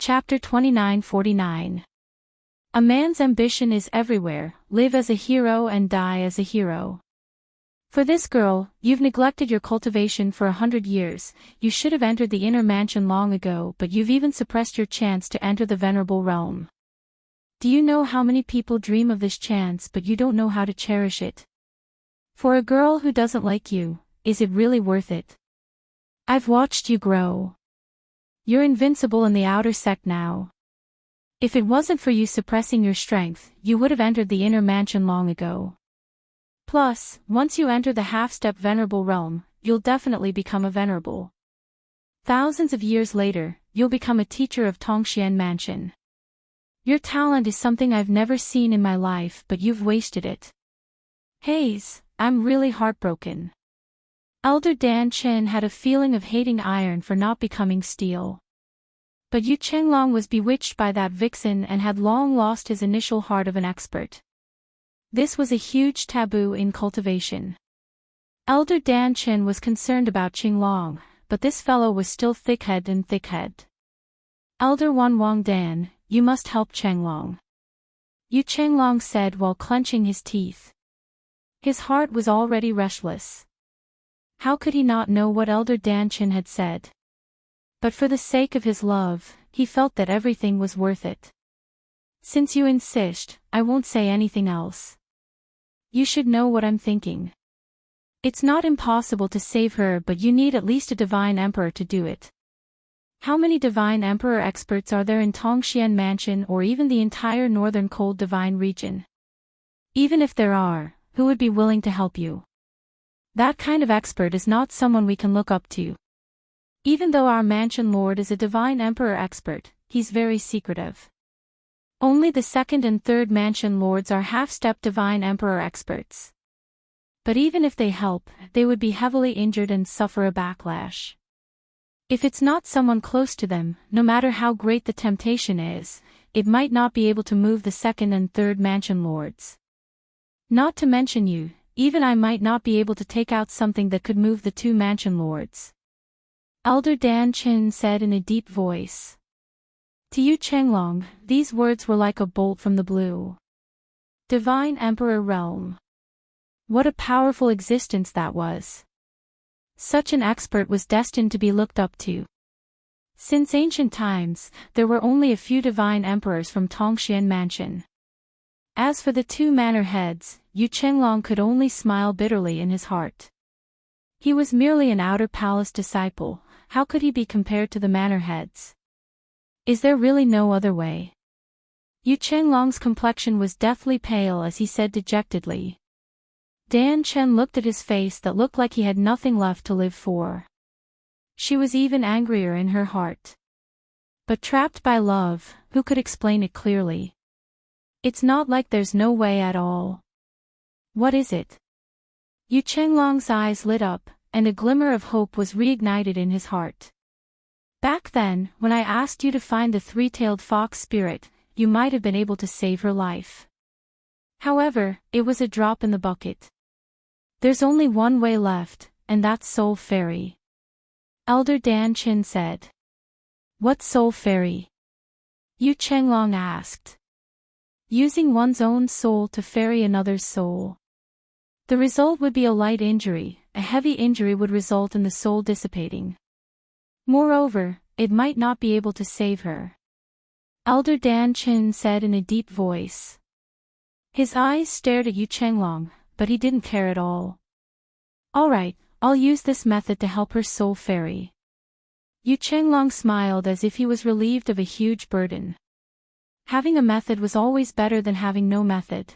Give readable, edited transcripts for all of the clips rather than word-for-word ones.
Chapter 2949. A man's ambition is everywhere, live as a hero and die as a hero. For this girl, you've neglected your cultivation for 100 years, you should have entered the inner mansion long ago, but you've even suppressed your chance to enter the venerable realm. Do you know how many people dream of this chance but you don't know how to cherish it? For a girl who doesn't like you, is it really worth it? I've watched you grow. You're invincible in the outer sect now. If it wasn't for you suppressing your strength, you would have entered the inner mansion long ago. Plus, once you enter the half-step venerable realm, you'll definitely become a venerable. Thousands of years later, you'll become a teacher of Tongxian Mansion. Your talent is something I've never seen in my life, but you've wasted it. Hayes, I'm really heartbroken. Elder Dan Chen had a feeling of hating iron for not becoming steel. But Yu Chenglong was bewitched by that vixen and had long lost his initial heart of an expert. This was a huge taboo in cultivation. Elder Dan Chen was concerned about Qinglong, but this fellow was still thick-head and thick-head. Elder Wan Wang Dan, you must help Chenglong. Yu Chenglong said while clenching his teeth. His heart was already restless. How could he not know what Elder Dan Chen had said? But for the sake of his love, he felt that everything was worth it. Since you insist, I won't say anything else. You should know what I'm thinking. It's not impossible to save her, but you need at least a divine emperor to do it. How many divine emperor experts are there in Tongxian Mansion or even the entire northern cold divine region? Even if there are, who would be willing to help you? That kind of expert is not someone we can look up to. Even though our mansion lord is a divine emperor expert, he's very secretive. Only the second and third mansion lords are half-step divine emperor experts. But even if they help, they would be heavily injured and suffer a backlash. If it's not someone close to them, no matter how great the temptation is, it might not be able to move the second and third mansion lords. Not to mention you, even I might not be able to take out something that could move the two mansion lords. Elder Dan Chen said in a deep voice. To Yu Chenglong, these words were like a bolt from the blue. Divine Emperor Realm. What a powerful existence that was. Such an expert was destined to be looked up to. Since ancient times, there were only a few divine emperors from Tongxian Mansion. As for the two manor heads, Yu Chenglong could only smile bitterly in his heart. He was merely an outer palace disciple, how could he be compared to the manor heads? Is there really no other way? Yu Chenglong's complexion was deathly pale as he said dejectedly. Dan Chen looked at his face that looked like he had nothing left to live for. She was even angrier in her heart. But trapped by love, who could explain it clearly? It's not like there's no way at all. What is it? Yu Chenglong's eyes lit up, and a glimmer of hope was reignited in his heart. Back then, when I asked you to find the three-tailed fox spirit, you might have been able to save her life. However, it was a drop in the bucket. There's only one way left, and that's Soul Fairy. Elder Dan Chen said. What Soul Fairy? Yu Chenglong asked. Using one's own soul to ferry another's soul. The result would be a light injury, a heavy injury would result in the soul dissipating. Moreover, it might not be able to save her. Elder Dan Chen said in a deep voice. His eyes stared at Yu Chenglong, but he didn't care at all. Alright, I'll use this method to help her soul ferry. Yu Chenglong smiled as if he was relieved of a huge burden. Having a method was always better than having no method.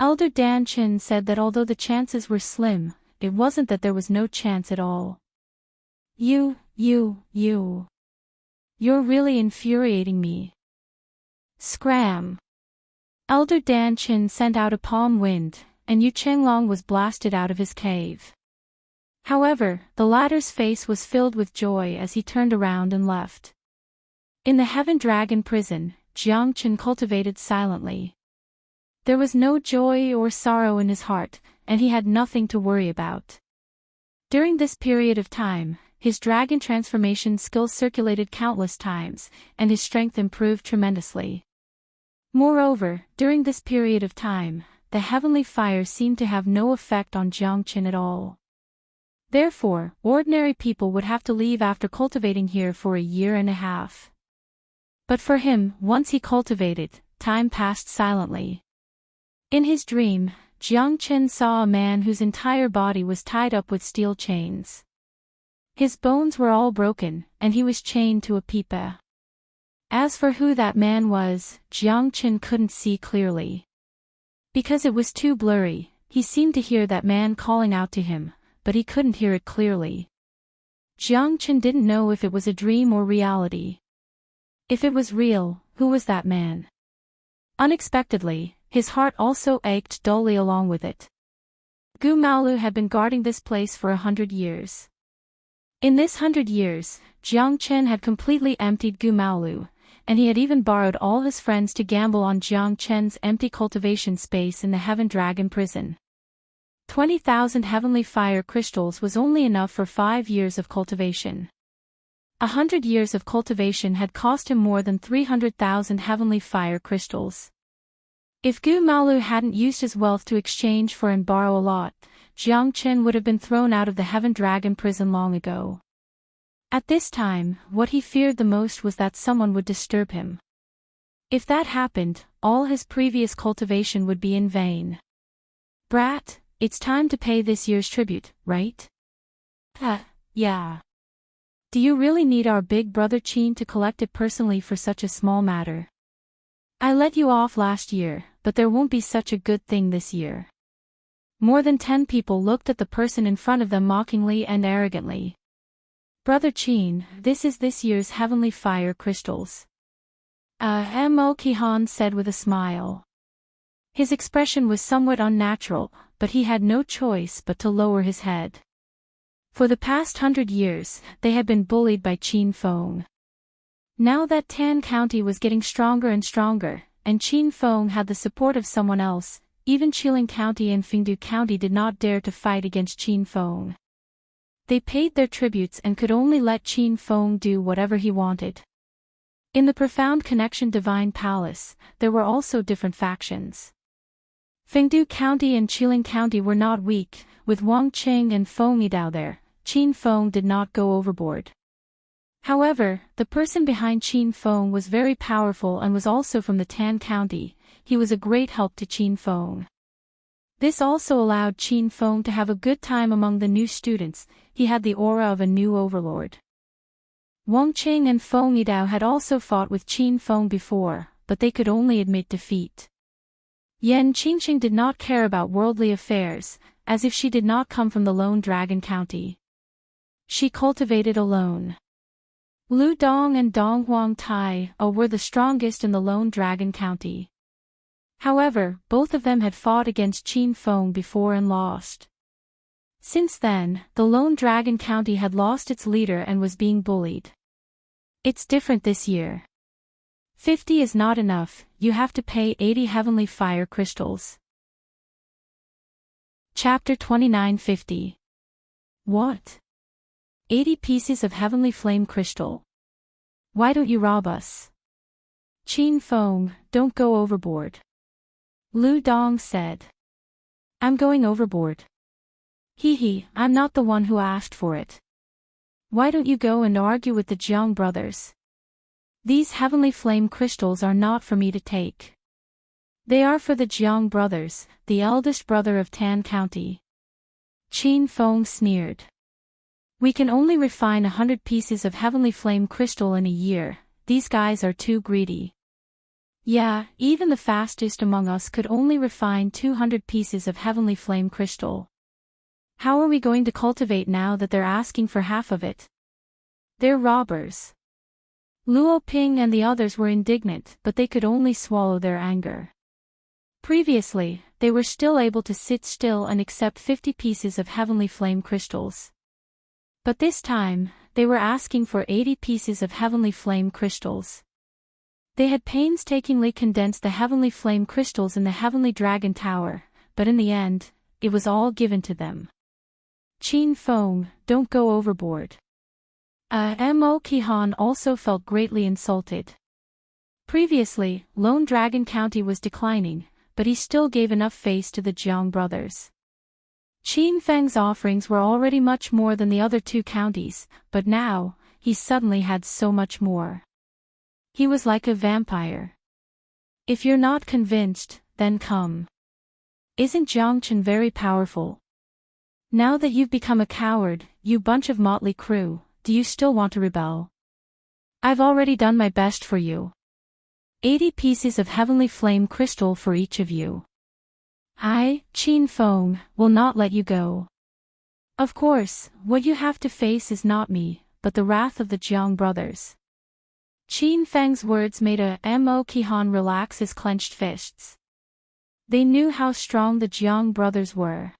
Elder Dan Chen said that although the chances were slim, it wasn't that there was no chance at all. You. You're really infuriating me. Scram. Elder Dan Chen sent out a palm wind, and Yu Chenglong was blasted out of his cave. However, the latter's face was filled with joy as he turned around and left. In the Heaven Dragon prison, Jiang Chen cultivated silently. There was no joy or sorrow in his heart, and he had nothing to worry about. During this period of time, his dragon transformation skills circulated countless times, and his strength improved tremendously. Moreover, during this period of time, the heavenly fire seemed to have no effect on Jiangchen at all. Therefore, ordinary people would have to leave after cultivating here for a year and a half. But for him, once he cultivated, time passed silently. In his dream, Jiangchen saw a man whose entire body was tied up with steel chains. His bones were all broken, and he was chained to a pipa. As for who that man was, Jiangchen couldn't see clearly. Because it was too blurry, he seemed to hear that man calling out to him, but he couldn't hear it clearly. Jiangchen didn't know if it was a dream or reality. If it was real, who was that man? Unexpectedly, his heart also ached dully along with it. Gu Maolu had been guarding this place for 100 years. In this 100 years, Jiangchen had completely emptied Gu Maolu, and he had even borrowed all his friends to gamble on Jiangchen's empty cultivation space in the Heaven Dragon prison. 20,000 heavenly fire crystals was only enough for 5 years of cultivation. 100 years of cultivation had cost him more than 300,000 heavenly fire crystals. If Gu Maolu hadn't used his wealth to exchange for and borrow a lot, Jiangchen would have been thrown out of the Heaven Dragon prison long ago. At this time, what he feared the most was that someone would disturb him. If that happened, all his previous cultivation would be in vain. "Brat, it's time to pay this year's tribute, right?" Yeah. "Do you really need our big brother Qin to collect it personally for such a small matter? I let you off last year, but there won't be such a good thing this year." More than 10 people looked at the person in front of them mockingly and arrogantly. "Brother Qin, this is this year's heavenly fire crystals." Mo Kihan said with a smile. His expression was somewhat unnatural, but he had no choice but to lower his head. For the past 100 years, they had been bullied by Qin Feng. Now that Tan County was getting stronger and stronger, and Qin Feng had the support of someone else, even Chiling County and Fengdu County did not dare to fight against Qin Feng. They paid their tributes and could only let Qin Feng do whatever he wanted. In the Profound Connection Divine Palace, there were also different factions. Fengdu County and Chiling County were not weak, with Wang Qing and Feng Yidao there. Qin Feng did not go overboard. However, the person behind Qin Feng was very powerful and was also from the Tan County. He was a great help to Qin Feng. This also allowed Qin Feng to have a good time among the new students. He had the aura of a new overlord. Wang Qing and Feng Yidao had also fought with Qin Feng before, but they could only admit defeat. Yan Qingqing did not care about worldly affairs, as if she did not come from the Lone Dragon County. She cultivated alone. Lu Dong and Dong Huang Tai were the strongest in the Lone Dragon County. However, both of them had fought against Qin Feng before and lost. Since then, the Lone Dragon County had lost its leader and was being bullied. It's different this year. 50 is not enough, you have to pay 80 heavenly fire crystals. Chapter 2950. What? 80 pieces of heavenly flame crystal. Why don't you rob us? Qin Feng, don't go overboard. Lu Dong said. I'm going overboard. Hee, I'm not the one who asked for it. Why don't you go and argue with the Jiang brothers? These heavenly flame crystals are not for me to take. They are for the Jiang brothers, the eldest brother of Tan County. Qin Feng sneered. We can only refine 100 pieces of heavenly flame crystal in a year, these guys are too greedy. Yeah, even the fastest among us could only refine 200 pieces of heavenly flame crystal. How are we going to cultivate now that they're asking for half of it? They're robbers. Luo Ping and the others were indignant, but they could only swallow their anger. Previously, they were still able to sit still and accept 50 pieces of heavenly flame crystals. But this time, they were asking for 80 pieces of heavenly flame crystals. They had painstakingly condensed the heavenly flame crystals in the Heavenly Dragon Tower, but in the end, it was all given to them. Qin Feng, don't go overboard. Mo Kihan also felt greatly insulted. Previously, Lone Dragon County was declining, but he still gave enough face to the Jiang brothers. Qin Feng's offerings were already much more than the other two counties, but now, he suddenly had so much more. He was like a vampire. If you're not convinced, then come. Isn't Jiangchen very powerful? Now that you've become a coward, you bunch of motley crew, do you still want to rebel? I've already done my best for you. 80 pieces of heavenly flame crystal for each of you. I, Qin Feng, will not let you go. Of course, what you have to face is not me, but the wrath of the Jiang brothers. Qin Feng's words made Mo Kihan relax his clenched fists. They knew how strong the Jiang brothers were.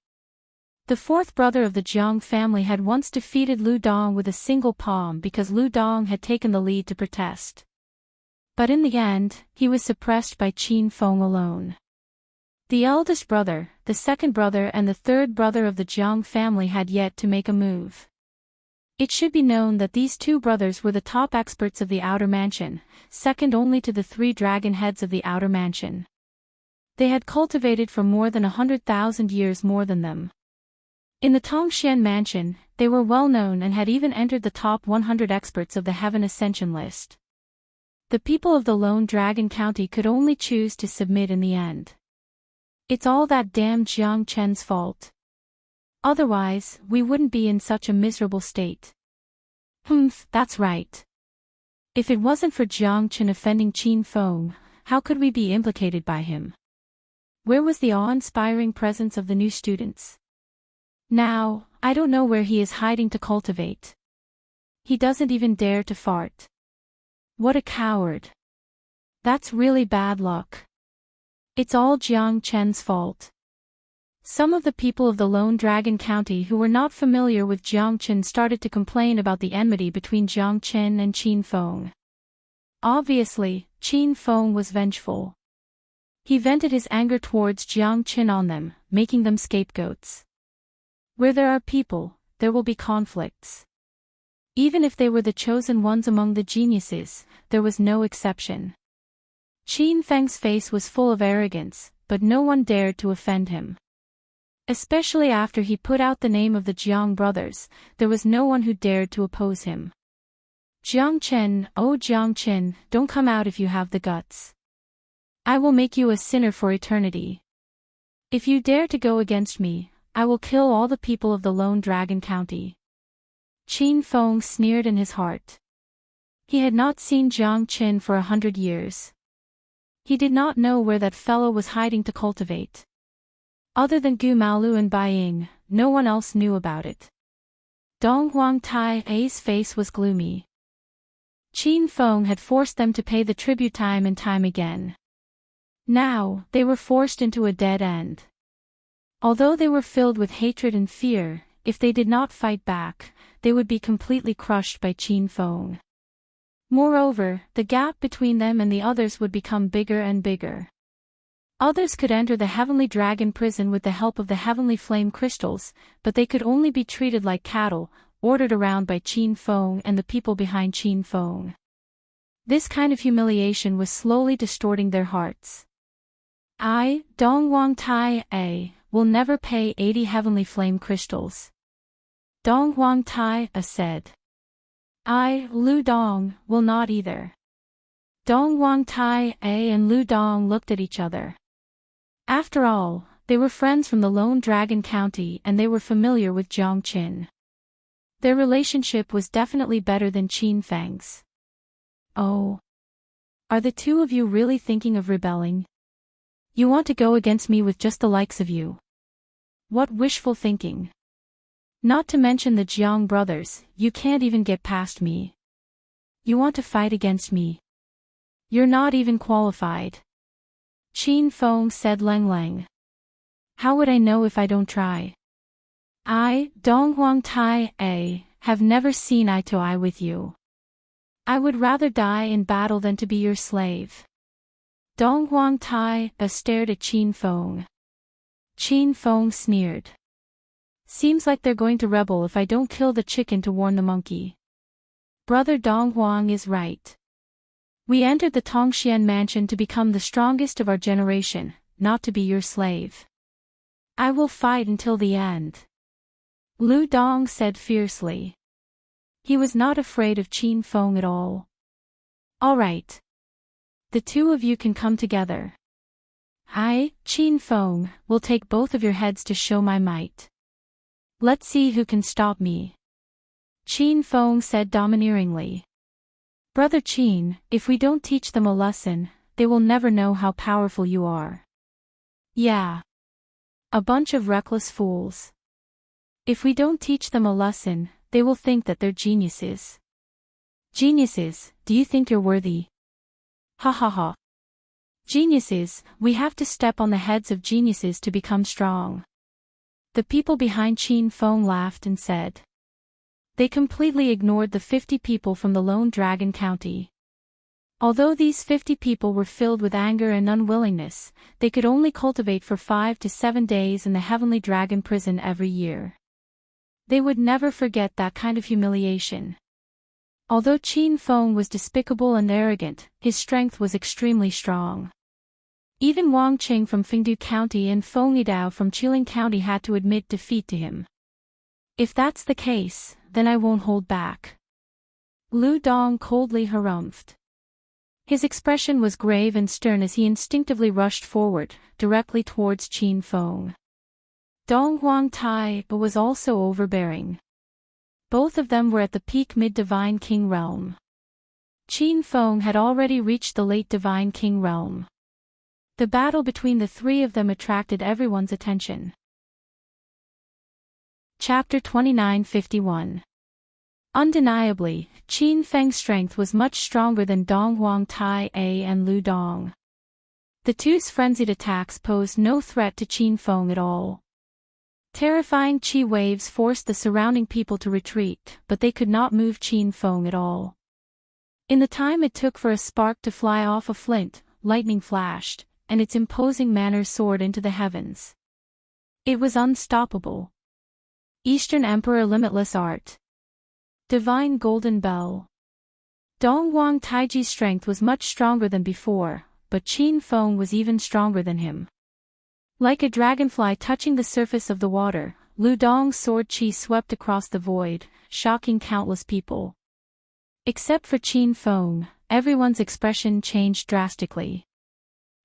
The fourth brother of the Jiang family had once defeated Lu Dong with a single palm because Lu Dong had taken the lead to protest. But in the end, he was suppressed by Qin Feng alone. The eldest brother, the second brother and the third brother of the Jiang family had yet to make a move. It should be known that these two brothers were the top experts of the Outer Mansion, second only to the 3 dragon heads of the Outer Mansion. They had cultivated for more than 100,000 years more than them. In the Tongxian Mansion, they were well known and had even entered the top 100 experts of the Heaven Ascension list. The people of the Lone Dragon County could only choose to submit in the end. It's all that damn Jiang Chen's fault. Otherwise, we wouldn't be in such a miserable state. That's right. If it wasn't for Jiang Chen offending Qin Feng, how could we be implicated by him? Where was the awe-inspiring presence of the new students? Now, I don't know where he is hiding to cultivate. He doesn't even dare to fart. What a coward. That's really bad luck. It's all Jiang Chen's fault. Some of the people of the Lone Dragon County who were not familiar with Jiang Chen started to complain about the enmity between Jiang Chen and Qin Feng. Obviously, Qin Feng was vengeful. He vented his anger towards Jiang Chen on them, making them scapegoats. Where there are people, there will be conflicts. Even if they were the chosen ones among the geniuses, there was no exception. Qin Feng's face was full of arrogance, but no one dared to offend him. Especially after he put out the name of the Jiang brothers, there was no one who dared to oppose him. Jiang Chen, oh Jiang Chen, don't come out if you have the guts. I will make you a sinner for eternity. If you dare to go against me, I will kill all the people of the Lone Dragon County. Qin Feng sneered in his heart. He had not seen Jiang Chen for 100 years. He did not know where that fellow was hiding to cultivate. Other than Gu Maolu and Bai Ying, no one else knew about it. Dong Huang Tai's face was gloomy. Qin Feng had forced them to pay the tribute time and time again. Now, they were forced into a dead end. Although they were filled with hatred and fear, if they did not fight back, they would be completely crushed by Qin Feng. Moreover, the gap between them and the others would become bigger and bigger. Others could enter the Heavenly Dragon prison with the help of the Heavenly Flame crystals, but they could only be treated like cattle, ordered around by Qin Feng and the people behind Qin Feng. This kind of humiliation was slowly distorting their hearts. I, Dong Huang Tai, will never pay 80 Heavenly Flame crystals. Dong Huang Tai said. I, Lu Dong, will not either. Dong Huang Tai and Lu Dong looked at each other. After all, they were friends from the Lone Dragon County and they were familiar with Jiang Chen. Their relationship was definitely better than Qin Feng's. Oh. Are the two of you really thinking of rebelling? You want to go against me with just the likes of you? What wishful thinking. Not to mention the Jiang brothers, you can't even get past me. You want to fight against me? You're not even qualified. Qin Feng said Leng Leng. How would I know if I don't try? I, Dong Huang Tai, have never seen eye to eye with you. I would rather die in battle than to be your slave. Dong Huang Tai stared at Qin Feng. Qin Feng sneered. Seems like they're going to rebel if I don't kill the chicken to warn the monkey. Brother Dong Huang is right. We entered the Tongxian mansion to become the strongest of our generation, not to be your slave. I will fight until the end. Lu Dong said fiercely. He was not afraid of Qin Feng at all. All right. The two of you can come together. I, Qin Feng, will take both of your heads to show my might. Let's see who can stop me. Qin Feng said domineeringly. Brother Qin, if we don't teach them a lesson, they will never know how powerful you are. Yeah. A bunch of reckless fools. If we don't teach them a lesson, they will think that they're geniuses. Geniuses, do you think you're worthy? Ha ha ha. Geniuses, we have to step on the heads of geniuses to become strong. The people behind Qin Feng laughed and said. They completely ignored the 50 people from the Lone Dragon County. Although these 50 people were filled with anger and unwillingness, they could only cultivate for 5 to 7 days in the Heavenly Dragon prison every year. They would never forget that kind of humiliation. Although Qin Feng was despicable and arrogant, his strength was extremely strong. Even Wang Qing from Fengdu County and Feng Yidao from Chiling County had to admit defeat to him. If that's the case, then I won't hold back. Lu Dong coldly harumphed. His expression was grave and stern as he instinctively rushed forward, directly towards Qin Feng. Dong Huang Tai was also overbearing. Both of them were at the peak mid-divine king realm. Qin Feng had already reached the late divine king realm. The battle between the three of them attracted everyone's attention. Chapter 29:51. Undeniably, Qin Feng's strength was much stronger than Dong Huang Tai and Lu Dong. The two's frenzied attacks posed no threat to Qin Feng at all. Terrifying qi waves forced the surrounding people to retreat, but they could not move Qin Feng at all. In the time it took for a spark to fly off a flint, lightning flashed, and its imposing manner soared into the heavens. It was unstoppable. Eastern Emperor Limitless Art. Divine Golden Bell. Dong Huang Taiji's strength was much stronger than before, but Qin Feng was even stronger than him. Like a dragonfly touching the surface of the water, Lu Dong's sword qi swept across the void, shocking countless people. Except for Qin Feng, everyone's expression changed drastically.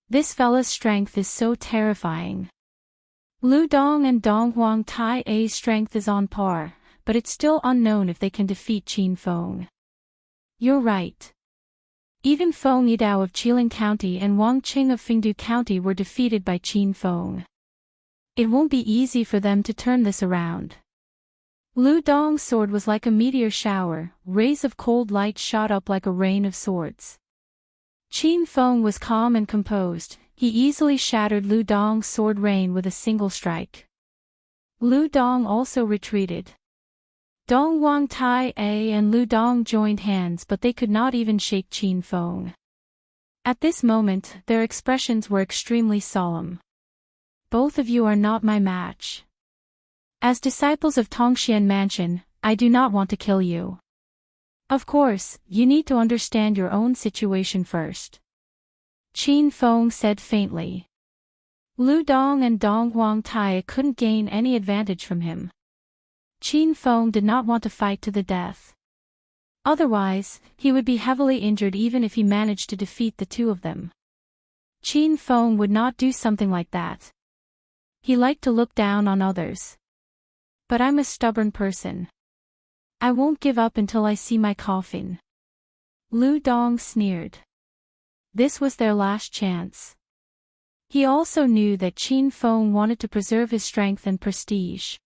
This fella's strength is so terrifying. Lu Dong and Dong Huang Tai's strength is on par, but it's still unknown if they can defeat Qin Feng. You're right. Even Feng Yidao of Chiling County and Wang Qing of Fengdu County were defeated by Qin Feng. It won't be easy for them to turn this around. Lu Dong's sword was like a meteor shower, rays of cold light shot up like a rain of swords. Qin Feng was calm and composed. He easily shattered Lu Dong's sword rain with a single strike. Lu Dong also retreated. Dong Huang Tai and Lu Dong joined hands, but they could not even shake Qin Feng. At this moment, their expressions were extremely solemn. Both of you are not my match. As disciples of Tongxian Mansion, I do not want to kill you. Of course, you need to understand your own situation first. Qin Feng said faintly. Lu Dong and Dong Huang Tai couldn't gain any advantage from him. Qin Feng did not want to fight to the death. Otherwise, he would be heavily injured even if he managed to defeat the two of them. Qin Feng would not do something like that. He liked to look down on others. But I'm a stubborn person. I won't give up until I see my coffin. Lu Dong sneered. This was their last chance. He also knew that Qin Feng wanted to preserve his strength and prestige.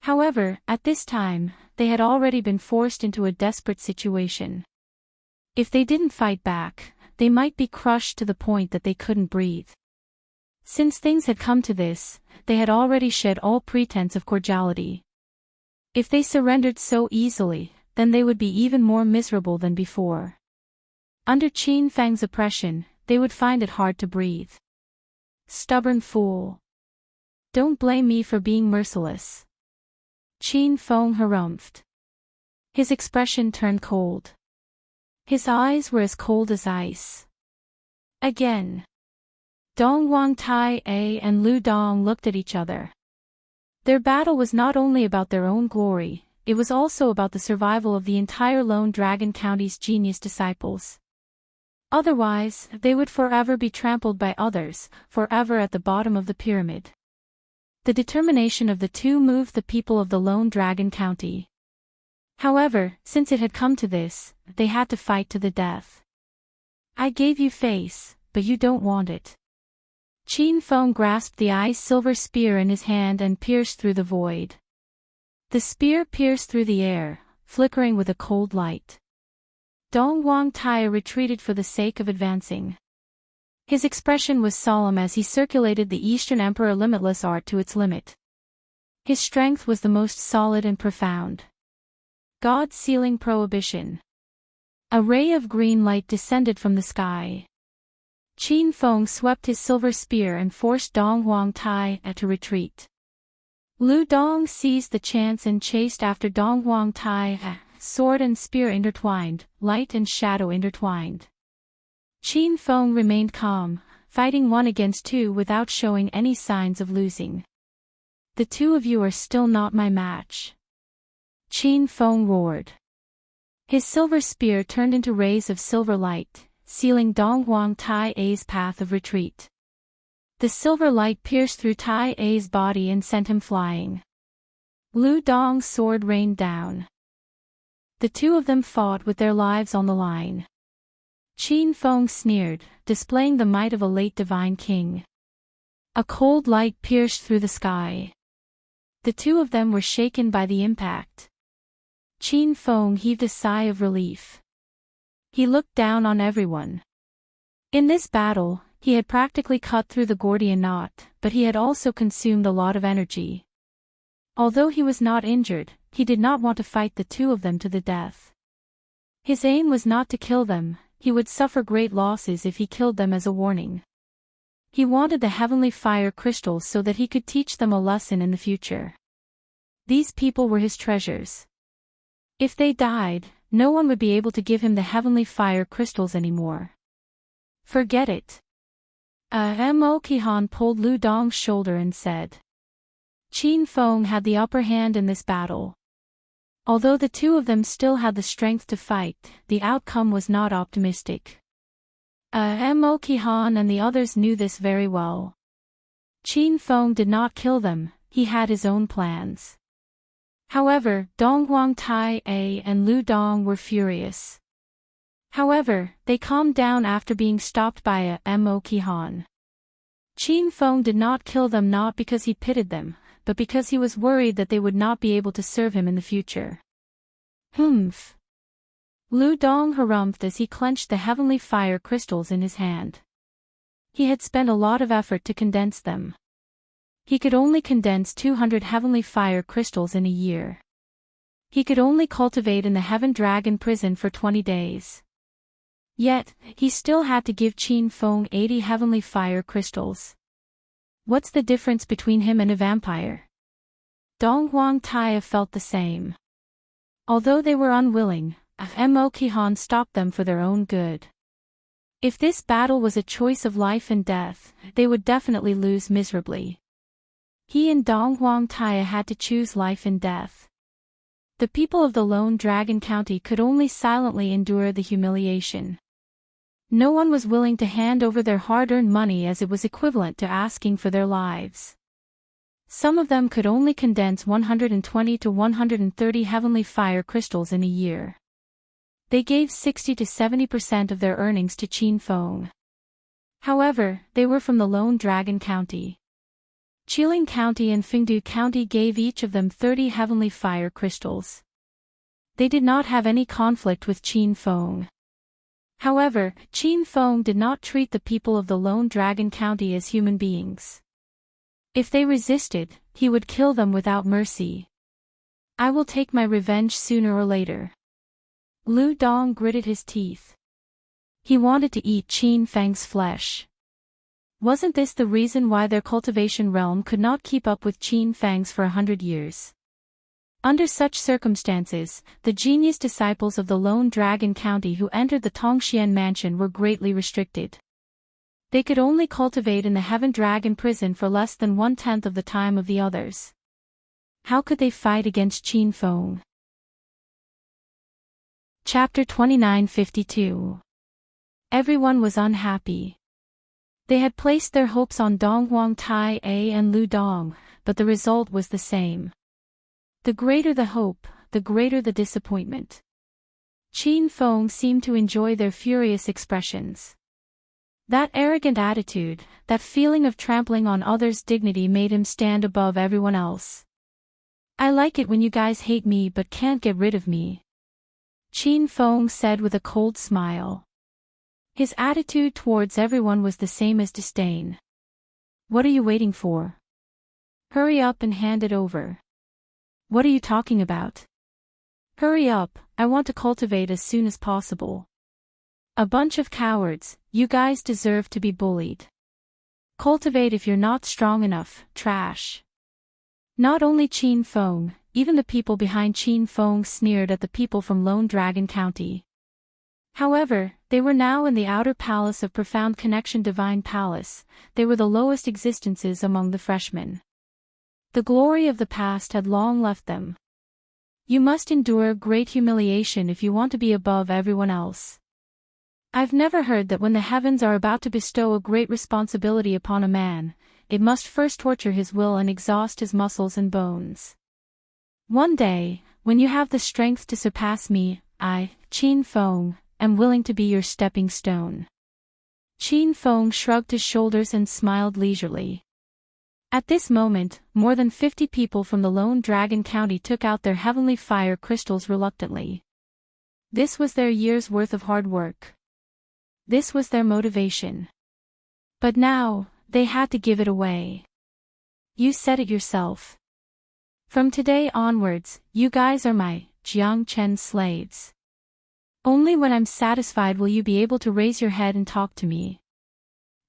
However, at this time, they had already been forced into a desperate situation. If they didn't fight back, they might be crushed to the point that they couldn't breathe. Since things had come to this, they had already shed all pretense of cordiality. If they surrendered so easily, then they would be even more miserable than before. Under Qin Feng's oppression, they would find it hard to breathe. Stubborn fool. Don't blame me for being merciless. Qin Feng harumphed. His expression turned cold. His eyes were as cold as ice. Again. Dong Wang Tai and Lu Dong looked at each other. Their battle was not only about their own glory, it was also about the survival of the entire Lone Dragon County's genius disciples. Otherwise, they would forever be trampled by others, forever at the bottom of the pyramid. The determination of the two moved the people of the Lone Dragon County. However, since it had come to this, they had to fight to the death. I gave you face, but you don't want it. Qin Feng grasped the ice silver spear in his hand and pierced through the void. The spear pierced through the air, flickering with a cold light. Dong Wang Tai retreated for the sake of advancing. His expression was solemn as he circulated the Eastern Emperor limitless art to its limit. His strength was the most solid and profound. God sealing prohibition. A ray of green light descended from the sky. Qin Feng swept his silver spear and forced Dong Wang Tai to retreat. Lu Dong seized the chance and chased after Dong Wang Tai, sword and spear intertwined, light and shadow intertwined. Qin Feng remained calm, fighting one against two without showing any signs of losing. The two of you are still not my match. Qin Feng roared. His silver spear turned into rays of silver light, sealing Dong Wang Tai-A's path of retreat. The silver light pierced through Tai-A's body and sent him flying. Lu Dong's sword rained down. The two of them fought with their lives on the line. Qin Feng sneered, displaying the might of a late divine king. A cold light pierced through the sky. The two of them were shaken by the impact. Qin Feng heaved a sigh of relief. He looked down on everyone. In this battle, he had practically cut through the Gordian knot, but he had also consumed a lot of energy. Although he was not injured, he did not want to fight the two of them to the death. His aim was not to kill them, he would suffer great losses if he killed them as a warning. He wanted the heavenly fire crystals so that he could teach them a lesson in the future. These people were his treasures. If they died, no one would be able to give him the heavenly fire crystals anymore. Forget it. Mo Qihan pulled Lu Dong's shoulder and said. Qin Feng had the upper hand in this battle. Although the two of them still had the strength to fight, the outcome was not optimistic. Mo Qihan and the others knew this very well. Qin Feng did not kill them, he had his own plans. However, Dong Wang Tai-A and Lu Dong were furious. However, they calmed down after being stopped by Mo Qihan. Qin Feng did not kill them not because he pitied them, but because he was worried that they would not be able to serve him in the future. Humph. Lu Dong harumphed as he clenched the heavenly fire crystals in his hand. He had spent a lot of effort to condense them. He could only condense 200 heavenly fire crystals in a year. He could only cultivate in the Heaven Dragon prison for 20 days. Yet, he still had to give Qin Feng 80 heavenly fire crystals. What's the difference between him and a vampire? Dong Wang Tai felt the same. Although they were unwilling, Mo Qihan stopped them for their own good. If this battle was a choice of life and death, they would definitely lose miserably. He and Dong Wang Tai had to choose life and death. The people of the Lone Dragon County could only silently endure the humiliation. No one was willing to hand over their hard-earned money as it was equivalent to asking for their lives. Some of them could only condense 120 to 130 heavenly fire crystals in a year. They gave 60 to 70% of their earnings to Qin Feng. However, they were from the Lone Dragon County. Chiling County and Fengdu County gave each of them 30 heavenly fire crystals. They did not have any conflict with Qin Feng. However, Qin Feng did not treat the people of the Lone Dragon County as human beings. If they resisted, he would kill them without mercy. I will take my revenge sooner or later. Lu Dong gritted his teeth. He wanted to eat Qin Feng's flesh. Wasn't this the reason why their cultivation realm could not keep up with Qin Feng's for 100 years? Under such circumstances, the genius disciples of the Lone Dragon County who entered the Tongxian mansion were greatly restricted. They could only cultivate in the Heaven Dragon prison for less than 1/10 of the time of the others. How could they fight against Qin Feng? Chapter 2952. Everyone was unhappy. They had placed their hopes on Dong Huang Tai A and Lu Dong, but the result was the same. The greater the hope, the greater the disappointment. Qin Feng seemed to enjoy their furious expressions. That arrogant attitude, that feeling of trampling on others' dignity made him stand above everyone else. "I like it when you guys hate me but can't get rid of me," Qin Feng said with a cold smile. His attitude towards everyone was the same as disdain. "What are you waiting for? Hurry up and hand it over." "What are you talking about?" "Hurry up, I want to cultivate as soon as possible." "A bunch of cowards, you guys deserve to be bullied. Cultivate if you're not strong enough, trash." Not only Qin Feng, even the people behind Qin Feng sneered at the people from Lone Dragon County. However, they were now in the outer palace of Profound Connection Divine Palace. They were the lowest existences among the freshmen. The glory of the past had long left them. You must endure great humiliation if you want to be above everyone else. I've never heard that when the heavens are about to bestow a great responsibility upon a man, it must first torture his will and exhaust his muscles and bones. One day, when you have the strength to surpass me, I, Qin Feng, am willing to be your stepping stone. Qin Feng shrugged his shoulders and smiled leisurely. At this moment, more than 50 people from the Lone Dragon County took out their heavenly fire crystals reluctantly. This was their year's worth of hard work. This was their motivation. But now, they had to give it away. You said it yourself. From today onwards, you guys are my Jiang Chen slaves. Only when I'm satisfied will you be able to raise your head and talk to me.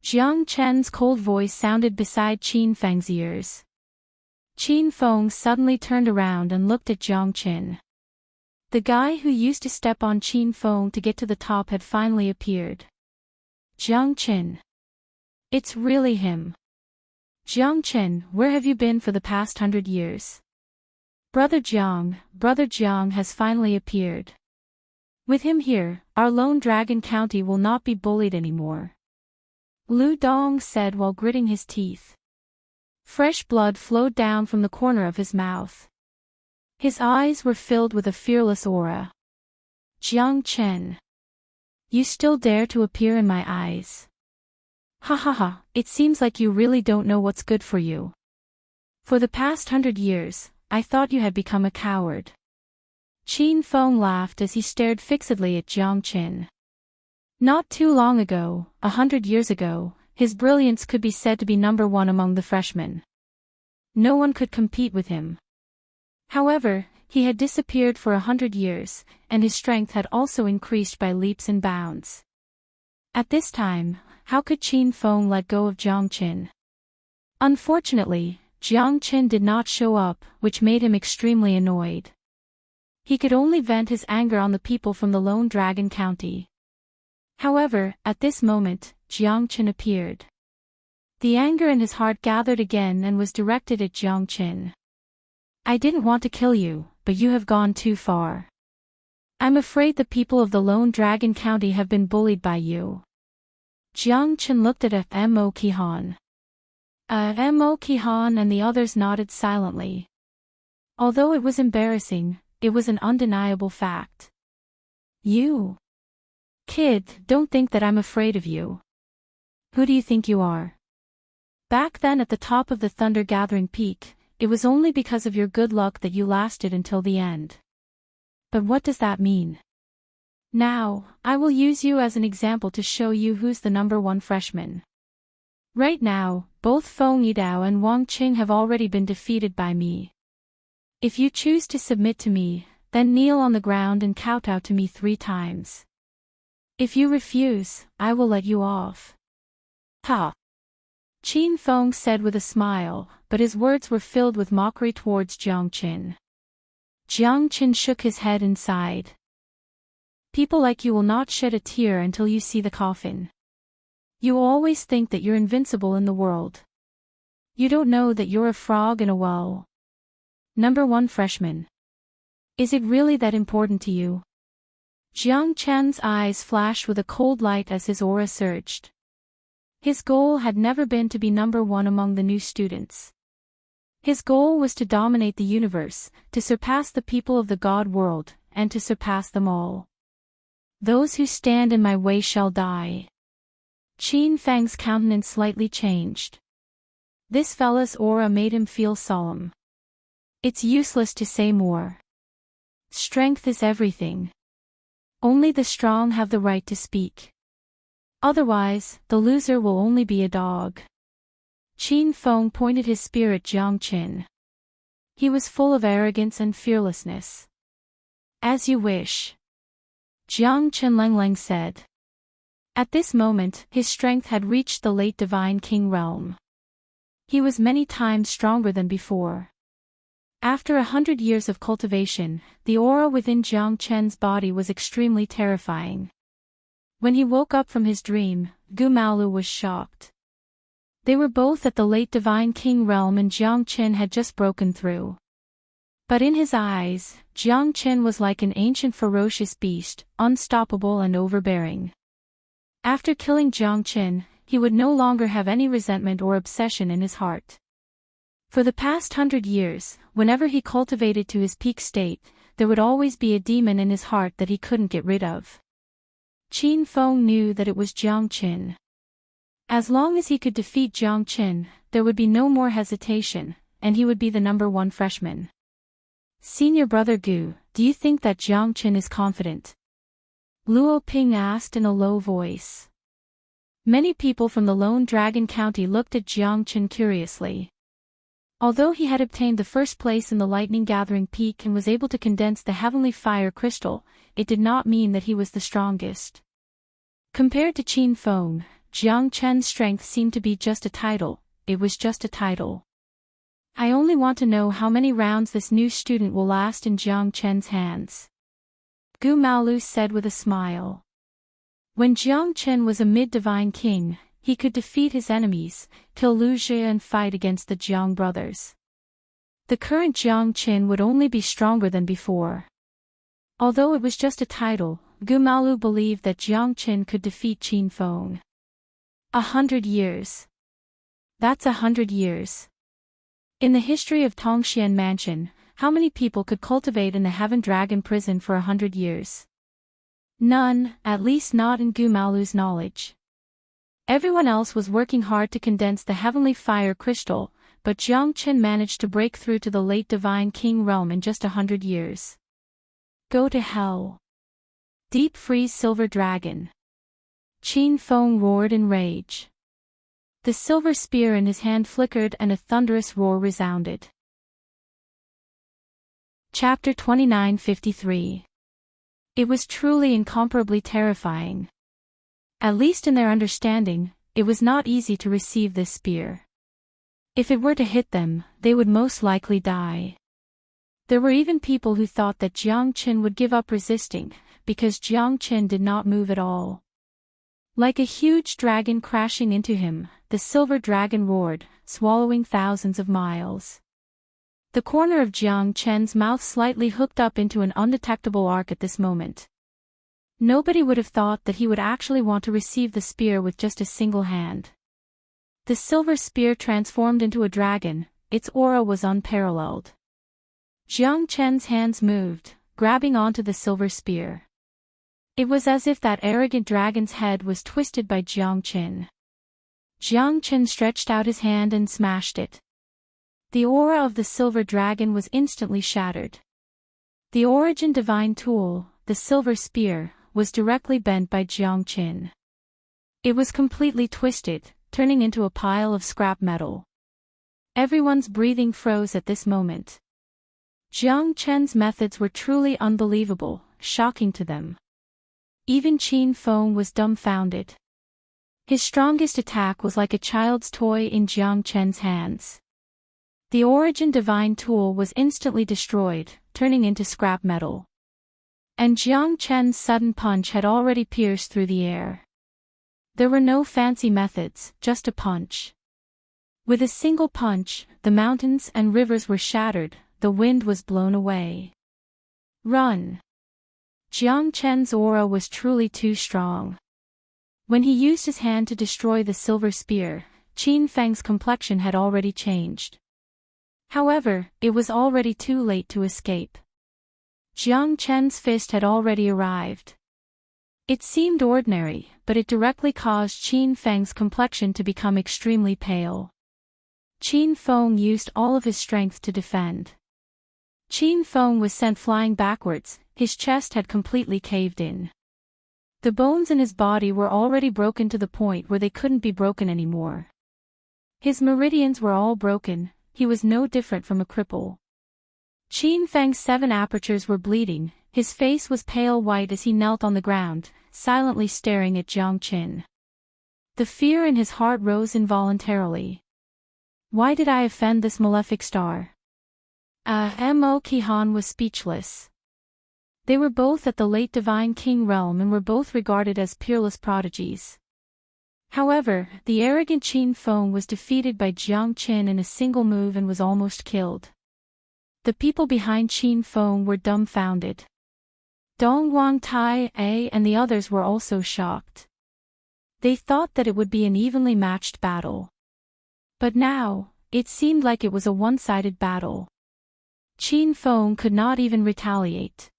Jiang Chen's cold voice sounded beside Qin Feng's ears. Qin Feng suddenly turned around and looked at Jiang Chen. The guy who used to step on Qin Feng to get to the top had finally appeared. Jiang Chen. It's really him. Jiang Chen, where have you been for the past 100 years? Brother Jiang has finally appeared. With him here, our Lone Dragon County will not be bullied anymore. Lu Dong said while gritting his teeth. Fresh blood flowed down from the corner of his mouth. His eyes were filled with a fearless aura. Jiang Chen. You still dare to appear in my eyes? Ha ha ha, it seems like you really don't know what's good for you. For the past 100 years, I thought you had become a coward. Qin Feng laughed as he stared fixedly at Jiang Chen. Not too long ago, 100 years ago, his brilliance could be said to be number one among the freshmen. No one could compete with him. However, he had disappeared for 100 years, and his strength had also increased by leaps and bounds. At this time, how could Qin Feng let go of Jiang Chen? Unfortunately, Jiang Chen did not show up, which made him extremely annoyed. He could only vent his anger on the people from the Lone Dragon County. However, at this moment, Jiang Chen appeared. The anger in his heart gathered again and was directed at Jiang Chen. I didn't want to kill you, but you have gone too far. I'm afraid the people of the Lone Dragon County have been bullied by you. Jiang Chen looked at Mo Qihan. Mo Qihan and the others nodded silently. Although it was embarrassing, it was an undeniable fact. You. Kid, don't think that I'm afraid of you. Who do you think you are? Back then at the top of the thunder-gathering peak, it was only because of your good luck that you lasted until the end. But what does that mean? Now, I will use you as an example to show you who's the number one freshman. Right now, both Feng Yidao and Wang Qing have already been defeated by me. If you choose to submit to me, then kneel on the ground and kowtow to me 3 times. If you refuse, I will let you off. Ha! Qin Feng said with a smile, but his words were filled with mockery towards Jiang Chen. Jiang Qin shook his head and sighed. People like you will not shed a tear until you see the coffin. You always think that you're invincible in the world. You don't know that you're a frog in a well. Number 1 freshman. Is it really that important to you? Jiang Chen's eyes flashed with a cold light as his aura surged. His goal had never been to be number 1 among the new students. His goal was to dominate the universe, to surpass the people of the God world, and to surpass them all. Those who stand in my way shall die. Qin Fang's countenance slightly changed. This fella's aura made him feel solemn. It's useless to say more. Strength is everything. Only the strong have the right to speak. Otherwise, the loser will only be a dog. Qin Feng pointed his spear at Jiang Qin. He was full of arrogance and fearlessness. As you wish. Jiang Qin said. At this moment, his strength had reached the late divine king realm. He was many times stronger than before. After 100 years of cultivation, the aura within Jiang Chen's body was extremely terrifying. When he woke up from his dream, Gu Maolu was shocked. They were both at the late divine king realm and Jiang Chen had just broken through. But in his eyes, Jiang Chen was like an ancient ferocious beast, unstoppable and overbearing. After killing Jiang Chen, he would no longer have any resentment or obsession in his heart. For the past 100 years, whenever he cultivated to his peak state, there would always be a demon in his heart that he couldn't get rid of. Qin Feng knew that it was Jiang Chen. As long as he could defeat Jiang Chen, there would be no more hesitation, and he would be the number 1 freshman. Senior brother Gu, do you think that Jiang Chen is confident? Luo Ping asked in a low voice. Many people from the Lone Dragon County looked at Jiang Chen curiously. Although he had obtained the first place in the Lightning Gathering Peak and was able to condense the heavenly fire crystal, it did not mean that he was the strongest. Compared to Qin Feng, Jiang Chen's strength seemed to be just a title. It was just a title. I only want to know how many rounds this new student will last in Jiang Chen's hands. Gu Maolu said with a smile. When Jiang Chen was a mid-divine king, he could defeat his enemies, kill Lu Jie and fight against the Jiang brothers. The current Jiang Chen would only be stronger than before. Although it was just a title, Gu Maolu believed that Jiang Chen could defeat Qin Feng. 100 years. That's 100 years. In the history of Tongxian Mansion, how many people could cultivate in the Heaven Dragon prison for 100 years? None, at least not in Gu Maolu's knowledge. Everyone else was working hard to condense the heavenly fire crystal, but Jiang Chen managed to break through to the late divine king realm in just 100 years. Go to hell. Deep freeze silver dragon. Qin Feng roared in rage. The silver spear in his hand flickered and a thunderous roar resounded. Chapter 2953. It was truly incomparably terrifying. At least in their understanding, it was not easy to receive this spear. If it were to hit them, they would most likely die. There were even people who thought that Jiang Chen would give up resisting, because Jiang Chen did not move at all. Like a huge dragon crashing into him, the silver dragon roared, swallowing thousands of miles. The corner of Jiang Chen's mouth slightly hooked up into an undetectable arc at this moment. Nobody would have thought that he would actually want to receive the spear with just a single hand. The silver spear transformed into a dragon, its aura was unparalleled. Jiang Chen's hands moved, grabbing onto the silver spear. It was as if that arrogant dragon's head was twisted by Jiang Chen. Jiang Chen stretched out his hand and smashed it. The aura of the silver dragon was instantly shattered. The origin divine tool, the silver spear, was directly bent by Jiang Chen. It was completely twisted, turning into a pile of scrap metal. Everyone's breathing froze at this moment. Jiang Chen's methods were truly unbelievable, shocking to them. Even Qin Feng was dumbfounded. His strongest attack was like a child's toy in Jiang Chen's hands. The origin divine tool was instantly destroyed, turning into scrap metal. And Jiang Chen's sudden punch had already pierced through the air. There were no fancy methods, just a punch. With a single punch, the mountains and rivers were shattered, the wind was blown away. Run! Jiang Chen's aura was truly too strong. When he used his hand to destroy the silver spear, Qin Feng's complexion had already changed. However, it was already too late to escape. Jiang Chen's fist had already arrived. It seemed ordinary, but it directly caused Qin Feng's complexion to become extremely pale. Qin Feng used all of his strength to defend. Qin Feng was sent flying backwards, his chest had completely caved in. The bones in his body were already broken to the point where they couldn't be broken anymore. His meridians were all broken, he was no different from a cripple. Qin Feng's 7 apertures were bleeding, his face was pale white as he knelt on the ground, silently staring at Jiang Qin. The fear in his heart rose involuntarily. Why did I offend this malefic star? Mo Qihan was speechless. They were both at the late Divine King realm and were both regarded as peerless prodigies. However, the arrogant Qin Feng was defeated by Jiang Qin in a single move and was almost killed. The people behind Qin Feng were dumbfounded. Dong Guangtai and the others were also shocked. They thought that it would be an evenly matched battle. But now, it seemed like it was a one-sided battle. Qin Feng could not even retaliate.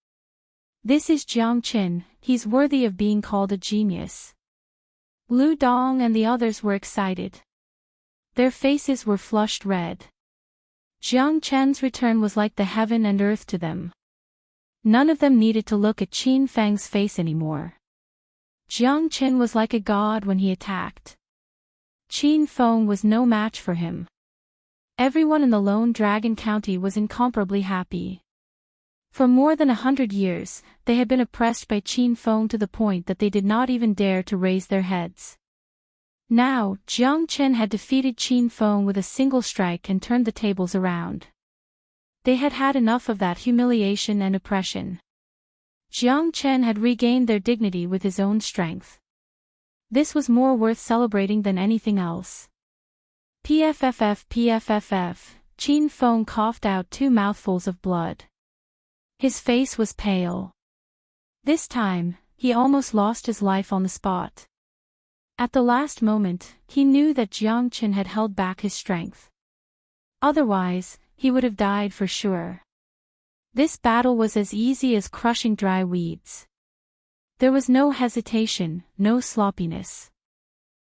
This is Jiang Qin, he's worthy of being called a genius. Lu Dong and the others were excited. Their faces were flushed red. Jiang Chen's return was like the heaven and earth to them. None of them needed to look at Qin Feng's face anymore. Jiang Qin was like a god when he attacked. Qin Feng was no match for him. Everyone in the Lone Dragon County was incomparably happy. For more than 100 years, they had been oppressed by Qin Feng to the point that they did not even dare to raise their heads. Now, Jiang Qin had defeated Qin Feng with a single strike and turned the tables around. They had had enough of that humiliation and oppression. Jiang Qin had regained their dignity with his own strength. This was more worth celebrating than anything else. PFFF, Qin Feng coughed out 2 mouthfuls of blood. His face was pale. This time, he almost lost his life on the spot. At the last moment, he knew that Jiang Qin had held back his strength. Otherwise, he would have died for sure. This battle was as easy as crushing dry weeds. There was no hesitation, no sloppiness.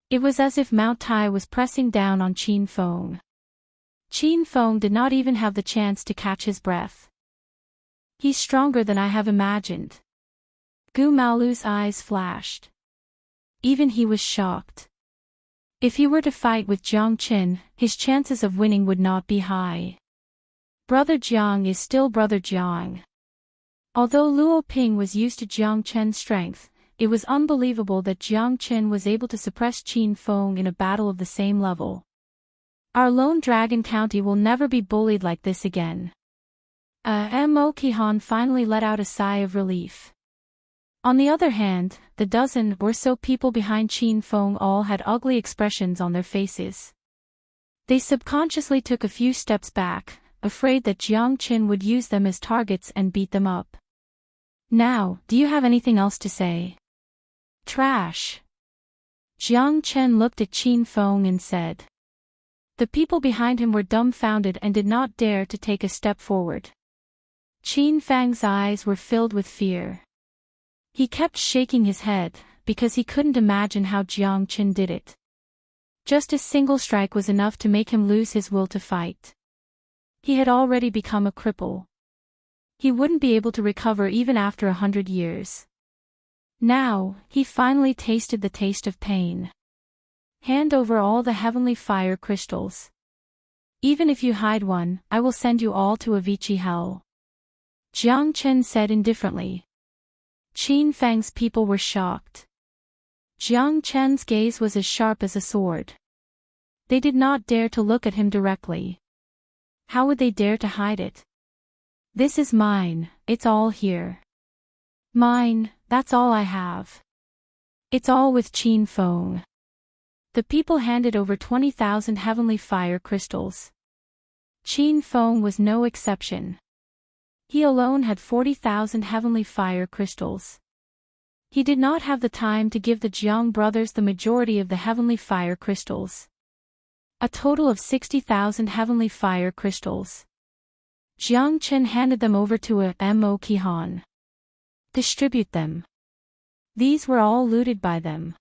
It was as if Mount Tai was pressing down on Qin Feng. Qin Feng did not even have the chance to catch his breath. He's stronger than I have imagined. Gu Maolu's eyes flashed. Even he was shocked. If he were to fight with Jiang Qin, his chances of winning would not be high. Brother Jiang is still Brother Jiang. Although Luo Ping was used to Jiang Chen's strength, it was unbelievable that Jiang Qin was able to suppress Qin Feng in a battle of the same level. Our Lone Dragon County will never be bullied like this again. Mo Qihan finally let out a sigh of relief. On the other hand, the dozen or so people behind Qin Feng all had ugly expressions on their faces. They subconsciously took a few steps back, afraid that Jiang Qin would use them as targets and beat them up. Now, do you have anything else to say? Trash. Jiang Qin looked at Qin Feng and said. The people behind him were dumbfounded and did not dare to take a step forward. Qin Feng's eyes were filled with fear. He kept shaking his head, because he couldn't imagine how Jiang Qin did it. Just a single strike was enough to make him lose his will to fight. He had already become a cripple. He wouldn't be able to recover even after 100 years. Now, he finally tasted the taste of pain. Hand over all the heavenly fire crystals. Even if you hide one, I will send you all to Avicii hell. Jiang Qin said indifferently. Qin Feng's people were shocked. Jiang Chen's gaze was as sharp as a sword. They did not dare to look at him directly. How would they dare to hide it? This is mine, it's all here. Mine, that's all I have. It's all with Qin Feng. The people handed over 20,000 heavenly fire crystals. Qin Feng was no exception. He alone had 40,000 heavenly fire crystals. He did not have the time to give the Jiang brothers the majority of the heavenly fire crystals. A total of 60,000 heavenly fire crystals. Jiang Chen handed them over to a Mo Qihan. Distribute them. These were all looted by them.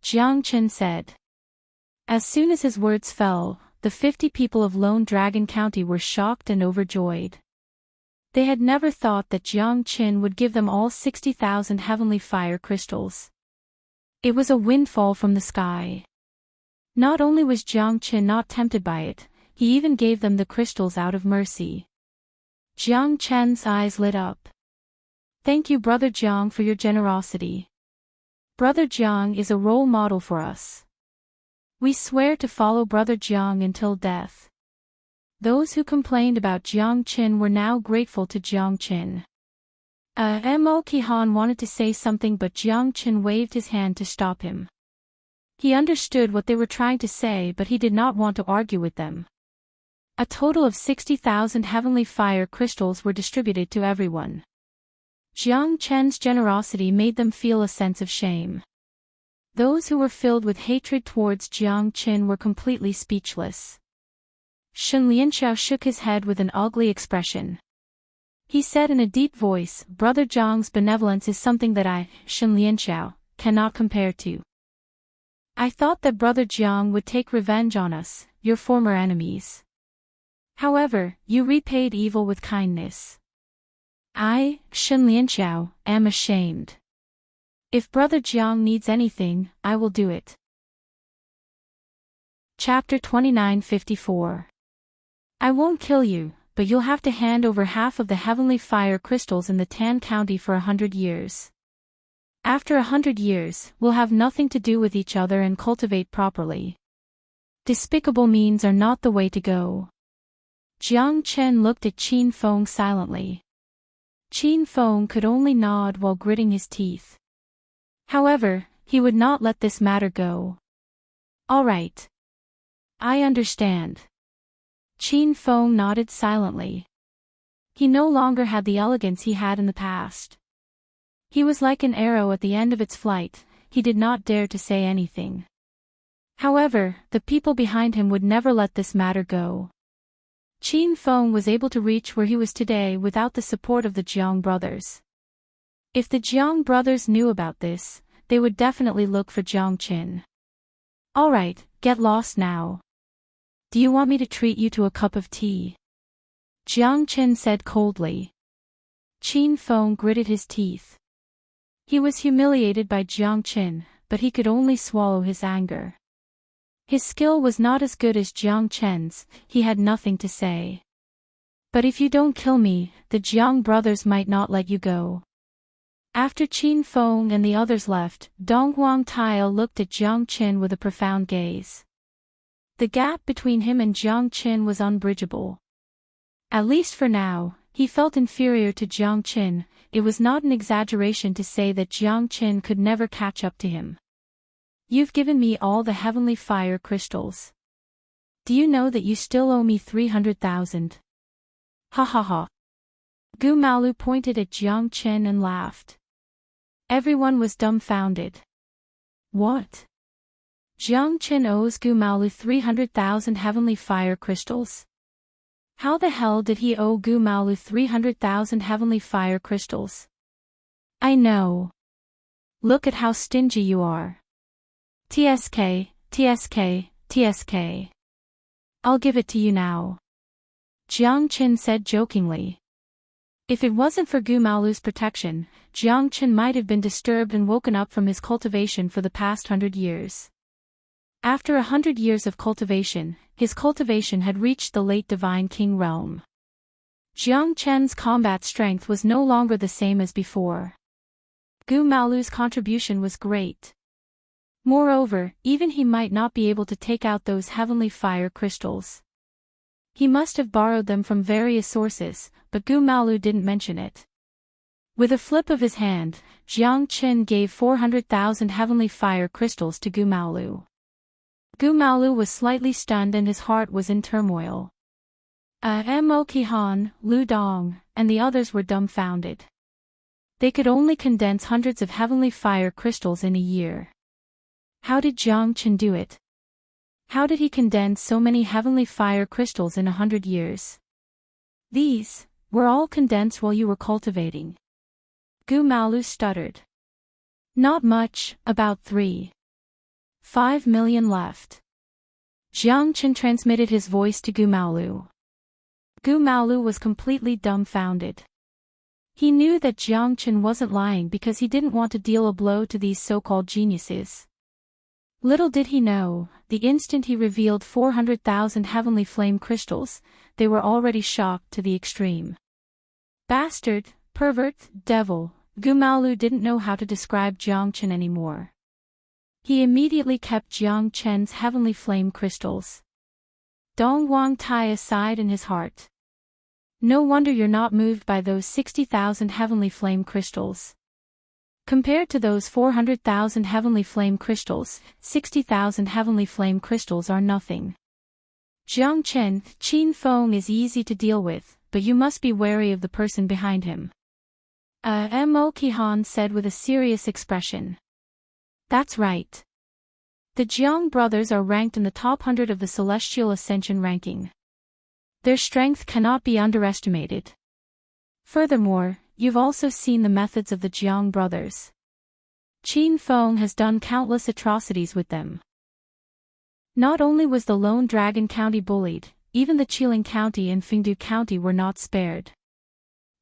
Jiang Chen said. As soon as his words fell, the 50 people of Lone Dragon County were shocked and overjoyed. They had never thought that Jiang Chen would give them all 60,000 heavenly fire crystals. It was a windfall from the sky. Not only was Jiang Chen not tempted by it, he even gave them the crystals out of mercy. Jiang Chen's eyes lit up. Thank you, Brother Jiang, for your generosity. Brother Jiang is a role model for us. We swear to follow Brother Jiang until death. Those who complained about Jiang Chen were now grateful to Jiang Chen. Mo Qihan wanted to say something, but Jiang Chen waved his hand to stop him. He understood what they were trying to say, but he did not want to argue with them. A total of 60,000 heavenly fire crystals were distributed to everyone. Jiang Chen's generosity made them feel a sense of shame. Those who were filled with hatred towards Jiang Chen were completely speechless. Shen Lianxiao shook his head with an ugly expression. He said in a deep voice, Brother Jiang's benevolence is something that I, Shen Lianxiao, cannot compare to. I thought that Brother Jiang would take revenge on us, your former enemies. However, you repaid evil with kindness. I, Shen Lianxiao, am ashamed. If Brother Jiang needs anything, I will do it. Chapter 2954. I won't kill you, but you'll have to hand over half of the heavenly fire crystals in the Tan County for 100 years. After 100 years, we'll have nothing to do with each other and cultivate properly. Despicable means are not the way to go. Jiang Chen looked at Qin Feng silently. Qin Feng could only nod while gritting his teeth. However, he would not let this matter go. All right. I understand. Qin Feng nodded silently. He no longer had the elegance he had in the past. He was like an arrow at the end of its flight, he did not dare to say anything. However, the people behind him would never let this matter go. Qin Feng was able to reach where he was today without the support of the Jiang brothers. If the Jiang brothers knew about this, they would definitely look for Jiang Chen. All right, get lost now. Do you want me to treat you to a cup of tea? Jiang Chen said coldly. Qin Feng gritted his teeth. He was humiliated by Jiang Chen, but he could only swallow his anger. His skill was not as good as Jiang Chen's, he had nothing to say. But if you don't kill me, the Jiang brothers might not let you go. After Qin Feng and the others left, Donghuang Tile looked at Jiang Chen with a profound gaze. The gap between him and Jiang Chen was unbridgeable. At least for now, he felt inferior to Jiang Chen. It was not an exaggeration to say that Jiang Chen could never catch up to him. You've given me all the heavenly fire crystals. Do you know that you still owe me 300,000? Ha ha ha. Gu Malu pointed at Jiang Chen and laughed. Everyone was dumbfounded. What? Jiang Chen owes Gu Malu 300,000 heavenly fire crystals? How the hell did he owe Gu Malu 300,000 heavenly fire crystals? I know. Look at how stingy you are. TSK, TSK, TSK. I'll give it to you now. Jiang Chen said jokingly. If it wasn't for Gu Malu's protection, Jiang Chen might have been disturbed and woken up from his cultivation for the past 100 years. After 100 years of cultivation, his cultivation had reached the late Divine King realm. Jiang Chen's combat strength was no longer the same as before. Gu Malu's contribution was great. Moreover, even he might not be able to take out those heavenly fire crystals. He must have borrowed them from various sources, but Gu Maolu didn't mention it. With a flip of his hand, Jiang Qin gave 400,000 heavenly fire crystals to Gu Maolu. Gu Maolu was slightly stunned and his heart was in turmoil. Mo Qihan, Lu Dong, and the others were dumbfounded. They could only condense hundreds of heavenly fire crystals in a year. How did Jiang Qin do it? How did he condense so many heavenly fire crystals in 100 years? These were all condensed while you were cultivating. Gu Maolu stuttered. Not much, about 3.5 million left. Jiang Qin transmitted his voice to Gu Maolu. Gu Maolu was completely dumbfounded. He knew that Jiang Qin wasn't lying because he didn't want to deal a blow to these so-called geniuses. Little did he know, the instant he revealed 400,000 heavenly flame crystals, they were already shocked to the extreme. Bastard, pervert, devil, Gu Maolu didn't know how to describe Jiang Qin anymore. He immediately kept Jiang Qin's heavenly flame crystals. Dong Wang Tai sighed in his heart. No wonder you're not moved by those 60,000 heavenly flame crystals. Compared to those 400,000 heavenly flame crystals, 60,000 heavenly flame crystals are nothing. Jiang Qin Feng is easy to deal with, but you must be wary of the person behind him. Mo Qihan said with a serious expression. That's right. The Jiang brothers are ranked in the top 100 of the Celestial Ascension ranking. Their strength cannot be underestimated. Furthermore, you've also seen the methods of the Jiang brothers. Qin Feng has done countless atrocities with them. Not only was the Lone Dragon County bullied, even the Qiling County and Fengdu County were not spared.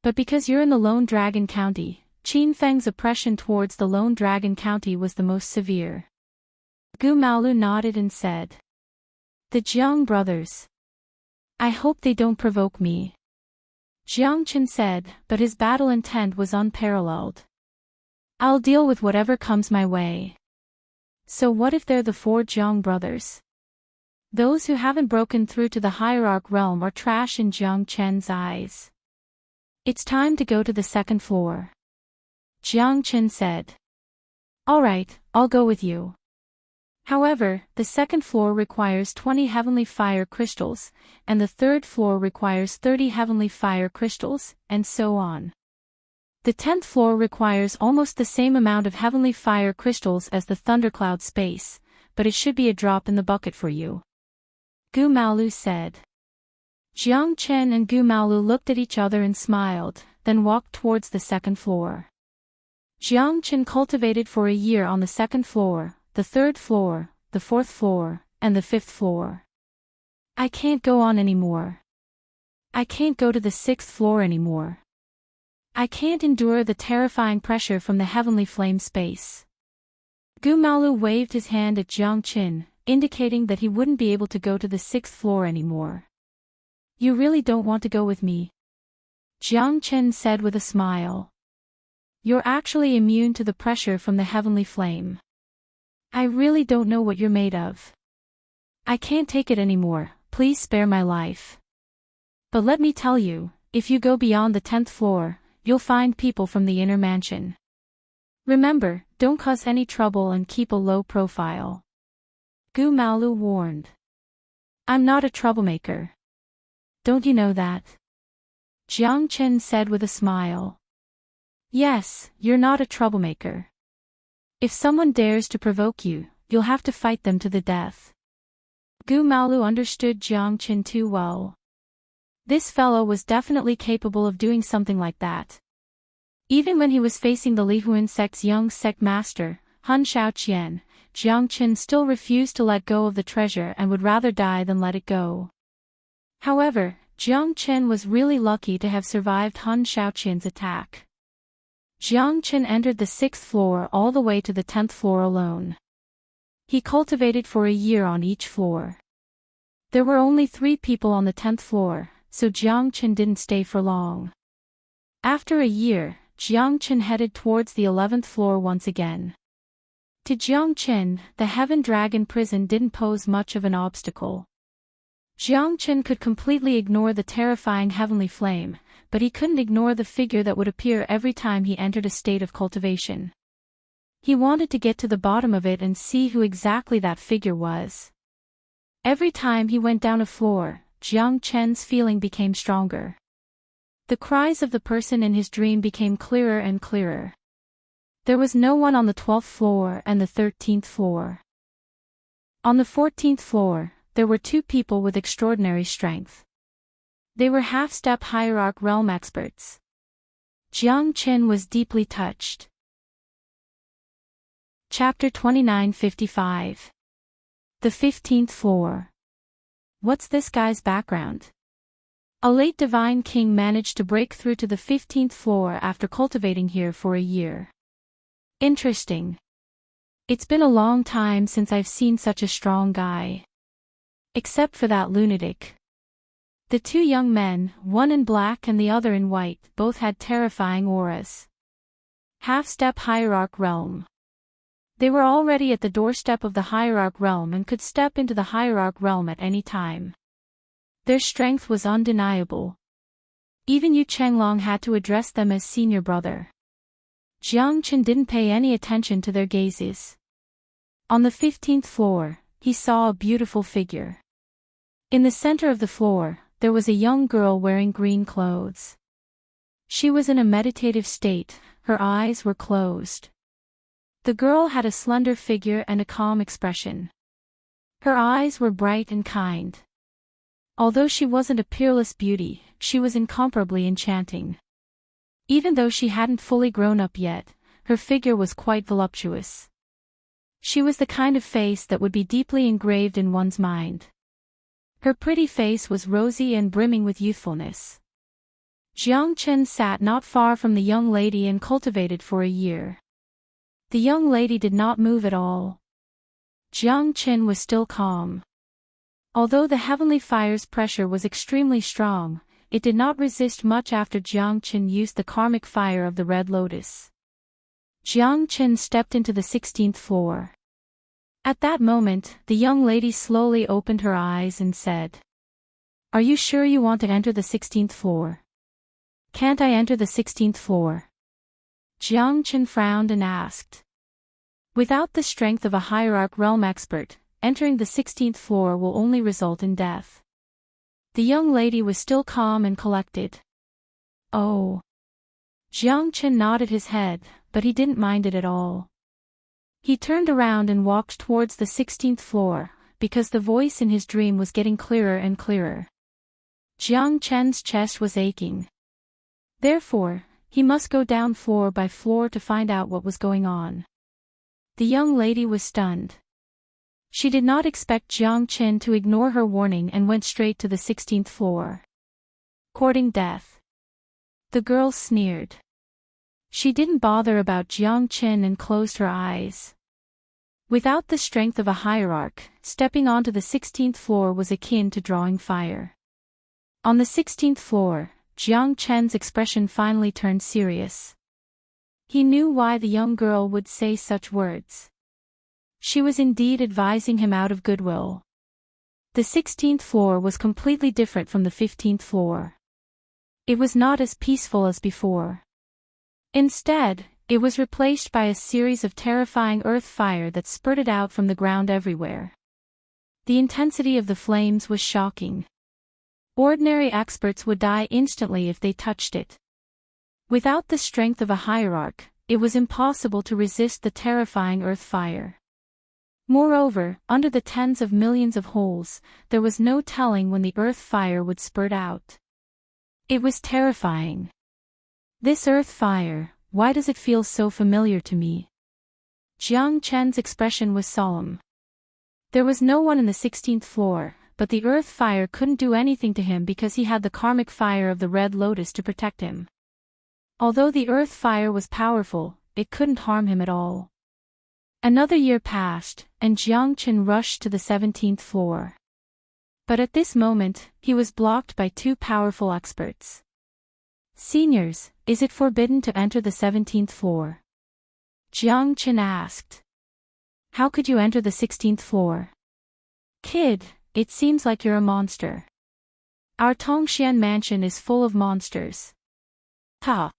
But because you're in the Lone Dragon County, Qin Feng's oppression towards the Lone Dragon County was the most severe. Gu Maolu nodded and said. The Jiang brothers. I hope they don't provoke me. Jiang Qin said, but his battle intent was unparalleled. I'll deal with whatever comes my way. So what if they're the 4 Jiang brothers? Those who haven't broken through to the hierarch realm are trash in Jiang Qin's eyes. It's time to go to the 2nd floor. Jiang Qin said. All right, I'll go with you. However, the 2nd floor requires 20 heavenly fire crystals, and the 3rd floor requires 30 heavenly fire crystals, and so on. The 10th floor requires almost the same amount of heavenly fire crystals as the thundercloud space, but it should be a drop in the bucket for you. Gu Maolu said. Jiang Qin and Gu Maolu looked at each other and smiled, then walked towards the 2nd floor. Jiang Qin cultivated for a year on the 2nd floor, the 3rd floor, the 4th floor, and the 5th floor. I can't go on anymore. I can't go to the 6th floor anymore. I can't endure the terrifying pressure from the heavenly flame space. Gu Maolu waved his hand at Jiang Qin, indicating that he wouldn't be able to go to the 6th floor anymore. You really don't want to go with me? Jiang Qin said with a smile. You're actually immune to the pressure from the heavenly flame. I really don't know what you're made of. I can't take it anymore, please spare my life. But let me tell you, if you go beyond the 10th floor, you'll find people from the inner mansion. Remember, don't cause any trouble and keep a low profile. Gu Maolu warned. I'm not a troublemaker. Don't you know that? Jiang Qin said with a smile. Yes, you're not a troublemaker. If someone dares to provoke you, you'll have to fight them to the death. Gu Maolu understood Jiang Qin too well. This fellow was definitely capable of doing something like that. Even when he was facing the Lihuan sect's young sect master, Han Shaoqian, Jiang Qin still refused to let go of the treasure and would rather die than let it go. However, Jiang Qin was really lucky to have survived Han Shaoqian's attack. Jiang Qin entered the 6th floor all the way to the 10th floor alone. He cultivated for a year on each floor. There were only 3 people on the 10th floor, so Jiang Qin didn't stay for long. After a year, Jiang Qin headed towards the 11th floor once again. To Jiang Qin, the Heaven Dragon prison didn't pose much of an obstacle. Jiang Chen could completely ignore the terrifying heavenly flame, but he couldn't ignore the figure that would appear every time he entered a state of cultivation. He wanted to get to the bottom of it and see who exactly that figure was. Every time he went down a floor, Jiang Chen's feeling became stronger. The cries of the person in his dream became clearer and clearer. There was no one on the 12th floor and the 13th floor. On the 14th floor, there were two people with extraordinary strength. They were half-step hierarch realm experts. Jiang Chen was deeply touched. Chapter 2955. The 15th floor. What's this guy's background? A late divine king managed to break through to the 15th floor after cultivating here for a year. Interesting. It's been a long time since I've seen such a strong guy. Except for that lunatic. The two young men, one in black and the other in white, both had terrifying auras. Half-step hierarch realm. They were already at the doorstep of the hierarch realm and could step into the hierarch realm at any time. Their strength was undeniable. Even Yu Chenglong had to address them as senior brother. Jiang Chen didn't pay any attention to their gazes. On the 15th floor, he saw a beautiful figure. In the center of the floor, there was a young girl wearing green clothes. She was in a meditative state, her eyes were closed. The girl had a slender figure and a calm expression. Her eyes were bright and kind. Although she wasn't a peerless beauty, she was incomparably enchanting. Even though she hadn't fully grown up yet, her figure was quite voluptuous. She was the kind of face that would be deeply engraved in one's mind. Her pretty face was rosy and brimming with youthfulness. Jiang Chen sat not far from the young lady and cultivated for a year. The young lady did not move at all. Jiang Chen was still calm. Although the heavenly fire's pressure was extremely strong, it did not resist much after Jiang Chen used the karmic fire of the red lotus. Jiang Chen stepped into the 16th floor. At that moment, the young lady slowly opened her eyes and said, "Are you sure you want to enter the 16th floor? Can't I enter the 16th floor?" Jiang Chen frowned and asked. Without the strength of a hierarch realm expert, entering the 16th floor will only result in death. The young lady was still calm and collected. Oh. Jiang Chen nodded his head, but he didn't mind it at all. He turned around and walked towards the 16th floor, because the voice in his dream was getting clearer and clearer. Jiang Chen's chest was aching. Therefore, he must go down floor by floor to find out what was going on. The young lady was stunned. She did not expect Jiang Chen to ignore her warning and went straight to the 16th floor. Courting death. The girl sneered. She didn't bother about Jiang Chen and closed her eyes. Without the strength of a hierarch, stepping onto the 16th floor was akin to drawing fire. On the 16th floor, Jiang Chen's expression finally turned serious. He knew why the young girl would say such words. She was indeed advising him out of goodwill. The 16th floor was completely different from the 15th floor. It was not as peaceful as before. Instead, it was replaced by a series of terrifying earth fire that spurted out from the ground everywhere. The intensity of the flames was shocking. Ordinary experts would die instantly if they touched it. Without the strength of a hierarch, it was impossible to resist the terrifying earth fire. Moreover, under the tens of millions of holes, there was no telling when the earth fire would spurt out. It was terrifying. This earth fire, why does it feel so familiar to me? Jiang Chen's expression was solemn. There was no one in the 16th floor, but the earth fire couldn't do anything to him because he had the karmic fire of the red lotus to protect him. Although the earth fire was powerful, it couldn't harm him at all. Another year passed, and Jiang Chen rushed to the 17th floor. But at this moment, he was blocked by two powerful experts. "Seniors, is it forbidden to enter the 17th floor?" Jiang Chen asked. "How could you enter the 16th floor?" "Kid, it seems like you're a monster. Our Tongshan mansion is full of monsters. Ha!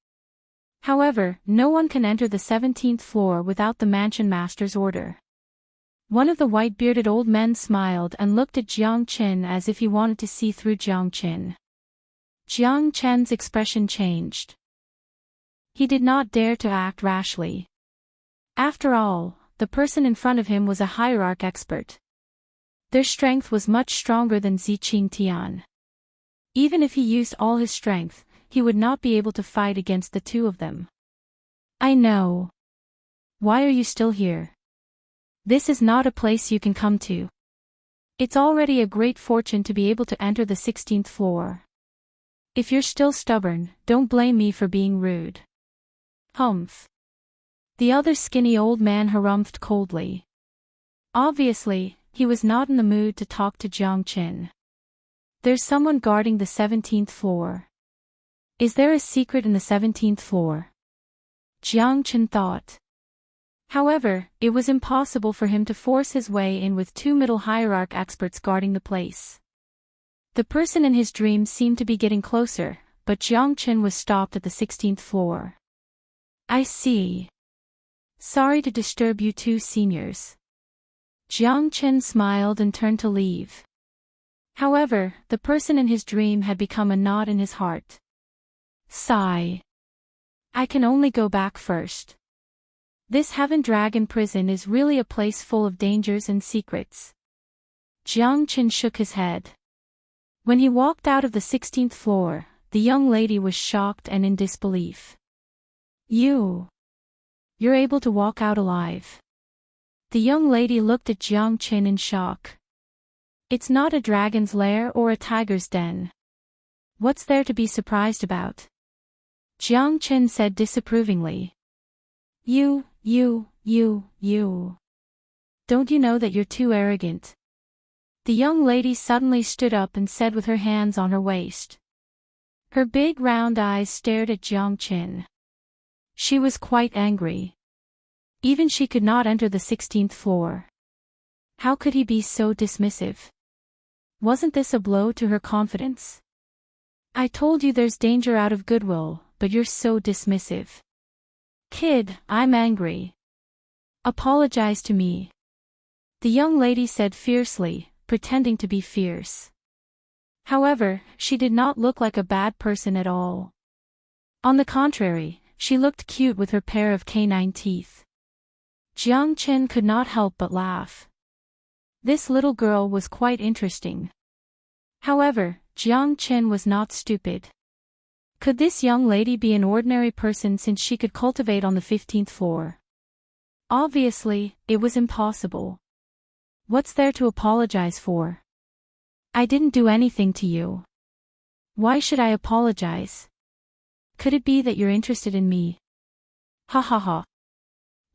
However, no one can enter the 17th floor without the mansion master's order. One of the white-bearded old men smiled and looked at Jiang Chen as if he wanted to see through Jiang Chen. Jiang Chen's expression changed. He did not dare to act rashly. After all, the person in front of him was a hierarch expert. Their strength was much stronger than Ziqing Tian. Even if he used all his strength, he would not be able to fight against the two of them. I know. Why are you still here? This is not a place you can come to. It's already a great fortune to be able to enter the 16th floor. If you're still stubborn, don't blame me for being rude. Humph. The other skinny old man harumphed coldly. Obviously, he was not in the mood to talk to Jiang Chen. There's someone guarding the 17th floor. Is there a secret in the 17th floor? Jiang Chen thought. However, it was impossible for him to force his way in with two middle hierarch experts guarding the place. The person in his dream seemed to be getting closer, but Jiang Chen was stopped at the 16th floor. I see. Sorry to disturb you two seniors. Jiang Chen smiled and turned to leave. However, the person in his dream had become a knot in his heart. Sigh. I can only go back first. This Heaven Dragon prison is really a place full of dangers and secrets. Jiang Chen shook his head. When he walked out of the 16th floor, the young lady was shocked and in disbelief. You're able to walk out alive. The young lady looked at Jiang Chen in shock. It's not a dragon's lair or a tiger's den. What's there to be surprised about? Jiang Chen said disapprovingly. You. Don't you know that you're too arrogant? The young lady suddenly stood up and said with her hands on her waist. Her big round eyes stared at Jiang Chen. She was quite angry. Even she could not enter the 16th floor. How could he be so dismissive? Wasn't this a blow to her confidence? I told you there's danger out of goodwill, but you're so dismissive. Kid, I'm angry. Apologize to me. The young lady said fiercely, pretending to be fierce. However, she did not look like a bad person at all. On the contrary, she looked cute with her pair of canine teeth. Jiang Chen could not help but laugh. This little girl was quite interesting. However, Jiang Chen was not stupid. Could this young lady be an ordinary person since she could cultivate on the 15th floor? Obviously, it was impossible. What's there to apologize for? I didn't do anything to you. Why should I apologize? Could it be that you're interested in me? Ha ha ha.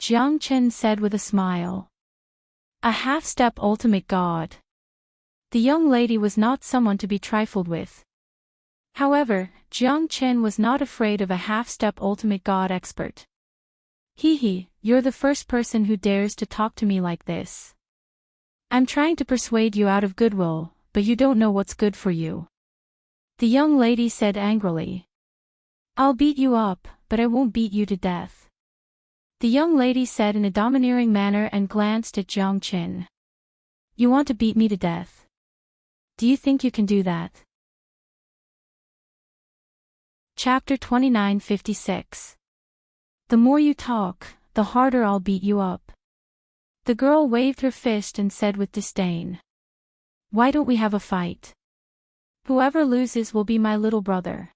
Jiang Chen said with a smile. A half-step ultimate god. The young lady was not someone to be trifled with. However, Jiang Chen was not afraid of a half-step ultimate god expert. You're the first person who dares to talk to me like this. I'm trying to persuade you out of goodwill, but you don't know what's good for you. The young lady said angrily. I'll beat you up, but I won't beat you to death. The young lady said in a domineering manner and glanced at Jiang Chen. You want to beat me to death? Do you think you can do that? Chapter 2956. The more you talk, the harder I'll beat you up. The girl waved her fist and said with disdain. Why don't we have a fight? Whoever loses will be my little brother.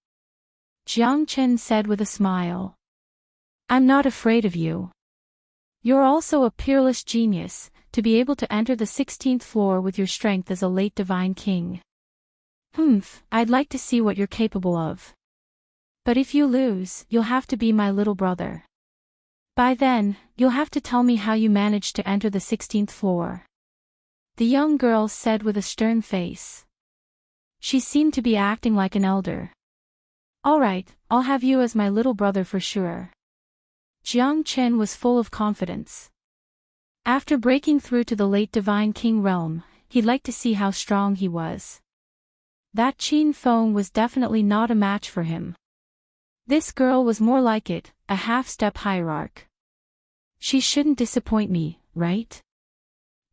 Jiang Chen said with a smile. I'm not afraid of you. You're also a peerless genius, to be able to enter the 16th floor with your strength as a late divine king. I'd like to see what you're capable of. But if you lose, you'll have to be my little brother. By then, you'll have to tell me how you managed to enter the 16th floor. The young girl said with a stern face. She seemed to be acting like an elder. All right, I'll have you as my little brother for sure. Jiang Chen was full of confidence. After breaking through to the late divine king realm, he'd like to see how strong he was. That Qin Feng was definitely not a match for him. This girl was more like it, a half-step hierarch. She shouldn't disappoint me, right?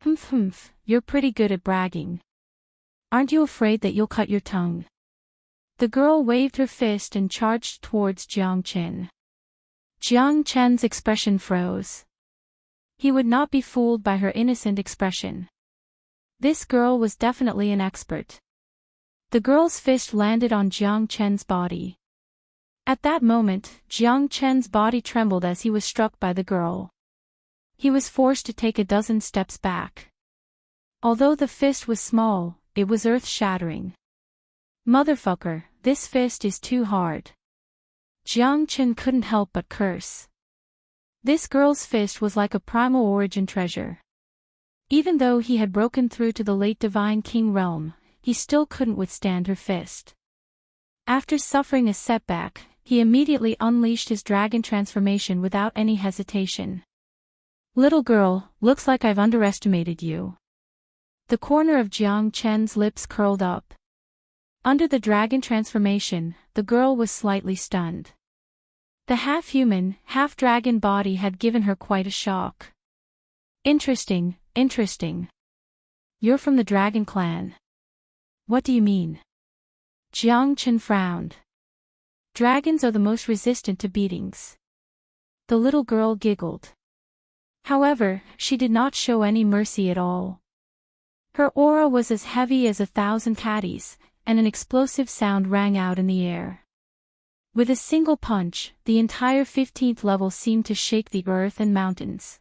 Humph, you're pretty good at bragging. Aren't you afraid that you'll cut your tongue? The girl waved her fist and charged towards Jiang Chen. Jiang Chen's expression froze. He would not be fooled by her innocent expression. This girl was definitely an expert. The girl's fist landed on Jiang Chen's body. At that moment, Jiang Chen's body trembled as he was struck by the girl. He was forced to take a dozen steps back. Although the fist was small, it was earth-shattering. Motherfucker, this fist is too hard. Jiang Chen couldn't help but curse. This girl's fist was like a primal origin treasure. Even though he had broken through to the late Divine King realm, he still couldn't withstand her fist. After suffering a setback, he immediately unleashed his dragon transformation without any hesitation. Little girl, looks like I've underestimated you. The corner of Jiang Chen's lips curled up. Under the dragon transformation, the girl was slightly stunned. The half-human, half-dragon body had given her quite a shock. Interesting. You're from the Dragon Clan. What do you mean? Jiang Chen frowned. Dragons are the most resistant to beatings. The little girl giggled. However, she did not show any mercy at all. Her aura was as heavy as 1,000 caddies, and an explosive sound rang out in the air. With a single punch, the entire 15th level seemed to shake the earth and mountains.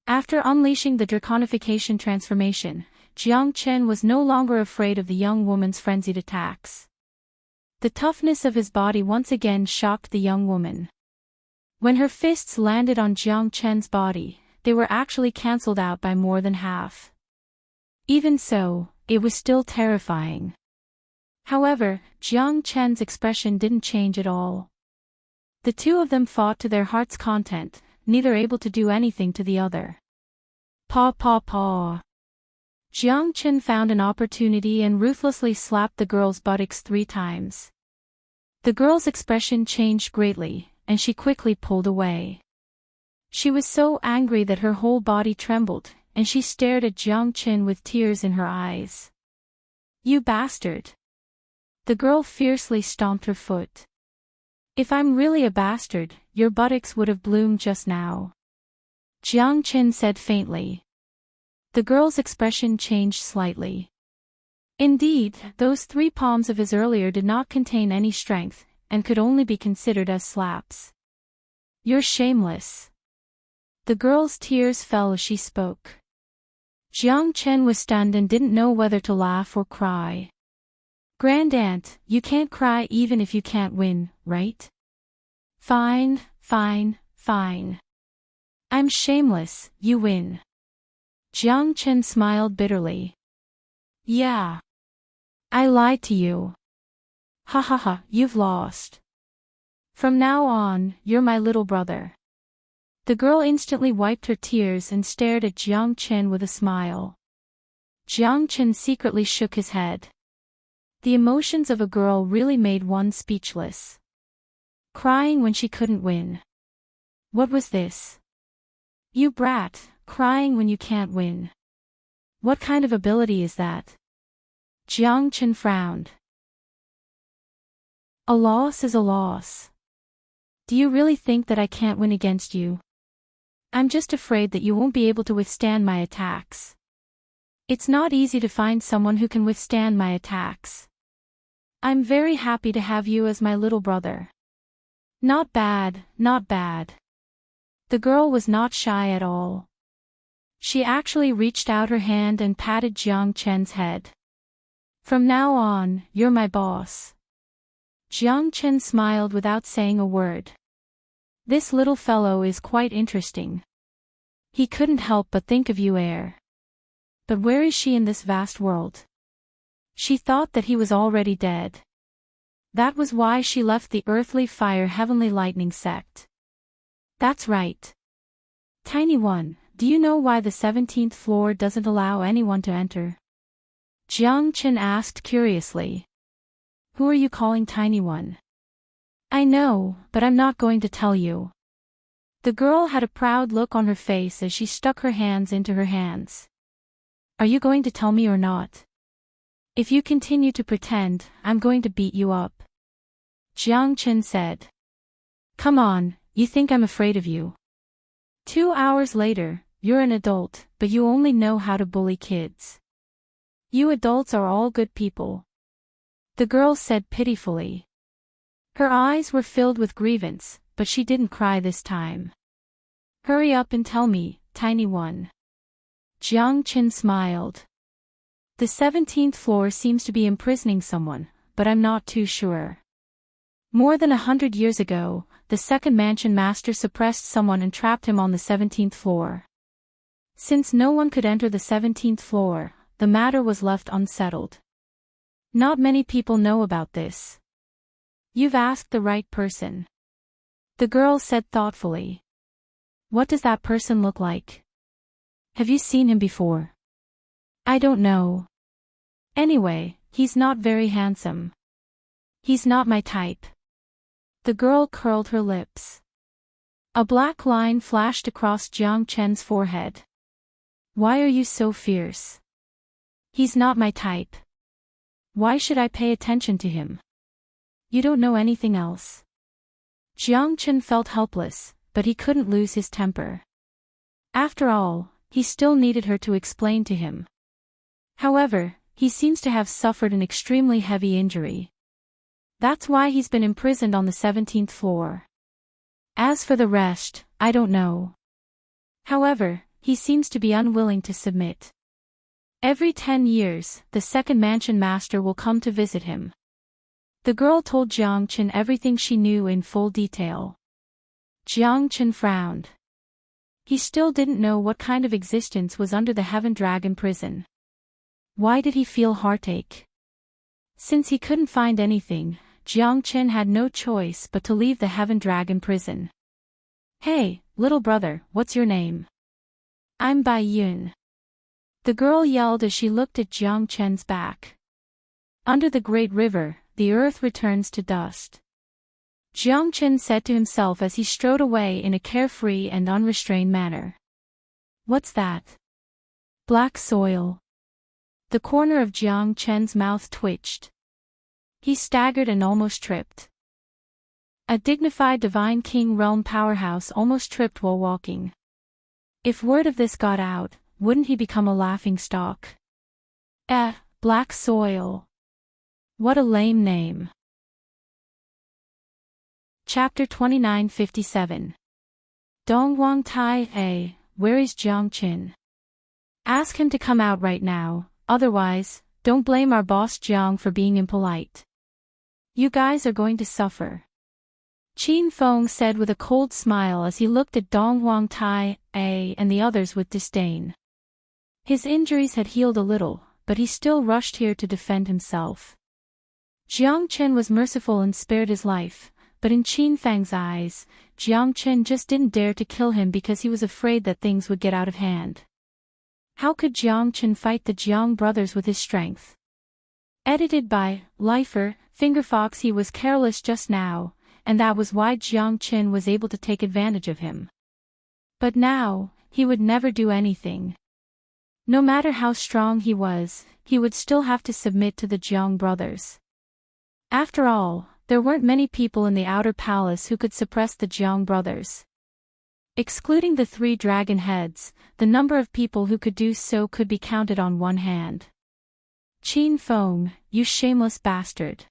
After unleashing the draconification transformation, Jiang Chen was no longer afraid of the young woman's frenzied attacks. The toughness of his body once again shocked the young woman. When her fists landed on Jiang Chen's body, they were actually cancelled out by more than half. Even so, it was still terrifying. However, Jiang Chen's expression didn't change at all. The two of them fought to their heart's content, neither able to do anything to the other. Paw. Jiang Chen found an opportunity and ruthlessly slapped the girl's buttocks 3 times. The girl's expression changed greatly, and she quickly pulled away. She was so angry that her whole body trembled, and she stared at Jiang Chen with tears in her eyes. You bastard! The girl fiercely stomped her foot. If I'm really a bastard, your buttocks would have bloomed just now. Jiang Chen said faintly. The girl's expression changed slightly. Indeed, those 3 palms of his earlier did not contain any strength, and could only be considered as slaps. You're shameless. The girl's tears fell as she spoke. Jiang Chen was stunned and didn't know whether to laugh or cry. Grand Aunt, you can't cry even if you can't win, right? Fine. I'm shameless, you win. Jiang Chen smiled bitterly. Yeah. I lied to you. Ha, you've lost. From now on, you're my little brother. The girl instantly wiped her tears and stared at Jiang Chen with a smile. Jiang Chen secretly shook his head. The emotions of a girl really made one speechless. Crying when she couldn't win. What was this? You brat, crying when you can't win. What kind of ability is that? Jiang Chen frowned. A loss is a loss. Do you really think that I can't win against you? I'm just afraid that you won't be able to withstand my attacks. It's not easy to find someone who can withstand my attacks. I'm very happy to have you as my little brother. Not bad. The girl was not shy at all. She actually reached out her hand and patted Jiang Chen's head. From now on, you're my boss. Jiang Chen smiled without saying a word. This little fellow is quite interesting. He couldn't help but think of you, heir. But where is she in this vast world? She thought that he was already dead. That was why she left the earthly fire heavenly lightning sect. That's right. Tiny one, do you know why the 17th floor doesn't allow anyone to enter? Jiang Qin asked curiously. Who are you calling Tiny One? I know, but I'm not going to tell you. The girl had a proud look on her face as she stuck her hands into her hands. Are you going to tell me or not? If you continue to pretend, I'm going to beat you up. Jiang Qin said. Come on, you think I'm afraid of you? 2 hours later, you're an adult, but you only know how to bully kids. You adults are all good people. The girl said pitifully. Her eyes were filled with grievance, but she didn't cry this time. Hurry up and tell me, Tiny One. Jiang Qin smiled. The 17th floor seems to be imprisoning someone, but I'm not too sure. More than 100 years ago, the second mansion master suppressed someone and trapped him on the 17th floor. Since no one could enter the 17th floor, the matter was left unsettled. Not many people know about this. You've asked the right person. The girl said thoughtfully. What does that person look like? Have you seen him before? I don't know. Anyway, he's not very handsome. He's not my type. The girl curled her lips. A black line flashed across Jiang Qin's forehead. Why are you so fierce? He's not my type. Why should I pay attention to him? You don't know anything else. Jiang Qin felt helpless, but he couldn't lose his temper. After all, he still needed her to explain to him. However, he seems to have suffered an extremely heavy injury. That's why he's been imprisoned on the 17th floor. As for the rest, I don't know. However, he seems to be unwilling to submit. Every 10 years, the second mansion master will come to visit him. The girl told Jiang Qin everything she knew in full detail. Jiang Qin frowned. He still didn't know what kind of existence was under the Heaven Dragon prison. Why did he feel heartache? Since he couldn't find anything, Jiang Qin had no choice but to leave the Heaven Dragon prison. Hey, little brother, what's your name? I'm Bai Yun. The girl yelled as she looked at Jiang Qin's back. Under the great river, the earth returns to dust. Jiang Qin said to himself as he strode away in a carefree and unrestrained manner. What's that? Black soil. The corner of Jiang Qin's mouth twitched. He staggered and almost tripped. A dignified divine king realm powerhouse almost tripped while walking. If word of this got out, wouldn't he become a laughingstock? Black soil. What a lame name. Chapter 2957. Dongwang Tai, where is Jiang Qin? Ask him to come out right now, otherwise, don't blame our boss Jiang for being impolite. You guys are going to suffer. Qin Feng said with a cold smile as he looked at Dongwang Tai and the others with disdain. His injuries had healed a little, but he still rushed here to defend himself. Jiang Qin was merciful and spared his life, but in Qin Feng's eyes, Jiang Qin just didn't dare to kill him because he was afraid that things would get out of hand. How could Jiang Qin fight the Jiang brothers with his strength? Edited by Lifer, Fingerfox. He was careless just now, and that was why Jiang Qin was able to take advantage of him. But now, he would never do anything. No matter how strong he was, he would still have to submit to the Jiang brothers. After all, there weren't many people in the outer palace who could suppress the Jiang brothers. Excluding the 3 dragon heads, the number of people who could do so could be counted on one hand. Qin Feng, you shameless bastard.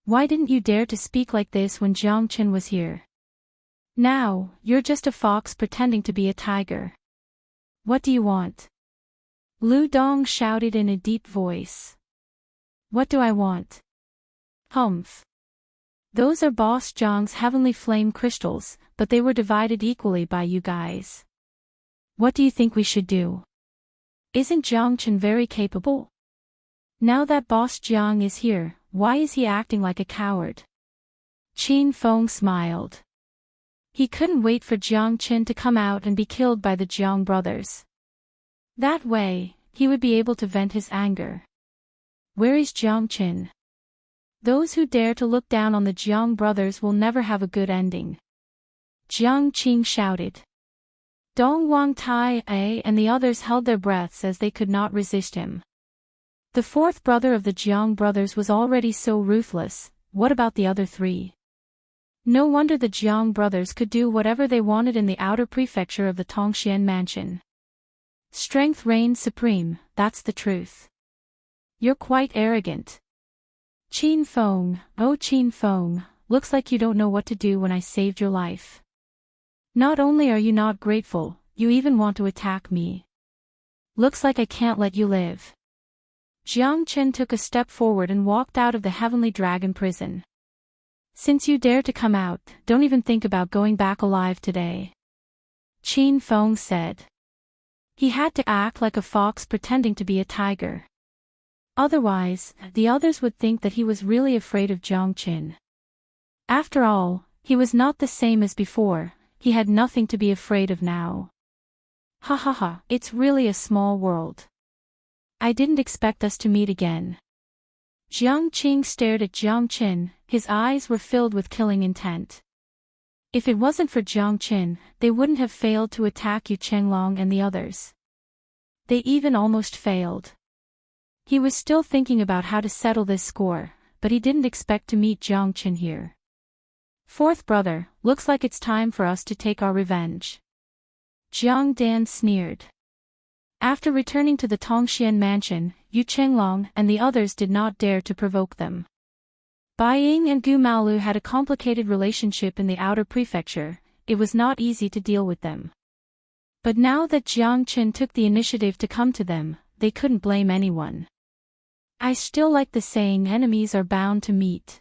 Why didn't you dare to speak like this when Jiang Qin was here? Now, you're just a fox pretending to be a tiger. What do you want? Lu Dong shouted in a deep voice. What do I want? Humph. Those are Boss Jiang's heavenly flame crystals, but they were divided equally by you guys. What do you think we should do? Isn't Jiang Qin very capable? Now that Boss Jiang is here, why is he acting like a coward? Qin Feng smiled. He couldn't wait for Jiang Qin to come out and be killed by the Jiang brothers. That way, he would be able to vent his anger. Where is Jiang Qin? Those who dare to look down on the Jiang brothers will never have a good ending. Jiang Qing shouted. Dong Wang Tai and the others held their breaths as they could not resist him. The fourth brother of the Jiang brothers was already so ruthless, what about the other three? No wonder the Jiang brothers could do whatever they wanted in the outer prefecture of the Tongxian mansion. Strength reigned supreme, that's the truth. You're quite arrogant. Qin Feng, oh Qin Feng, looks like you don't know what to do when I saved your life. Not only are you not grateful, you even want to attack me. Looks like I can't let you live. Jiang Qin took a step forward and walked out of the heavenly dragon prison. Since you dare to come out, don't even think about going back alive today. Qin Feng said. He had to act like a fox pretending to be a tiger. Otherwise, the others would think that he was really afraid of Jiang Qin. After all, he was not the same as before, he had nothing to be afraid of now. Ha ha ha, it's really a small world. I didn't expect us to meet again. Jiang Qing stared at Jiang Qin, his eyes were filled with killing intent. If it wasn't for Jiang Qin, they wouldn't have failed to attack Yu Chenglong and the others. They even almost failed. He was still thinking about how to settle this score, but he didn't expect to meet Jiang Qin here. Fourth brother, looks like it's time for us to take our revenge. Jiang Dan sneered. After returning to the Tongxian mansion, Yu Chenglong and the others did not dare to provoke them. Bai Ying and Gu Maolu had a complicated relationship in the outer prefecture, it was not easy to deal with them. But now that Jiang Qin took the initiative to come to them, they couldn't blame anyone. I still like the saying enemies are bound to meet.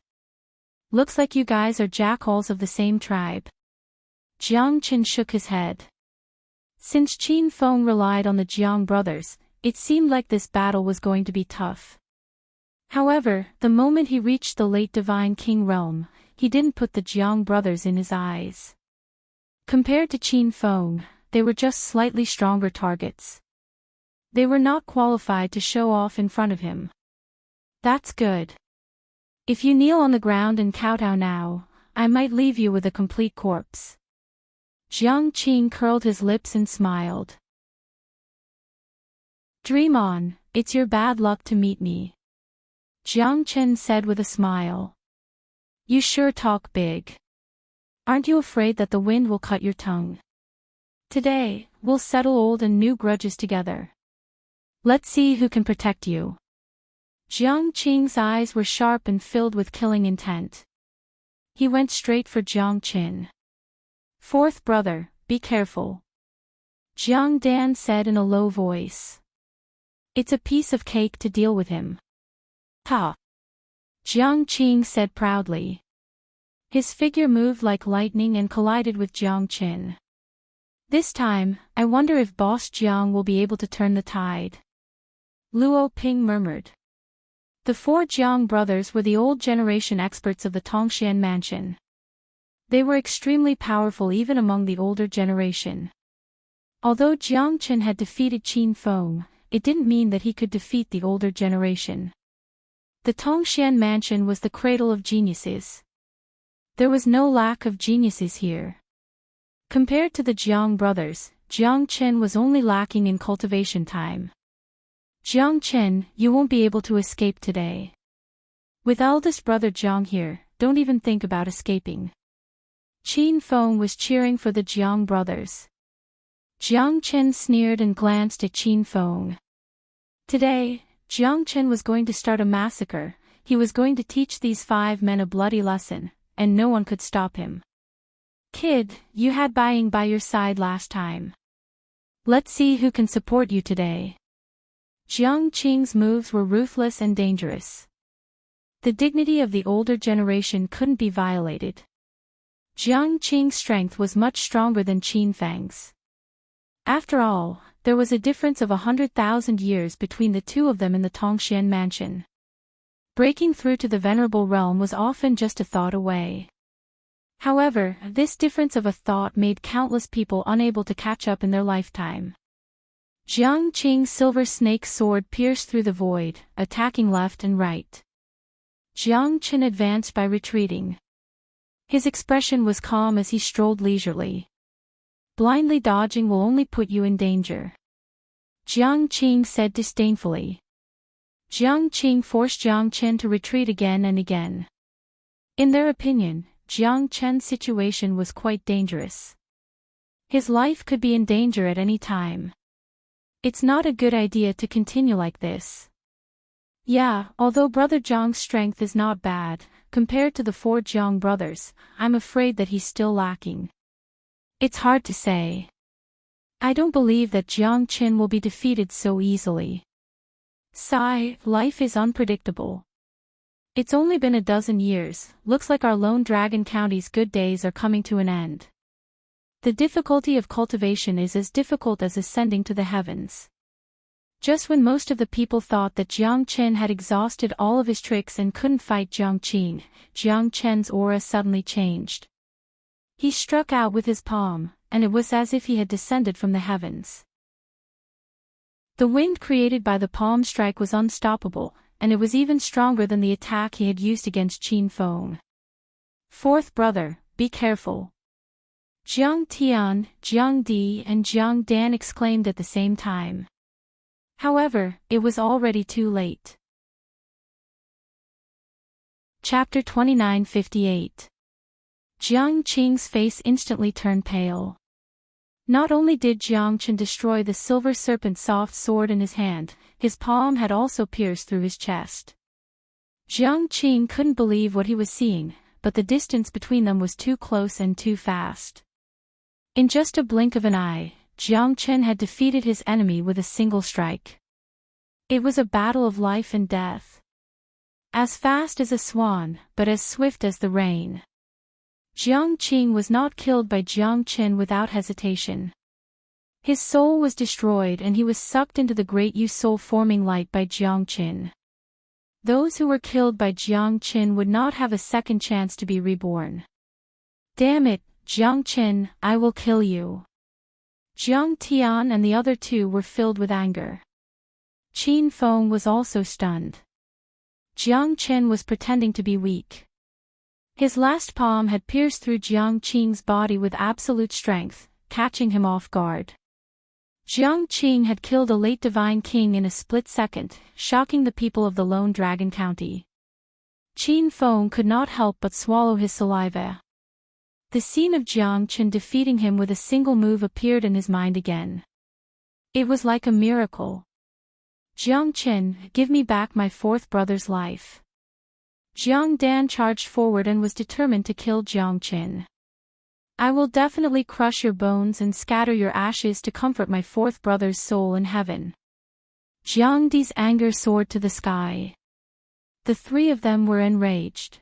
Looks like you guys are jackals of the same tribe. Jiang Qin shook his head. Since Qin Feng relied on the Jiang brothers, it seemed like this battle was going to be tough. However, the moment he reached the late Divine King realm, he didn't put the Jiang brothers in his eyes. Compared to Qin Feng, they were just slightly stronger targets. They were not qualified to show off in front of him. That's good. If you kneel on the ground and kowtow now, I might leave you with a complete corpse. Jiang Qing curled his lips and smiled. Dream on, it's your bad luck to meet me. Jiang Qin said with a smile. You sure talk big. Aren't you afraid that the wind will cut your tongue? Today, we'll settle old and new grudges together. Let's see who can protect you. Jiang Qing's eyes were sharp and filled with killing intent. He went straight for Jiang Qin. Fourth brother, be careful. Jiang Dan said in a low voice. It's a piece of cake to deal with him. Ha! Jiang Qing said proudly. His figure moved like lightning and collided with Jiang Qin. This time, I wonder if Boss Jiang will be able to turn the tide. Luo Ping murmured. The four Jiang brothers were the old generation experts of the Tongxian mansion. They were extremely powerful even among the older generation. Although Jiang Qin had defeated Qin Feng, it didn't mean that he could defeat the older generation. The Tongxian mansion was the cradle of geniuses. There was no lack of geniuses here. Compared to the Jiang brothers, Jiang Qin was only lacking in cultivation time. Jiang Qin, you won't be able to escape today. With eldest brother Jiang here, don't even think about escaping. Qin Feng was cheering for the Jiang brothers. Jiang Qin sneered and glanced at Qin Feng. Today, Jiang Qin was going to start a massacre, he was going to teach these 5 men a bloody lesson, and no one could stop him. Kid, you had Bai Ying by your side last time. Let's see who can support you today. Jiang Qing's moves were ruthless and dangerous. The dignity of the older generation couldn't be violated. Jiang Qing's strength was much stronger than Qin Feng's. After all, there was a difference of 100,000 years between the two of them in the Tongxian mansion. Breaking through to the venerable realm was often just a thought away. However, this difference of a thought made countless people unable to catch up in their lifetime. Jiang Qing's silver snake sword pierced through the void, attacking left and right. Jiang Qin advanced by retreating. His expression was calm as he strolled leisurely. Blindly dodging will only put you in danger, Jiang Qing said disdainfully. Jiang Qing forced Jiang Chen to retreat again and again. In their opinion, Jiang Chen's situation was quite dangerous. His life could be in danger at any time. It's not a good idea to continue like this. Yeah, although Brother Jiang's strength is not bad, compared to the 4 Jiang brothers, I'm afraid that he's still lacking. It's hard to say. I don't believe that Jiang Qin will be defeated so easily. Sigh, life is unpredictable. It's only been a dozen years, looks like our lone dragon county's good days are coming to an end. The difficulty of cultivation is as difficult as ascending to the heavens. Just when most of the people thought that Jiang Chen had exhausted all of his tricks and couldn't fight Jiang Qing, Jiang Chen's aura suddenly changed. He struck out with his palm, and it was as if he had descended from the heavens. The wind created by the palm strike was unstoppable, and it was even stronger than the attack he had used against Qin Feng. 4th brother, be careful. Jiang Tian, Jiang Di and Jiang Dan exclaimed at the same time. However, it was already too late. Chapter 2958. Jiang Qing's face instantly turned pale. Not only did Jiang Chen destroy the silver serpent soft sword in his hand, his palm had also pierced through his chest. Jiang Qing couldn't believe what he was seeing, but the distance between them was too close and too fast. In just a blink of an eye, Jiang Chen had defeated his enemy with a single strike. It was a battle of life and death. As fast as a swan, but as swift as the rain. Jiang Qing was not killed by Jiang Chen without hesitation. His soul was destroyed and he was sucked into the great soul-forming light by Jiang Qin. Those who were killed by Jiang Qin would not have a second chance to be reborn. Damn it, Jiang Qin, I will kill you. Jiang Tian and the other 2 were filled with anger. Qin Feng was also stunned. Jiang Chen was pretending to be weak. His last palm had pierced through Jiang Qing's body with absolute strength, catching him off guard. Jiang Qing had killed a late divine king in a split second, shocking the people of the Lone Dragon County. Qin Feng could not help but swallow his saliva. The scene of Jiang Chen defeating him with a single move appeared in his mind again. It was like a miracle. Jiang Chen, give me back my 4th brother's life. Jiang Dan charged forward and was determined to kill Jiang Qin. I will definitely crush your bones and scatter your ashes to comfort my 4th brother's soul in heaven. Jiang Di's anger soared to the sky. The 3 of them were enraged.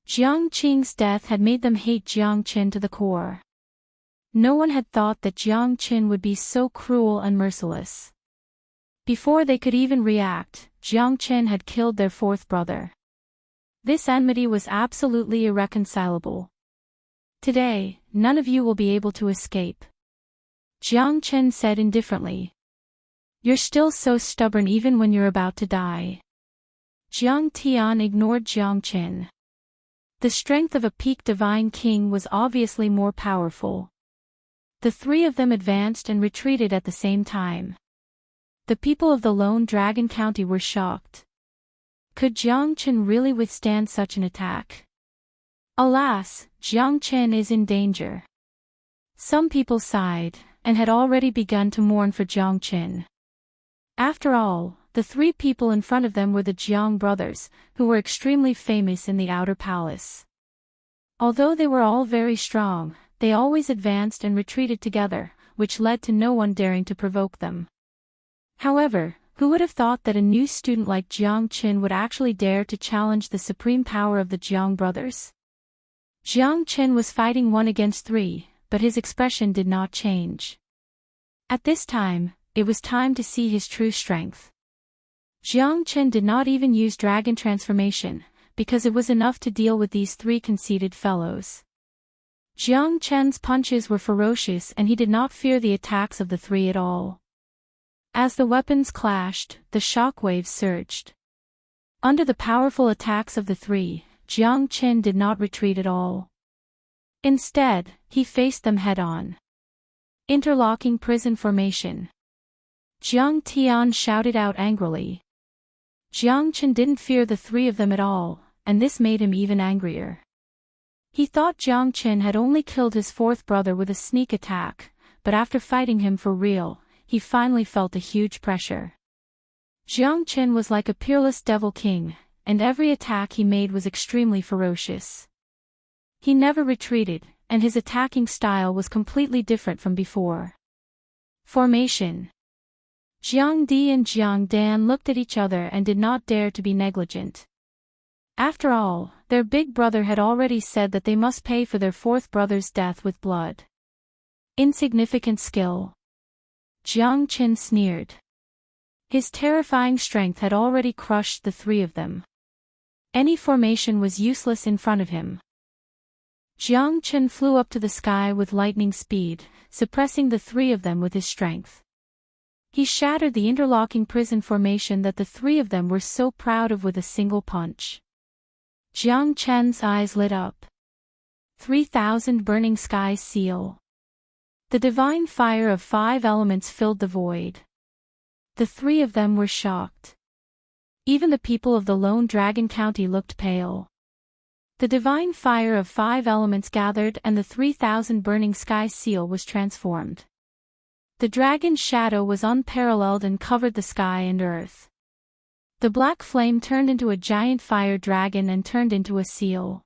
Jiang Qing's death had made them hate Jiang Chen to the core. No one had thought that Jiang Chen would be so cruel and merciless. Before they could even react, Jiang Chen had killed their 4th brother. This enmity was absolutely irreconcilable. Today, none of you will be able to escape. Jiang Chen said indifferently. You're still so stubborn even when you're about to die. Jiang Tian ignored Jiang Chen. The strength of a peak divine king was obviously more powerful. The 3 of them advanced and retreated at the same time. The people of the Lone Dragon County were shocked. Could Jiang Chen really withstand such an attack? Alas, Jiang Chen is in danger. Some people sighed, and had already begun to mourn for Jiang Chen. After all, the 3 people in front of them were the Jiang brothers, who were extremely famous in the outer palace. Although they were all very strong, they always advanced and retreated together, which led to no one daring to provoke them. However, who would have thought that a new student like Jiang Chen would actually dare to challenge the supreme power of the Jiang brothers? Jiang Chen was fighting 1 against 3, but his expression did not change. At this time, it was time to see his true strength. Jiang Chen did not even use dragon transformation, because it was enough to deal with these 3 conceited fellows. Jiang Chen's punches were ferocious and he did not fear the attacks of the three at all. As the weapons clashed, the shockwaves surged. Under the powerful attacks of the three, Jiang Chen did not retreat at all. Instead, he faced them head-on. Interlocking prison formation. Jiang Tian shouted out angrily. Jiang Chen didn't fear the three of them at all, and this made him even angrier. He thought Jiang Chen had only killed his fourth brother with a sneak attack, but after fighting him for real, he finally felt a huge pressure. Jiang Chen was like a peerless devil king, and every attack he made was extremely ferocious. He never retreated, and his attacking style was completely different from before. Formation. Jiang Di and Jiang Dan looked at each other and did not dare to be negligent. After all, their big brother had already said that they must pay for their fourth brother's death with blood. Insignificant skill. Jiang Chen sneered. His terrifying strength had already crushed the three of them. Any formation was useless in front of him. Jiang Chen flew up to the sky with lightning speed, suppressing the three of them with his strength. He shattered the interlocking prison formation that the three of them were so proud of with a single punch. Jiang Chen's eyes lit up. 3,000 burning sky seal. The divine fire of 5 elements filled the void. The three of them were shocked. Even the people of the Lone Dragon County looked pale. The divine fire of 5 elements gathered and the 3,000 burning sky seal was transformed. The dragon's shadow was unparalleled and covered the sky and earth. The black flame turned into a giant fire dragon and turned into a seal.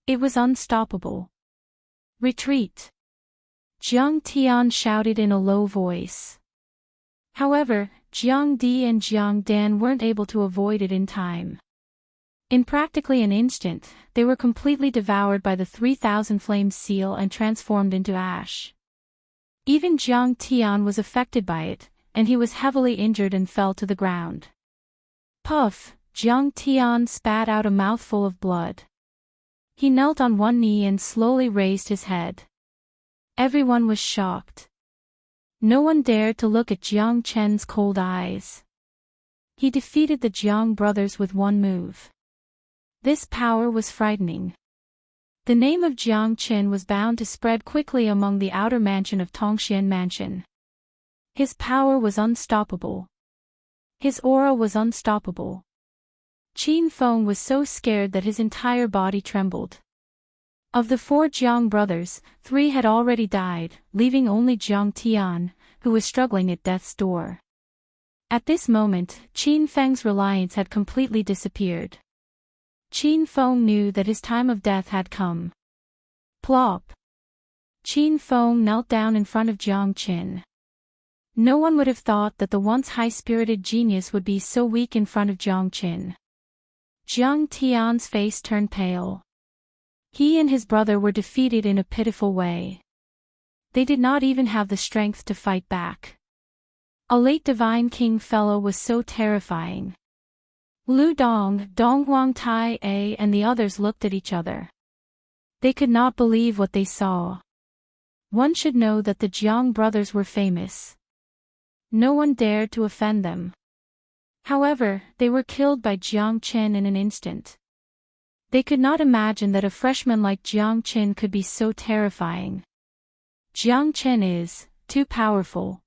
It was unstoppable. Retreat. Jiang Tian shouted in a low voice. However, Jiang Di and Jiang Dan weren't able to avoid it in time. In practically an instant, they were completely devoured by the 3,000 flame seal and transformed into ash. Even Jiang Tian was affected by it, and he was heavily injured and fell to the ground. Puff, Jiang Tian spat out a mouthful of blood. He knelt on one knee and slowly raised his head. Everyone was shocked. No one dared to look at Jiang Chen's cold eyes. He defeated the Jiang brothers with one move. This power was frightening. The name of Jiang Chen was bound to spread quickly among the outer mansion of Tongxian Mansion. His power was unstoppable. His aura was unstoppable. Qin Feng was so scared that his entire body trembled. Of the 4 Jiang brothers, 3 had already died, leaving only Jiang Tian, who was struggling at death's door. At this moment, Qin Feng's reliance had completely disappeared. Qin Feng knew that his time of death had come. Plop. Qin Feng knelt down in front of Jiang Chen. No one would have thought that the once high-spirited genius would be so weak in front of Jiang Chen. Jiang Tian's face turned pale. He and his brother were defeated in a pitiful way. They did not even have the strength to fight back. A late divine king fellow was so terrifying. Lu Dong, Donghuang Tai A and the others looked at each other. They could not believe what they saw. One should know that the Jiang brothers were famous. No one dared to offend them. However, they were killed by Jiang Chen in an instant. They could not imagine that a freshman like Jiang Chen could be so terrifying. Jiang Chen is too powerful.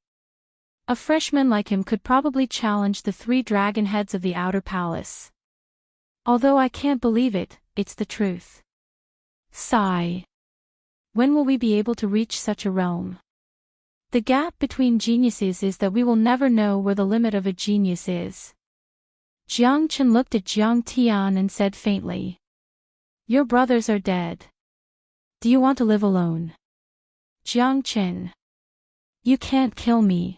A freshman like him could probably challenge the 3 dragon heads of the outer palace. Although I can't believe it, it's the truth. Sigh. When will we be able to reach such a realm? The gap between geniuses is that we will never know where the limit of a genius is. Jiang Chen looked at Jiang Tian and said faintly. Your brothers are dead. Do you want to live alone? Jiang Chen. You can't kill me.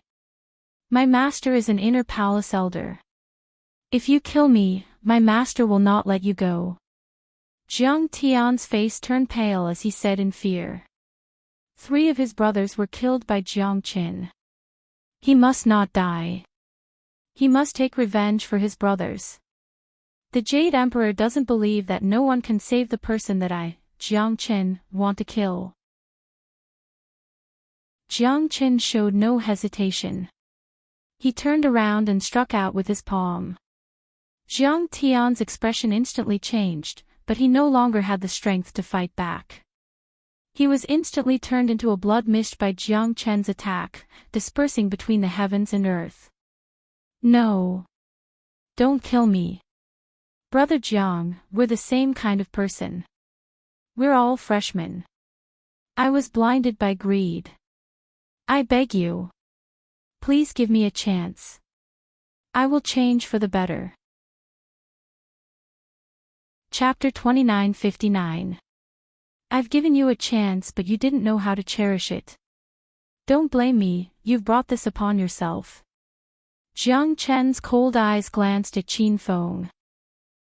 My master is an inner palace elder. If you kill me, my master will not let you go. Jiang Tian's face turned pale as he said in fear. 3 of his brothers were killed by Jiang Chen. He must not die. He must take revenge for his brothers. The Jade Emperor doesn't believe that no one can save the person that I Jiang Chen, want to kill? Jiang Chen showed no hesitation. He turned around and struck out with his palm. Jiang Tian's expression instantly changed, but he no longer had the strength to fight back. He was instantly turned into a blood mist by Jiang Chen's attack, dispersing between the heavens and earth. No. Don't kill me. Brother Jiang, we're the same kind of person. We're all freshmen. I was blinded by greed. I beg you. Please give me a chance. I will change for the better. Chapter 2959. I've given you a chance, but you didn't know how to cherish it. Don't blame me, you've brought this upon yourself. Jiang Chen's cold eyes glanced at Qin Feng.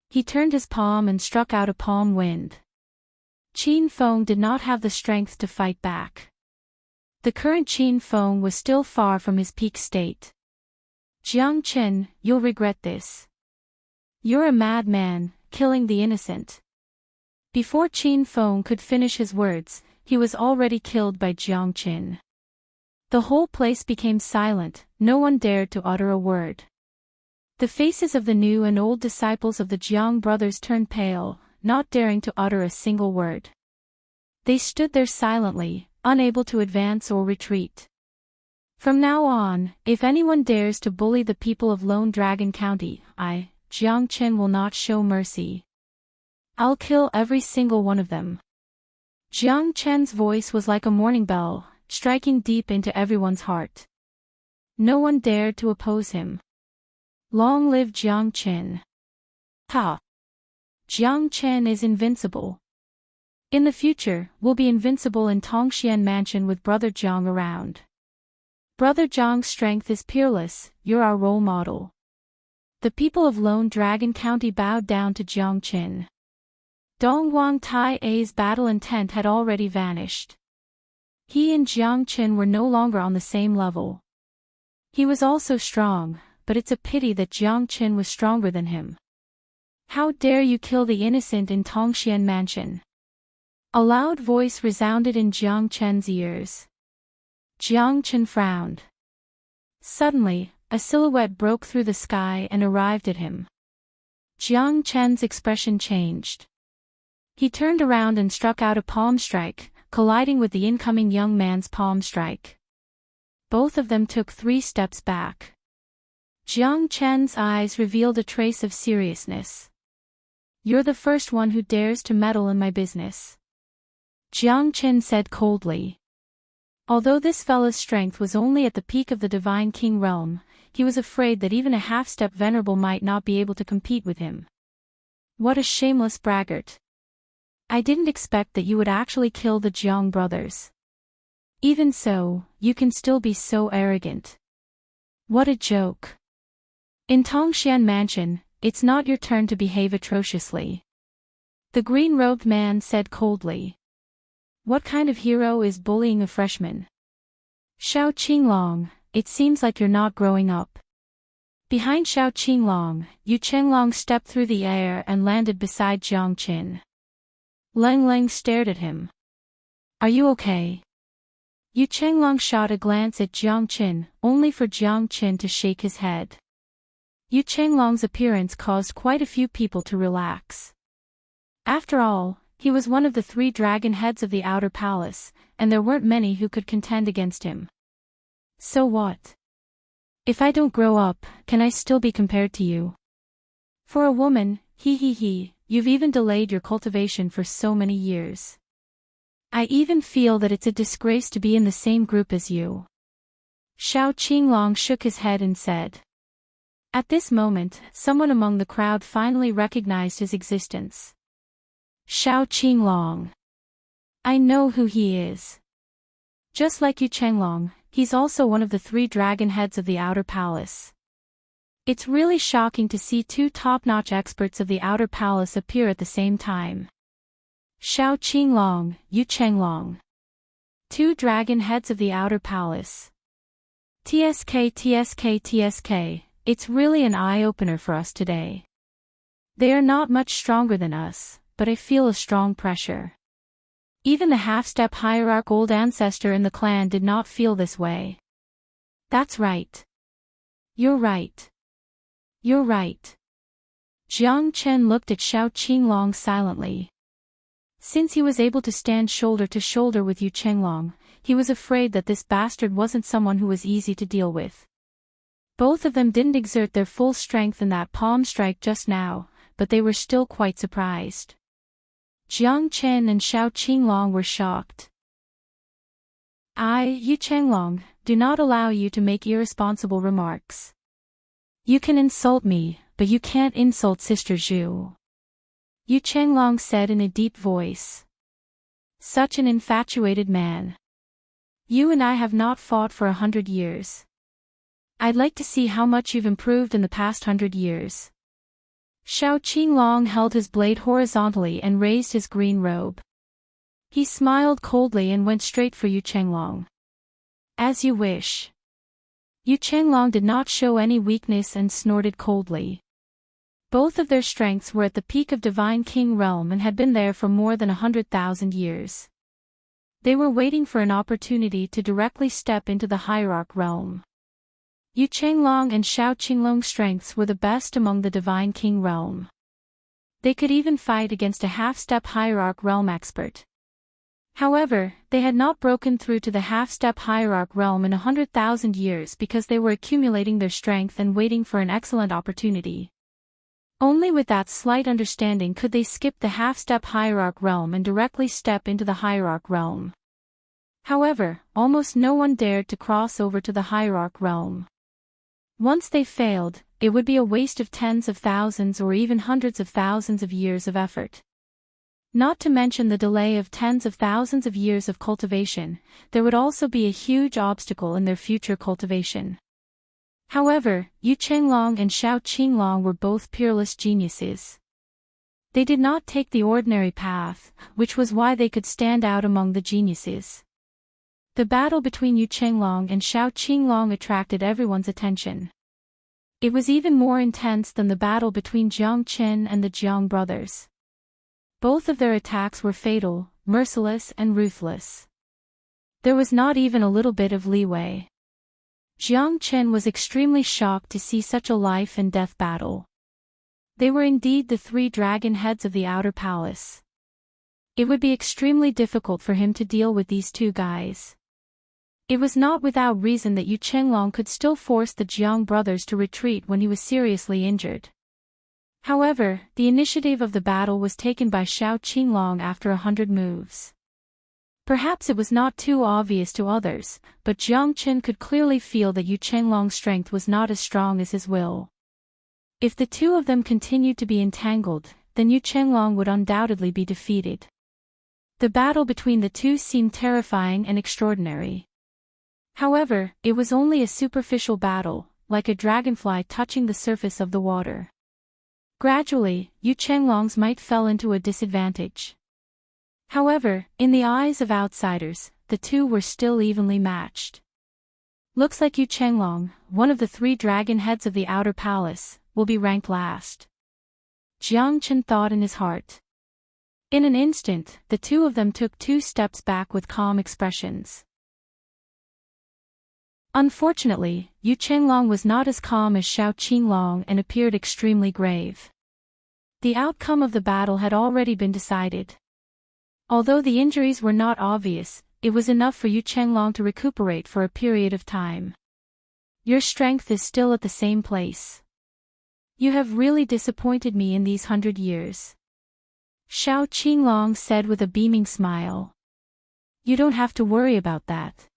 He turned his palm and struck out a palm wind. Qin Feng did not have the strength to fight back. The current Qin Feng was still far from his peak state. Jiang Chen, you'll regret this. You're a madman, killing the innocent. Before Qin Feng could finish his words, he was already killed by Jiang Chen. The whole place became silent, no one dared to utter a word. The faces of the new and old disciples of the Jiang brothers turned pale, not daring to utter a single word. They stood there silently, unable to advance or retreat. From now on, if anyone dares to bully the people of Lone Dragon County, I, Jiang Chen, will not show mercy. I'll kill every single one of them. Jiang Chen's voice was like a morning bell, striking deep into everyone's heart. No one dared to oppose him. Long live Jiang Chen. Ha! Jiang Chen is invincible. In the future, we'll be invincible in Tongxian Mansion with Brother Jiang around. Brother Jiang's strength is peerless, you're our role model. The people of Lone Dragon County bowed down to Jiang Chen. Dongguang Tai-A's battle intent had already vanished. He and Jiang Chen were no longer on the same level. He was also strong, but it's a pity that Jiang Chen was stronger than him. How dare you kill the innocent in Tongxian Mansion? A loud voice resounded in Jiang Chen's ears. Jiang Chen frowned. Suddenly, a silhouette broke through the sky and arrived at him. Jiang Chen's expression changed. He turned around and struck out a palm strike, colliding with the incoming young man's palm strike. Both of them took 3 steps back. Jiang Chen's eyes revealed a trace of seriousness. You're the first one who dares to meddle in my business. Jiang Chen said coldly. Although this fella's strength was only at the peak of the Divine King realm, he was afraid that even a half-step venerable might not be able to compete with him. What a shameless braggart. I didn't expect that you would actually kill the Jiang brothers. Even so, you can still be so arrogant. What a joke. In Tongxian Mansion, it's not your turn to behave atrociously. The green-robed man said coldly. What kind of hero is bullying a freshman? Xiao Qinglong, it seems like you're not growing up. Behind Xiao Qinglong, Yu Chenglong stepped through the air and landed beside Jiang Chen. Leng Leng stared at him. Are you okay? Yu Chenglong shot a glance at Jiang Chen, only for Jiang Chen to shake his head. Yu Chenglong's appearance caused quite a few people to relax. After all, he was one of the 3 dragon heads of the Outer Palace, and there weren't many who could contend against him. So what? If I don't grow up, can I still be compared to you? For a woman, you've even delayed your cultivation for so many years. I even feel that it's a disgrace to be in the same group as you. Xiao Qinglong shook his head and said. At this moment, someone among the crowd finally recognized his existence. Xiao Qinglong. I know who he is. Just like Yu Chenglong, he's also one of the 3 dragon heads of the Outer Palace. It's really shocking to see 2 top-notch experts of the Outer Palace appear at the same time. Xiao Qinglong, Yu Chenglong. 2 dragon heads of the Outer Palace. TSK, it's really an eye-opener for us today. They are not much stronger than us, but I feel a strong pressure. Even the half-step hierarch old ancestor in the clan did not feel this way. That's right. You're right. You're right. Jiang Chen looked at Xiao Qinglong silently. Since he was able to stand shoulder to shoulder with Yu Chenglong, he was afraid that this bastard wasn't someone who was easy to deal with. Both of them didn't exert their full strength in that palm strike just now, but they were still quite surprised. Jiang Chen and Xiao Qinglong were shocked. Yu Chenglong, do not allow you to make irresponsible remarks. You can insult me, but you can't insult Sister Zhu. Yu Chenglong said in a deep voice. Such an infatuated man. You and I have not fought for 100 years. I'd like to see how much you've improved in the past 100 years. Xiao Qinglong held his blade horizontally and raised his green robe. He smiled coldly and went straight for Yu Chenglong. As you wish. Yu Chenglong did not show any weakness and snorted coldly. Both of their strengths were at the peak of Divine King realm and had been there for more than 100,000 years. They were waiting for an opportunity to directly step into the hierarch realm. Yu Chenglong and Xiao Qinglong's strengths were the best among the Divine King realm. They could even fight against a half-step hierarch realm expert. However, they had not broken through to the half-step hierarch realm in 100,000 years because they were accumulating their strength and waiting for an excellent opportunity. Only with that slight understanding could they skip the half-step hierarch realm and directly step into the hierarch realm. However, almost no one dared to cross over to the hierarch realm. Once they failed, it would be a waste of tens of thousands or even hundreds of thousands of years of effort. Not to mention the delay of tens of thousands of years of cultivation, there would also be a huge obstacle in their future cultivation. However, Yu Chenglong and Xiao Qinglong were both peerless geniuses. They did not take the ordinary path, which was why they could stand out among the geniuses. The battle between Yu Chenglong and Xiao Qinglong attracted everyone's attention. It was even more intense than the battle between Jiang Chen and the Jiang brothers. Both of their attacks were fatal, merciless and ruthless. There was not even a little bit of leeway. Jiang Chen was extremely shocked to see such a life and death battle. They were indeed the three dragon heads of the outer palace. It would be extremely difficult for him to deal with these two guys. It was not without reason that Yu Chenglong could still force the Jiang brothers to retreat when he was seriously injured. However, the initiative of the battle was taken by Xiao Qinglong after 100 moves. Perhaps it was not too obvious to others, but Jiang Chen could clearly feel that Yu Chenglong's strength was not as strong as his will. If the two of them continued to be entangled, then Yu Chenglong would undoubtedly be defeated. The battle between the two seemed terrifying and extraordinary. However, it was only a superficial battle, like a dragonfly touching the surface of the water. Gradually, Yu Chenglong's might fell into a disadvantage. However, in the eyes of outsiders, the two were still evenly matched. Looks like Yu Chenglong, one of the three dragon heads of the outer palace, will be ranked last. Jiang Chen thought in his heart. In an instant, the two of them took 2 steps back with calm expressions. Unfortunately, Yu Chenglong was not as calm as Xiao Qinglong and appeared extremely grave. The outcome of the battle had already been decided. Although the injuries were not obvious, it was enough for Yu Chenglong to recuperate for a period of time. Your strength is still at the same place. You have really disappointed me in these 100 years. Xiao Qinglong said with a beaming smile. You don't have to worry about that.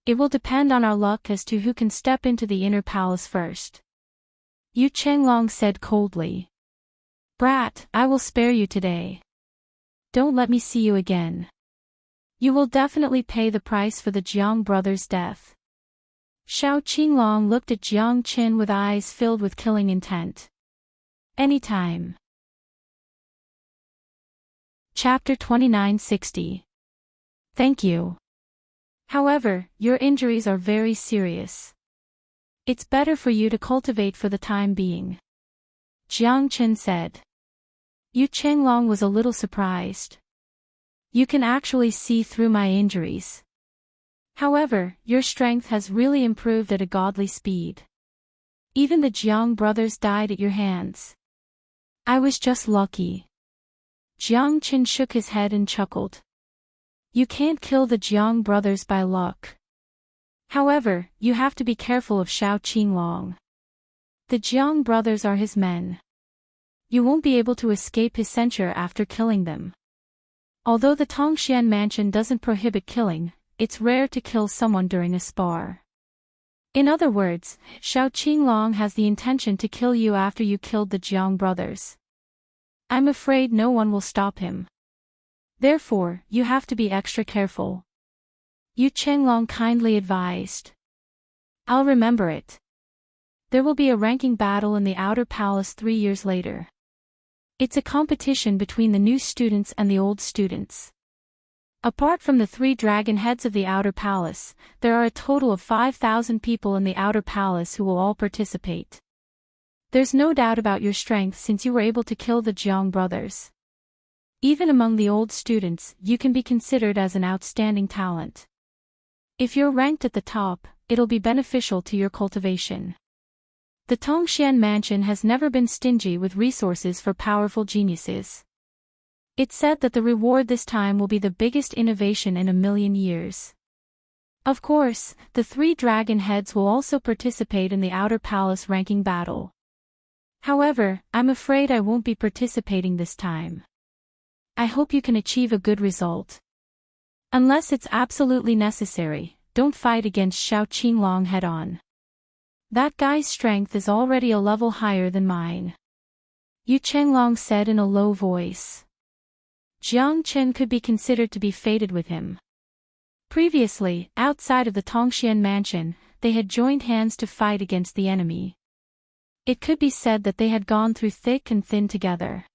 It will depend on our luck as to who can step into the inner palace first. Yu Chenglong said coldly. Brat, I will spare you today. Don't let me see you again. You will definitely pay the price for the Jiang brothers' death. Xiao Qinglong looked at Jiang Chen with eyes filled with killing intent. Anytime. Chapter 2960. Thank you. However, your injuries are very serious. It's better for you to cultivate for the time being. Jiang Chen said. Yu Chenglong was a little surprised. You can actually see through my injuries. However, your strength has really improved at a godly speed. Even the Jiang brothers died at your hands. I was just lucky. Jiang Qin shook his head and chuckled. You can't kill the Jiang brothers by luck. However, you have to be careful of Shao Qinglong. The Jiang brothers are his men. You won't be able to escape his censure after killing them. Although the Tongxian mansion doesn't prohibit killing, it's rare to kill someone during a spar. In other words, Shao Qinglong has the intention to kill you after you killed the Jiang brothers. I'm afraid no one will stop him. Therefore, you have to be extra careful. Yu Chenglong kindly advised. I'll remember it. There will be a ranking battle in the Outer Palace 3 years later. It's a competition between the new students and the old students. Apart from the 3 dragon heads of the Outer Palace, there are a total of 5,000 people in the Outer Palace who will all participate. There's no doubt about your strength since you were able to kill the Jiang brothers. Even among the old students, you can be considered as an outstanding talent. If you're ranked at the top, it'll be beneficial to your cultivation. The Tongxian mansion has never been stingy with resources for powerful geniuses. It's said that the reward this time will be the biggest innovation in 1,000,000 years. Of course, the 3 dragon heads will also participate in the Outer Palace ranking battle. However, I'm afraid I won't be participating this time. I hope you can achieve a good result. Unless it's absolutely necessary, don't fight against Shao Qinglong head-on. That guy's strength is already a level higher than mine. Yu Chenglong said in a low voice. Jiang Chen could be considered to be fated with him. Previously, outside of the Tongxian mansion, they had joined hands to fight against the enemy. It could be said that they had gone through thick and thin together.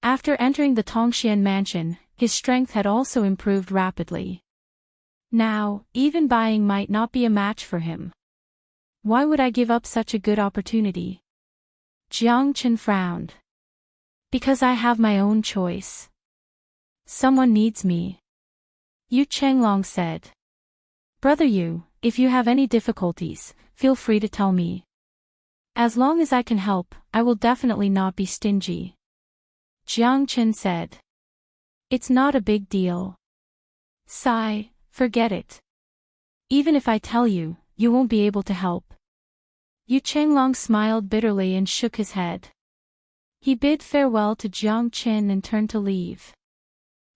After entering the Tongxian mansion, his strength had also improved rapidly. Now, even buying might not be a match for him. Why would I give up such a good opportunity? Jiang Chen frowned. Because I have my own choice. Someone needs me. Yu Chenglong said. Brother Yu, if you have any difficulties, feel free to tell me. As long as I can help, I will definitely not be stingy. Jiang Chen said. It's not a big deal. Sigh, forget it. Even if I tell you, you won't be able to help. Yu Chenglong smiled bitterly and shook his head. He bid farewell to Jiang Chen and turned to leave.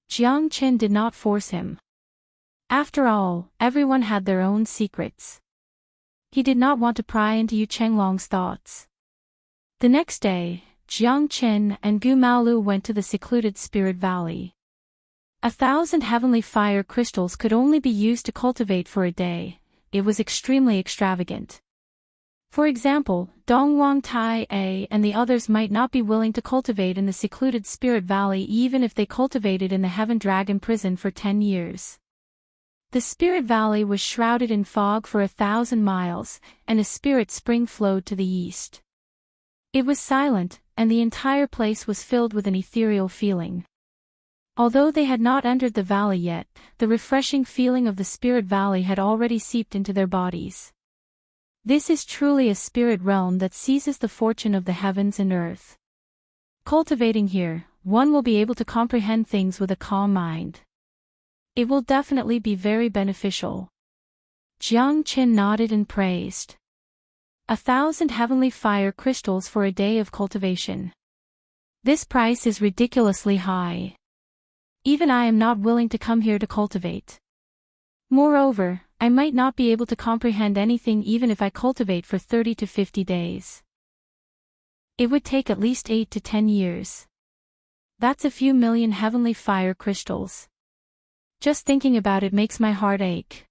Jiang Chen did not force him. After all, everyone had their own secrets. He did not want to pry into Yu Chenglong's thoughts. The next day, Jiang Chen and Gu Maolu went to the secluded Spirit Valley. 1,000 heavenly fire crystals could only be used to cultivate for a day. It was extremely extravagant. For example, Dongwang Tai A and the others might not be willing to cultivate in the secluded Spirit Valley even if they cultivated in the Heaven Dragon prison for 10 years. The Spirit Valley was shrouded in fog for 1,000 miles, and a spirit spring flowed to the east. It was silent, and the entire place was filled with an ethereal feeling. Although they had not entered the valley yet, the refreshing feeling of the Spirit Valley had already seeped into their bodies. This is truly a spirit realm that seizes the fortune of the heavens and earth. Cultivating here, one will be able to comprehend things with a calm mind. It will definitely be very beneficial. Jiang Chen nodded and praised. 1,000 heavenly fire crystals for a day of cultivation. This price is ridiculously high. Even I am not willing to come here to cultivate. Moreover, I might not be able to comprehend anything even if I cultivate for 30 to 50 days. It would take at least 8 to 10 years. That's a few million heavenly fire crystals. Just thinking about it makes my heart ache.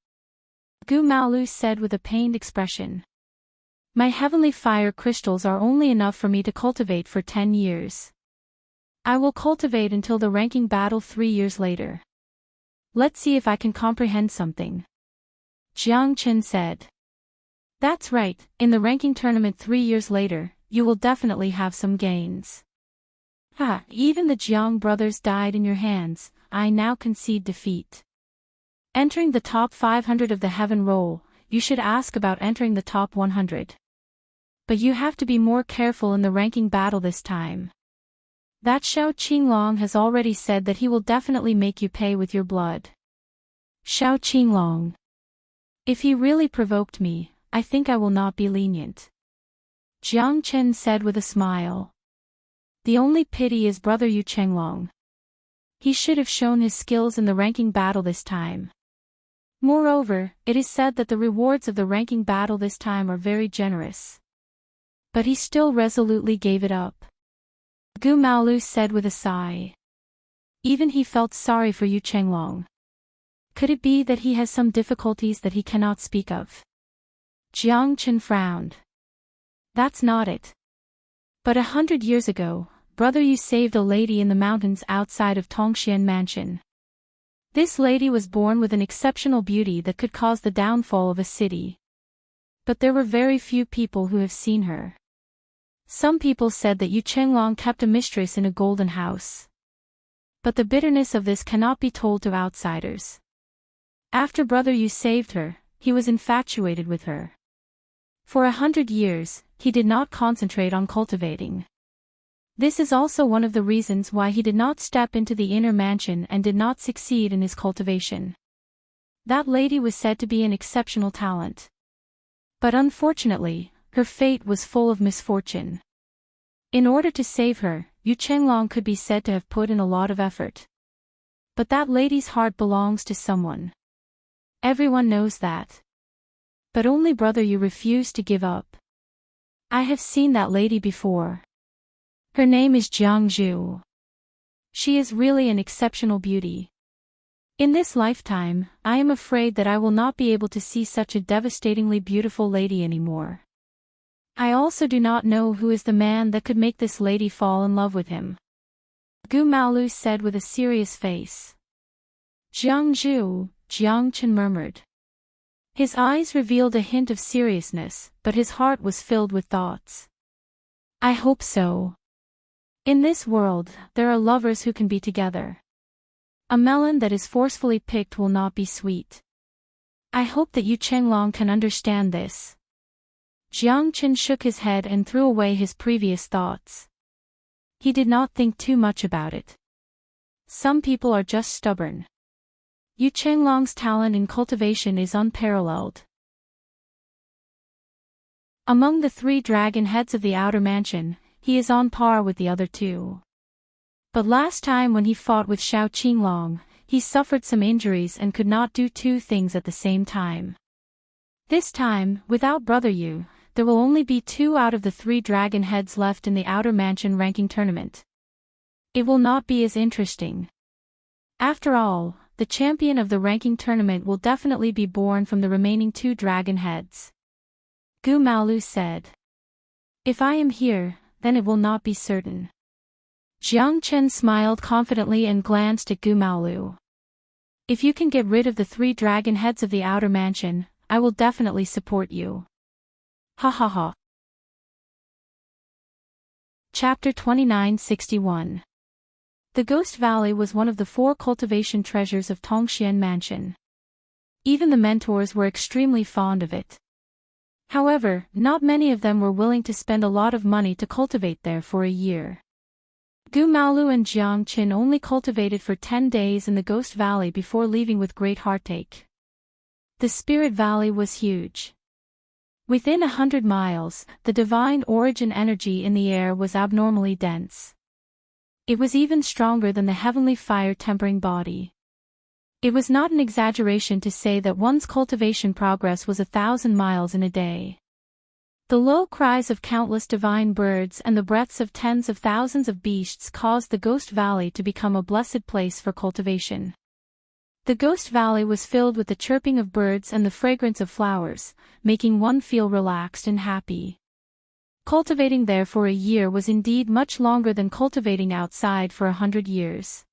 Gu Maolu said with a pained expression. My heavenly fire crystals are only enough for me to cultivate for 10 years. I will cultivate until the ranking battle 3 years later. Let's see if I can comprehend something. Jiang Chen said. That's right, in the ranking tournament 3 years later, you will definitely have some gains. Even the Jiang brothers died in your hands, I now concede defeat. Entering the top 500 of the heaven roll, you should ask about entering the top 100. But you have to be more careful in the ranking battle this time. That Xiao Qinglong has already said that he will definitely make you pay with your blood. Xiao Qinglong. If he really provoked me, I think I will not be lenient. Jiang Chen said with a smile. The only pity is brother Yu Chenglong. He should have shown his skills in the ranking battle this time. Moreover, it is said that the rewards of the ranking battle this time are very generous. But he still resolutely gave it up. Gu Maolu said with a sigh. Even he felt sorry for Yu Chenglong. Could it be that he has some difficulties that he cannot speak of? Jiang Chen frowned. That's not it. But 100 years ago, brother Yu saved a lady in the mountains outside of Tongxian Mansion. This lady was born with an exceptional beauty that could cause the downfall of a city. But there were very few people who have seen her. Some people said that Yu Chenglong kept a mistress in a golden house. But the bitterness of this cannot be told to outsiders. After brother Yu saved her, he was infatuated with her. For 100 years, he did not concentrate on cultivating. This is also one of the reasons why he did not step into the inner mansion and did not succeed in his cultivation. That lady was said to be an exceptional talent. But unfortunately, her fate was full of misfortune. In order to save her, Yu Chenglong could be said to have put in a lot of effort. But that lady's heart belongs to someone. Everyone knows that. But only brother Yu refused to give up. I have seen that lady before. Her name is Jiang Zhu. She is really an exceptional beauty. In this lifetime, I am afraid that I will not be able to see such a devastatingly beautiful lady anymore. I also do not know who is the man that could make this lady fall in love with him. Gu Maolu said with a serious face. Jiang Zhu, Jiang Chen murmured. His eyes revealed a hint of seriousness, but his heart was filled with thoughts. I hope so. In this world, there are lovers who can be together. A melon that is forcefully picked will not be sweet. I hope that Yu Chenglong can understand this. Jiang Chen shook his head and threw away his previous thoughts. He did not think too much about it. Some people are just stubborn. Yu Chenglong's talent in cultivation is unparalleled. Among the 3 dragon heads of the outer mansion, he is on par with the other 2. But last time when he fought with Xiao Qinglong, he suffered some injuries and could not do 2 things at the same time. This time, without brother Yu, there will only be 2 out of the 3 dragon heads left in the outer mansion ranking tournament. It will not be as interesting. After all, the champion of the ranking tournament will definitely be born from the remaining 2 dragon heads. Gu Maolu said. If I am here, then it will not be certain. Jiang Chen smiled confidently and glanced at Gu Maolu. If you can get rid of the 3 dragon heads of the outer mansion, I will definitely support you. Ha ha ha. Chapter 2961. The Ghost Valley was one of the 4 cultivation treasures of Tongxian Mansion. Even the mentors were extremely fond of it. However, not many of them were willing to spend a lot of money to cultivate there for a year. Gu Maolu and Jiang Chen only cultivated for 10 days in the Ghost Valley before leaving with great heartache. The Spirit Valley was huge. Within 100 miles, the divine origin energy in the air was abnormally dense. It was even stronger than the heavenly fire-tempering body. It was not an exaggeration to say that one's cultivation progress was 1,000 miles in a day. The low cries of countless divine birds and the breaths of tens of thousands of beasts caused the Ghost Valley to become a blessed place for cultivation. The Ghost Valley was filled with the chirping of birds and the fragrance of flowers, making one feel relaxed and happy. Cultivating there for a year was indeed much longer than cultivating outside for 100 years.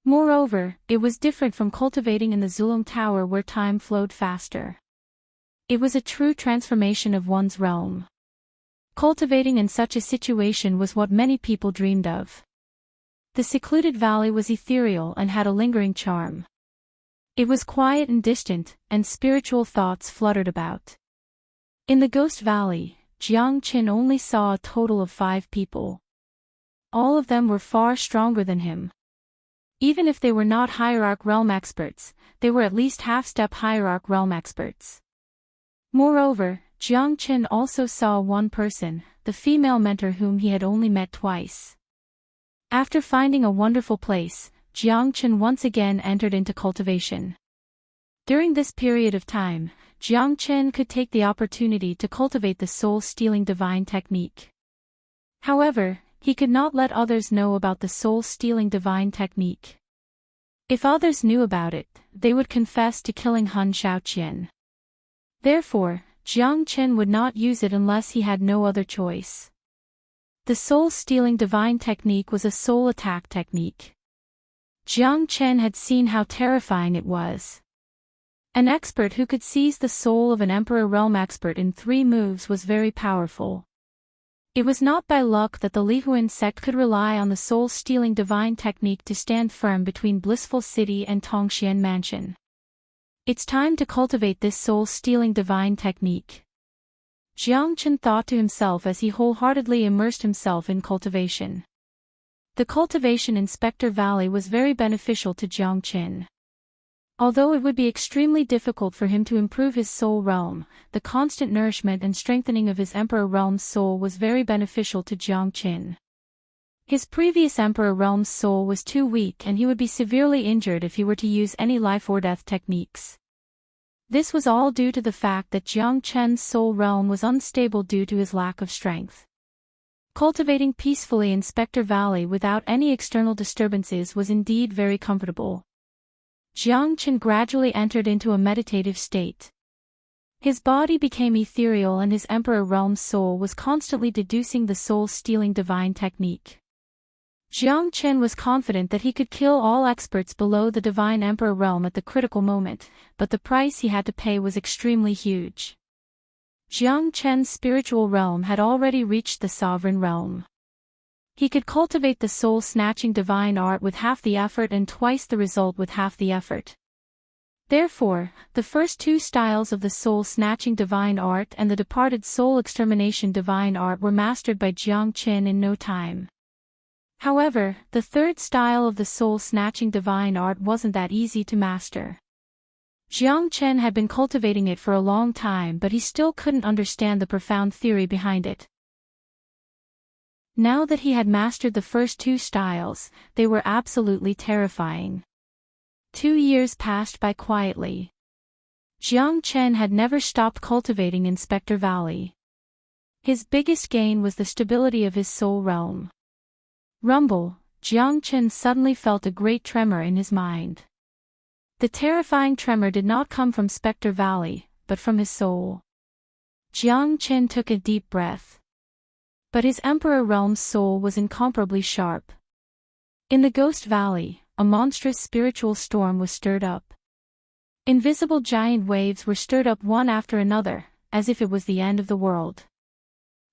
Moreover, it was different from cultivating in the Zulong Tower where time flowed faster. It was a true transformation of one's realm. Cultivating in such a situation was what many people dreamed of. The secluded valley was ethereal and had a lingering charm. It was quiet and distant, and spiritual thoughts fluttered about. In the Ghost Valley, Jiang Qin only saw a total of 5 people. All of them were far stronger than him. Even if they were not Hierarch Realm experts, they were at least half-step Hierarch Realm experts. Moreover, Jiang Qin also saw one person, the female mentor whom he had only met twice. After finding a wonderful place, Jiang Qin once again entered into cultivation. During this period of time, Jiang Qin could take the opportunity to cultivate the soul-stealing divine technique. However, he could not let others know about the soul-stealing divine technique. If others knew about it, they would confess to killing Han Shaoqian. Therefore, Jiang Qin would not use it unless he had no other choice. The soul-stealing divine technique was a soul attack technique. Jiang Qin had seen how terrifying it was. An expert who could seize the soul of an Emperor Realm expert in 3 moves was very powerful. It was not by luck that the Lihuan sect could rely on the soul-stealing divine technique to stand firm between Blissful City and Tongxian Mansion. It's time to cultivate this soul-stealing divine technique. Jiang Qin thought to himself as he wholeheartedly immersed himself in cultivation. The cultivation in Spectre Valley was very beneficial to Jiang Qin. Although it would be extremely difficult for him to improve his soul realm, the constant nourishment and strengthening of his Emperor Realm's soul was very beneficial to Jiang Qin. His previous Emperor Realm's soul was too weak and he would be severely injured if he were to use any life or death techniques. This was all due to the fact that Jiang Qin's soul realm was unstable due to his lack of strength. Cultivating peacefully in Spectre Valley without any external disturbances was indeed very comfortable. Jiang Qin gradually entered into a meditative state. His body became ethereal and his Emperor Realm's soul was constantly deducing the soul-stealing divine technique. Jiang Qin was confident that he could kill all experts below the divine Emperor Realm at the critical moment, but the price he had to pay was extremely huge. Jiang Qin's spiritual realm had already reached the sovereign realm. He could cultivate the soul-snatching divine art with half the effort and twice the result with half the effort. Therefore, the first 2 styles of the soul-snatching divine art and the departed soul-extermination divine art were mastered by Jiang Qin in no time. However, the 3rd style of the soul-snatching divine art wasn't that easy to master. Jiang Qin had been cultivating it for a long time but he still couldn't understand the profound theory behind it. Now that he had mastered the first 2 styles, they were absolutely terrifying. 2 years passed by quietly. Jiang Qin had never stopped cultivating in Spectre Valley. His biggest gain was the stability of his soul realm. Rumble, Jiang Qin suddenly felt a great tremor in his mind. The terrifying tremor did not come from Spectre Valley, but from his soul. Jiang Qin took a deep breath. But his Emperor Realm's soul was incomparably sharp. In the Ghost Valley, a monstrous spiritual storm was stirred up. Invisible giant waves were stirred up one after another, as if it was the end of the world.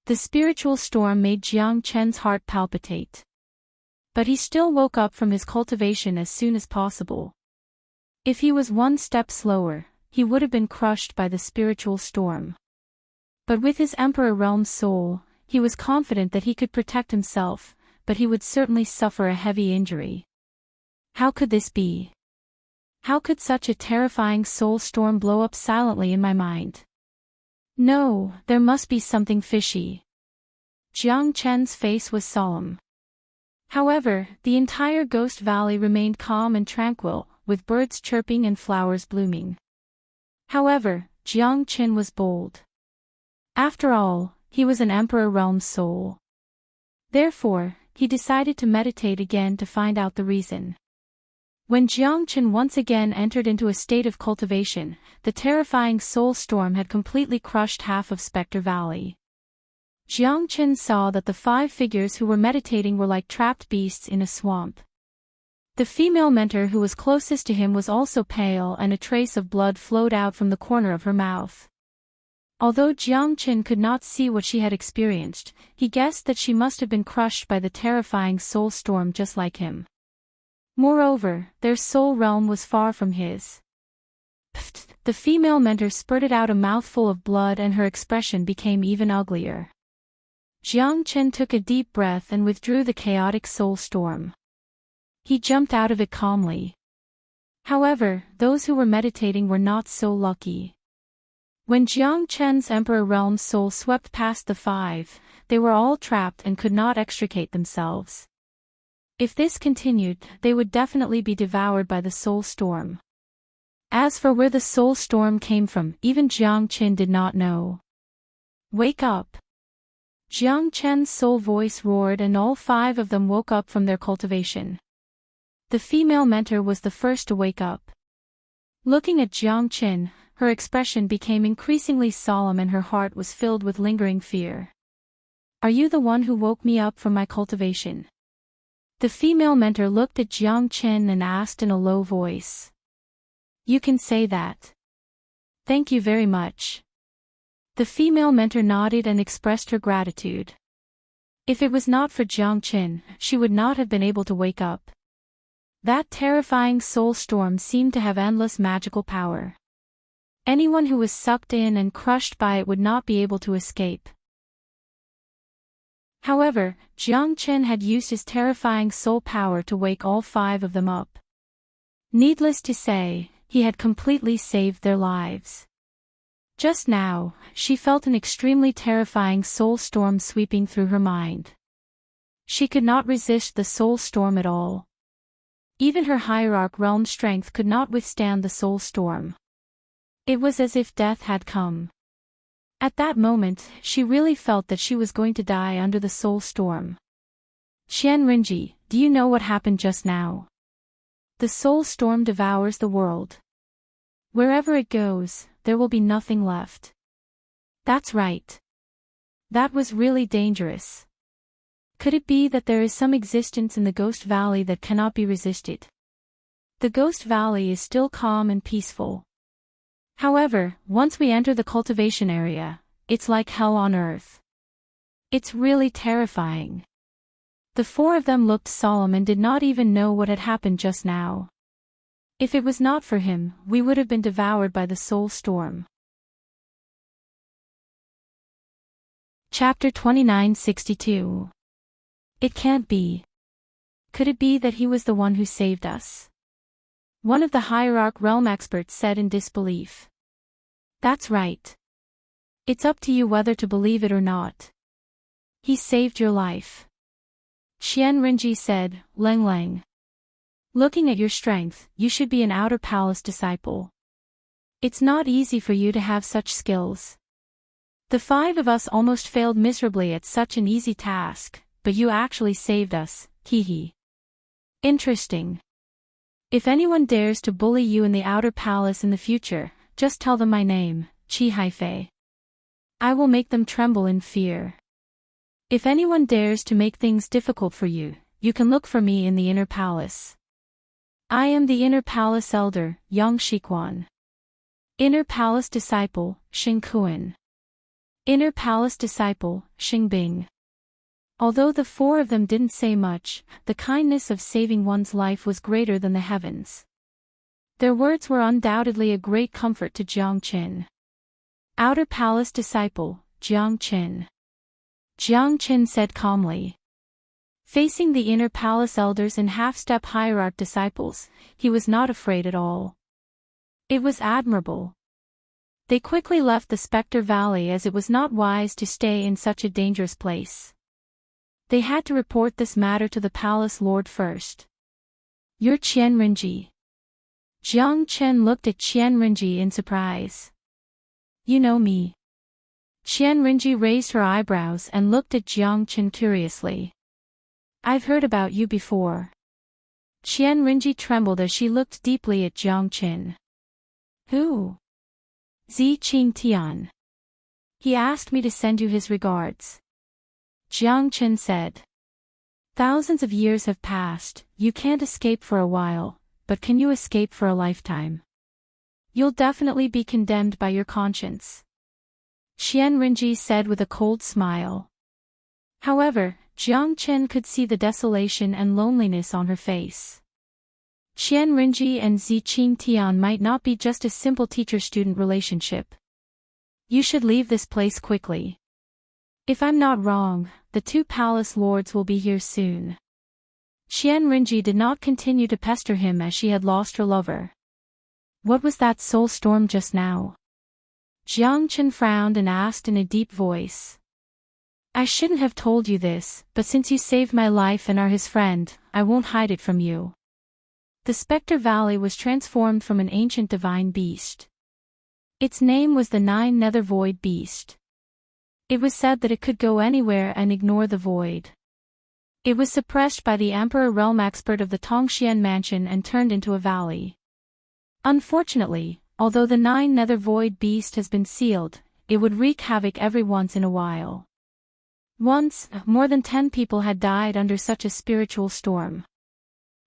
The spiritual storm made Jiang Qin's heart palpitate. But he still woke up from his cultivation as soon as possible. If he was 1 step slower, he would have been crushed by the spiritual storm. But with his Emperor Realm's soul, he was confident that he could protect himself, but he would certainly suffer a heavy injury. How could this be? How could such a terrifying soul storm blow up silently in my mind? No, there must be something fishy. Jiang Qin's face was solemn. However, the entire Ghost Valley remained calm and tranquil, with birds chirping and flowers blooming. However, Jiang Qin was bold. After all, he was an Emperor Realm's soul. Therefore, he decided to meditate again to find out the reason. When Jiang Qin once again entered into a state of cultivation, the terrifying soul storm had completely crushed half of Spectre Valley. Jiang Qin saw that the 5 figures who were meditating were like trapped beasts in a swamp. The female mentor who was closest to him was also pale and a trace of blood flowed out from the corner of her mouth. Although Jiang Qin could not see what she had experienced, he guessed that she must have been crushed by the terrifying soul storm just like him. Moreover, their soul realm was far from his. Pfft, the female mentor spurted out a mouthful of blood and her expression became even uglier. Jiang Qin took a deep breath and withdrew the chaotic soul storm. He jumped out of it calmly. However, those who were meditating were not so lucky. When Jiang Chen's Emperor Realm soul swept past the five, they were all trapped and could not extricate themselves. If this continued, they would definitely be devoured by the soul storm. As for where the soul storm came from, even Jiang Qin did not know. Wake up! Jiang Chen's soul voice roared and all five of them woke up from their cultivation. The female mentor was the first to wake up. Looking at Jiang Qin, her expression became increasingly solemn and her heart was filled with lingering fear. Are you the one who woke me up from my cultivation? The female mentor looked at Jiang Qin and asked in a low voice. You can say that. Thank you very much. The female mentor nodded and expressed her gratitude. If it was not for Jiang Qin, she would not have been able to wake up. That terrifying soul storm seemed to have endless magical power. Anyone who was sucked in and crushed by it would not be able to escape. However, Jiang Qin had used his terrifying soul power to wake all five of them up. Needless to say, he had completely saved their lives. Just now, she felt an extremely terrifying soul storm sweeping through her mind. She could not resist the soul storm at all. Even her hierarch realm strength could not withstand the soul storm. It was as if death had come. At that moment, she really felt that she was going to die under the soul storm. Qian Rinji, do you know what happened just now? The soul storm devours the world. Wherever it goes, there will be nothing left. That's right. That was really dangerous. Could it be that there is some existence in the Ghost Valley that cannot be resisted? The Ghost Valley is still calm and peaceful. However, once we enter the cultivation area, it's like hell on earth. It's really terrifying. The four of them looked solemn and did not even know what had happened just now. If it was not for him, we would have been devoured by the soul storm. Chapter 2962. It can't be. Could it be that he was the one who saved us? One of the hierarch realm experts said in disbelief. That's right. It's up to you whether to believe it or not. He saved your life. Qian Rinji said, Leng Leng. Looking at your strength, you should be an outer palace disciple. It's not easy for you to have such skills. The five of us almost failed miserably at such an easy task, but you actually saved us, hehe. Interesting. If anyone dares to bully you in the outer palace in the future, just tell them my name, Qi Haifei. I will make them tremble in fear. If anyone dares to make things difficult for you, you can look for me in the inner palace. I am the inner palace elder, Yang Shiquan. Inner palace disciple, Xing Kuan. Inner palace disciple, Xing Bing. Although the four of them didn't say much, the kindness of saving one's life was greater than the heavens. Their words were undoubtedly a great comfort to Jiang Qin. Outer palace disciple, Jiang Qin. Jiang Qin said calmly. Facing the inner palace elders and half-step hierarch disciples, he was not afraid at all. It was admirable. They quickly left the Spectre Valley as it was not wise to stay in such a dangerous place. They had to report this matter to the palace lord first. You're Qian Rinji. Jiang Qin looked at Qian Rinji in surprise. You know me. Qian Rinji raised her eyebrows and looked at Jiang Qin curiously. I've heard about you before. Qian Rinji trembled as she looked deeply at Jiang Qin. Who? Zi Qing Tian. He asked me to send you his regards. Jiang Qin said. Thousands of years have passed, you can't escape for a while, but can you escape for a lifetime? You'll definitely be condemned by your conscience. Qian Rinji said with a cold smile. However, Jiang Chen could see the desolation and loneliness on her face. Qian Rinji and Zi Qingtian might not be just a simple teacher-student relationship. You should leave this place quickly. If I'm not wrong, the two palace lords will be here soon. Qian Rinji did not continue to pester him as she had lost her lover. What was that soul storm just now? Jiang Chen frowned and asked in a deep voice. I shouldn't have told you this, but since you saved my life and are his friend, I won't hide it from you. The Spectre Valley was transformed from an ancient divine beast. Its name was the Nine Nether Void Beast. It was said that it could go anywhere and ignore the void. It was suppressed by the Emperor Realm Expert of the Tongxian Mansion and turned into a valley. Unfortunately, although the Nine Nether Void Beast has been sealed, it would wreak havoc every once in a while. Once, more than 10 people had died under such a spiritual storm.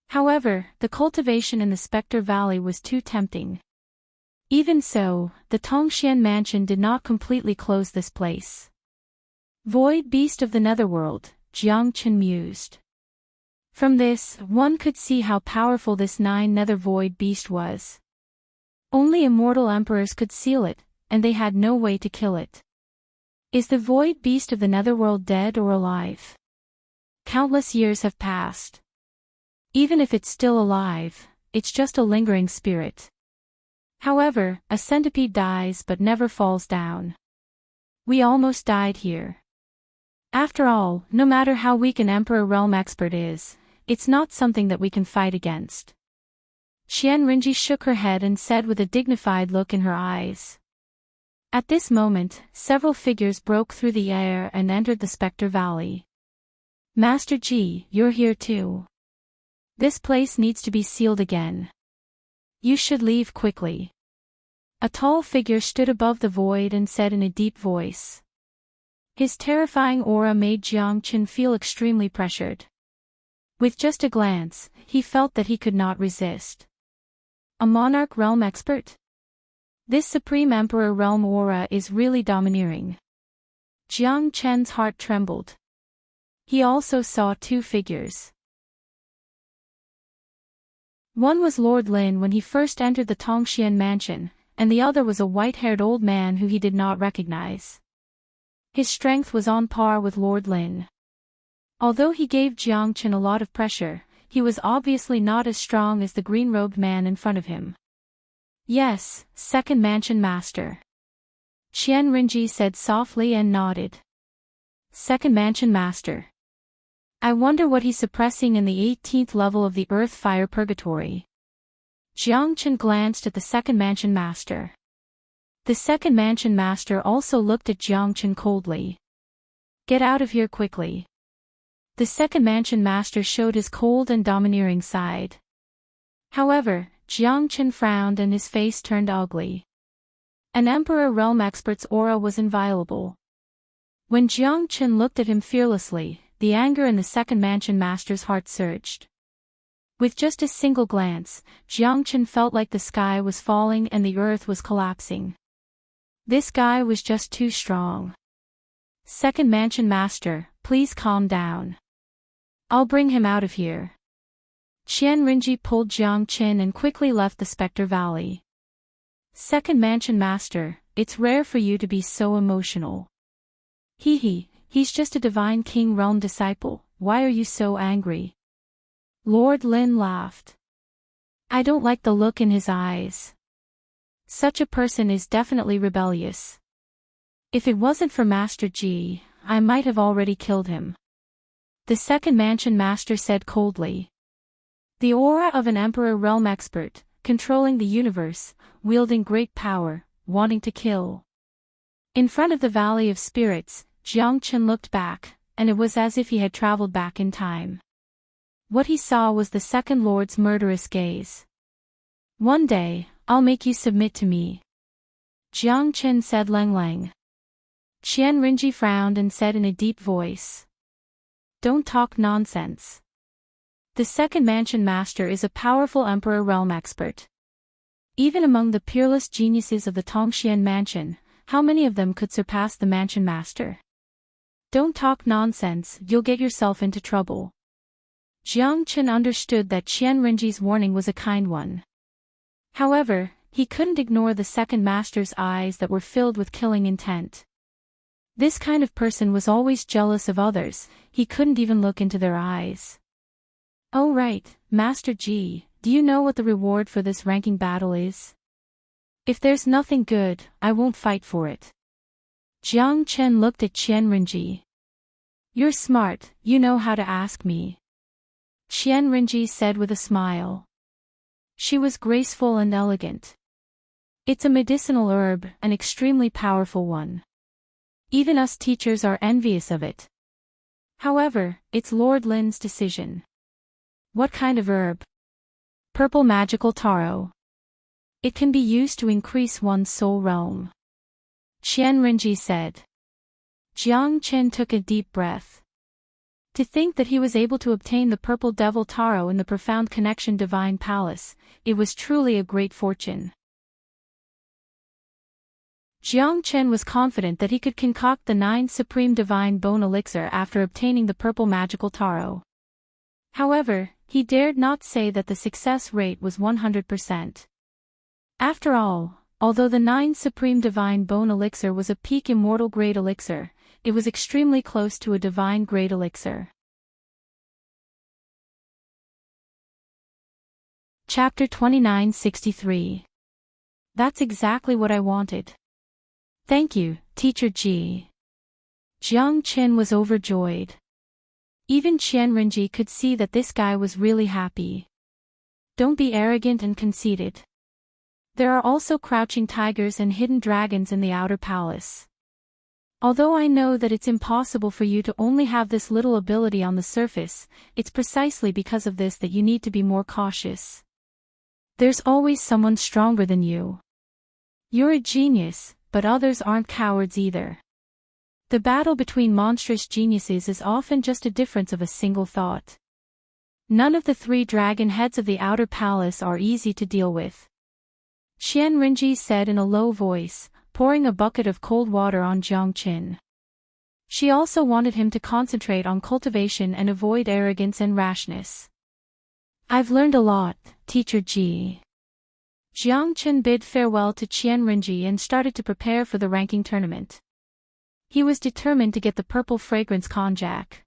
However, the cultivation in the Spectre Valley was too tempting. Even so, the Tongxian Mansion did not completely close this place. Void Beast of the Netherworld, Jiang Chen mused. From this, one could see how powerful this Nine Nether Void Beast was. Only immortal emperors could seal it, and they had no way to kill it. Is the Void Beast of the Netherworld dead or alive? Countless years have passed. Even if it's still alive, it's just a lingering spirit. However, a centipede dies but never falls down. We almost died here. After all, no matter how weak an Emperor Realm Expert is, it's not something that we can fight against. Qian Rinji shook her head and said with a dignified look in her eyes. At this moment, several figures broke through the air and entered the Spectre Valley. Master Ji, you're here too. This place needs to be sealed again. You should leave quickly. A tall figure stood above the void and said in a deep voice. His terrifying aura made Jiang Chen feel extremely pressured. With just a glance, he felt that he could not resist. A Monarch Realm Expert? This Supreme Emperor Realm aura is really domineering. Jiang Chen's heart trembled. He also saw two figures. One was Lord Lin when he first entered the Tongxian Mansion, and the other was a white-haired old man who he did not recognize. His strength was on par with Lord Lin. Although he gave Jiang Chen a lot of pressure, he was obviously not as strong as the green-robed man in front of him. Yes, Second Mansion Master. Qian Rinji said softly and nodded. Second Mansion Master. I wonder what he's suppressing in the 18th level of the Earth Fire Purgatory. Jiang Chen glanced at the Second Mansion Master. The Second Mansion Master also looked at Jiang Chen coldly. Get out of here quickly. The Second Mansion Master showed his cold and domineering side. However, Jiang Chen frowned and his face turned ugly. An Emperor Realm Expert's aura was inviolable. When Jiang Chen looked at him fearlessly, the anger in the Second Mansion Master's heart surged. With just a single glance, Jiang Chen felt like the sky was falling and the earth was collapsing. This guy was just too strong. Second Mansion Master, please calm down. I'll bring him out of here. Qian Rinji pulled Jiang Chen and quickly left the Spectre Valley. Second Mansion Master, it's rare for you to be so emotional. He's just a Divine King Realm disciple, why are you so angry? Lord Lin laughed. I don't like the look in his eyes. Such a person is definitely rebellious. If it wasn't for Master Ji, I might have already killed him. The Second Mansion Master said coldly. The aura of an Emperor Realm Expert, controlling the universe, wielding great power, wanting to kill. In front of the Valley of Spirits, Jiang Chen looked back, and it was as if he had traveled back in time. What he saw was the Second Lord's murderous gaze. One day, I'll make you submit to me. Jiang Chen said Lang. Qian Rinji frowned and said in a deep voice. Don't talk nonsense. The Second Mansion Master is a powerful Emperor Realm Expert. Even among the peerless geniuses of the Tongxian Mansion, how many of them could surpass the mansion master? Don't talk nonsense, you'll get yourself into trouble. Jiang Chen understood that Qian Renji's warning was a kind one. However, he couldn't ignore the second master's eyes that were filled with killing intent. This kind of person was always jealous of others, he couldn't even look into their eyes. Oh right, Master Ji, do you know what the reward for this ranking battle is? If there's nothing good, I won't fight for it. Jiang Chen looked at Qian Renji. You're smart, you know how to ask me. Qian Renji said with a smile. She was graceful and elegant. It's a medicinal herb, an extremely powerful one. Even us teachers are envious of it. However, it's Lord Lin's decision. What kind of herb? Purple magical taro. It can be used to increase one's soul realm. Qian Renji said. Jiang Chen took a deep breath. To think that he was able to obtain the purple devil taro in the profound connection divine palace, it was truly a great fortune. Jiang Chen was confident that he could concoct the 9 supreme divine bone elixir after obtaining the purple magical taro. However, he dared not say that the success rate was 100%. After all, although the 9 supreme divine bone elixir was a peak immortal grade elixir, it was extremely close to a divine grade elixir. Chapter 2963. That's exactly what I wanted. Thank you, Teacher Ji. Jiang Chen was overjoyed. Even Qian Renji could see that this guy was really happy. Don't be arrogant and conceited. There are also crouching tigers and hidden dragons in the outer palace. Although I know that it's impossible for you to only have this little ability on the surface, it's precisely because of this that you need to be more cautious. There's always someone stronger than you. You're a genius, but others aren't cowards either. The battle between monstrous geniuses is often just a difference of a single thought. None of the 3 dragon heads of the outer palace are easy to deal with. Qian Renji said in a low voice, pouring a bucket of cold water on Jiang Chen. She also wanted him to concentrate on cultivation and avoid arrogance and rashness. I've learned a lot, Teacher Ji. Jiang Chen bid farewell to Qian Renji and started to prepare for the ranking tournament. He was determined to get the purple fragrance konjac.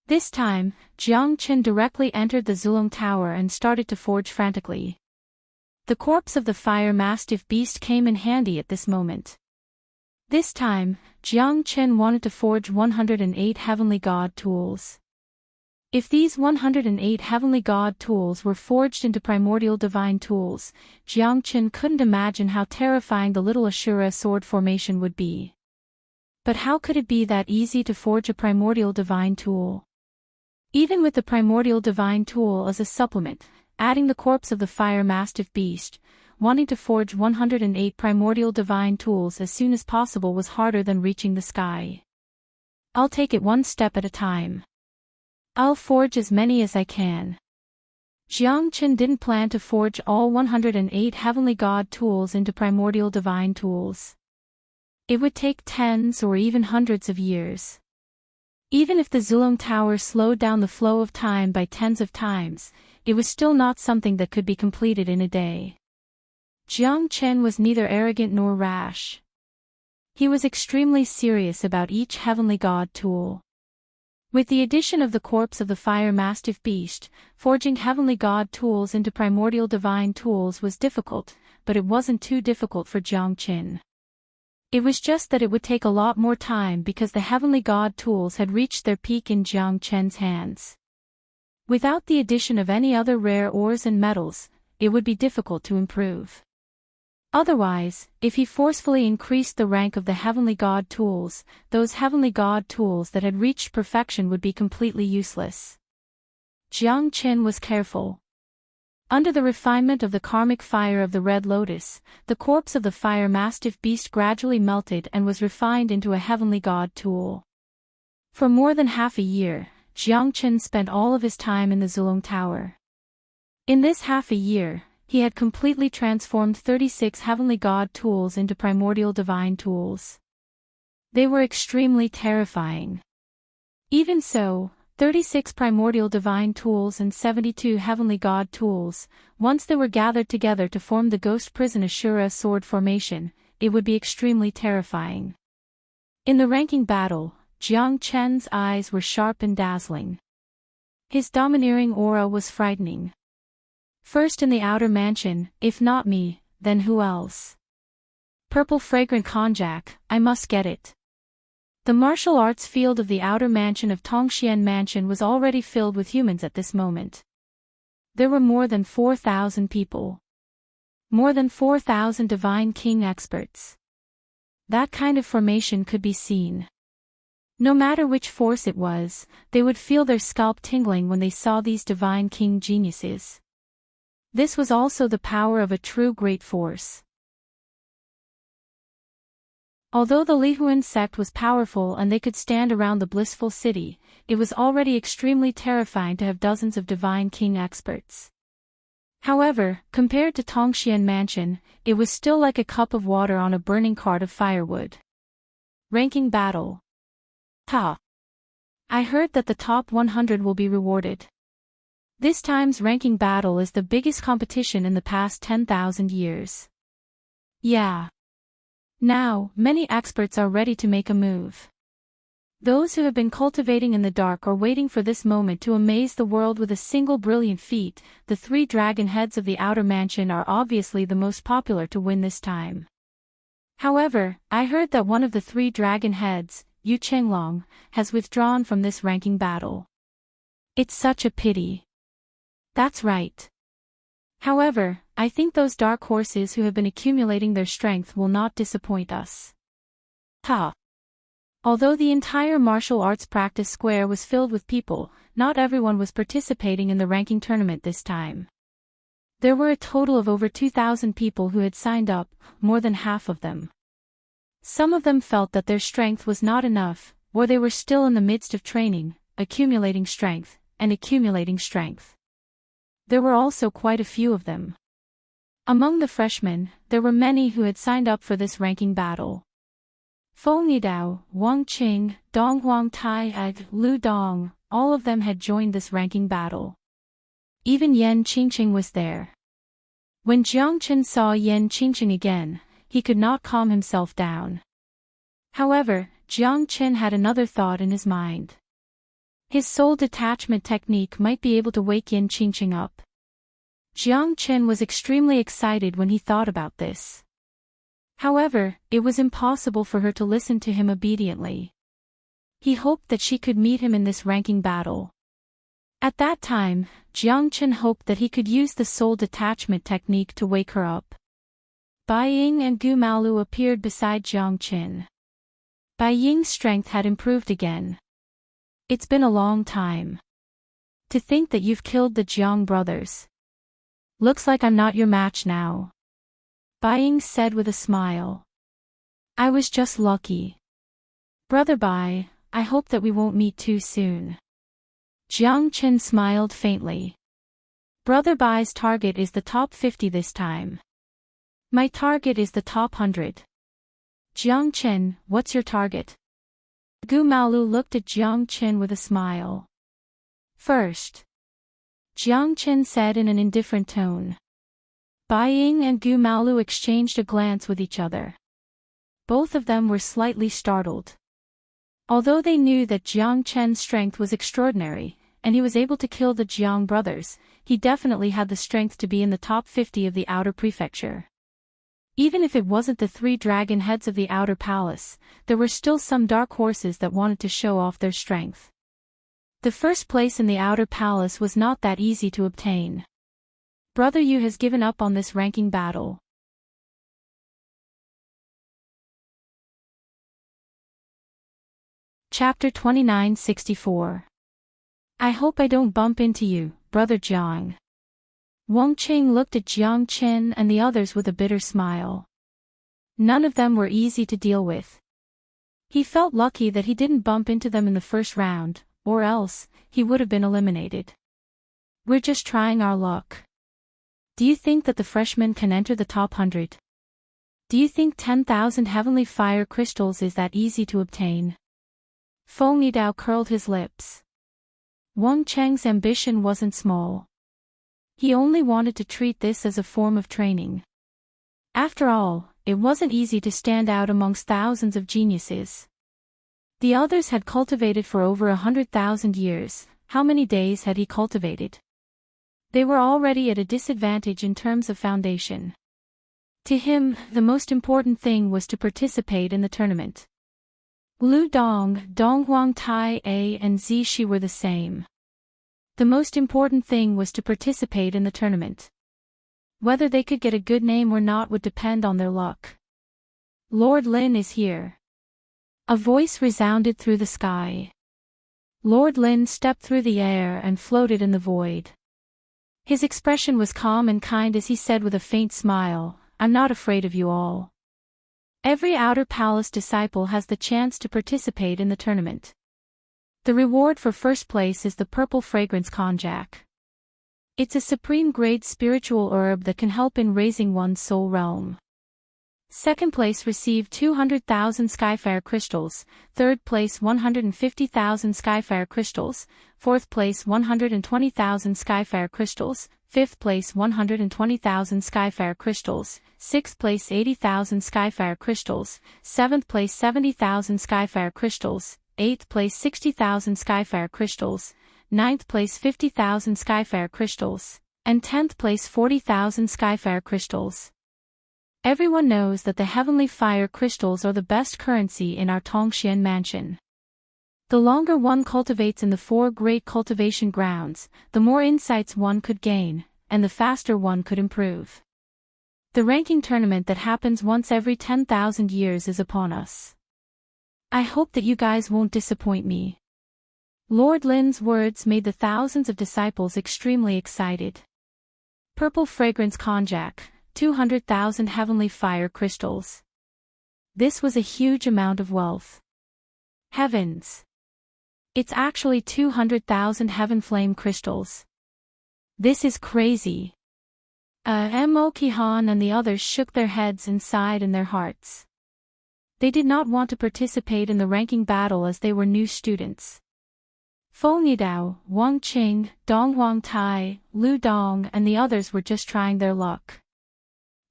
This time, Jiang Chen directly entered the Zulong Tower and started to forge frantically. The corpse of the fire mastiff beast came in handy at this moment. This time, Jiang Chen wanted to forge 108 heavenly god tools. If these 108 heavenly god tools were forged into primordial divine tools, Jiang Chen couldn't imagine how terrifying the little Ashura sword formation would be. But how could it be that easy to forge a primordial divine tool? Even with the primordial divine tool as a supplement, adding the corpse of the fire mastiff beast, wanting to forge 108 primordial divine tools as soon as possible was harder than reaching the sky. I'll take it one step at a time. I'll forge as many as I can. Jiang Chen didn't plan to forge all 108 heavenly god tools into primordial divine tools. It would take tens or even hundreds of years. Even if the Zulong Tower slowed down the flow of time by tens of times, it was still not something that could be completed in a day. Jiang Chen was neither arrogant nor rash. He was extremely serious about each heavenly god tool. With the addition of the corpse of the fire mastiff beast, forging heavenly god tools into primordial divine tools was difficult, but it wasn't too difficult for Jiang Chen. It was just that it would take a lot more time because the heavenly god tools had reached their peak in Jiang Chen's hands. Without the addition of any other rare ores and metals, it would be difficult to improve. Otherwise, if he forcefully increased the rank of the heavenly god tools, those heavenly god tools that had reached perfection would be completely useless. Jiang Chen was careful. Under the refinement of the karmic fire of the red lotus, the corpse of the fire mastiff beast gradually melted and was refined into a heavenly god tool. For more than half a year, Jiang Chen spent all of his time in the Zulong Tower. In this half a year, he had completely transformed 36 heavenly god tools into primordial divine tools. They were extremely terrifying. Even so, 36 primordial divine tools and 72 heavenly god tools, once they were gathered together to form the ghost prison Ashura sword formation, it would be extremely terrifying. In the ranking battle, Jiang Chen's eyes were sharp and dazzling. His domineering aura was frightening. First in the outer mansion, if not me, then who else? Purple fragrant konjac, I must get it. The martial arts field of the outer mansion of Tongxian Mansion was already filled with humans at this moment. There were more than 4,000 people. More than 4,000 divine king experts. That kind of formation could be seen. No matter which force it was, they would feel their scalp tingling when they saw these divine king geniuses. This was also the power of a true great force. Although the Lihuan sect was powerful and they could stand around the blissful city, it was already extremely terrifying to have dozens of divine king experts. However, compared to Tongxian Mansion, it was still like a cup of water on a burning cart of firewood. Ranking battle. I heard that the top 100 will be rewarded. This time's ranking battle is the biggest competition in the past 10,000 years. Yeah. Now, many experts are ready to make a move. Those who have been cultivating in the dark are waiting for this moment to amaze the world with a single brilliant feat. The 3 dragon heads of the outer mansion are obviously the most popular to win this time. However, I heard that one of the 3 dragon heads, Yu Chenglong, has withdrawn from this ranking battle. It's such a pity. That's right. However, I think those dark horses who have been accumulating their strength will not disappoint us. Although the entire martial arts practice square was filled with people, not everyone was participating in the ranking tournament this time. There were a total of over 2,000 people who had signed up, more than half of them. Some of them felt that their strength was not enough, or they were still in the midst of training, accumulating strength, and accumulating strength. There were also quite a few of them. Among the freshmen, there were many who had signed up for this ranking battle. Fo Nidao, Wang Qing, Dong Huang Tai and Lu Dong, all of them had joined this ranking battle. Even Yan Qingqing was there. When Jiang Chen saw Yan Qingqing again, he could not calm himself down. However, Jiang Chen had another thought in his mind. His soul detachment technique might be able to wake Yan Qingqing up. Jiang Chen was extremely excited when he thought about this. However, it was impossible for her to listen to him obediently. He hoped that she could meet him in this ranking battle. At that time, Jiang Chen hoped that he could use the soul detachment technique to wake her up. Bai Ying and Gu Maolu appeared beside Jiang Chen. Bai Ying's strength had improved again. It's been a long time. To think that you've killed the Jiang brothers. Looks like I'm not your match now. Bai Ying said with a smile. I was just lucky. Brother Bai, I hope that we won't meet too soon. Jiang Chen smiled faintly. Brother Bai's target is the top 50 this time. My target is the top 100. Jiang Chen, what's your target? Gu Maolu looked at Jiang Chen with a smile. First. Jiang Chen said in an indifferent tone. Bai Ying and Gu Maolu exchanged a glance with each other. Both of them were slightly startled. Although they knew that Jiang Chen's strength was extraordinary, and he was able to kill the Jiang brothers, he definitely had the strength to be in the top 50 of the outer prefecture. Even if it wasn't the 3 dragon heads of the outer palace, there were still some dark horses that wanted to show off their strength. The first place in the outer palace was not that easy to obtain. Brother Yu has given up on this ranking battle. Chapter 2964. I hope I don't bump into you, Brother Jiang. Wang Qing looked at Jiang Chen and the others with a bitter smile. None of them were easy to deal with. He felt lucky that he didn't bump into them in the first round, or else, he would have been eliminated. We're just trying our luck. Do you think that the freshman can enter the top 100? Do you think 10,000 heavenly fire crystals is that easy to obtain? Feng Yidao curled his lips. Wang Cheng's ambition wasn't small. He only wanted to treat this as a form of training. After all, it wasn't easy to stand out amongst thousands of geniuses. The others had cultivated for over 100,000 years. How many days had he cultivated? They were already at a disadvantage in terms of foundation. To him, the most important thing was to participate in the tournament. Lu Dong, Donghuang Tai A and Zishi were the same. The most important thing was to participate in the tournament. Whether they could get a good name or not would depend on their luck. Lord Lin is here. A voice resounded through the sky. Lord Lin stepped through the air and floated in the void. His expression was calm and kind as he said with a faint smile, "I'm not afraid of you all. Every Outer Palace disciple has the chance to participate in the tournament. The reward for first place is the purple fragrance konjac. It's a supreme-grade spiritual herb that can help in raising one's soul realm. Second place received 200,000 Skyfire crystals, third place 150,000 Skyfire crystals, fourth place 120,000 Skyfire crystals, fifth place 120,000 Skyfire crystals, sixth place 80,000 Skyfire crystals, seventh place 70,000 Skyfire crystals, eighth place 60,000 Skyfire crystals, ninth place 50,000 Skyfire crystals, and 10th place 40,000 Skyfire crystals. Everyone knows that the heavenly fire crystals are the best currency in our Tongxian mansion. The longer one cultivates in the 4 great cultivation grounds, the more insights one could gain, and the faster one could improve. The ranking tournament that happens once every 10,000 years is upon us. I hope that you guys won't disappoint me." Lord Lin's words made the thousands of disciples extremely excited. Purple fragrance konjac, 200,000 heavenly fire crystals. This was a huge amount of wealth. Heavens! It's actually 200,000 heaven flame crystals. This is crazy. Mo Kihan and the others shook their heads and sighed in their hearts. They did not want to participate in the ranking battle as they were new students. Feng Yidao, Wang Qing, Donghuang Tai, Lu Dong and the others were just trying their luck.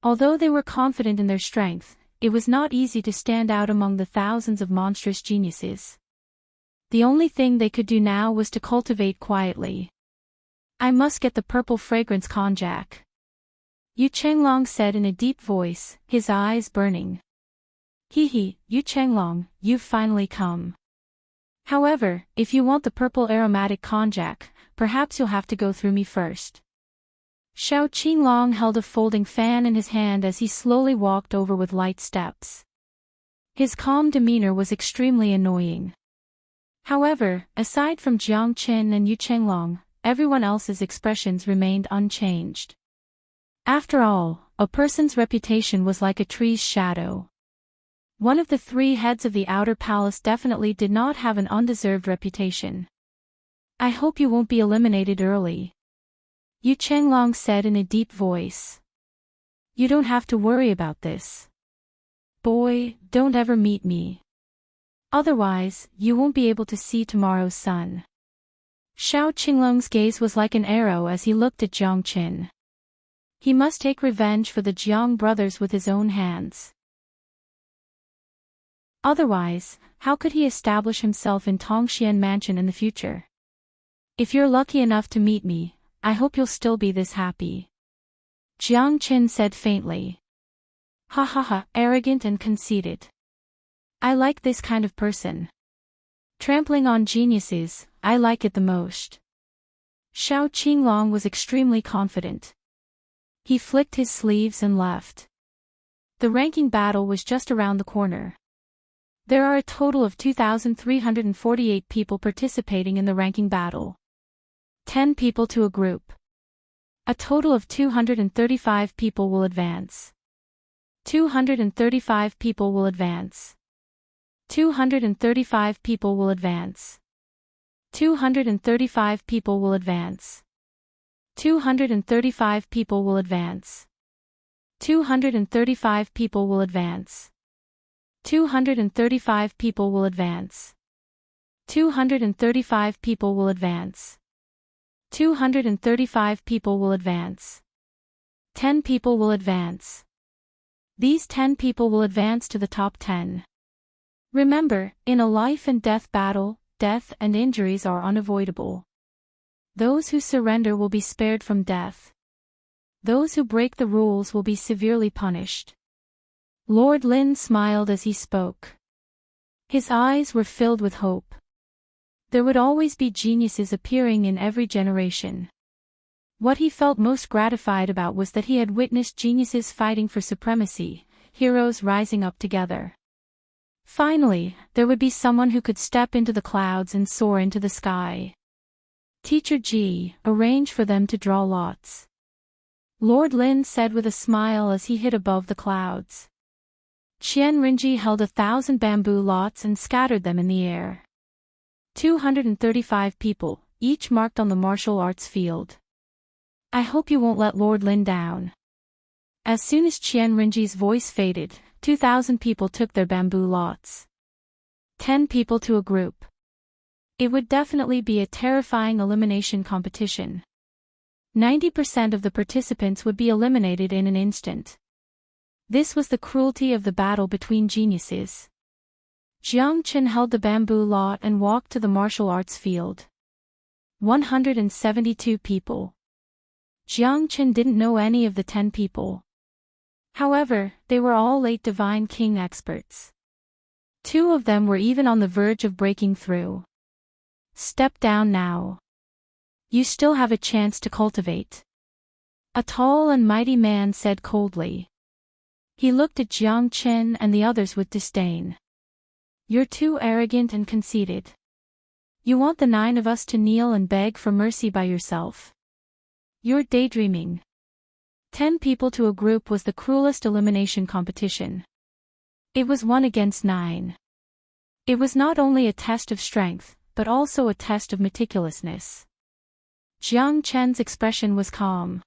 Although they were confident in their strength, it was not easy to stand out among the thousands of monstrous geniuses. The only thing they could do now was to cultivate quietly. "I must get the purple fragrance konjac," Yu Chenglong said in a deep voice, his eyes burning. "He, Yu Chenglong, you've finally come. However, if you want the purple aromatic konjac, perhaps you'll have to go through me first." Xiao Qinglong held a folding fan in his hand as he slowly walked over with light steps. His calm demeanor was extremely annoying. However, aside from Jiang Qin and Yu Chenglong, everyone else's expressions remained unchanged. After all, a person's reputation was like a tree's shadow. One of the 3 heads of the Outer Palace definitely did not have an undeserved reputation. "I hope you won't be eliminated early," Yu Chenglong said in a deep voice. "You don't have to worry about this. Boy, don't ever meet me. Otherwise, you won't be able to see tomorrow's sun." Xiao Qinglong's gaze was like an arrow as he looked at Jiang Qin. He must take revenge for the Jiang brothers with his own hands. Otherwise, how could he establish himself in Tongxian Mansion in the future? "If you're lucky enough to meet me, I hope you'll still be this happy," Jiang Qin said faintly. "Ha ha ha, arrogant and conceited. I like this kind of person. Trampling on geniuses, I like it the most." Xiao Qinglong was extremely confident. He flicked his sleeves and left. The ranking battle was just around the corner. There are a total of 2,348 people participating in the ranking battle. 10 people to a group. A total of 235 people will advance. 235 people will advance. 235 people will advance. 235 people will advance. 235 people will advance. 235 people will advance. 235 people will advance. 235 people will advance. 235 people will advance. 10 people will advance. These 10 people will advance to the top 10. Remember, in a life and death battle, death and injuries are unavoidable. Those who surrender will be spared from death. Those who break the rules will be severely punished. Lord Lin smiled as he spoke. His eyes were filled with hope. There would always be geniuses appearing in every generation. What he felt most gratified about was that he had witnessed geniuses fighting for supremacy, heroes rising up together. Finally, there would be someone who could step into the clouds and soar into the sky. Teacher Ji, arrange for them to draw lots. Lord Lin said with a smile as he hit above the clouds. Qian Rinji held 1,000 bamboo lots and scattered them in the air. 235 people, each marked on the martial arts field. I hope you won't let Lord Lin down. As soon as Qian Rinji's voice faded, 2,000 people took their bamboo lots. 10 people to a group. It would definitely be a terrifying elimination competition. 90% of the participants would be eliminated in an instant. This was the cruelty of the battle between geniuses. Jiang Chen held the bamboo lot and walked to the martial arts field. 172 people. Jiang Chen didn't know any of the 10 people. However, they were all late Divine King experts. 2 of them were even on the verge of breaking through. Step down now. You still have a chance to cultivate. A tall and mighty man said coldly. He looked at Jiang Chen and the others with disdain. You're too arrogant and conceited. You want the 9 of us to kneel and beg for mercy by yourself. You're daydreaming. 10 people to a group was the cruelest elimination competition. It was 1 against 9. It was not only a test of strength, but also a test of meticulousness. Jiang Chen's expression was calm.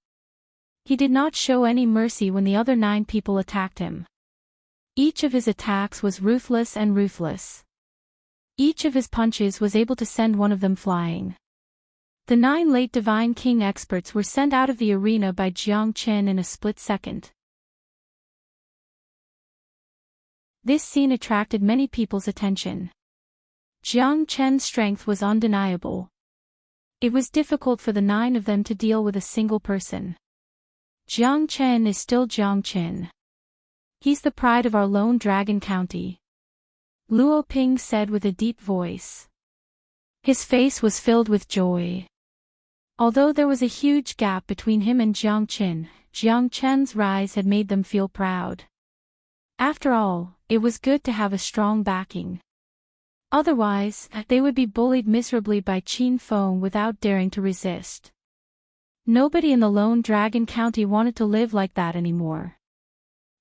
He did not show any mercy when the other 9 people attacked him. Each of his attacks was ruthless and ruthless. Each of his punches was able to send one of them flying. The 9 late Divine King experts were sent out of the arena by Jiang Chen in a split second. This scene attracted many people's attention. Jiang Chen's strength was undeniable. It was difficult for the 9 of them to deal with a single person. Jiang Chen is still Jiang Chen. He's the pride of our Lone Dragon County. Luo Ping said with a deep voice. His face was filled with joy. Although there was a huge gap between him and Jiang Chen's rise had made them feel proud. After all, it was good to have a strong backing. Otherwise, they would be bullied miserably by Qin Feng without daring to resist. Nobody in the Lone Dragon County wanted to live like that anymore.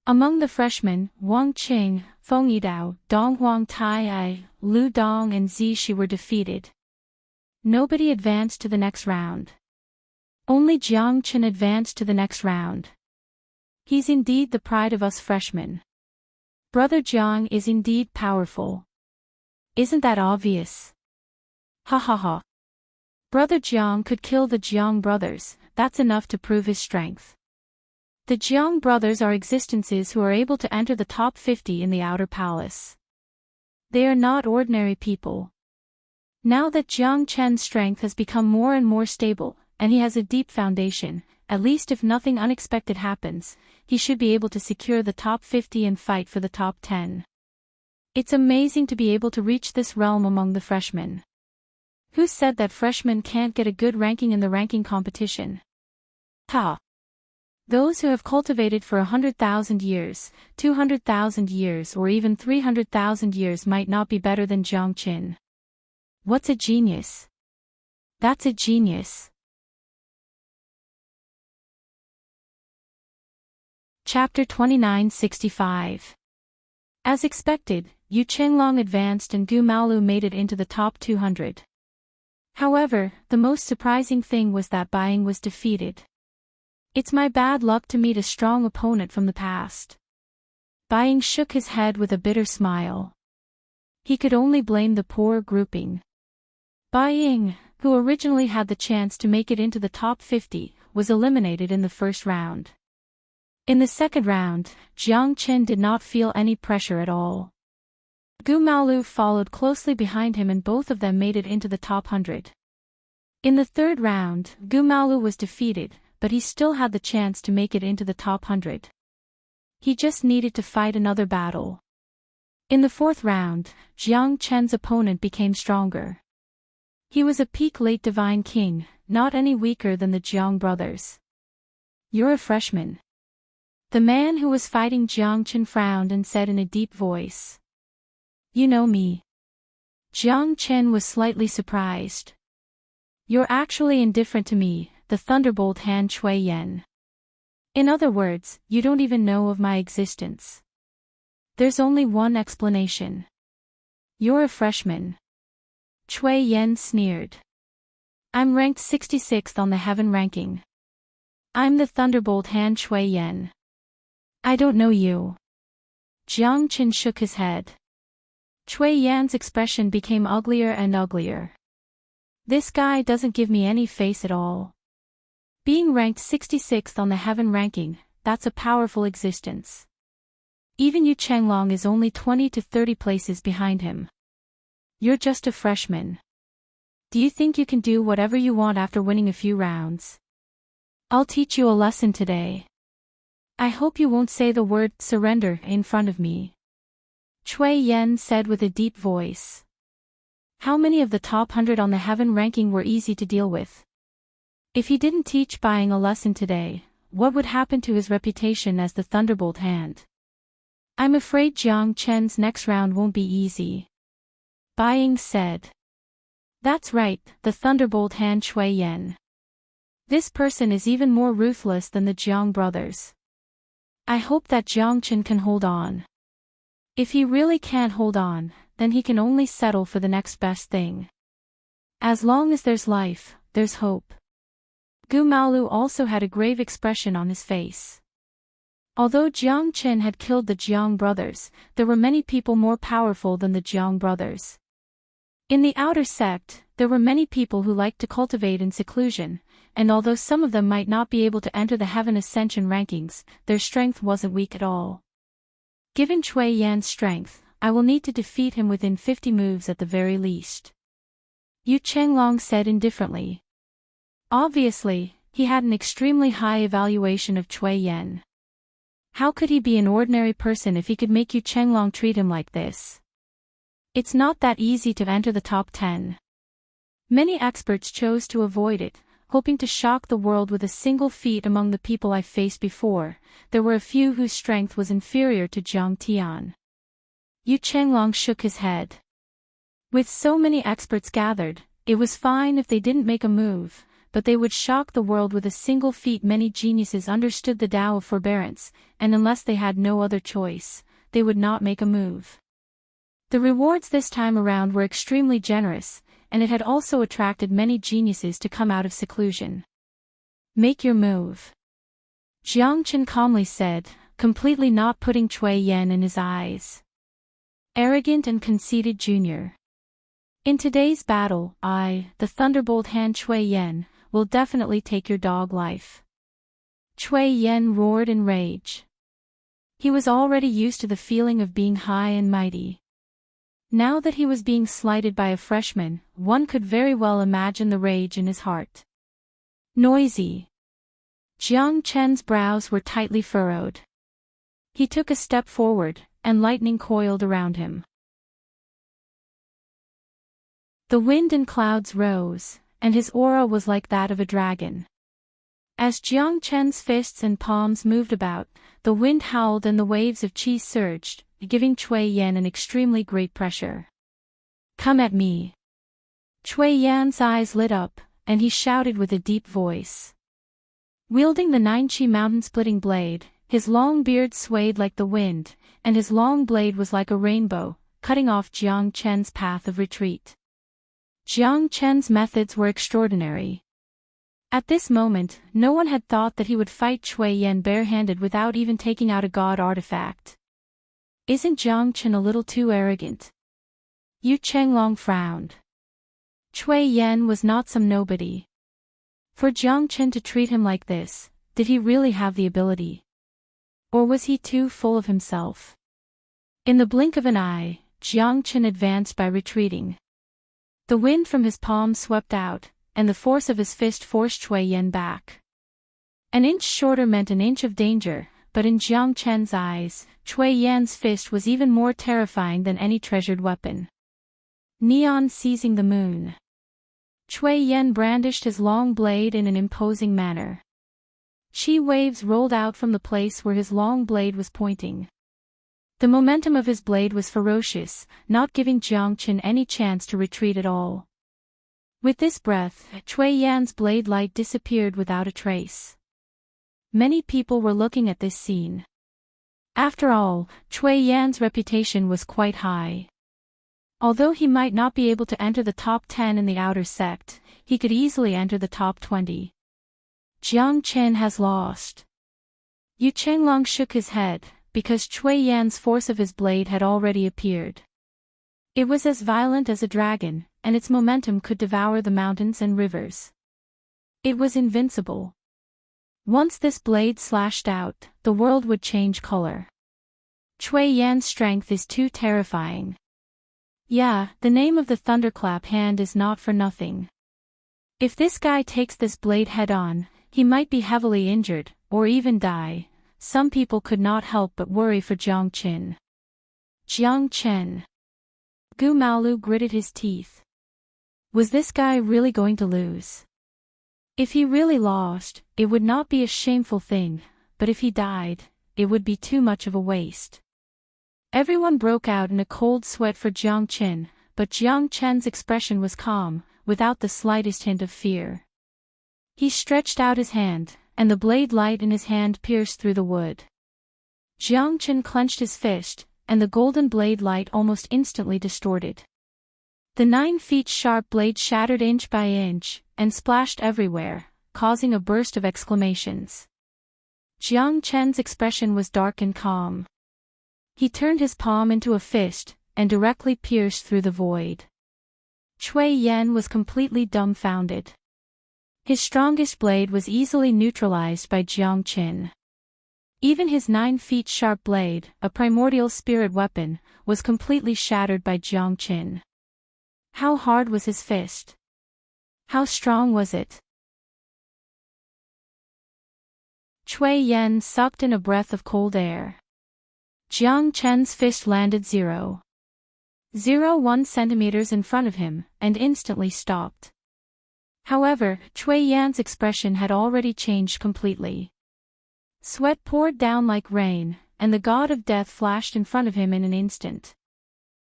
Among the freshmen, Wang Qing, Feng Yidao, Dong Huang Tai, Lu Dong and Zishi were defeated. Nobody advanced to the next round. Only Jiang Chen advanced to the next round. He's indeed the pride of us freshmen. Brother Jiang is indeed powerful. Isn't that obvious? Ha ha ha. Brother Jiang could kill the Jiang brothers, that's enough to prove his strength. The Jiang brothers are existences who are able to enter the top 50 in the Outer Palace. They are not ordinary people. Now that Jiang Chen's strength has become more and more stable, and he has a deep foundation, at least if nothing unexpected happens, he should be able to secure the top 50 and fight for the top 10. It's amazing to be able to reach this realm among the freshmen. Who said that freshmen can't get a good ranking in the ranking competition? Ha! Those who have cultivated for 100,000 years, 200,000 years or even 300,000 years might not be better than Jiang Chen. What's a genius? That's a genius. Chapter 2965. As expected, Yu Qinglong advanced and Gu Maolu made it into the top 200. However, the most surprising thing was that Buying was defeated. It's my bad luck to meet a strong opponent from the past. Buying shook his head with a bitter smile. He could only blame the poor grouping. Buying, who originally had the chance to make it into the top 50, was eliminated in the first round. In the second round, Jiang Chen did not feel any pressure at all. Gu Maolu followed closely behind him and both of them made it into the top 100. In the third round, Gu Maolu was defeated, but he still had the chance to make it into the top 100. He just needed to fight another battle. In the fourth round, Jiang Chen's opponent became stronger. He was a peak late divine king, not any weaker than the Jiang brothers. "You're a freshman." The man who was fighting Jiang Chen frowned and said in a deep voice. "You know me." Jiang Chen was slightly surprised. "You're actually indifferent to me, the thunderbolt Han Chui Yen. In other words, you don't even know of my existence. There's only one explanation. You're a freshman." Chui Yen sneered. "I'm ranked 66th on the heaven ranking. I'm the thunderbolt Han Chui Yen. I don't know you." Jiang Chen shook his head. Chui Yan's expression became uglier and uglier. "This guy doesn't give me any face at all. Being ranked 66th on the heaven ranking, that's a powerful existence. Even Yu Chenglong is only 20 to 30 places behind him. You're just a freshman. Do you think you can do whatever you want after winning a few rounds? I'll teach you a lesson today. I hope you won't say the word surrender in front of me." Chui Yen said with a deep voice. How many of the top 100 on the heaven ranking were easy to deal with? If he didn't teach Buying a lesson today, what would happen to his reputation as the thunderbolt hand? "I'm afraid Jiang Chen's next round won't be easy," Buying said. "That's right, the thunderbolt hand Chui Yen. This person is even more ruthless than the Jiang brothers. I hope that Jiang Chen can hold on. If he really can't hold on, then he can only settle for the next best thing. As long as there's life, there's hope." Gu Maolu also had a grave expression on his face. Although Jiang Chen had killed the Jiang brothers, there were many people more powerful than the Jiang brothers. In the outer sect, there were many people who liked to cultivate in seclusion, and although some of them might not be able to enter the heaven ascension rankings, their strength wasn't weak at all. Given Chui Yan's strength, I will need to defeat him within 50 moves at the very least, Yu Chenglong said indifferently. Obviously, he had an extremely high evaluation of Chui Yan. How could he be an ordinary person if he could make Yu Chenglong treat him like this? It's not that easy to enter the top 10. Many experts chose to avoid it, hoping to shock the world with a single feat. Among the people I faced before, there were a few whose strength was inferior to Jiang Tian. Yu Chenglong shook his head. With so many experts gathered, it was fine if they didn't make a move, but they would shock the world with a single feat. Many geniuses understood the Tao of forbearance, and unless they had no other choice, they would not make a move. The rewards this time around were extremely generous, and it had also attracted many geniuses to come out of seclusion. "Make your move," Jiang Chen calmly said, completely not putting Chui Yan in his eyes. Arrogant and conceited junior. In today's battle, I, the thunderbolt hand Chui Yan, will definitely take your dog life. Chui Yan roared in rage. He was already used to the feeling of being high and mighty. Now that he was being slighted by a freshman, one could very well imagine the rage in his heart. Noisy. Jiang Chen's brows were tightly furrowed. He took a step forward, and lightning coiled around him. The wind and clouds rose, and his aura was like that of a dragon. As Jiang Chen's fists and palms moved about, the wind howled and the waves of qi surged, giving Chui Yan an extremely great pressure. "Come at me." Chui Yan's eyes lit up, and he shouted with a deep voice. Wielding the 9-qi mountain-splitting blade, his long beard swayed like the wind, and his long blade was like a rainbow, cutting off Jiang Chen's path of retreat. Jiang Chen's methods were extraordinary. At this moment, no one had thought that he would fight Cui Yan barehanded without even taking out a god artifact. Isn't Jiang Chen a little too arrogant? Yu Chenglong frowned. Cui Yan was not some nobody. For Jiang Chen to treat him like this, did he really have the ability? Or was he too full of himself? In the blink of an eye, Jiang Chen advanced by retreating. The wind from his palm swept out, and the force of his fist forced Cui Yan back. An inch shorter meant an inch of danger, but in Jiang Chen's eyes, Cui Yan's fist was even more terrifying than any treasured weapon. Neon seizing the moon. Cui Yan brandished his long blade in an imposing manner. Chi waves rolled out from the place where his long blade was pointing. The momentum of his blade was ferocious, not giving Jiang Chen any chance to retreat at all. With this breath, Cui Yan's blade light disappeared without a trace. Many people were looking at this scene. After all, Cui Yan's reputation was quite high. Although he might not be able to enter the top 10 in the outer sect, he could easily enter the top 20. Jiang Chen has lost. Yu Chenglong shook his head, because Cui Yan's force of his blade had already appeared. It was as violent as a dragon, and its momentum could devour the mountains and rivers. It was invincible. Once this blade slashed out, the world would change color. Cui Yan's strength is too terrifying. Yeah, the name of the thunderclap hand is not for nothing. If this guy takes this blade head-on, he might be heavily injured, or even die. Some people could not help but worry for Jiang Chen. Jiang Chen. Gu Maolu gritted his teeth. Was this guy really going to lose? If he really lost, it would not be a shameful thing, but if he died, it would be too much of a waste. Everyone broke out in a cold sweat for Jiang Chen, but Jiang Chen's expression was calm, without the slightest hint of fear. He stretched out his hand, and the blade light in his hand pierced through the wood. Jiang Chen clenched his fist, and the golden blade light almost instantly distorted. The 9 feet sharp blade shattered inch by inch, and splashed everywhere, causing a burst of exclamations. Jiang Chen's expression was dark and calm. He turned his palm into a fist, and directly pierced through the void. Cui Yan was completely dumbfounded. His strongest blade was easily neutralized by Jiang Chen. Even his 9 feet sharp blade, a primordial spirit weapon, was completely shattered by Jiang Chen. How hard was his fist? How strong was it? Cui Yan sucked in a breath of cold air. Jiang Chen's fist landed 0.01 centimeters in front of him, and instantly stopped. However, Cui Yan's expression had already changed completely. Sweat poured down like rain, and the god of death flashed in front of him in an instant.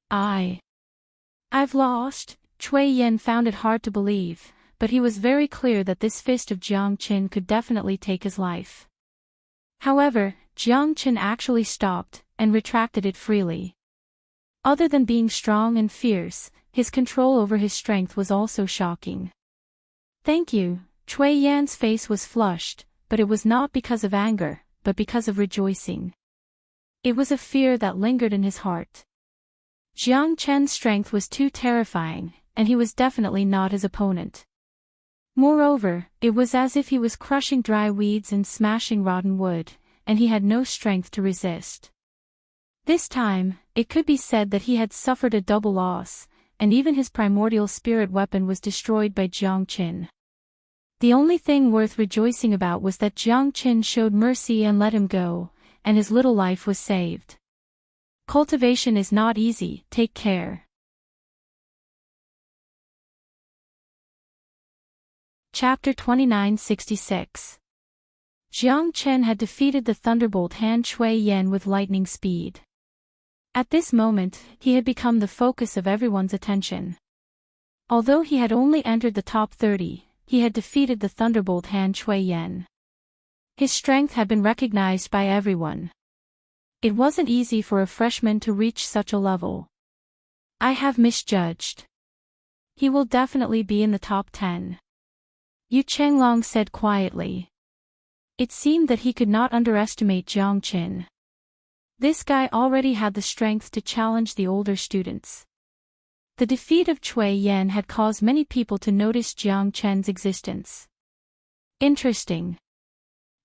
I've lost. Cui Yan found it hard to believe, but he was very clear that this fist of Jiang Chen could definitely take his life. However, Jiang Chen actually stopped, and retracted it freely. Other than being strong and fierce, his control over his strength was also shocking. Thank you. Cui Yan's face was flushed, but it was not because of anger, but because of rejoicing. It was a fear that lingered in his heart. Jiang Chen's strength was too terrifying, and he was definitely not his opponent. Moreover, it was as if he was crushing dry weeds and smashing rotten wood, and he had no strength to resist. This time, it could be said that he had suffered a double loss, and even his primordial spirit weapon was destroyed by Jiang Chen. The only thing worth rejoicing about was that Jiang Chen showed mercy and let him go, and his little life was saved. Cultivation is not easy, take care. Chapter 2966. Jiang Chen had defeated the thunderbolt hand Cui Yan with lightning speed. At this moment, he had become the focus of everyone's attention. Although he had only entered the top 30, he had defeated the thunderbolt hand Cui Yan. His strength had been recognized by everyone. It wasn't easy for a freshman to reach such a level. I have misjudged. He will definitely be in the top 10. Yu Chenglong said quietly. It seemed that he could not underestimate Jiang Qin. This guy already had the strength to challenge the older students. The defeat of Cui Yan had caused many people to notice Jiang Chen's existence. Interesting.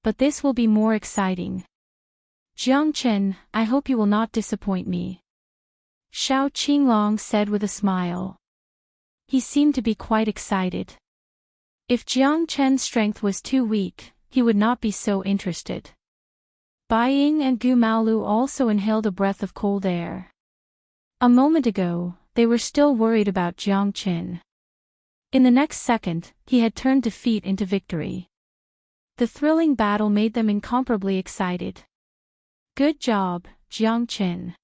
But this will be more exciting. Jiang Chen, I hope you will not disappoint me. Xiao Qinglong said with a smile. He seemed to be quite excited. If Jiang Chen's strength was too weak, he would not be so interested. Bai Ying and Gu Maolu also inhaled a breath of cold air. A moment ago, they were still worried about Jiang Qin. In the next second, he had turned defeat into victory. The thrilling battle made them incomparably excited. Good job, Jiang Qin.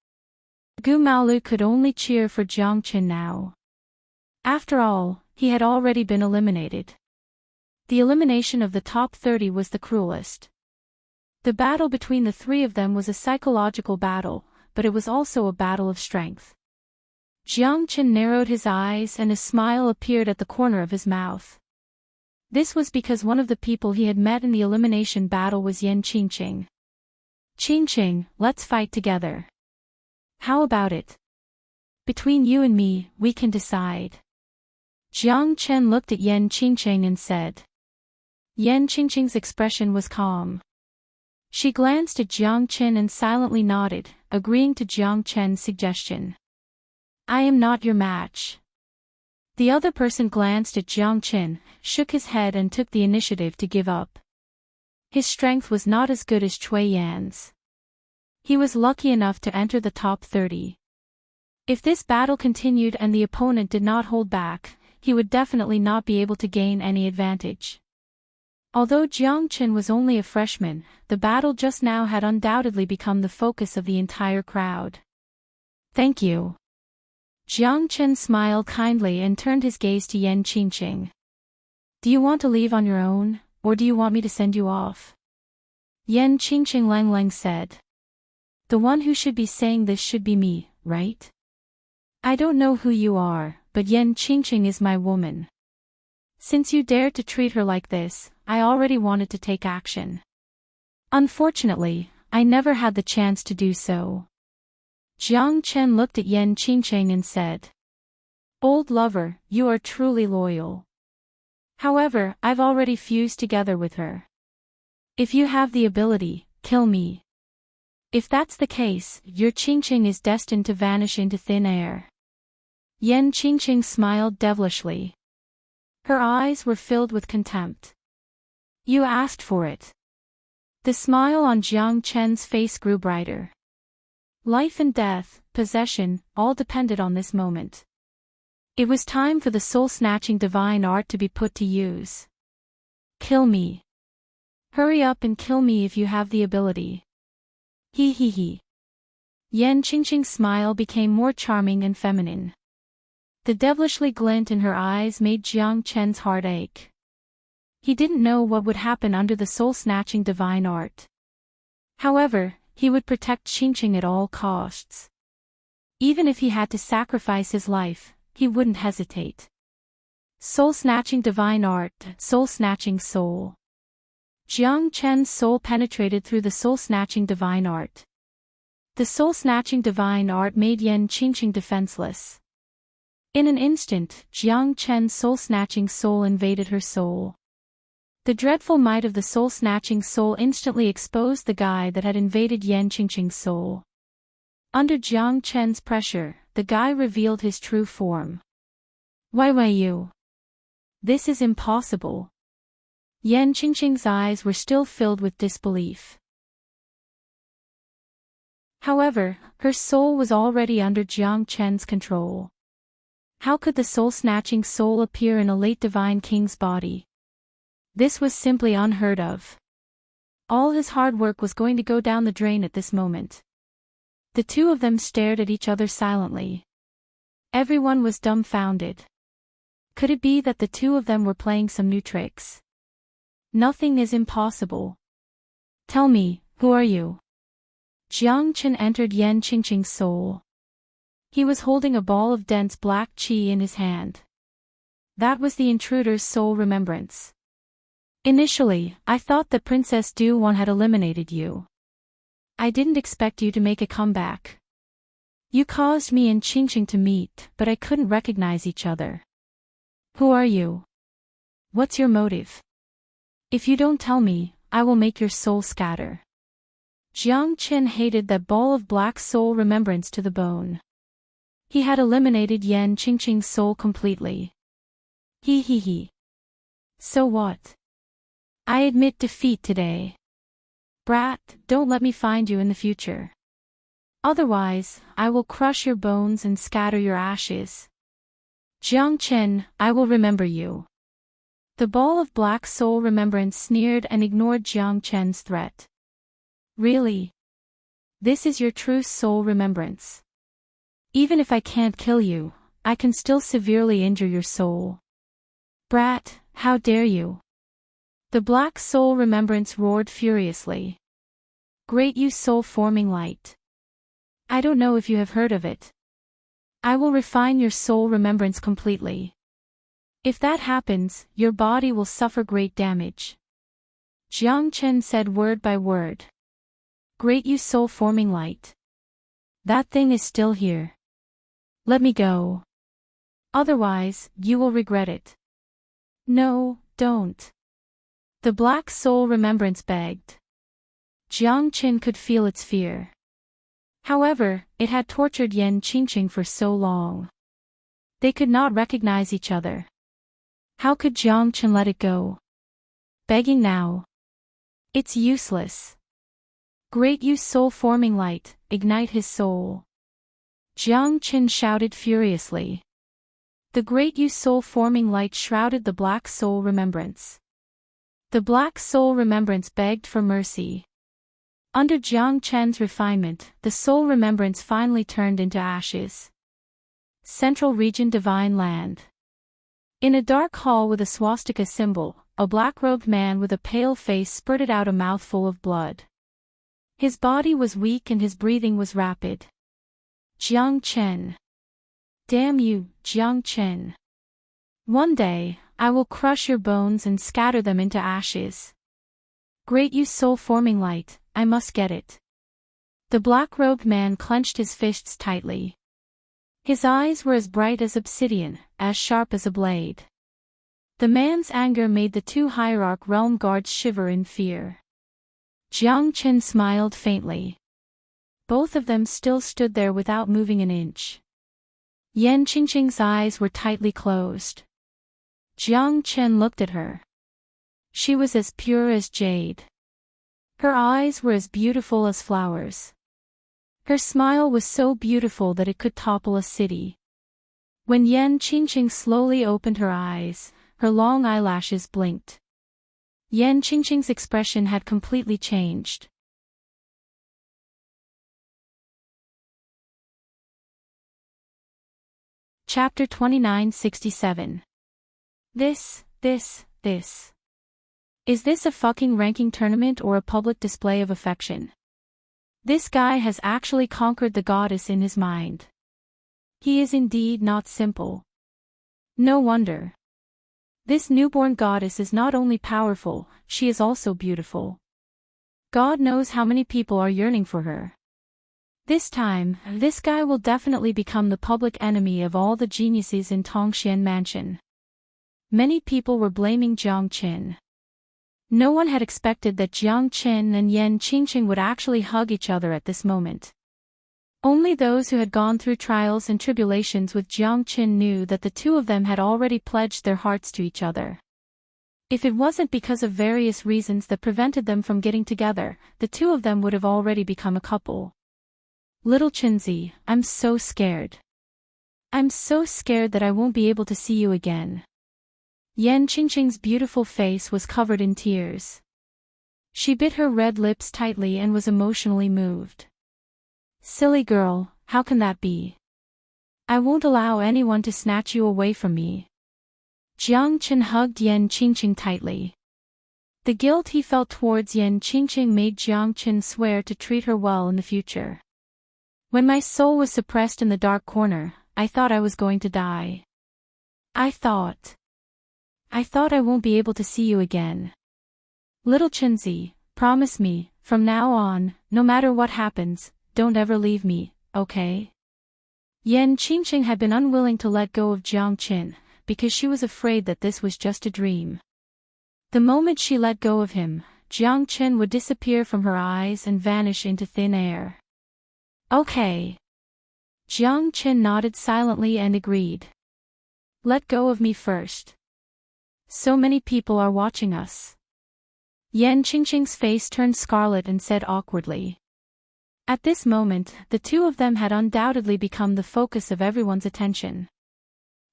Gu Maolu could only cheer for Jiang Qin now. After all, he had already been eliminated. The elimination of the top 30 was the cruelest. The battle between the three of them was a psychological battle, but it was also a battle of strength. Jiang Qin narrowed his eyes and a smile appeared at the corner of his mouth. This was because one of the people he had met in the elimination battle was Yan Qingqing. Qingqing, let's fight together. How about it? Between you and me, we can decide. Jiang Chen looked at Yan Qingqing and said. Yan Qingqing's expression was calm. She glanced at Jiang Qin and silently nodded, agreeing to Jiang Chen's suggestion. I am not your match. The other person glanced at Jiang Qin, shook his head and took the initiative to give up. His strength was not as good as Cui Yan's. He was lucky enough to enter the top 30. If this battle continued and the opponent did not hold back, he would definitely not be able to gain any advantage. Although Jiang Qin was only a freshman, the battle just now had undoubtedly become the focus of the entire crowd. Thank you. Jiang Qin smiled kindly and turned his gaze to Yan Qingqing. Do you want to leave on your own, or do you want me to send you off? Yan Qingqing Lang said. The one who should be saying this should be me, right? I don't know who you are, but Yan Qingqing is my woman. Since you dared to treat her like this, I already wanted to take action. Unfortunately, I never had the chance to do so. Jiang Chen looked at Yan Qingqing and said. Old lover, you are truly loyal. However, I've already fused together with her. If you have the ability, kill me. If that's the case, your Qingqing is destined to vanish into thin air. Yan Qingqing smiled devilishly. Her eyes were filled with contempt. You asked for it. The smile on Jiang Chen's face grew brighter. Life and death, possession, all depended on this moment. It was time for the soul-snatching divine art to be put to use. Kill me. Hurry up and kill me if you have the ability. He he he. Yan Qingqing's smile became more charming and feminine. The devilishly glint in her eyes made Jiang Chen's heart ache. He didn't know what would happen under the soul-snatching divine art. However, he would protect Qingqing at all costs. Even if he had to sacrifice his life, he wouldn't hesitate. Soul-snatching divine art, soul-snatching soul. Jiang Chen's soul penetrated through the soul-snatching divine art. The soul-snatching divine art made Yan Qingqing defenseless. In an instant, Jiang Chen's soul-snatching soul invaded her soul. The dreadful might of the soul-snatching soul instantly exposed the guy that had invaded Yan Qingqing's soul. Under Jiang Chen's pressure, the guy revealed his true form. Why you? This is impossible. Yan Qingqing's eyes were still filled with disbelief. However, her soul was already under Jiang Chen's control. How could the soul-snatching soul appear in a late divine king's body? This was simply unheard of. All his hard work was going to go down the drain at this moment. The two of them stared at each other silently. Everyone was dumbfounded. Could it be that the two of them were playing some new tricks? Nothing is impossible. Tell me, who are you? Jiang Chen entered Yan Qingqing's soul. He was holding a ball of dense black qi in his hand. That was the intruder's soul remembrance. Initially, I thought that Princess Du-Won had eliminated you. I didn't expect you to make a comeback. You caused me and Qingqing to meet, but I couldn't recognize each other. Who are you? What's your motive? If you don't tell me, I will make your soul scatter. Jiang Qin hated that ball of black soul remembrance to the bone. He had eliminated Yan Qingqing's soul completely. He. So what? I admit defeat today. Brat, don't let me find you in the future. Otherwise, I will crush your bones and scatter your ashes. Jiang Qin, I will remember you. The ball of black soul remembrance sneered and ignored Jiang Qin's threat. Really? This is your true soul remembrance. Even if I can't kill you, I can still severely injure your soul. Brat, how dare you? The black soul remembrance roared furiously. Great you soul-forming light. I don't know if you have heard of it. I will refine your soul remembrance completely. If that happens, your body will suffer great damage. Jiang Qin said word by word. Great you soul-forming light. That thing is still here. Let me go. Otherwise, you will regret it. No, don't. The black soul remembrance begged. Jiang Qin could feel its fear. However, it had tortured Yan Qingqing for so long. They could not recognize each other. How could Jiang Qin let it go? Begging now. It's useless. Great you soul-forming light, ignite his soul. Jiang Qin shouted furiously. The great you soul-forming light shrouded the black soul remembrance. The black soul remembrance begged for mercy. Under Jiang Qin's refinement, the soul remembrance finally turned into ashes. Central Region Divine Land. In a dark hall with a swastika symbol, a black-robed man with a pale face spurted out a mouthful of blood. His body was weak and his breathing was rapid. Jiang Qin. Damn you, Jiang Qin. One day, I will crush your bones and scatter them into ashes. Great you soul-forming light, I must get it. The black-robed man clenched his fists tightly. His eyes were as bright as obsidian, as sharp as a blade. The man's anger made the two hierarch realm guards shiver in fear. Jiang Qin smiled faintly. Both of them still stood there without moving an inch. Yan Qingqing's eyes were tightly closed. Jiang Qin looked at her. She was as pure as jade. Her eyes were as beautiful as flowers. Her smile was so beautiful that it could topple a city. When Yan Qingqing slowly opened her eyes, her long eyelashes blinked. Yan Qingqing's expression had completely changed. Chapter 2967. This. Is this a fucking ranking tournament or a public display of affection? This guy has actually conquered the goddess in his mind. He is indeed not simple. No wonder. This newborn goddess is not only powerful, she is also beautiful. God knows how many people are yearning for her. This time, this guy will definitely become the public enemy of all the geniuses in Tongxian Mansion. Many people were blaming Jiang Qin. No one had expected that Jiang Qin and Yan Qingqing would actually hug each other at this moment. Only those who had gone through trials and tribulations with Jiang Qin knew that the two of them had already pledged their hearts to each other. If it wasn't because of various reasons that prevented them from getting together, the two of them would have already become a couple. Little Qinzi, I'm so scared. I'm so scared that I won't be able to see you again. Yan Qingqing's beautiful face was covered in tears. She bit her red lips tightly and was emotionally moved. Silly girl, how can that be? I won't allow anyone to snatch you away from me. Jiang Qin hugged Yan Qingqing tightly. The guilt he felt towards Yan Qingqing made Jiang Qin swear to treat her well in the future. When my soul was suppressed in the dark corner, I thought I was going to die. I thought. I thought I won't be able to see you again. Little Chinzi, promise me, from now on, no matter what happens, don't ever leave me, okay? Yan Qingqing had been unwilling to let go of Jiang Qin, because she was afraid that this was just a dream. The moment she let go of him, Jiang Qin would disappear from her eyes and vanish into thin air. Okay. Jiang Qin nodded silently and agreed. Let go of me first. So many people are watching us. Yan Qingqing's face turned scarlet and said awkwardly. At this moment, the two of them had undoubtedly become the focus of everyone's attention.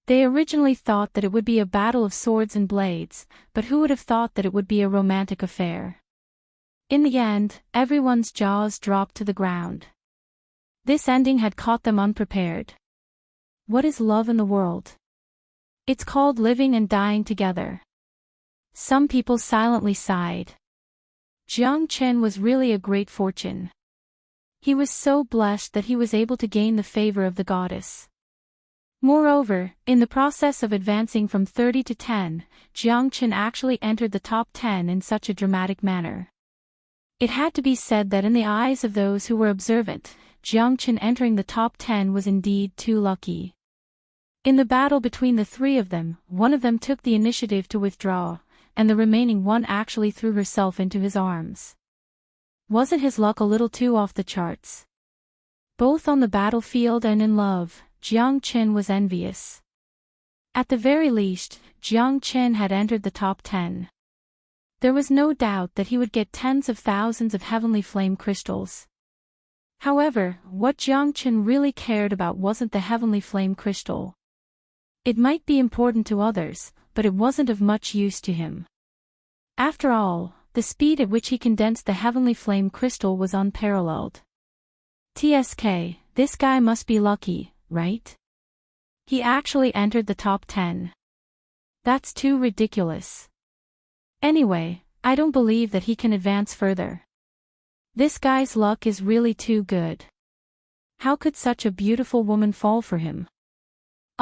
They originally thought that it would be a battle of swords and blades, but who would have thought that it would be a romantic affair? In the end, everyone's jaws dropped to the ground. This ending had caught them unprepared. What is love in the world? It's called living and dying together. Some people silently sighed. Jiang Qin was really a great fortune. He was so blessed that he was able to gain the favor of the goddess. Moreover, in the process of advancing from 30 to 10, Jiang Qin actually entered the top 10 in such a dramatic manner. It had to be said that in the eyes of those who were observant, Jiang Qin entering the top 10 was indeed too lucky. In the battle between the three of them, one of them took the initiative to withdraw, and the remaining one actually threw herself into his arms. Wasn't his luck a little too off the charts? Both on the battlefield and in love, Jiang Qin was envious. At the very least, Jiang Qin had entered the top 10. There was no doubt that he would get tens of thousands of heavenly flame crystals. However, what Jiang Qin really cared about wasn't the heavenly flame crystal. It might be important to others, but it wasn't of much use to him. After all, the speed at which he condensed the heavenly flame crystal was unparalleled. TSK, this guy must be lucky, right? He actually entered the top 10. That's too ridiculous. Anyway, I don't believe that he can advance further. This guy's luck is really too good. How could such a beautiful woman fall for him?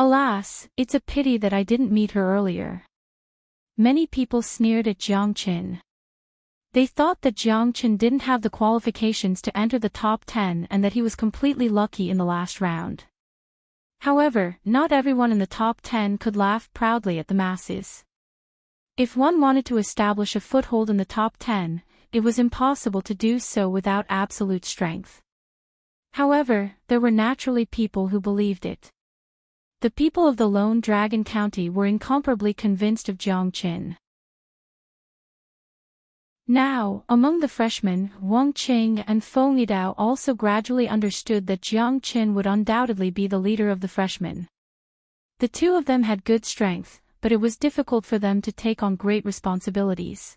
Alas, it's a pity that I didn't meet her earlier. Many people sneered at Jiang Qin. They thought that Jiang Qin didn't have the qualifications to enter the top 10 and that he was completely lucky in the last round. However, not everyone in the top 10 could laugh proudly at the masses. If one wanted to establish a foothold in the top 10, it was impossible to do so without absolute strength. However, there were naturally people who believed it. The people of the Lone Dragon County were incomparably convinced of Jiang Qin. Now, among the freshmen, Wang Qing and Feng Yidao also gradually understood that Jiang Qin would undoubtedly be the leader of the freshmen. The two of them had good strength, but it was difficult for them to take on great responsibilities.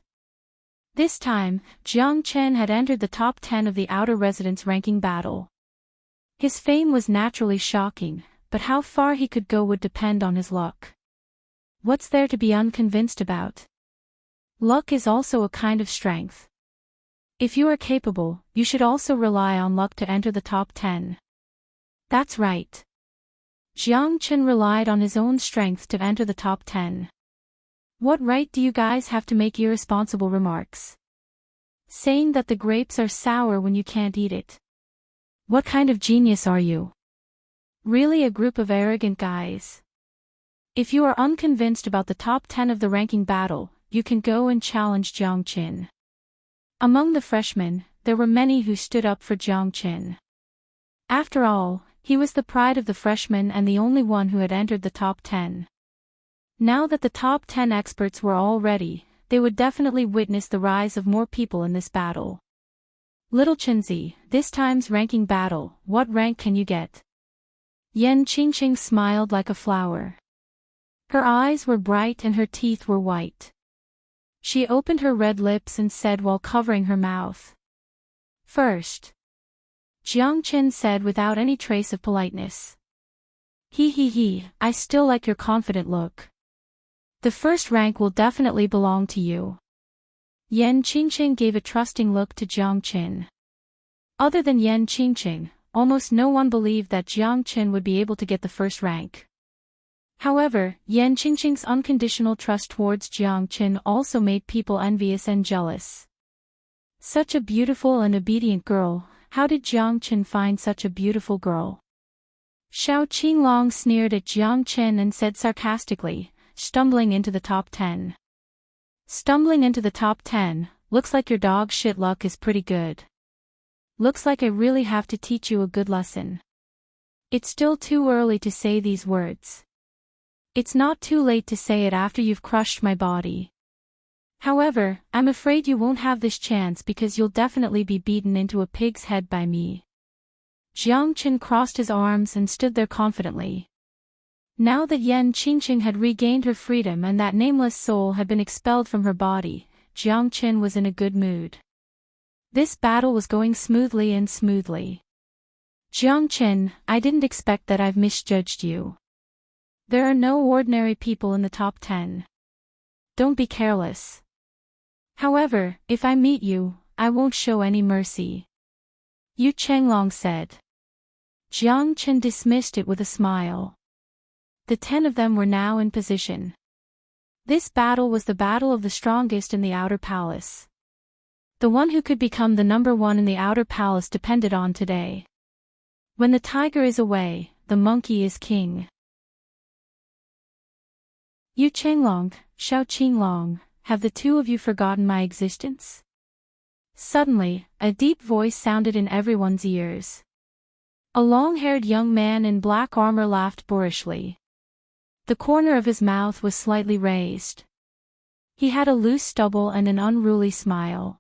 This time, Jiang Qin had entered the top 10 of the outer residence ranking battle. His fame was naturally shocking, but how far he could go would depend on his luck. What's there to be unconvinced about? Luck is also a kind of strength. If you are capable, you should also rely on luck to enter the top 10. That's right. Jiang Qin relied on his own strength to enter the top 10. What right do you guys have to make irresponsible remarks? Saying that the grapes are sour when you can't eat it. What kind of genius are you? Really a group of arrogant guys. If you are unconvinced about the top 10 of the ranking battle, you can go and challenge Jiang Qin. Among the freshmen, there were many who stood up for Jiang Qin. After all, he was the pride of the freshmen and the only one who had entered the top 10. Now that the top 10 experts were all ready, they would definitely witness the rise of more people in this battle. Little Chinzi, this time's ranking battle, what rank can you get? Yan Qingqing smiled like a flower. Her eyes were bright and her teeth were white. She opened her red lips and said while covering her mouth. First. Jiang Qin said without any trace of politeness. He, I still like your confident look. The first rank will definitely belong to you. Yan Qingqing gave a trusting look to Jiang Qin. Other than Yan Qingqing, almost no one believed that Jiang Qin would be able to get the first rank. However, Yan Qingqing's unconditional trust towards Jiang Qin also made people envious and jealous. Such a beautiful and obedient girl, how did Jiang Qin find such a beautiful girl? Xiao Qinglong sneered at Jiang Qin and said sarcastically, stumbling into the top 10. Stumbling into the top 10, looks like your dog shit luck is pretty good. Looks like I really have to teach you a good lesson. It's still too early to say these words. It's not too late to say it after you've crushed my body. However, I'm afraid you won't have this chance because you'll definitely be beaten into a pig's head by me. Jiang Qin crossed his arms and stood there confidently. Now that Yan Qingqing had regained her freedom and that nameless soul had been expelled from her body, Jiang Qin was in a good mood. This battle was going smoothly and smoothly. Jiang Qin, I didn't expect that. I've misjudged you. There are no ordinary people in the top 10. Don't be careless. However, if I meet you, I won't show any mercy. Yu Chenglong said. Jiang Qin dismissed it with a smile. The 10 of them were now in position. This battle was the battle of the strongest in the outer palace. The one who could become the number one in the outer palace depended on today. When the tiger is away, the monkey is king. Yu Chenglong, Xiao Qinglong, have the two of you forgotten my existence? Suddenly, a deep voice sounded in everyone's ears. A long-haired young man in black armor laughed boorishly. The corner of his mouth was slightly raised. He had a loose stubble and an unruly smile.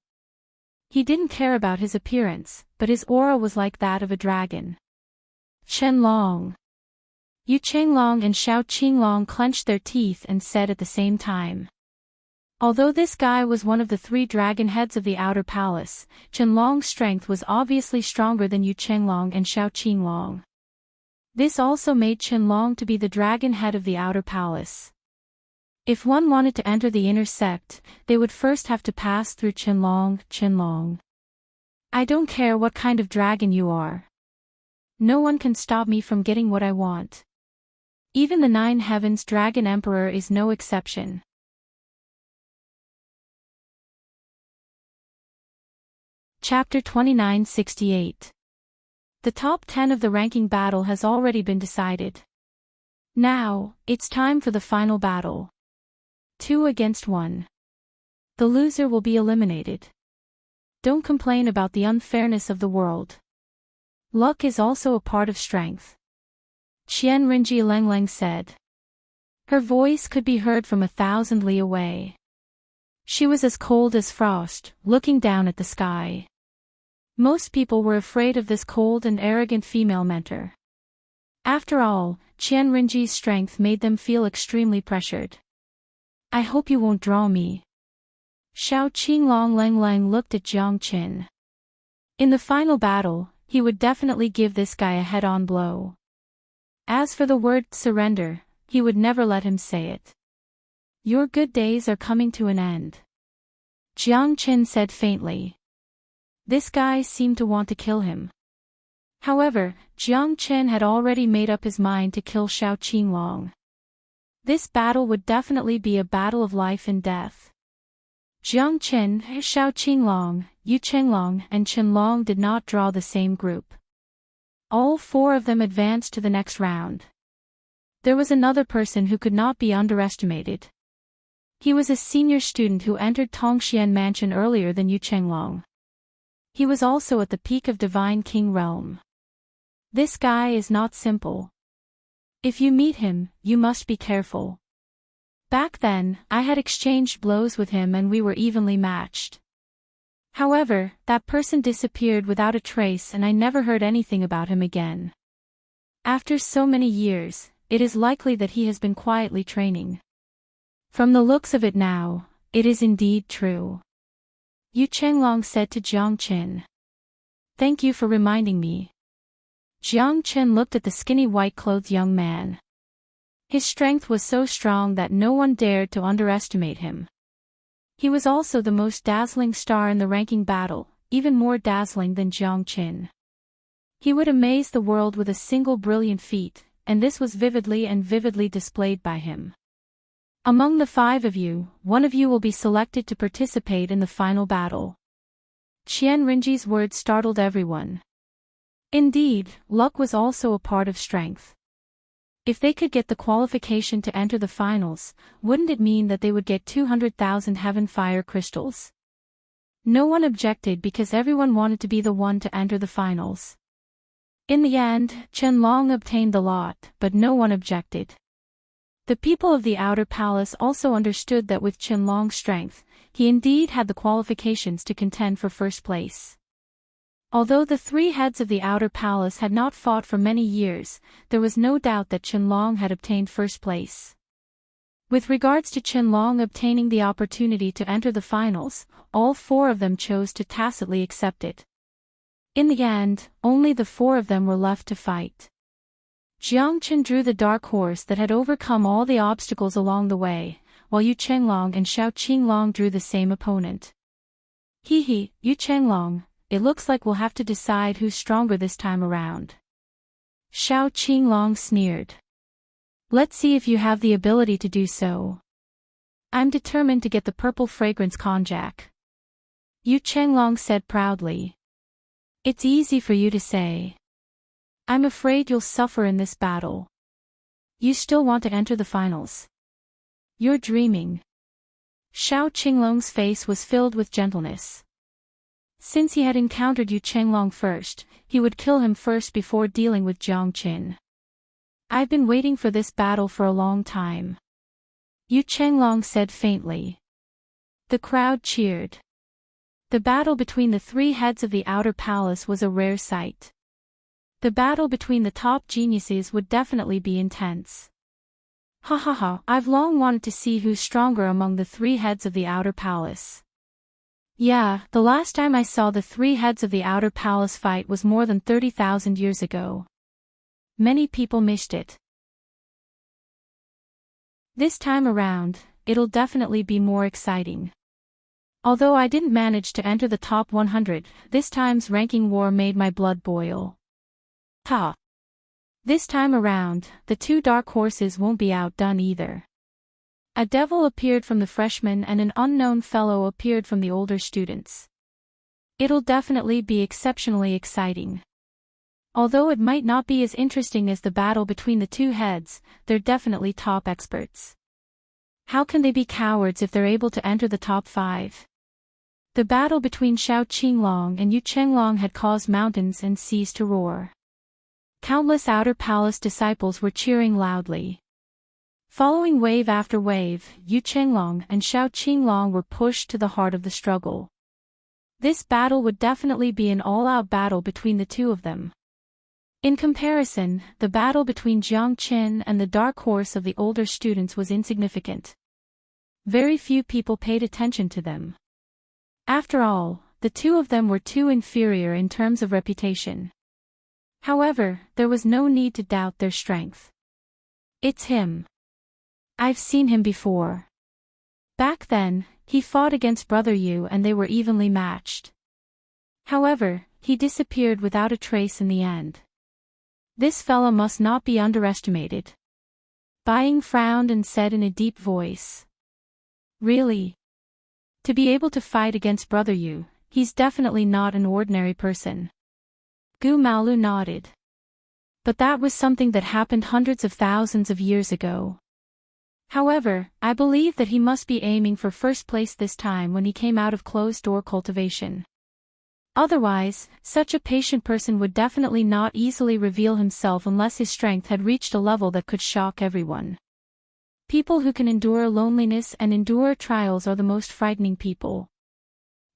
He didn't care about his appearance, but his aura was like that of a dragon. Chenlong. Yu Chenglong and Xiao Qinglong clenched their teeth and said at the same time. Although this guy was one of the 3 dragon heads of the outer palace, Chenlong's strength was obviously stronger than Yu Chenglong and Xiao Qinglong. This also made Chenlong to be the dragon head of the outer palace. If one wanted to enter the inner sect, they would first have to pass through Chenlong. I don't care what kind of dragon you are. No one can stop me from getting what I want. Even the 9 heavens dragon emperor is no exception. Chapter 2968. The top 10 of the ranking battle has already been decided. Now, it's time for the final battle. 2 against 1. The loser will be eliminated. Don't complain about the unfairness of the world. Luck is also a part of strength. Qian Rinji Lengleng said. Her voice could be heard from 1,000 li away. She was as cold as frost, looking down at the sky. Most people were afraid of this cold and arrogant female mentor. After all, Qian Rinji's strength made them feel extremely pressured. I hope you won't draw me. Xiao Qinglong Lengleng looked at Jiang Qin. In the final battle, he would definitely give this guy a head-on blow. As for the word surrender, he would never let him say it. Your good days are coming to an end. Jiang Qin said faintly. This guy seemed to want to kill him. However, Jiang Qin had already made up his mind to kill Xiao Qinglong. This battle would definitely be a battle of life and death. Jiang Qin, Xiao Qinglong, Yu Chenglong and Chenlong did not draw the same group. All 4 of them advanced to the next round. There was another person who could not be underestimated. He was a senior student who entered Tongxian Mansion earlier than Yu Chenglong. He was also at the peak of Divine King Realm. This guy is not simple. If you meet him, you must be careful. Back then, I had exchanged blows with him and we were evenly matched. However, that person disappeared without a trace and I never heard anything about him again. After so many years, it is likely that he has been quietly training. From the looks of it now, it is indeed true. Yu Chenglong said to Jiang Qin. Thank you for reminding me. Jiang Qin looked at the skinny white-clothed young man. His strength was so strong that no one dared to underestimate him. He was also the most dazzling star in the ranking battle, even more dazzling than Jiang Qin. He would amaze the world with a single brilliant feat, and this was vividly and vividly displayed by him. Among the 5 of you, one of you will be selected to participate in the final battle. Qian Rinji's words startled everyone. Indeed, luck was also a part of strength. If they could get the qualification to enter the finals, wouldn't it mean that they would get 200,000 heaven fire crystals? No one objected because everyone wanted to be the one to enter the finals. In the end, Qianlong obtained the lot, but no one objected. The people of the Outer Palace also understood that with Qianlong's strength, he indeed had the qualifications to contend for first place. Although the 3 heads of the Outer Palace had not fought for many years, there was no doubt that Qianlong had obtained first place. With regards to Qianlong obtaining the opportunity to enter the finals, all 4 of them chose to tacitly accept it. In the end, only the 4 of them were left to fight. Jiang Chen drew the dark horse that had overcome all the obstacles along the way, while Yu Chenglong and Xiao Qinglong drew the same opponent. Yu Chenglong, it looks like we'll have to decide who's stronger this time around. Xiao Qinglong sneered. Let's see if you have the ability to do so. I'm determined to get the purple fragrance konjac. Yu Chenglong said proudly. It's easy for you to say. I'm afraid you'll suffer in this battle. You still want to enter the finals. You're dreaming. Xiao Qinglong's face was filled with gentleness. Since he had encountered Yu Chenglong first, he would kill him first before dealing with Jiang Qin. I've been waiting for this battle for a long time. Yu Chenglong said faintly. The crowd cheered. The battle between the 3 heads of the Outer Palace was a rare sight. The battle between the top geniuses would definitely be intense. Ha ha ha, I've long wanted to see who's stronger among the 3 heads of the Outer Palace. Yeah, the last time I saw the 3 heads of the Outer Palace fight was more than 30,000 years ago. Many people missed it. This time around, it'll definitely be more exciting. Although I didn't manage to enter the top 100, this time's ranking war made my blood boil. Ha! This time around, the 2 dark horses won't be outdone either. A devil appeared from the freshmen and an unknown fellow appeared from the older students. It'll definitely be exceptionally exciting. Although it might not be as interesting as the battle between the 2 heads, they're definitely top experts. How can they be cowards if they're able to enter the top 5? The battle between Xiao Qinglong and Yu Chenglong had caused mountains and seas to roar. Countless Outer Palace disciples were cheering loudly. Following wave after wave, Yu Chenglong and Xiao Qinglong were pushed to the heart of the struggle. This battle would definitely be an all-out battle between the 2 of them. In comparison, the battle between Jiang Qin and the dark horse of the older students was insignificant. Very few people paid attention to them. After all, the 2 of them were too inferior in terms of reputation. However, there was no need to doubt their strength. It's him. I've seen him before. Back then, he fought against Brother Yu and they were evenly matched. However, he disappeared without a trace in the end. This fella must not be underestimated. Buying frowned and said in a deep voice. Really? To be able to fight against Brother Yu, he's definitely not an ordinary person. Gu Maolu nodded. But that was something that happened hundreds of thousands of years ago. However, I believe that he must be aiming for first place this time when he came out of closed-door cultivation. Otherwise, such a patient person would definitely not easily reveal himself unless his strength had reached a level that could shock everyone. People who can endure loneliness and endure trials are the most frightening people.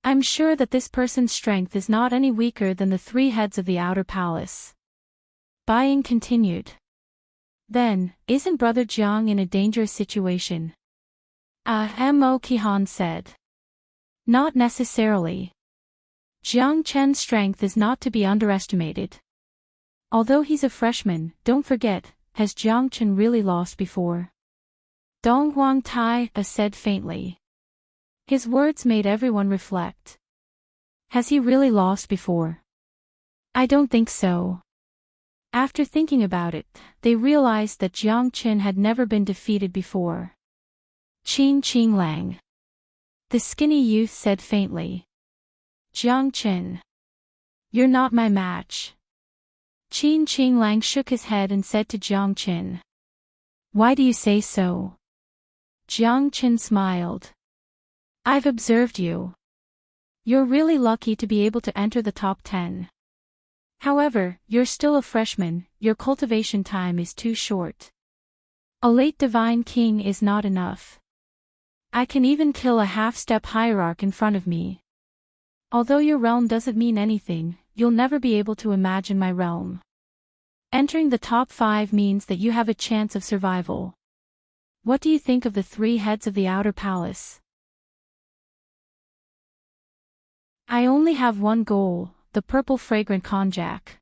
I'm sure that this person's strength is not any weaker than the 3 heads of the Outer Palace. Buying continued. Then, isn't Brother Jiang in a dangerous situation? Mo Qihan said. Not necessarily. Jiang Chen's strength is not to be underestimated. Although he's a freshman, don't forget, has Jiang Chen really lost before? Dong Huang Tai said faintly. His words made everyone reflect. Has he really lost before? I don't think so. After thinking about it, they realized that Jiang Qin had never been defeated before. Qin Qing Lang. The skinny youth said faintly. Jiang Qin. You're not my match. Qin Qing Lang shook his head and said to Jiang Qin. Why do you say so? Jiang Qin smiled. I've observed you. You're really lucky to be able to enter the top 10. However, you're still a freshman, your cultivation time is too short. A late divine king is not enough. I can even kill a half-step hierarch in front of me. Although your realm doesn't mean anything, you'll never be able to imagine my realm. Entering the top 5 means that you have a chance of survival. What do you think of the 3 heads of the outer palace? I only have one goal, the purple fragrant konjac.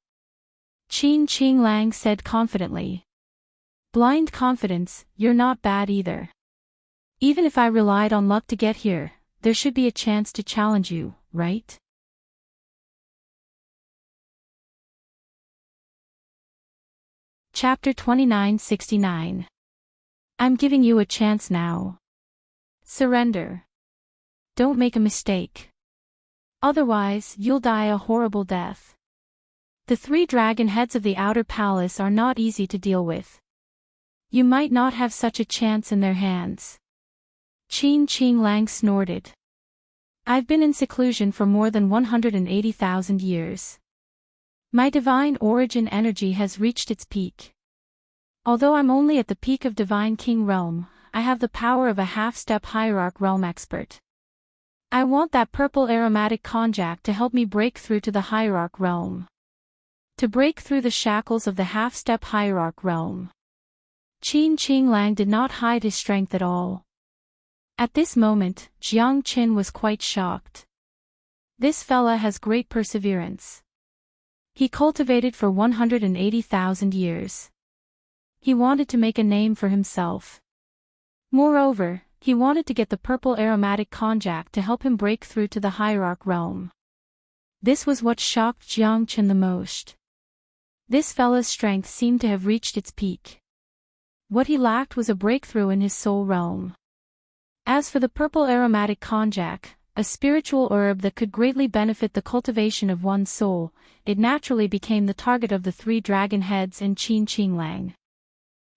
Qin Qing Lang said confidently. Blind confidence, you're not bad either. Even if I relied on luck to get here, there should be a chance to challenge you, right? Chapter 2969. I'm giving you a chance now. Surrender. Don't make a mistake. Otherwise, you'll die a horrible death. The 3 dragon heads of the outer palace are not easy to deal with. You might not have such a chance in their hands. Qin Qing Lang snorted. I've been in seclusion for more than 180,000 years. My divine origin energy has reached its peak. Although I'm only at the peak of divine king realm, I have the power of a half-step hierarch realm expert. I want that purple aromatic konjac to help me break through to the hierarch realm. To break through the shackles of the half-step hierarch realm. Qin Qing Lang did not hide his strength at all. At this moment, Jiang Qin was quite shocked. This fella has great perseverance. He cultivated for 180,000 years. He wanted to make a name for himself. Moreover, he wanted to get the purple aromatic konjac to help him break through to the hierarch realm. This was what shocked Jiang Qin the most. This fella's strength seemed to have reached its peak. What he lacked was a breakthrough in his soul realm. As for the purple aromatic konjac, a spiritual herb that could greatly benefit the cultivation of one's soul, it naturally became the target of the 3 dragon heads and Qin Qing Lang.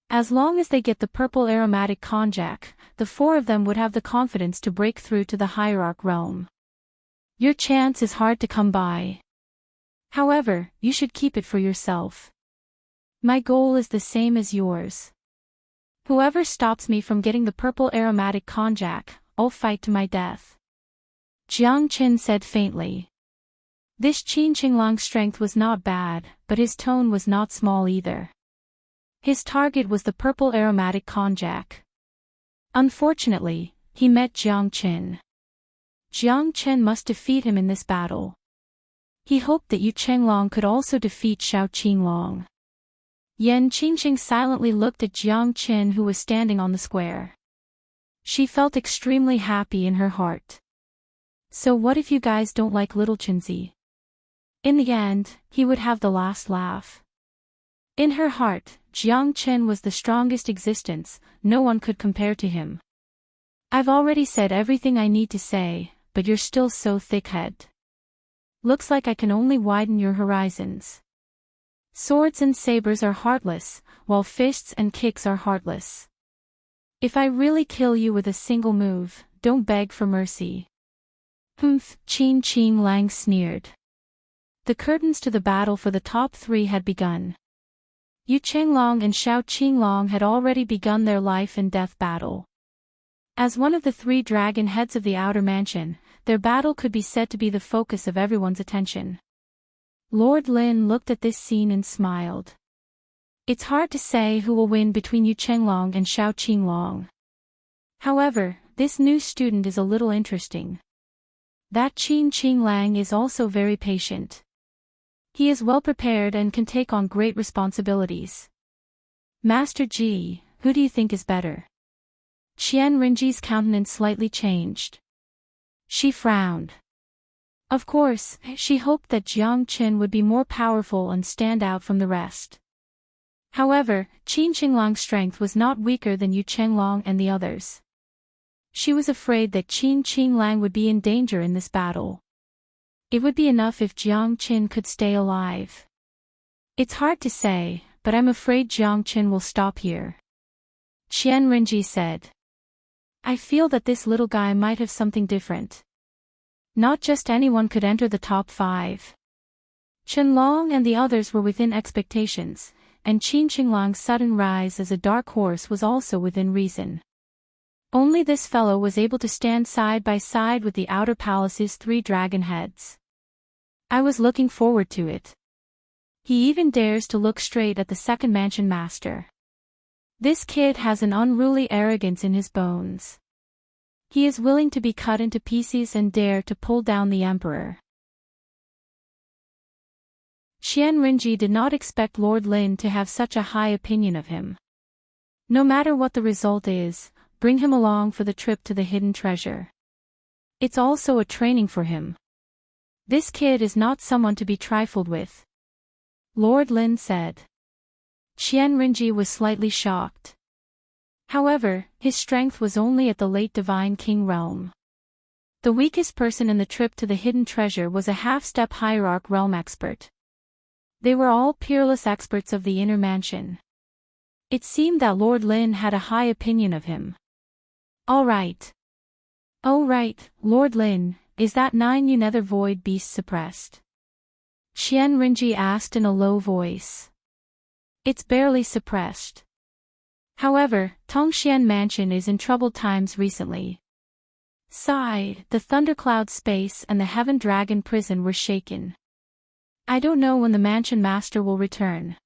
As long as they get the purple aromatic konjac, the 4 of them would have the confidence to break through to the hierarch realm. Your chance is hard to come by. However, you should keep it for yourself. My goal is the same as yours. Whoever stops me from getting the purple aromatic konjac, I'll fight to my death. Jiang Qin said faintly. This Qin Qing Lang's strength was not bad, but his tone was not small either. His target was the purple aromatic konjac. Unfortunately, he met Jiang Qin. Jiang Qin must defeat him in this battle. He hoped that Yu Chenglong could also defeat Shao Qinglong. Yan Qingqing silently looked at Jiang Qin, who was standing on the square. She felt extremely happy in her heart. So what if you guys don't like little Qinzi? In the end, he would have the last laugh. In her heart, Jiang Qin was the strongest existence, no one could compare to him. I've already said everything I need to say, but you're still so thick-headed. Looks like I can only widen your horizons. Swords and sabers are heartless, while fists and kicks are heartless. If I really kill you with a single move, don't beg for mercy. Humph, Qin Qing Lang sneered. The curtains to the battle for the top 3 had begun. Yu Chenglong and Shao Qinglong had already begun their life and death battle. As one of the 3 dragon heads of the outer mansion, their battle could be said to be the focus of everyone's attention. Lord Lin looked at this scene and smiled. It's hard to say who will win between Yu Chenglong and Shao Qinglong. However, this new student is a little interesting. That Qin Qing Lang is also very patient. He is well prepared and can take on great responsibilities. Master Ji, who do you think is better? Qian Rinji's countenance slightly changed. She frowned. Of course, she hoped that Jiang Qin would be more powerful and stand out from the rest. However, Qin Qinglong's strength was not weaker than Yu Chenglong and the others. She was afraid that Qin Qinglang would be in danger in this battle. It would be enough if Jiang Qin could stay alive. It's hard to say, but I'm afraid Jiang Qin will stop here. Qian Renji said. I feel that this little guy might have something different. Not just anyone could enter the top 5. Qianlong and the others were within expectations, and Qin Qinglong's sudden rise as a dark horse was also within reason. Only this fellow was able to stand side by side with the outer palace's 3 dragon heads. I was looking forward to it. He even dares to look straight at the second mansion master. This kid has an unruly arrogance in his bones. He is willing to be cut into pieces and dare to pull down the emperor. Qian Renji did not expect Lord Lin to have such a high opinion of him. No matter what the result is, bring him along for the trip to the hidden treasure. It's also a training for him. This kid is not someone to be trifled with. Lord Lin said. Qian Renji was slightly shocked. However, his strength was only at the late Divine King realm. The weakest person in the trip to the hidden treasure was a half-step hierarch realm expert. They were all peerless experts of the inner mansion. It seemed that Lord Lin had a high opinion of him. All right. Oh right, Lord Lin, is that 9 nether void beast suppressed? Qian Renji asked in a low voice. It's barely suppressed. However, Tongxian Mansion is in troubled times recently. Sighed, the thundercloud space and the heaven dragon prison were shaken. I don't know when the mansion master will return.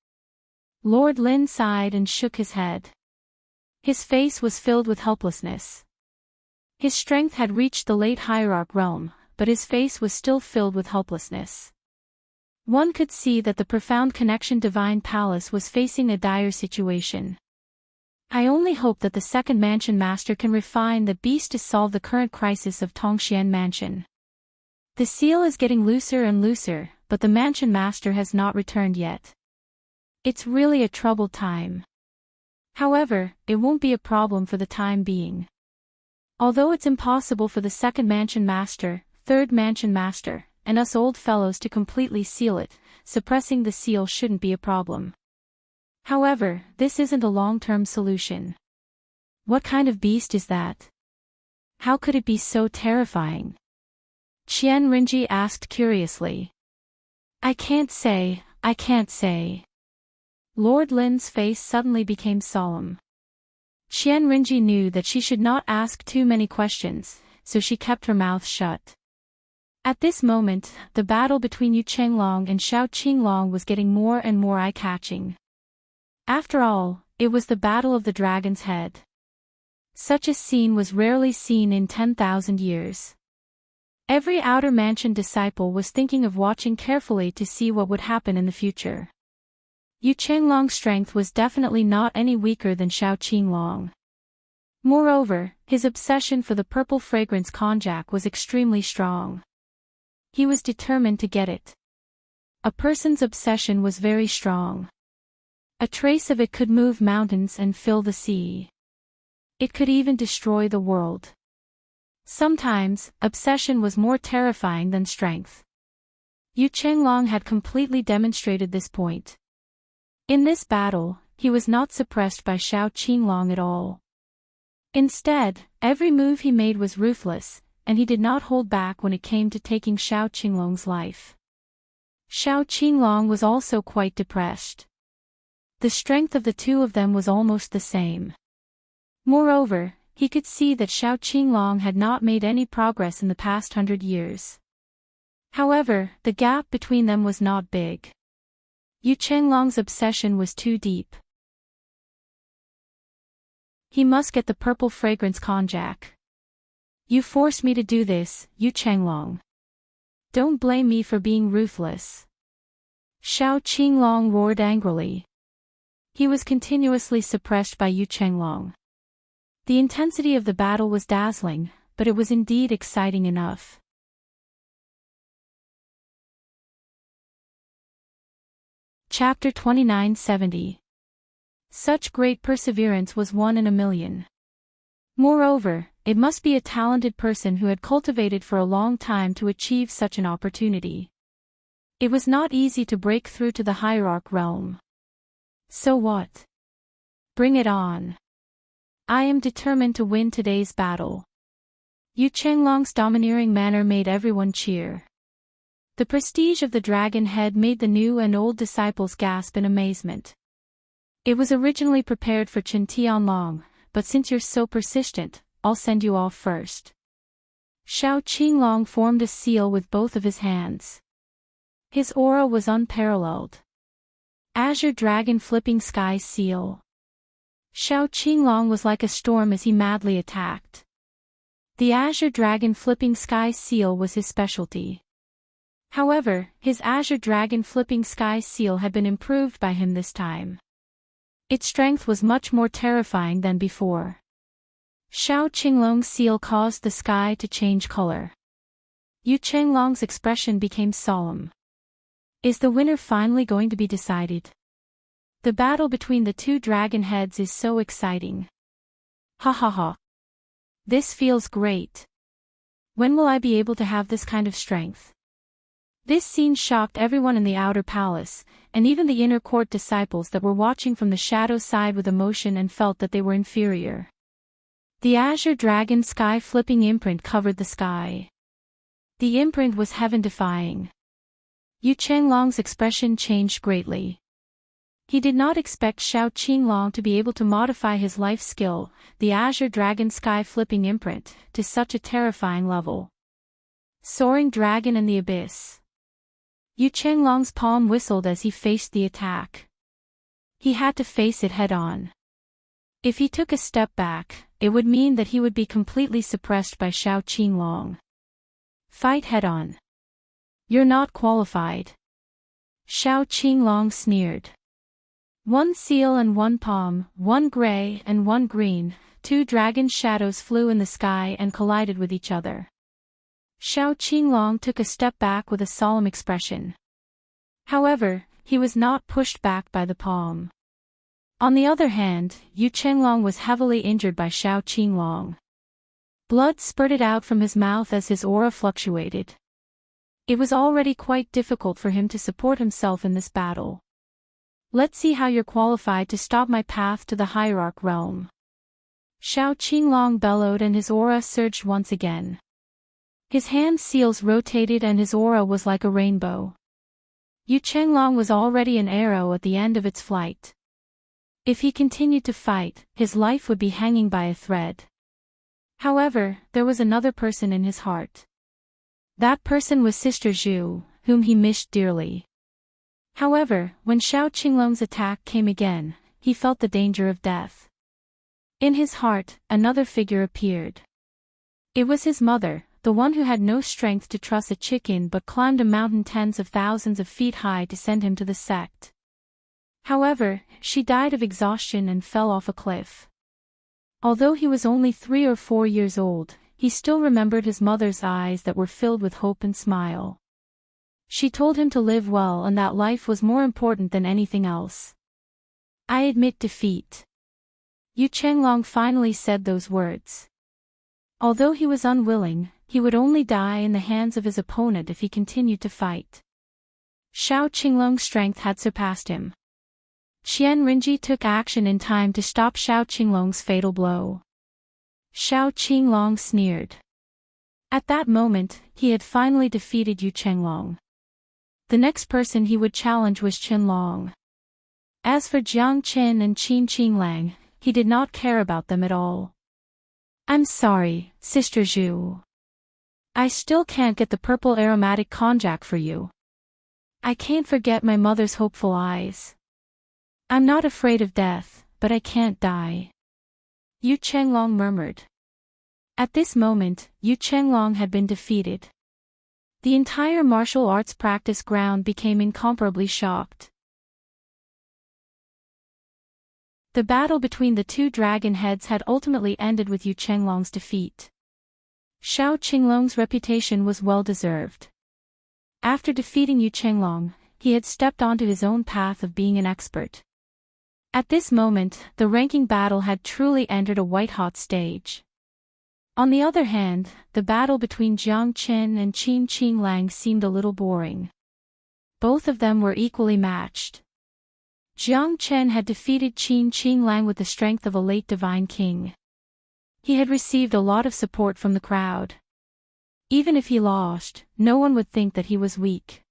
Lord Lin sighed and shook his head. His face was filled with helplessness. His strength had reached the late hierarch realm, but his face was still filled with helplessness. One could see that the profound connection divine palace was facing a dire situation. I only hope that the second mansion master can refine the beast to solve the current crisis of Tongxian Mansion. The seal is getting looser and looser, but the mansion master has not returned yet. It's really a troubled time. However, it won't be a problem for the time being. Although it's impossible for the second mansion master, third mansion master, and us old fellows to completely seal it, suppressing the seal shouldn't be a problem. However, this isn't a long-term solution. What kind of beast is that? How could it be so terrifying? Qian Renji asked curiously. I can't say. Lord Lin's face suddenly became solemn. Qian Renji knew that she should not ask too many questions, so she kept her mouth shut. At this moment, the battle between Yu Chenglong and Xiao Qinglong was getting more and more eye-catching. After all, it was the Battle of the Dragon's Head. Such a scene was rarely seen in 10,000 years. Every outer mansion disciple was thinking of watching carefully to see what would happen in the future. Yu Chenglong's strength was definitely not any weaker than Xiao Qinglong. Moreover, his obsession for the purple fragrance konjac was extremely strong. He was determined to get it. A person's obsession was very strong. A trace of it could move mountains and fill the sea. It could even destroy the world. Sometimes, obsession was more terrifying than strength. Yu Chenglong had completely demonstrated this point. In this battle, he was not suppressed by Xiao Qinglong at all. Instead, every move he made was ruthless, and he did not hold back when it came to taking Xiao Qinglong's life. Xiao Qinglong was also quite depressed. The strength of the two of them was almost the same. Moreover, he could see that Xiao Qinglong had not made any progress in the past 100 years. However, the gap between them was not big. Yu Chenglong's obsession was too deep. He must get the purple fragrance konjac. You forced me to do this, Yu Chenglong. Don't blame me for being ruthless. Xiao Qinglong roared angrily. He was continuously suppressed by Yu Chenglong. The intensity of the battle was dazzling, but it was indeed exciting enough. Chapter 2970. Such great perseverance was 1 in 1,000,000. Moreover, it must be a talented person who had cultivated for a long time to achieve such an opportunity. It was not easy to break through to the hierarch realm. So what? Bring it on. I am determined to win today's battle. Yu Chenglong's domineering manner made everyone cheer. The prestige of the dragon head made the new and old disciples gasp in amazement. It was originally prepared for Chen Tianlong, but since you're so persistent, I'll send you off first. Shao Qinglong formed a seal with both of his hands. His aura was unparalleled. Azure Dragon Flipping Sky Seal. Shao Qinglong was like a storm as he madly attacked. The Azure Dragon Flipping Sky Seal was his specialty. However, his Azure Dragon Flipping Sky Seal had been improved by him this time. Its strength was much more terrifying than before. Shao Qinglong's seal caused the sky to change color. Yu Chenglong's expression became solemn. Is the winner finally going to be decided? The battle between the two dragon heads is so exciting. Ha ha ha. This feels great. When will I be able to have this kind of strength? This scene shocked everyone in the outer palace, and even the inner court disciples that were watching from the shadow side with emotion and felt that they were inferior. The Azure Dragon Sky Flipping imprint covered the sky. The imprint was heaven-defying. Yu Chenglong's expression changed greatly. He did not expect Shao Qinglong to be able to modify his life skill, the Azure Dragon Sky Flipping imprint, to such a terrifying level. Soaring Dragon in the Abyss. Yu Chenglong's palm whistled as he faced the attack. He had to face it head-on. If he took a step back, it would mean that he would be completely suppressed by Shao Qinglong. Fight head-on. You're not qualified. Shao Qinglong sneered. One seal and one palm, one gray and one green, two dragon shadows flew in the sky and collided with each other. Shao Qinglong took a step back with a solemn expression. However, he was not pushed back by the palm. On the other hand, Yu Chenglong was heavily injured by Shao Qinglong. Blood spurted out from his mouth as his aura fluctuated. It was already quite difficult for him to support himself in this battle. Let's see how you're qualified to stop my path to the hierarch realm. Shao Qinglong bellowed and his aura surged once again. His hand seals rotated and his aura was like a rainbow. Yu Chenglong was already an arrow at the end of its flight. If he continued to fight, his life would be hanging by a thread. However, there was another person in his heart. That person was Sister Zhu, whom he missed dearly. However, when Shao Qinglong's attack came again, he felt the danger of death. In his heart, another figure appeared. It was his mother, the one who had no strength to truss a chicken but climbed a mountain tens of thousands of feet high to send him to the sect. However, she died of exhaustion and fell off a cliff. Although he was only 3 or 4 years old, he still remembered his mother's eyes that were filled with hope and smile. She told him to live well and that life was more important than anything else. I admit defeat. Yu Chenglong finally said those words. Although he was unwilling, he would only die in the hands of his opponent if he continued to fight. Shao Qinglong's strength had surpassed him. Qian Rinji took action in time to stop Shao Qinglong's fatal blow. Shao Qinglong sneered. At that moment, he had finally defeated Yu Chenglong. The next person he would challenge was Qinlong. As for Jiang Qin and Qin Qinglang, he did not care about them at all. I'm sorry, Sister Zhu. I still can't get the purple aromatic konjac for you. I can't forget my mother's hopeful eyes. I'm not afraid of death, but I can't die. Yu Chenglong murmured. At this moment, Yu Chenglong had been defeated. The entire martial arts practice ground became incomparably shocked. The battle between the two dragon heads had ultimately ended with Yu Chenglong's defeat. Shao Qinglong's reputation was well-deserved. After defeating Yu Chenglong, he had stepped onto his own path of being an expert. At this moment, the ranking battle had truly entered a white-hot stage. On the other hand, the battle between Jiang Qin and Qin Qinglang seemed a little boring. Both of them were equally matched. Jiang Chen had defeated Qin Qinglang with the strength of a late divine king. He had received a lot of support from the crowd. Even if he lost, no one would think that he was weak.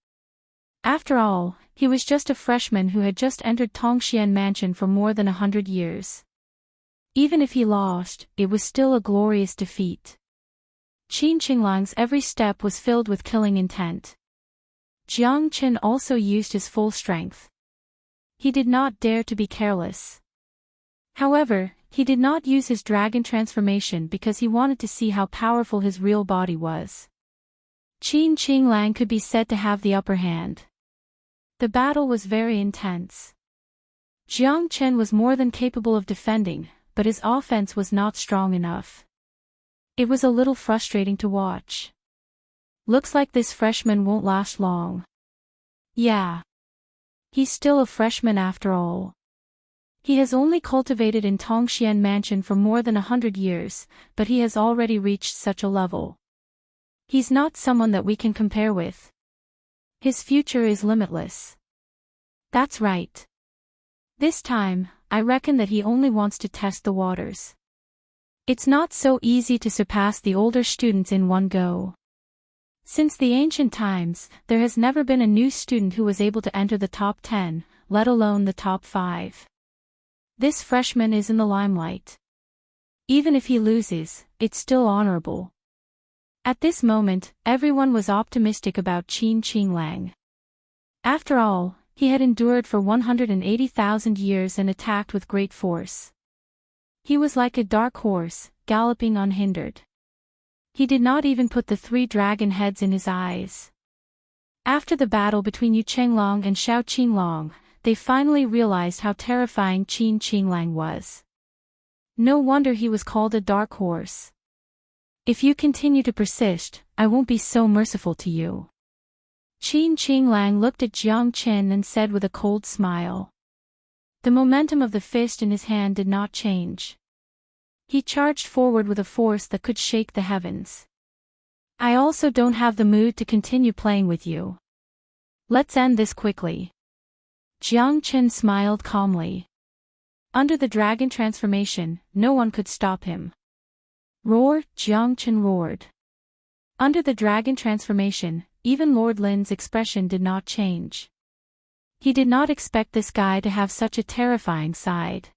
After all, he was just a freshman who had just entered Tongxian Mansion for more than 100 years. Even if he lost, it was still a glorious defeat. Qin Qinglang's every step was filled with killing intent. Jiang Qin also used his full strength. He did not dare to be careless. However, he did not use his dragon transformation because he wanted to see how powerful his real body was. Qin Qinglang could be said to have the upper hand. The battle was very intense. Jiang Chen was more than capable of defending, but his offense was not strong enough. It was a little frustrating to watch. Looks like this freshman won't last long. Yeah. He's still a freshman after all. He has only cultivated in Tongxian Mansion for more than 100 years, but he has already reached such a level. He's not someone that we can compare with. His future is limitless. That's right. This time, I reckon that he only wants to test the waters. It's not so easy to surpass the older students in one go. Since the ancient times, there has never been a new student who was able to enter the top 10, let alone the top 5. This freshman is in the limelight. Even if he loses, it's still honorable. At this moment, everyone was optimistic about Qin Qinglang. After all, he had endured for 180,000 years and attacked with great force. He was like a dark horse, galloping unhindered. He did not even put the 3 dragon heads in his eyes. After the battle between Yu Chenglong and Xiao Qinglong, they finally realized how terrifying Qin Qinglang was. No wonder he was called a dark horse. If you continue to persist, I won't be so merciful to you. Qin Qinglang looked at Jiang Qin and said with a cold smile. The momentum of the fist in his hand did not change. He charged forward with a force that could shake the heavens. I also don't have the mood to continue playing with you. Let's end this quickly. Jiang Qin smiled calmly. Under the dragon transformation, no one could stop him. Roar, Jiang Qin roared. Under the dragon transformation, even Lord Lin's expression did not change. He did not expect this guy to have such a terrifying side.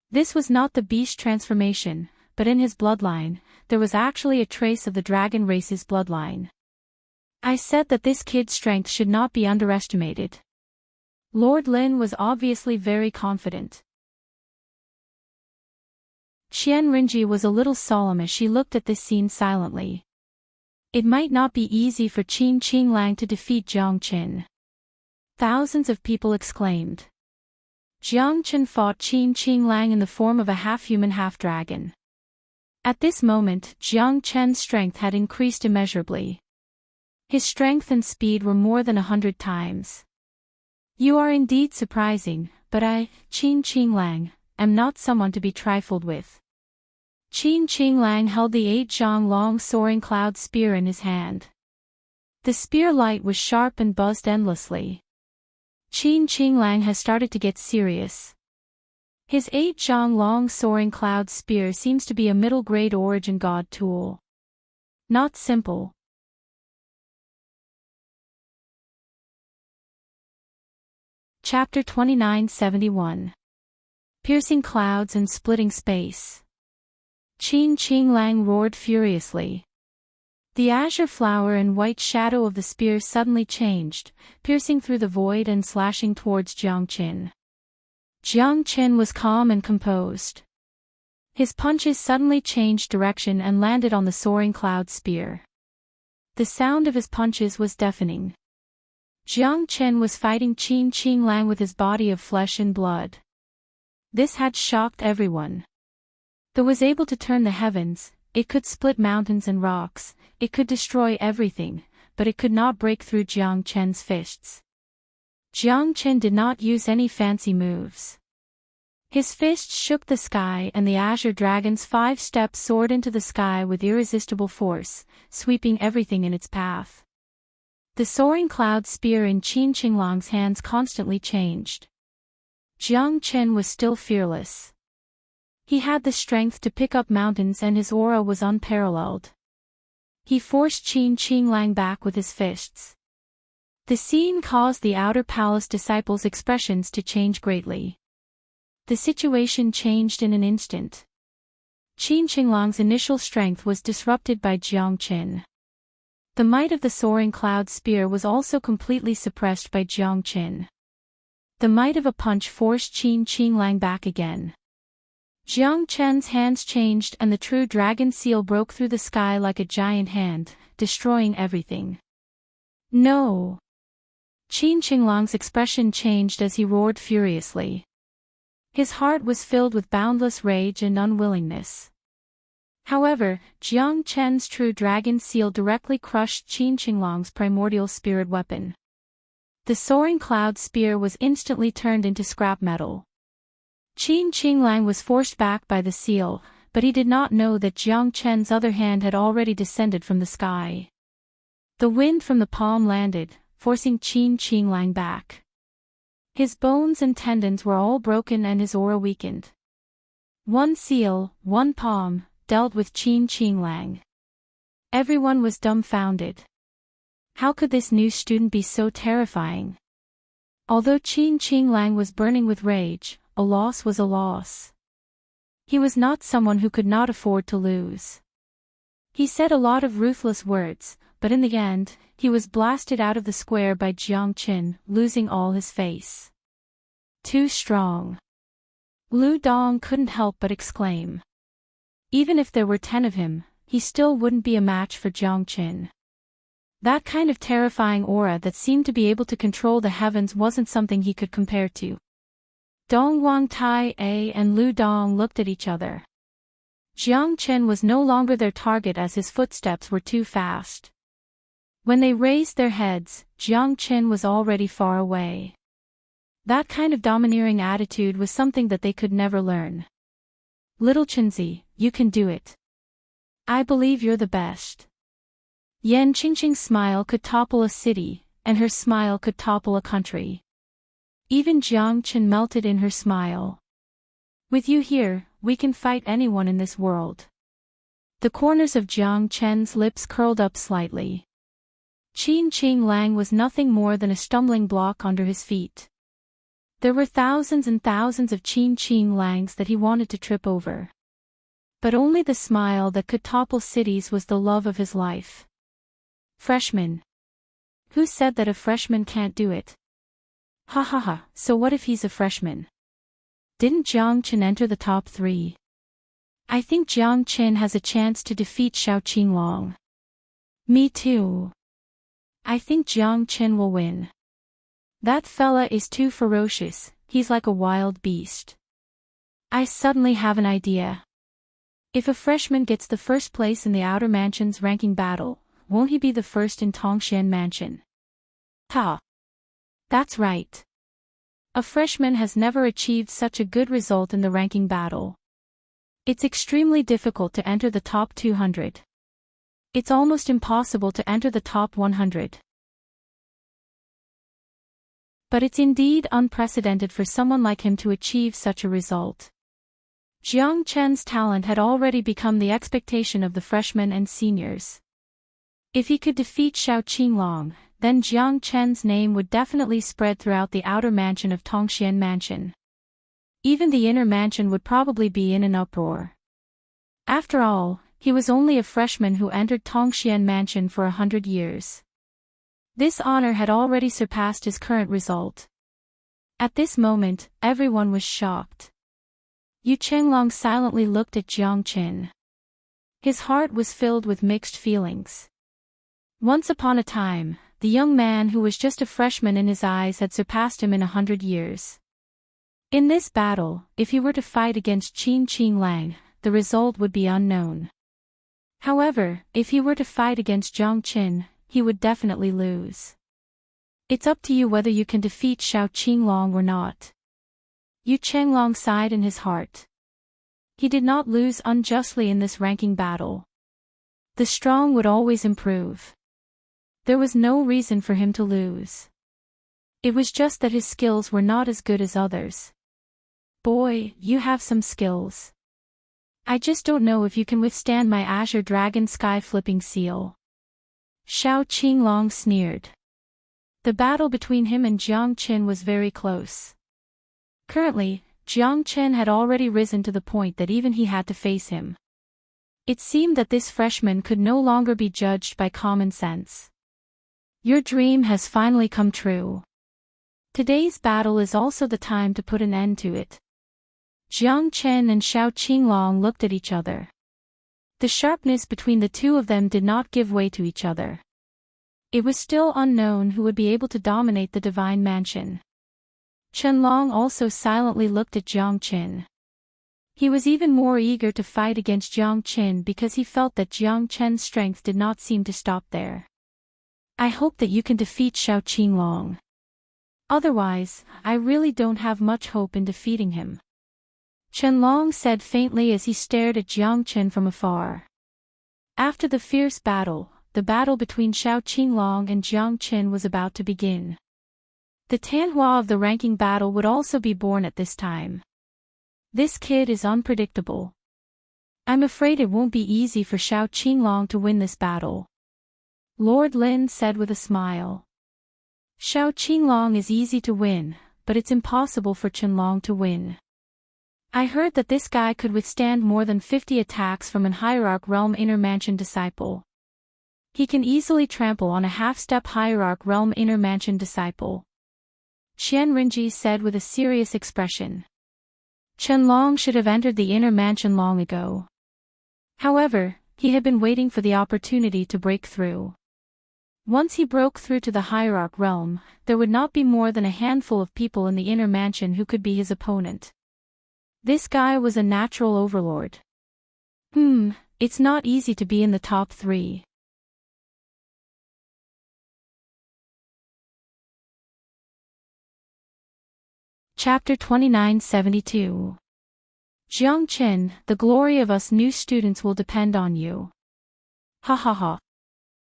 This was not the beast transformation, but in his bloodline, there was actually a trace of the dragon race's bloodline. I said that this kid's strength should not be underestimated. Lord Lin was obviously very confident. Qian Rinji was a little solemn as she looked at this scene silently. It might not be easy for Qin Qinglang to defeat Jiang Qin. Thousands of people exclaimed. Jiang Qin fought Qin Qinglang in the form of a half-human half-dragon. At this moment, Jiang Qin's strength had increased immeasurably. His strength and speed were more than 100 times. You are indeed surprising, but I, Qin Qinglang, am not someone to be trifled with. Qin Qinglang held the 8-zhang long soaring cloud spear in his hand. The spear light was sharp and buzzed endlessly. Qin Qinglang has started to get serious. His 8-zhang long soaring cloud spear seems to be a middle-grade origin god tool. Not simple. Chapter 2971. Piercing clouds and splitting space. Qin Qinglang roared furiously. The azure flower and white shadow of the spear suddenly changed, piercing through the void and slashing towards Jiang Qin. Jiang Qin was calm and composed. His punches suddenly changed direction and landed on the soaring cloud spear. The sound of his punches was deafening. Jiang Qin was fighting Qin Qinglang with his body of flesh and blood. This had shocked everyone. It was able to turn the heavens, it could split mountains and rocks, it could destroy everything, but it could not break through Jiang Qin's fists. Jiang Qin did not use any fancy moves. His fist shook the sky and the azure dragon's 5 steps soared into the sky with irresistible force, sweeping everything in its path. The soaring cloud spear in Qin Qinglong's hands constantly changed. Jiang Chen was still fearless. He had the strength to pick up mountains and his aura was unparalleled. He forced Qin Qinglang back with his fists. The scene caused the outer palace disciples' expressions to change greatly. The situation changed in an instant. Qin Qinglong's initial strength was disrupted by Jiang Chen. The might of the soaring cloud spear was also completely suppressed by Jiang Chen. The might of a punch forced Qin Qinglang back again. Jiang Chen's hands changed and the true dragon seal broke through the sky like a giant hand, destroying everything. No! Qin Qinglong's expression changed as he roared furiously. His heart was filled with boundless rage and unwillingness. However, Jiang Chen's true dragon seal directly crushed Qin Qinglong's primordial spirit weapon. The soaring cloud spear was instantly turned into scrap metal. Qin Qinglang was forced back by the seal, but he did not know that Jiang Chen's other hand had already descended from the sky. The wind from the palm landed, forcing Qin Qinglang back. His bones and tendons were all broken and his aura weakened. One seal, one palm, dealt with Qin Qinglang. Everyone was dumbfounded. How could this new student be so terrifying? Although Qin Qinglang was burning with rage, a loss was a loss. He was not someone who could not afford to lose. He said a lot of ruthless words, but in the end, he was blasted out of the square by Jiang Chen, losing all his face. Too strong. Lu Dong couldn't help but exclaim. Even if there were 10 of him, he still wouldn't be a match for Jiang Chen. That kind of terrifying aura that seemed to be able to control the heavens wasn't something he could compare to. Dong Wang Tai A and Lu Dong looked at each other. Jiang Chen was no longer their target as his footsteps were too fast. When they raised their heads, Jiang Chen was already far away. That kind of domineering attitude was something that they could never learn. Little Chenzi, you can do it. I believe you're the best. Yan Qingqing's smile could topple a city, and her smile could topple a country. Even Jiang Chen melted in her smile. With you here, we can fight anyone in this world. The corners of Jiang Chen's lips curled up slightly. Qin Qinglang was nothing more than a stumbling block under his feet. There were thousands and thousands of Qin Qinglangs that he wanted to trip over. But only the smile that could topple cities was the love of his life. Freshman. Who said that a freshman can't do it? Ha ha ha, so what if he's a freshman? Didn't Jiang Chen enter the top 3? I think Jiang Chen has a chance to defeat Xiao Qinglong. Me too. I think Jiang Chen will win. That fella is too ferocious, he's like a wild beast. I suddenly have an idea. If a freshman gets the first place in the Outer Mansion's ranking battle, won't he be the first in Tongxian Mansion? Ha! That's right. A freshman has never achieved such a good result in the ranking battle. It's extremely difficult to enter the top 200. It's almost impossible to enter the top 100. But it's indeed unprecedented for someone like him to achieve such a result. Jiang Chen's talent had already become the expectation of the freshmen and seniors. If he could defeat Xiao Qinglong, then Jiang Chen's name would definitely spread throughout the outer mansion of Tongxian Mansion. Even the inner mansion would probably be in an uproar. After all, he was only a freshman who entered Tongxian Mansion for 100 years. This honor had already surpassed his current result. At this moment, everyone was shocked. Yu Chenglong silently looked at Jiang Chen. His heart was filled with mixed feelings. Once upon a time, the young man who was just a freshman in his eyes had surpassed him in 100 years. In this battle, if he were to fight against Qin Qinglang, the result would be unknown. However, if he were to fight against Jiang Chen, he would definitely lose. It's up to you whether you can defeat Xiao Qinglong or not. Yu Chenglong sighed in his heart. He did not lose unjustly in this ranking battle. The strong would always improve. There was no reason for him to lose. It was just that his skills were not as good as others. Boy, you have some skills. I just don't know if you can withstand my Azure Dragon sky-flipping seal. Xiao Qinglong sneered. The battle between him and Jiang Qin was very close. Currently, Jiang Qin had already risen to the point that even he had to face him. It seemed that this freshman could no longer be judged by common sense. Your dream has finally come true. Today's battle is also the time to put an end to it. Jiang Chen and Xiao Qinglong looked at each other. The sharpness between the two of them did not give way to each other. It was still unknown who would be able to dominate the divine mansion. Chenlong also silently looked at Jiang Qin. He was even more eager to fight against Jiang Qin because he felt that Jiang Chen's strength did not seem to stop there. I hope that you can defeat Xiao Qinglong. Otherwise, I really don't have much hope in defeating him. Chenlong said faintly as he stared at Jiang Qin from afar. After the fierce battle, the battle between Xiao Qinglong and Jiang Qin was about to begin. The Tanhua of the ranking battle would also be born at this time. This kid is unpredictable. I'm afraid it won't be easy for Xiao Qinglong to win this battle. Lord Lin said with a smile. Xiao Qinglong is easy to win, but it's impossible for Chenlong to win. I heard that this guy could withstand more than 50 attacks from an Hierarch Realm Inner Mansion disciple. He can easily trample on a half-step Hierarch Realm Inner Mansion disciple. Qian Rinji said with a serious expression. Chenlong should have entered the Inner Mansion long ago. However, he had been waiting for the opportunity to break through. Once he broke through to the Hierarch Realm, there would not be more than a handful of people in the Inner Mansion who could be his opponent. This guy was a natural overlord. It's not easy to be in the top 3. Chapter 2972. Jiang Qin, the glory of us new students will depend on you. Ha ha ha.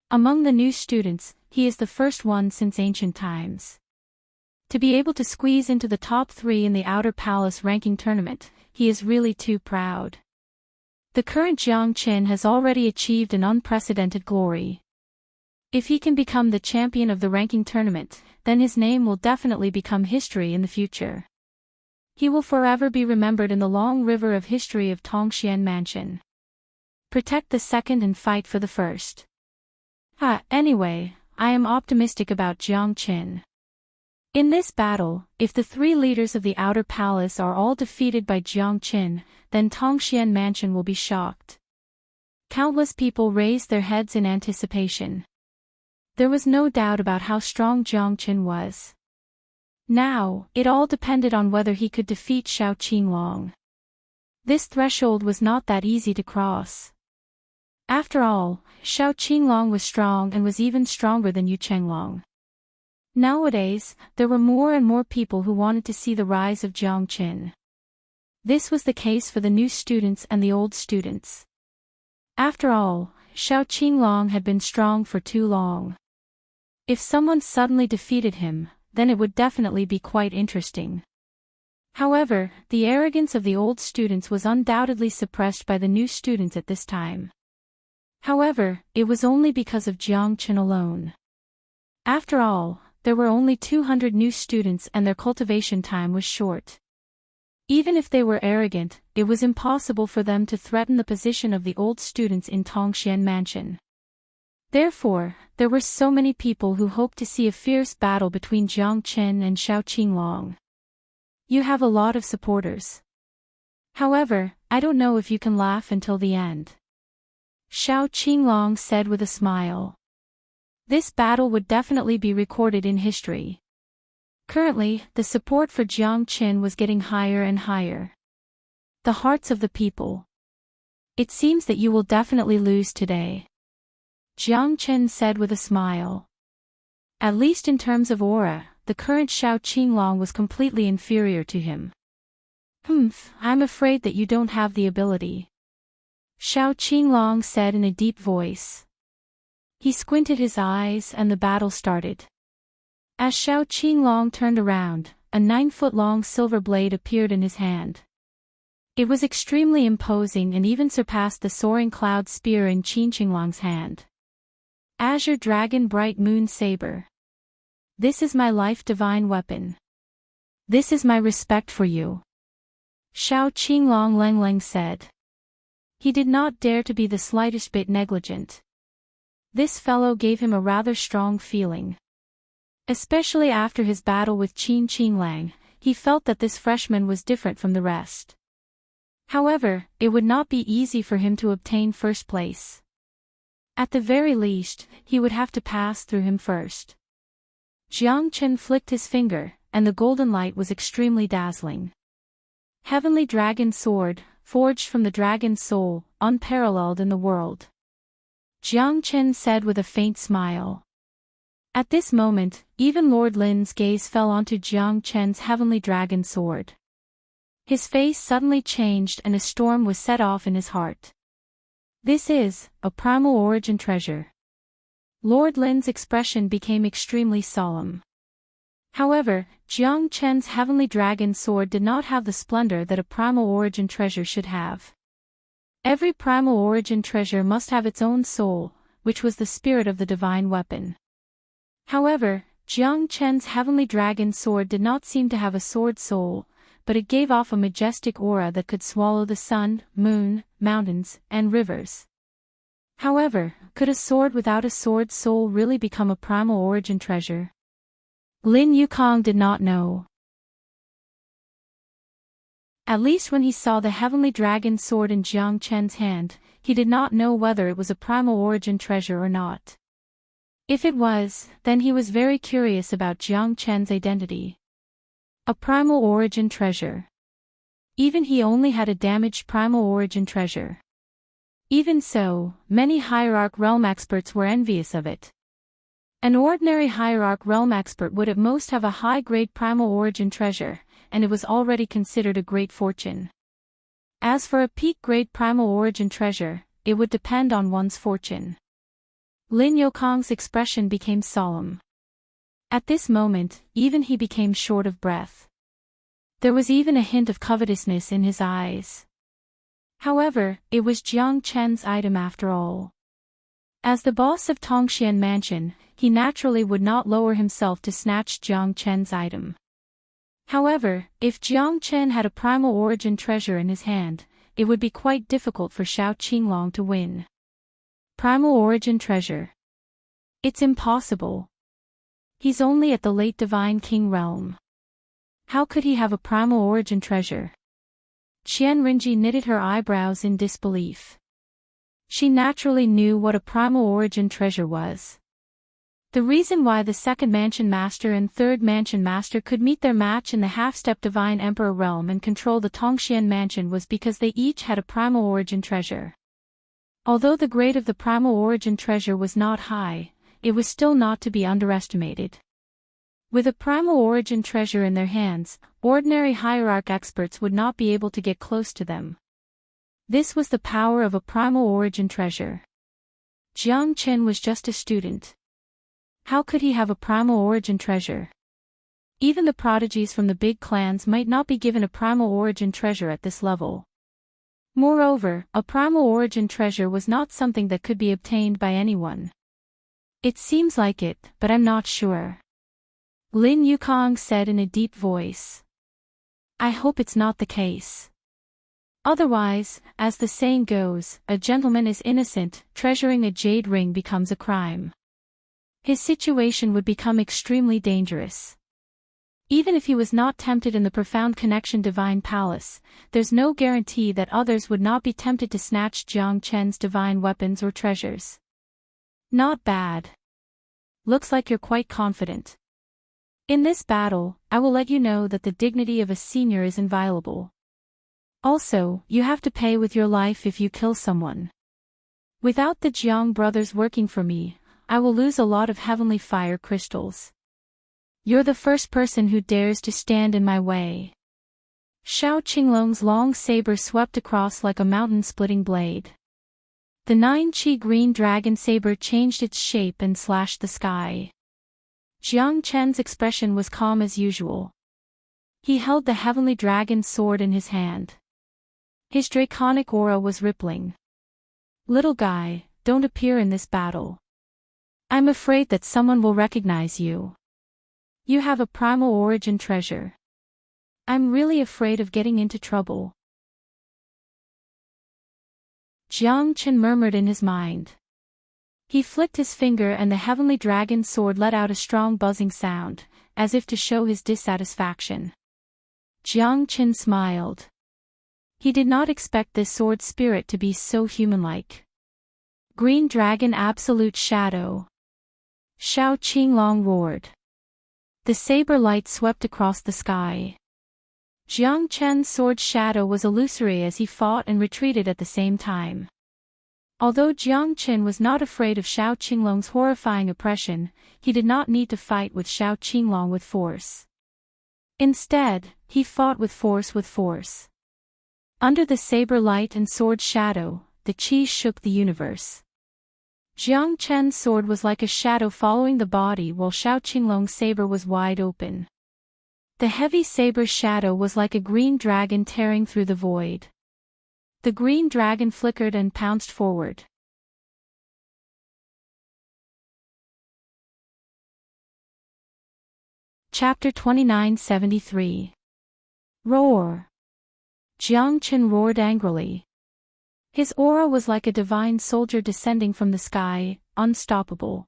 Among the new students, he is the first one since ancient times. To be able to squeeze into the top 3 in the Outer Palace ranking tournament, he is really too proud. The current Jiang Qin has already achieved an unprecedented glory. If he can become the champion of the ranking tournament, then his name will definitely become history in the future. He will forever be remembered in the long river of history of Tongxian Mansion. Protect the second and fight for the first. Anyway, I am optimistic about Jiang Qin. In this battle, if the 3 leaders of the Outer Palace are all defeated by Jiang Qin, then Tongxian Mansion will be shocked. Countless people raised their heads in anticipation. There was no doubt about how strong Jiang Qin was. Now, it all depended on whether he could defeat Xiao Qinglong. This threshold was not that easy to cross. After all, Xiao Qinglong was strong and was even stronger than Yu Chenglong. Nowadays, there were more and more people who wanted to see the rise of Jiang Qin. This was the case for the new students and the old students. After all, Xiao Qinglong had been strong for too long. If someone suddenly defeated him, then it would definitely be quite interesting. However, the arrogance of the old students was undoubtedly suppressed by the new students at this time. However, it was only because of Jiang Qin alone. After all, there were only 200 new students and their cultivation time was short. Even if they were arrogant, it was impossible for them to threaten the position of the old students in Tongxian Mansion. Therefore, there were so many people who hoped to see a fierce battle between Jiang Qin and Xiao Qinglong. You have a lot of supporters. However, I don't know if you can laugh until the end. Xiao Qinglong said with a smile. This battle would definitely be recorded in history. Currently, the support for Jiang Qin was getting higher and higher. The hearts of the people. It seems that you will definitely lose today. Jiang Qin said with a smile. At least in terms of aura, the current Xiao Qinglong was completely inferior to him. Humph, I'm afraid that you don't have the ability. Xiao Qinglong said in a deep voice. He squinted his eyes and the battle started. As Xiao Qinglong turned around, a 9-foot-long silver blade appeared in his hand. It was extremely imposing and even surpassed the soaring cloud spear in Qin Qinglong's hand. Azure Dragon Bright Moon Saber. This is my life divine weapon. This is my respect for you. Xiao Qinglong Lengleng said. He did not dare to be the slightest bit negligent. This fellow gave him a rather strong feeling. Especially after his battle with Qin Qinglang, he felt that this freshman was different from the rest. However, it would not be easy for him to obtain first place. At the very least, he would have to pass through him first. Jiang Chen flicked his finger, and the golden light was extremely dazzling. Heavenly Dragon Sword, forged from the dragon's soul, unparalleled in the world. Jiang Chen said with a faint smile. At this moment, even Lord Lin's gaze fell onto Jiang Chen's heavenly dragon sword. His face suddenly changed and a storm was set off in his heart. This is a primal origin treasure. Lord Lin's expression became extremely solemn. However, Jiang Chen's heavenly dragon sword did not have the splendor that a primal origin treasure should have. Every primal origin treasure must have its own soul, which was the spirit of the divine weapon. However, Jiang Chen's heavenly dragon sword did not seem to have a sword soul, but it gave off a majestic aura that could swallow the sun, moon, mountains, and rivers. However, could a sword without a sword soul really become a primal origin treasure? Lin Yukong did not know. At least when he saw the heavenly dragon sword in Jiang Chen's hand, he did not know whether it was a primal origin treasure or not. If it was, then he was very curious about Jiang Chen's identity. A primal origin treasure. Even he only had a damaged primal origin treasure. Even so, many Hierarch Realm experts were envious of it. An ordinary Hierarch Realm expert would at most have a high-grade primal origin treasure, and it was already considered a great fortune. As for a peak-grade primal origin treasure, it would depend on one's fortune. Lin Yukong's expression became solemn. At this moment, even he became short of breath. There was even a hint of covetousness in his eyes. However, it was Jiang Chen's item after all. As the boss of Tongxian Mansion, he naturally would not lower himself to snatch Jiang Chen's item. However, if Jiang Chen had a primal origin treasure in his hand, it would be quite difficult for Xiao Qinglong to win. Primal origin treasure. It's impossible. He's only at the late Divine King realm. How could he have a primal origin treasure? Qian Rinji knitted her eyebrows in disbelief. She naturally knew what a primal origin treasure was. The reason why the second Mansion Master and third Mansion Master could meet their match in the half-step Divine Emperor realm and control the Tongxian Mansion was because they each had a primal origin treasure. Although the grade of the primal origin treasure was not high, it was still not to be underestimated. With a primal origin treasure in their hands, ordinary Hierarch experts would not be able to get close to them. This was the power of a primal origin treasure. Jiang Chen was just a student. How could he have a primal origin treasure? Even the prodigies from the big clans might not be given a primal origin treasure at this level. Moreover, a primal origin treasure was not something that could be obtained by anyone. It seems like it, but I'm not sure. Lin Yukong said in a deep voice. I hope it's not the case. Otherwise, as the saying goes, a gentleman is innocent, treasuring a jade ring becomes a crime. His situation would become extremely dangerous. Even if he was not tempted in the Profound Connection Divine Palace, there's no guarantee that others would not be tempted to snatch Jiang Chen's divine weapons or treasures. Not bad. Looks like you're quite confident. In this battle, I will let you know that the dignity of a senior is inviolable. Also, you have to pay with your life if you kill someone. Without the Jiang brothers working for me, I will lose a lot of heavenly fire crystals. You're the first person who dares to stand in my way. Xiao Qinglong's long saber swept across like a mountain-splitting blade. The 9-chi green dragon saber changed its shape and slashed the sky. Jiang Chen's expression was calm as usual. He held the heavenly dragon's sword in his hand. His draconic aura was rippling. "Little guy, don't appear in this battle. I'm afraid that someone will recognize you. You have a primal origin treasure. I'm really afraid of getting into trouble." Jiang Chen murmured in his mind. He flicked his finger and the heavenly dragon's sword let out a strong buzzing sound, as if to show his dissatisfaction. Jiang Chen smiled. He did not expect this sword spirit to be so human-like. Green Dragon Absolute Shadow. Xiao Qinglong roared. The saber light swept across the sky. Jiang Chen's sword shadow was illusory as he fought and retreated at the same time. Although Jiang Chen was not afraid of Xiao Qinglong's horrifying oppression, he did not need to fight with Xiao Qinglong with force. Instead, he fought with force. Under the saber light and sword shadow, the qi shook the universe. Jiang Chen's sword was like a shadow following the body while Xiao Qinglong's saber was wide open. The heavy saber's shadow was like a green dragon tearing through the void. The green dragon flickered and pounced forward. Chapter 2973. Roar. Jiang Chen roared angrily. His aura was like a divine soldier descending from the sky, unstoppable.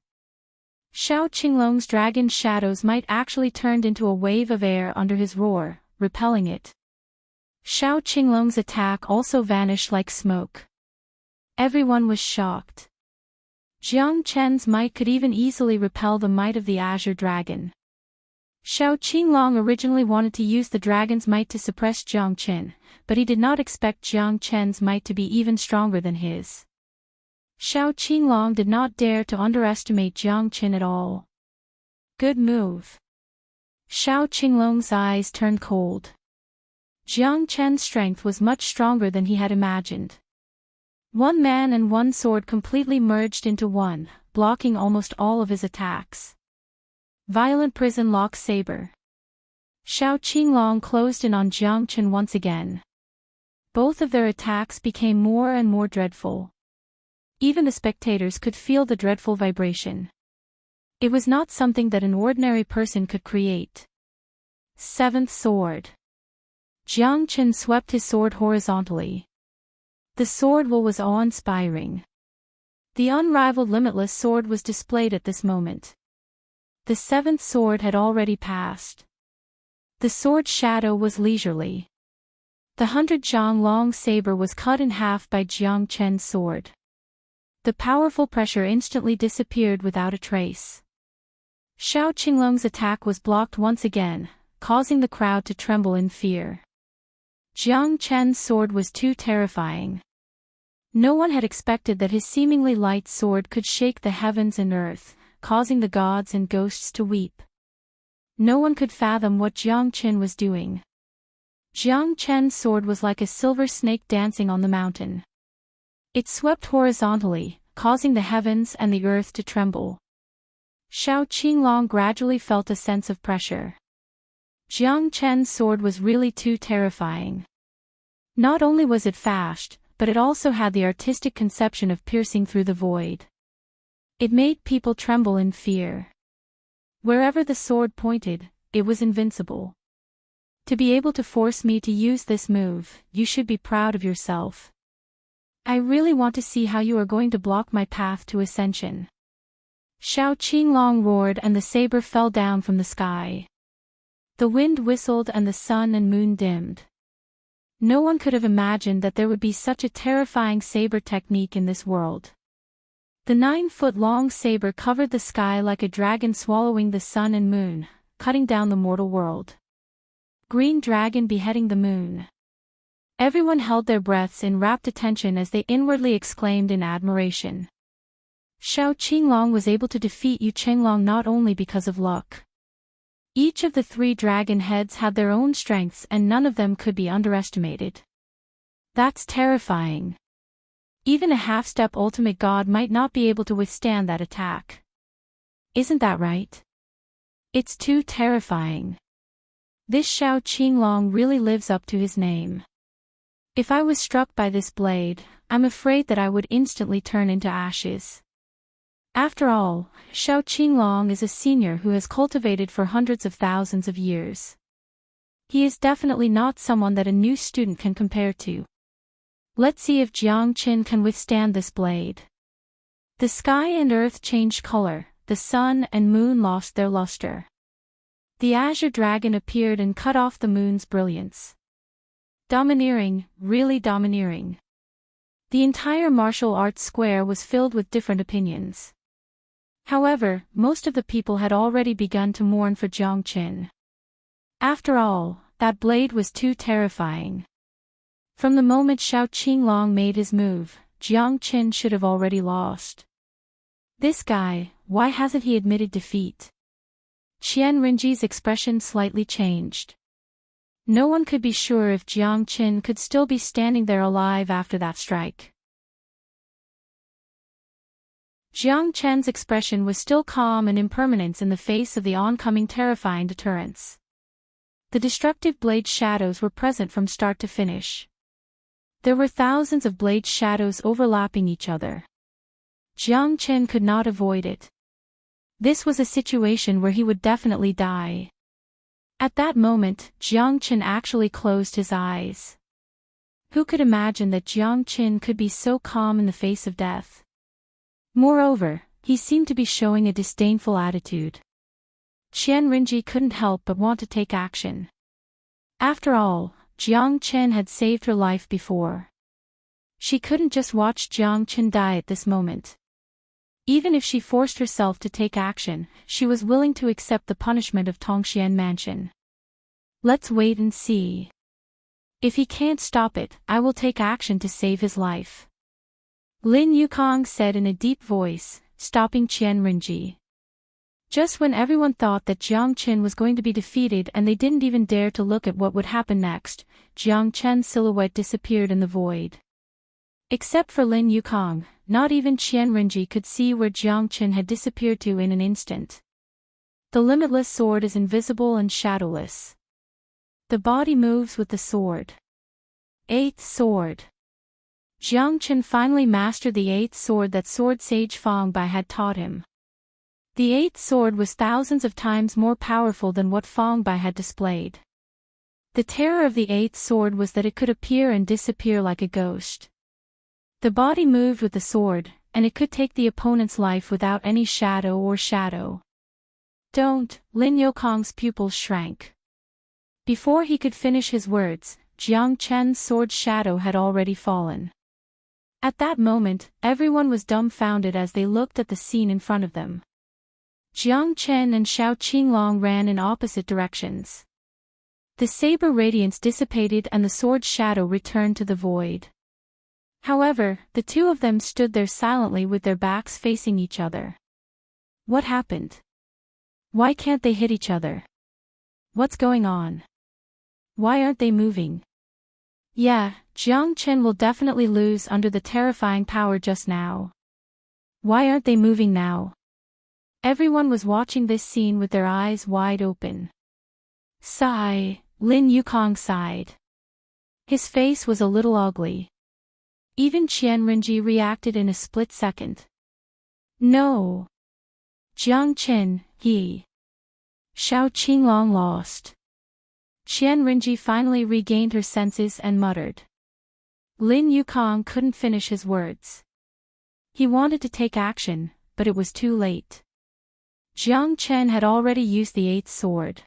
Xiao Qinglong's dragon shadows might actually turned into a wave of air under his roar, repelling it. Xiao Qinglong's attack also vanished like smoke. Everyone was shocked. Jiang Chen's might could even easily repel the might of the azure dragon. Xiao Qinglong originally wanted to use the dragon's might to suppress Jiang Chen, but he did not expect Jiang Chen's might to be even stronger than his. Xiao Qinglong did not dare to underestimate Jiang Chen at all. Good move. Xiao Qinglong's eyes turned cold. Jiang Chen's strength was much stronger than he had imagined. One man and one sword completely merged into one, blocking almost all of his attacks. Violent prison lock saber. Xiao Qinglong closed in on Jiang Chen once again. Both of their attacks became more and more dreadful. Even the spectators could feel the dreadful vibration. It was not something that an ordinary person could create. Seventh sword. Jiang Chen swept his sword horizontally. The sword will was awe-inspiring. The unrivaled limitless sword was displayed at this moment. The seventh sword had already passed. The sword shadow was leisurely. The 100-zhang long saber was cut in half by Jiang Chen's sword. The powerful pressure instantly disappeared without a trace. Xiao Qinglong's attack was blocked once again, causing the crowd to tremble in fear. Jiang Chen's sword was too terrifying. No one had expected that his seemingly light sword could shake the heavens and earth, causing the gods and ghosts to weep. No one could fathom what Jiang Chen was doing. Jiang Chen's sword was like a silver snake dancing on the mountain. It swept horizontally, causing the heavens and the earth to tremble. Xiao Qinglong gradually felt a sense of pressure. Jiang Chen's sword was really too terrifying. Not only was it fast, but it also had the artistic conception of piercing through the void. It made people tremble in fear. Wherever the sword pointed, it was invincible. To be able to force me to use this move, you should be proud of yourself. I really want to see how you are going to block my path to ascension. Xiao Qinglong roared and the saber fell down from the sky. The wind whistled and the sun and moon dimmed. No one could have imagined that there would be such a terrifying saber technique in this world. The 9-foot-long saber covered the sky like a dragon swallowing the sun and moon, cutting down the mortal world. Green dragon beheading the moon. Everyone held their breaths in rapt attention as they inwardly exclaimed in admiration. Xiao Qinglong was able to defeat Yu Chenglong not only because of luck. Each of the 3 dragon heads had their own strengths and none of them could be underestimated. That's terrifying. Even a half-step ultimate god might not be able to withstand that attack. Isn't that right? It's too terrifying. This Shao Qinglong really lives up to his name. If I was struck by this blade, I'm afraid that I would instantly turn into ashes. After all, Shao Qinglong is a senior who has cultivated for hundreds of thousands of years. He is definitely not someone that a new student can compare to. Let's see if Jiang Qin can withstand this blade. The sky and earth changed color, the sun and moon lost their luster. The azure dragon appeared and cut off the moon's brilliance. Domineering, really domineering. The entire martial arts square was filled with different opinions. However, most of the people had already begun to mourn for Jiang Qin. After all, that blade was too terrifying. From the moment Shao Qinglong made his move, Jiang Qin should have already lost. This guy, why hasn't he admitted defeat? Qian Rinji's expression slightly changed. No one could be sure if Jiang Qin could still be standing there alive after that strike. Jiang Chen's expression was still calm and impermanence in the face of the oncoming terrifying deterrence. The destructive blade shadows were present from start to finish. There were thousands of blade shadows overlapping each other. Jiang Chen could not avoid it. This was a situation where he would definitely die. At that moment, Jiang Chen actually closed his eyes. Who could imagine that Jiang Chen could be so calm in the face of death? Moreover, he seemed to be showing a disdainful attitude. Qian Rinji couldn't help but want to take action. After all, Jiang Chen had saved her life before. She couldn't just watch Jiang Chen die at this moment. Even if she forced herself to take action, she was willing to accept the punishment of Tongxian Mansion. Let's wait and see. If he can't stop it, I will take action to save his life. Lin Yukong said in a deep voice, stopping Qian Rinji. Just when everyone thought that Jiang Chen was going to be defeated and they didn't even dare to look at what would happen next, Jiang Chen's silhouette disappeared in the void. Except for Lin Yukong, not even Qian Rinji could see where Jiang Chen had disappeared to in an instant. The limitless sword is invisible and shadowless. The body moves with the sword. 8th sword. Jiang Chen finally mastered the 8th sword that sword sage Fang Bai had taught him. The 8th sword was thousands of times more powerful than what Fang Bai had displayed. The terror of the 8th sword was that it could appear and disappear like a ghost. The body moved with the sword, and it could take the opponent's life without any shadow. Don't, Lin Yukong's pupils shrank. Before he could finish his words, Jiang Chen's sword shadow had already fallen. At that moment, everyone was dumbfounded as they looked at the scene in front of them. Jiang Chen and Shao Qinglong ran in opposite directions. The saber radiance dissipated and the sword shadow returned to the void. However, the two of them stood there silently with their backs facing each other. What happened? Why can't they hit each other? What's going on? Why aren't they moving? Yeah, Jiang Chen will definitely lose under the terrifying power just now. Why aren't they moving now? Everyone was watching this scene with their eyes wide open. Sigh, Lin Yukong sighed. His face was a little ugly. Even Qian Rinji reacted in a split second. No. Jiang Chen, he. Shao Qinglong lost. Qian Rinji finally regained her senses and muttered. Lin Yukong couldn't finish his words. He wanted to take action, but it was too late. Jiang Chen had already used the 8th sword.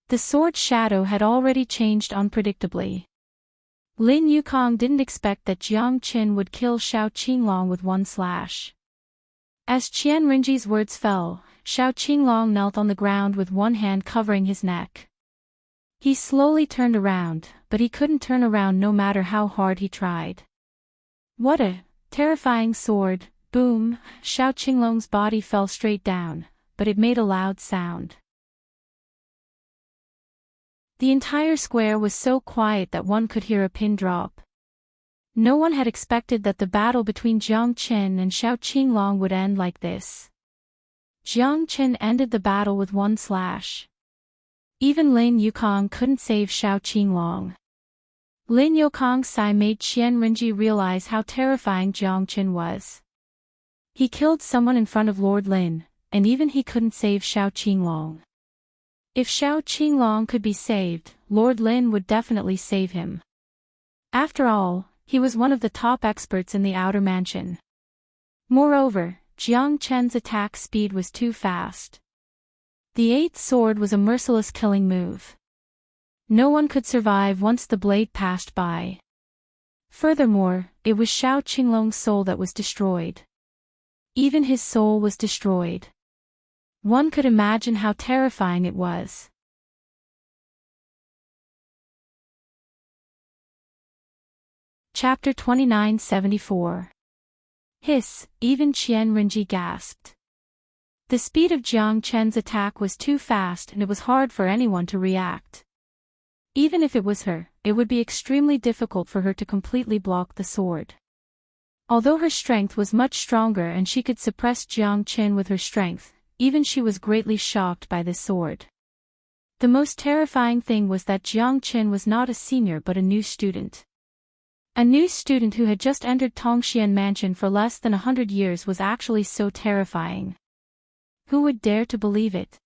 The sword shadow had already changed unpredictably. Lin Yukong didn't expect that Jiang Chen would kill Shao Qinglong with one slash. As Qian Rinji's words fell, Shao Qinglong knelt on the ground with one hand covering his neck. He slowly turned around, but he couldn't turn around no matter how hard he tried. What a terrifying sword! Boom! Shao Qinglong's body fell straight down, but it made a loud sound. The entire square was so quiet that one could hear a pin drop. No one had expected that the battle between Jiang Chen and Xiao Qinglong would end like this. Jiang Chen ended the battle with one slash. Even Lin Yukong couldn't save Xiao Qinglong. Lin Yukong's sigh made Qian Rinji realize how terrifying Jiang Chen was. He killed someone in front of Lord Lin, and even he couldn't save Xiao Qinglong. If Xiao Qinglong could be saved, Lord Lin would definitely save him. After all, he was one of the top experts in the outer mansion. Moreover, Jiang Chen's attack speed was too fast. The eighth sword was a merciless killing move. No one could survive once the blade passed by. Furthermore, it was Xiao Qinglong's soul that was destroyed. Even his soul was destroyed. One could imagine how terrifying it was. Chapter 2974. Hiss, even Qian Rinji gasped. The speed of Jiang Chen's attack was too fast and it was hard for anyone to react. Even if it was her, it would be extremely difficult for her to completely block the sword. Although her strength was much stronger and she could suppress Jiang Chen with her strength, even she was greatly shocked by this sword. The most terrifying thing was that Jiang Chen was not a senior but a new student. A new student who had just entered Tongxian Mansion for less than 100 years was actually so terrifying. Who would dare to believe it?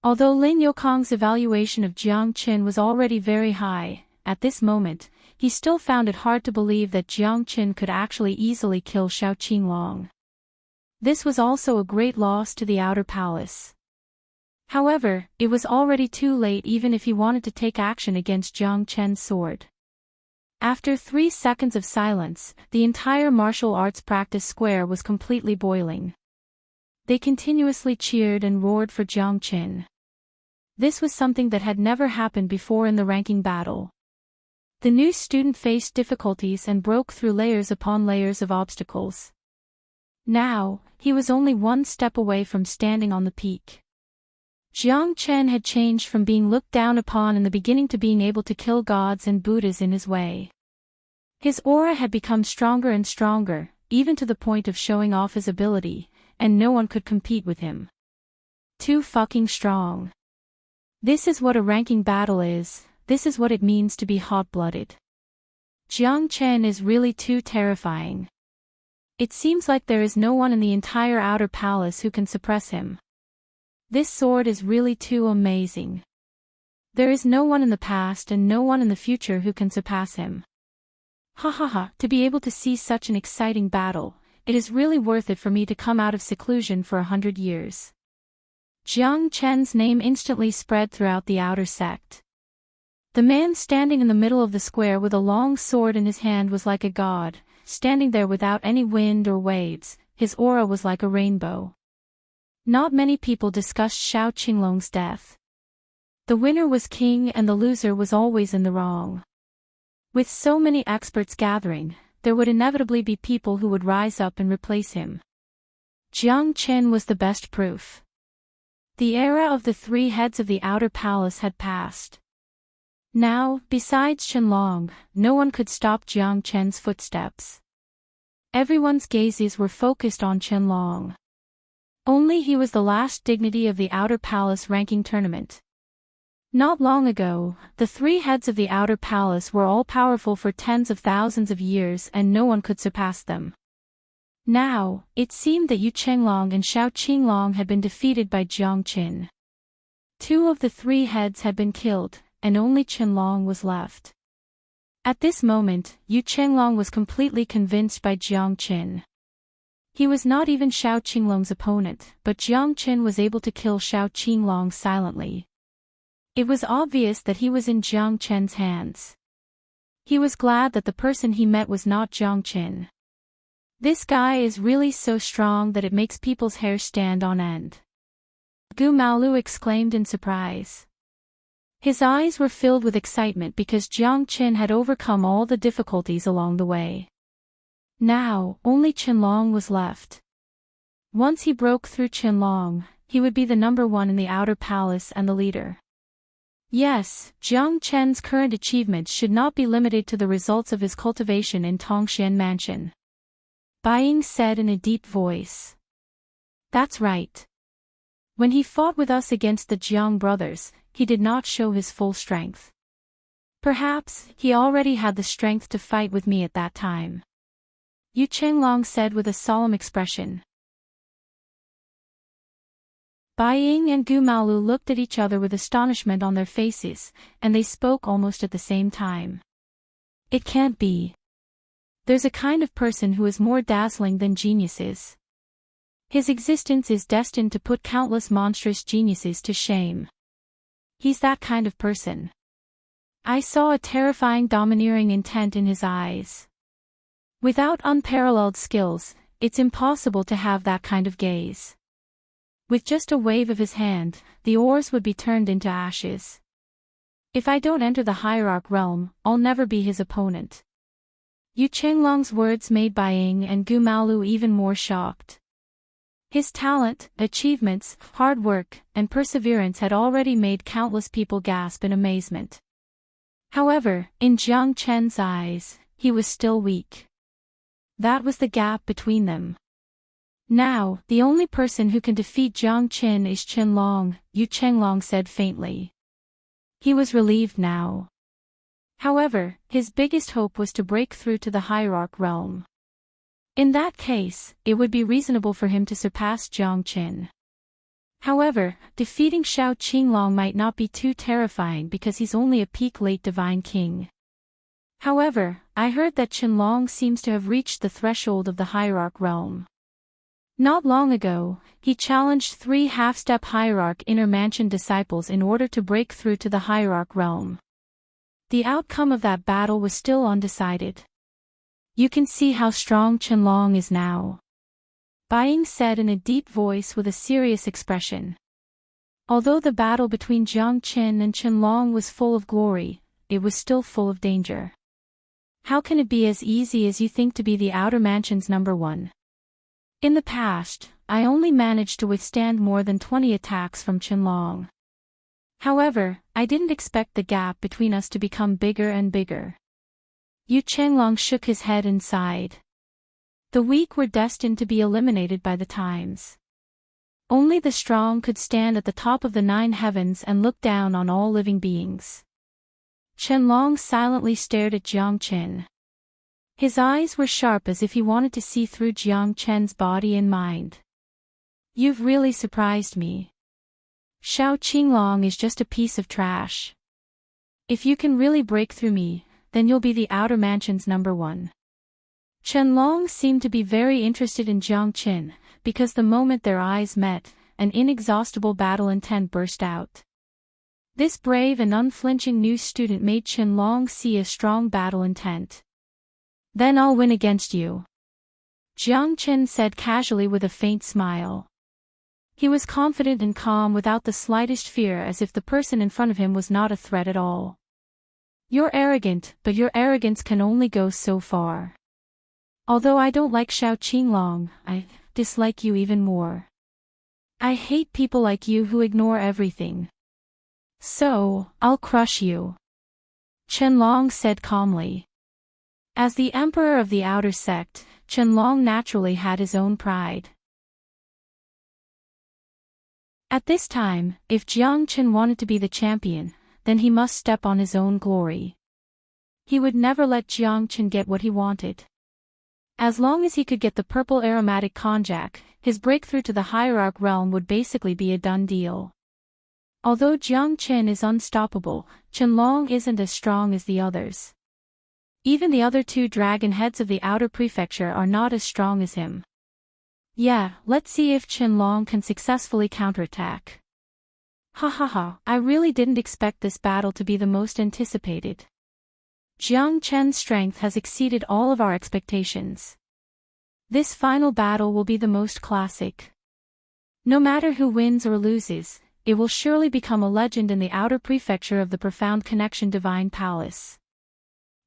Although Lin Yukong's evaluation of Jiang Chen was already very high, at this moment, he still found it hard to believe that Jiang Chen could actually easily kill Xiao Qinglong. This was also a great loss to the outer palace. However, it was already too late even if he wanted to take action against Jiang Chen's sword. After 3 seconds of silence, the entire martial arts practice square was completely boiling. They continuously cheered and roared for Jiang Chen. This was something that had never happened before in the ranking battle. The new student faced difficulties and broke through layers upon layers of obstacles. Now, he was only one step away from standing on the peak. Jiang Chen had changed from being looked down upon in the beginning to being able to kill gods and Buddhas in his way. His aura had become stronger and stronger, even to the point of showing off his ability, and no one could compete with him. Too fucking strong. This is what a ranking battle is, this is what it means to be hot-blooded. Jiang Chen is really too terrifying. It seems like there is no one in the entire outer palace who can suppress him. This sword is really too amazing. There is no one in the past and no one in the future who can surpass him. Ha ha ha, to be able to see such an exciting battle, it is really worth it for me to come out of seclusion for 100 years. Jiang Chen's name instantly spread throughout the outer sect. The man standing in the middle of the square with a long sword in his hand was like a god, standing there without any wind or waves, his aura was like a rainbow. Not many people discussed Xiao Qinglong's death. The winner was king and the loser was always in the wrong. With so many experts gathering, there would inevitably be people who would rise up and replace him. Jiang Chen was the best proof. The era of the 3 heads of the outer palace had passed. Now, besides Qianlong, no one could stop Jiang Chen's footsteps. Everyone's gazes were focused on Qianlong. Only he was the last dignity of the outer palace ranking tournament. Not long ago, the 3 heads of the outer palace were all powerful for tens of thousands of years and no one could surpass them. Now, it seemed that Yu Chenglong and Xiao Qinglong had been defeated by Jiang Chen. 2 of the 3 heads had been killed, and only Qianlong was left. At this moment, Yu Chenglong was completely convinced by Jiang Chen. He was not even Xiao Qinglong's opponent, but Jiang Chen was able to kill Xiao Qinglong silently. It was obvious that he was in Jiang Chen's hands. He was glad that the person he met was not Jiang Chen. This guy is really so strong that it makes people's hair stand on end. Gu Maolu exclaimed in surprise. His eyes were filled with excitement because Jiang Chen had overcome all the difficulties along the way. Now, only Qianlong was left. Once he broke through Qianlong, he would be the number 1 in the outer palace and the leader. Yes, Jiang Chen's current achievements should not be limited to the results of his cultivation in Tongxian Mansion. Bai Ying said in a deep voice. That's right. When he fought with us against the Jiang brothers, he did not show his full strength. Perhaps he already had the strength to fight with me at that time. Yu Chenglong said with a solemn expression. Bai Ying and Gu Maolu looked at each other with astonishment on their faces, and they spoke almost at the same time. It can't be. There's a kind of person who is more dazzling than geniuses. His existence is destined to put countless monstrous geniuses to shame. He's that kind of person. I saw a terrifying domineering intent in his eyes. Without unparalleled skills, it's impossible to have that kind of gaze. With just a wave of his hand, the ores would be turned into ashes. If I don't enter the hierarch realm, I'll never be his opponent. Yu Chenglong's words made Bai Ying and Gu Maolu even more shocked. His talent, achievements, hard work, and perseverance had already made countless people gasp in amazement. However, in Jiang Chen's eyes, he was still weak. That was the gap between them. Now, the only person who can defeat Jiang Chen is Qianlong, Yu Chenglong said faintly. He was relieved now. However, his biggest hope was to break through to the hierarch realm. In that case, it would be reasonable for him to surpass Jiang Chen. However, defeating Xiao Qinglong might not be too terrifying because he's only a peak late divine king. However, I heard that Qianlong seems to have reached the threshold of the hierarch realm. Not long ago, he challenged 3 half-step hierarch inner mansion disciples in order to break through to the hierarch realm. The outcome of that battle was still undecided. You can see how strong Qianlong is now. Bai Ying said in a deep voice with a serious expression. Although the battle between Jiang Chen and Qianlong was full of glory, it was still full of danger. How can it be as easy as you think to be the outer mansion's number 1? In the past, I only managed to withstand more than 20 attacks from Qianlong. However, I didn't expect the gap between us to become bigger and bigger. Yu Chenglong shook his head and sighed. The weak were destined to be eliminated by the times. Only the strong could stand at the top of the 9 heavens and look down on all living beings. Qianlong silently stared at Jiang Chen. His eyes were sharp as if he wanted to see through Jiang Chen's body and mind. You've really surprised me. Xiao Qinglong is just a piece of trash. If you can really break through me, then you'll be the outer mansion's number 1. Qianlong seemed to be very interested in Jiang Chen, because the moment their eyes met, an inexhaustible battle intent burst out. This brave and unflinching new student made Qianlong see a strong battle intent. Then I'll win against you. Jiang Chen said casually with a faint smile. He was confident and calm without the slightest fear, as if the person in front of him was not a threat at all. You're arrogant, but your arrogance can only go so far. Although I don't like Xiao Qinglong, I dislike you even more. I hate people like you who ignore everything. So, I'll crush you. Qianlong said calmly. As the emperor of the outer sect, Qianlong naturally had his own pride. At this time, if Jiang Chen wanted to be the champion, then he must step on his own glory. He would never let Jiang Chen get what he wanted. As long as he could get the purple aromatic konjac, his breakthrough to the hierarch realm would basically be a done deal. Although Jiang Chen is unstoppable, Qianlong isn't as strong as the others. Even the other 2 dragon heads of the outer prefecture are not as strong as him. Yeah, let's see if Qianlong can successfully counterattack. Ha ha ha, I really didn't expect this battle to be the most anticipated. Jiang Chen's strength has exceeded all of our expectations. This final battle will be the most classic. No matter who wins or loses, it will surely become a legend in the outer prefecture of the Profound Connection Divine Palace.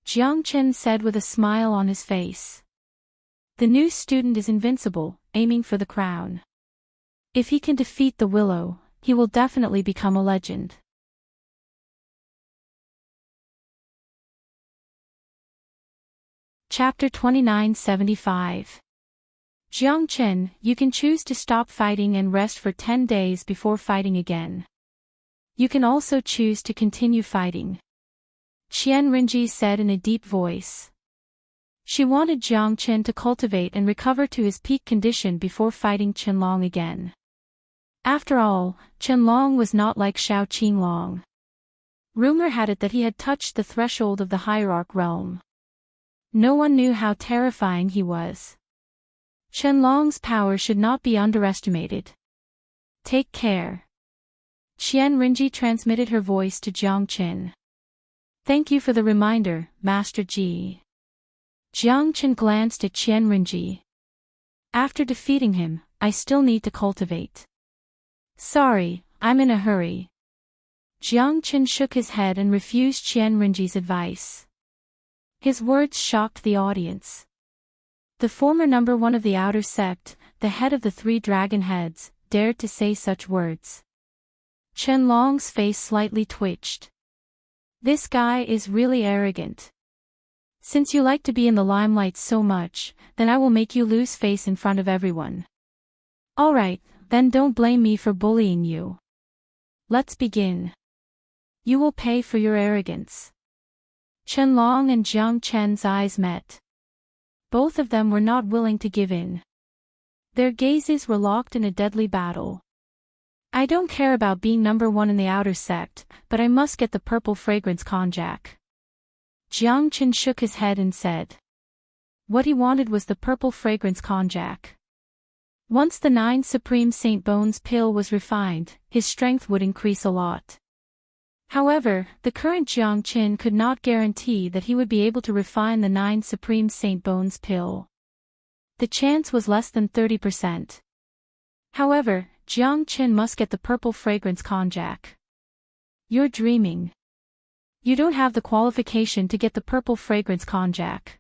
Jiang Chen said with a smile on his face. The new student is invincible, aiming for the crown. If he can defeat the Willow, he will definitely become a legend. Chapter 2975. Jiang Chen, you can choose to stop fighting and rest for 10 days before fighting again. You can also choose to continue fighting. Qian Rinji said in a deep voice. She wanted Jiang Chen to cultivate and recover to his peak condition before fighting Qianlong again. After all, Qianlong was not like Shao Qinglong. Rumor had it that he had touched the threshold of the hierarch realm. No one knew how terrifying he was. Qianlong's power should not be underestimated. Take care. Qian Rinji transmitted her voice to Jiang Chen. Thank you for the reminder, Master Ji. Jiang Chen glanced at Qian Rinji. After defeating him, I still need to cultivate. Sorry, I'm in a hurry. Jiang Chen shook his head and refused Qian Rinji's advice. His words shocked the audience. The former number one of the outer sect, the head of the 3 dragon heads, dared to say such words. Qianlong's face slightly twitched. This guy is really arrogant. Since you like to be in the limelight so much, then I will make you lose face in front of everyone. Alright, then don't blame me for bullying you. Let's begin. You will pay for your arrogance. Qianlong and Jiang Chen's eyes met. Both of them were not willing to give in. Their gazes were locked in a deadly battle. I don't care about being number one in the outer sect, but I must get the purple fragrance konjac. Jiang Chen shook his head and said. What he wanted was the purple fragrance konjac. Once the 9 Supreme Saint Bones pill was refined, his strength would increase a lot. However, the current Jiang Chen could not guarantee that he would be able to refine the 9 Supreme Saint Bones pill. The chance was less than 30%. However, Jiang Chen must get the purple fragrance konjac. You're dreaming. You don't have the qualification to get the purple fragrance konjac.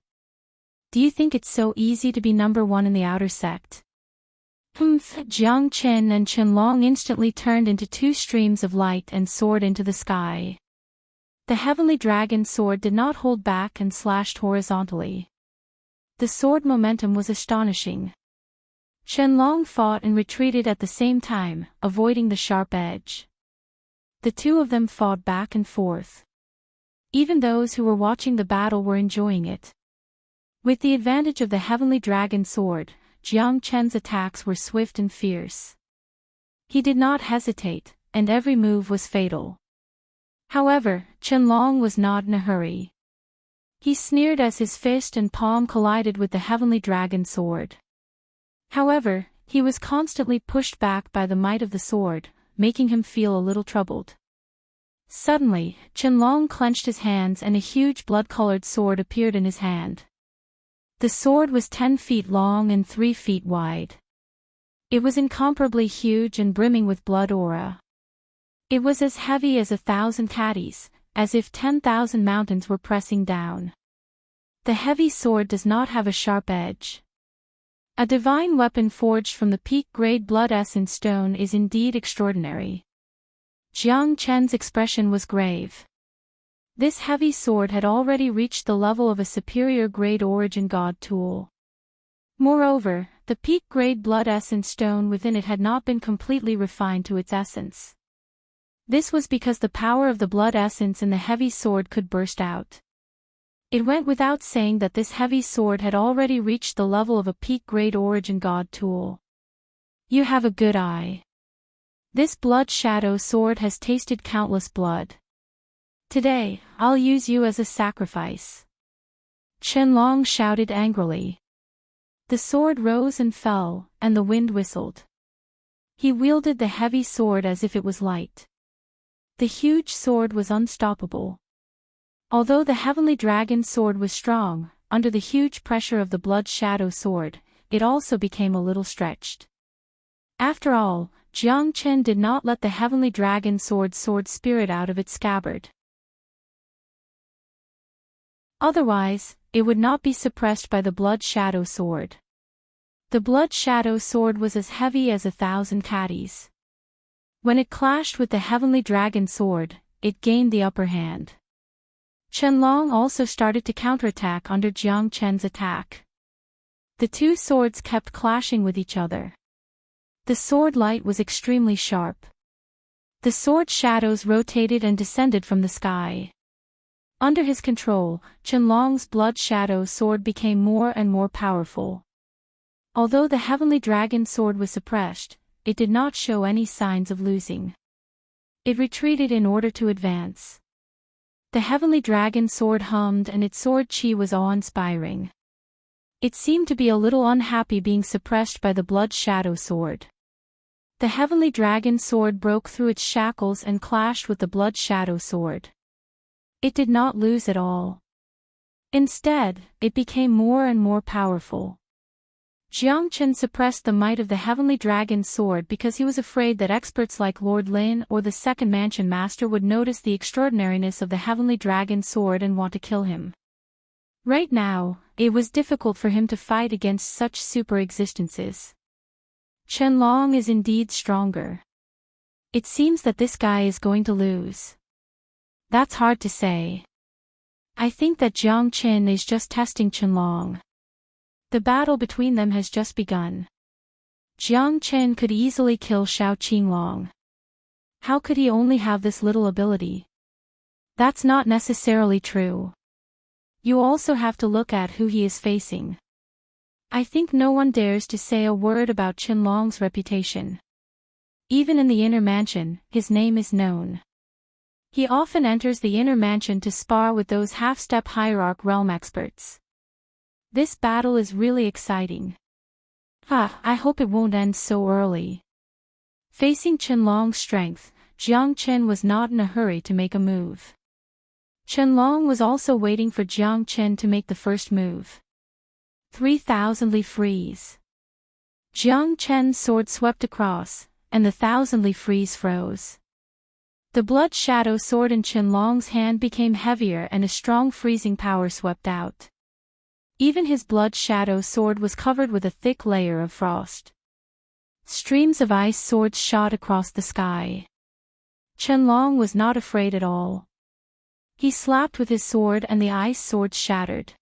Do you think it's so easy to be number one in the outer sect? Jiang Chen and Qianlong instantly turned into 2 streams of light and soared into the sky. The heavenly dragon sword did not hold back and slashed horizontally. The sword momentum was astonishing. Qianlong fought and retreated at the same time, avoiding the sharp edge. The 2 of them fought back and forth. Even those who were watching the battle were enjoying it. With the advantage of the heavenly dragon sword, Jiang Chen's attacks were swift and fierce. He did not hesitate, and every move was fatal. However, Qianlong was not in a hurry. He sneered as his fist and palm collided with the heavenly dragon sword. However, he was constantly pushed back by the might of the sword, making him feel a little troubled. Suddenly, Qianlong clenched his hands and a huge blood-colored sword appeared in his hand. The sword was 10 feet long and 3 feet wide. It was incomparably huge and brimming with blood aura. It was as heavy as 1,000 caddies, as if 10,000 mountains were pressing down. The heavy sword does not have a sharp edge. A divine weapon forged from the peak-grade blood essence stone is indeed extraordinary. Jiang Chen's expression was grave. This heavy sword had already reached the level of a superior grade origin god tool. Moreover, the peak grade blood essence stone within it had not been completely refined to its essence. This was because the power of the blood essence in the heavy sword could burst out. It went without saying that this heavy sword had already reached the level of a peak grade origin god tool. You have a good eye. This blood shadow sword has tasted countless blood. Today, I'll use you as a sacrifice. Qianlong shouted angrily. The sword rose and fell, and the wind whistled. He wielded the heavy sword as if it was light. The huge sword was unstoppable. Although the heavenly dragon sword was strong, under the huge pressure of the blood shadow sword, it also became a little stretched. After all, Jiang Chen did not let the heavenly dragon sword spirit out of its scabbard. Otherwise, it would not be suppressed by the blood shadow sword. The blood shadow sword was as heavy as 1,000 caddies. When it clashed with the heavenly dragon sword, it gained the upper hand. Qianlong also started to counterattack under Jiang Chen's attack. The two swords kept clashing with each other. The sword light was extremely sharp. The sword shadows rotated and descended from the sky. Under his control, Qianlong's blood shadow sword became more and more powerful. Although the heavenly dragon sword was suppressed, it did not show any signs of losing. It retreated in order to advance. The heavenly dragon sword hummed and its sword chi was awe-inspiring. It seemed to be a little unhappy being suppressed by the blood shadow sword. The heavenly dragon sword broke through its shackles and clashed with the blood shadow sword. It did not lose at all. Instead, it became more and more powerful. Jiang Chen suppressed the might of the heavenly dragon sword because he was afraid that experts like Lord Lin or the second mansion master would notice the extraordinariness of the heavenly dragon sword and want to kill him. Right now, it was difficult for him to fight against such super existences. Qianlong is indeed stronger. It seems that this guy is going to lose. That's hard to say. I think that Jiang Chen is just testing Qianlong. The battle between them has just begun. Jiang Chen could easily kill Shao Qinglong. How could he only have this little ability? That's not necessarily true. You also have to look at who he is facing. I think no one dares to say a word about Qianlong's reputation. Even in the inner mansion, his name is known. He often enters the inner mansion to spar with those half-step hierarch realm experts. This battle is really exciting. I hope it won't end so early. Facing Qianlong's strength, Jiang Chen was not in a hurry to make a move. Qianlong was also waiting for Jiang Chen to make the first move. 3,000 Li freeze. Jiang Chen's sword swept across, and the 1,000 Li freeze froze. The blood shadow sword in Qianlong's hand became heavier and a strong freezing power swept out. Even his blood shadow sword was covered with a thick layer of frost. Streams of ice swords shot across the sky. Qianlong was not afraid at all. He slapped with his sword and the ice swords shattered.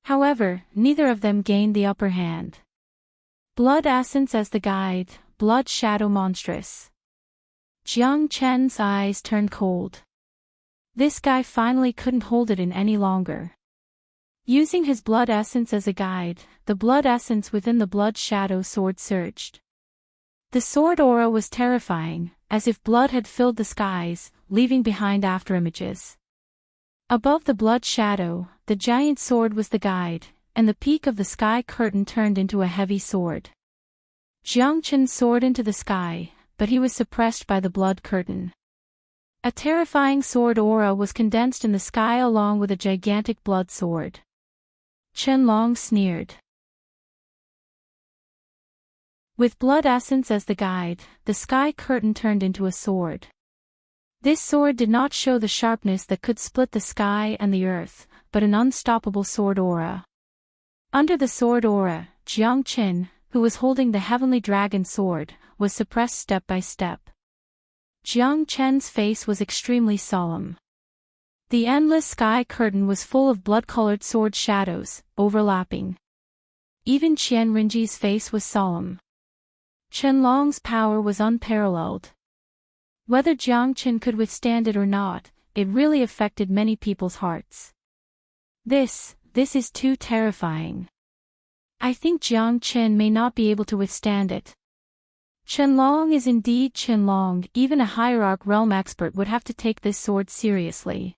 However, neither of them gained the upper hand. Blood essence as the guide, blood shadow monstrous. Jiang Chen's eyes turned cold. This guy finally couldn't hold it in any longer. Using his blood essence as a guide, the blood essence within the blood shadow sword surged. The sword aura was terrifying, as if blood had filled the skies, leaving behind afterimages. Above the blood shadow, the giant sword was the guide, and the peak of the sky curtain turned into a heavy sword. Jiang Chen soared into the sky, but he was suppressed by the blood curtain. A terrifying sword aura was condensed in the sky along with a gigantic blood sword. Qianlong sneered. With blood essence as the guide, the sky curtain turned into a sword. This sword did not show the sharpness that could split the sky and the earth, but an unstoppable sword aura. Under the sword aura, Jiang Chen, who was holding the heavenly dragon sword, was suppressed step by step. Jiang Chen's face was extremely solemn. The endless sky curtain was full of blood-colored sword shadows, overlapping. Even Qian Rinji's face was solemn. Qianlong's power was unparalleled. Whether Jiang Chen could withstand it or not, it really affected many people's hearts. This is too terrifying. I think Jiang Chen may not be able to withstand it. Qianlong is indeed Qianlong, even a hierarch realm expert would have to take this sword seriously.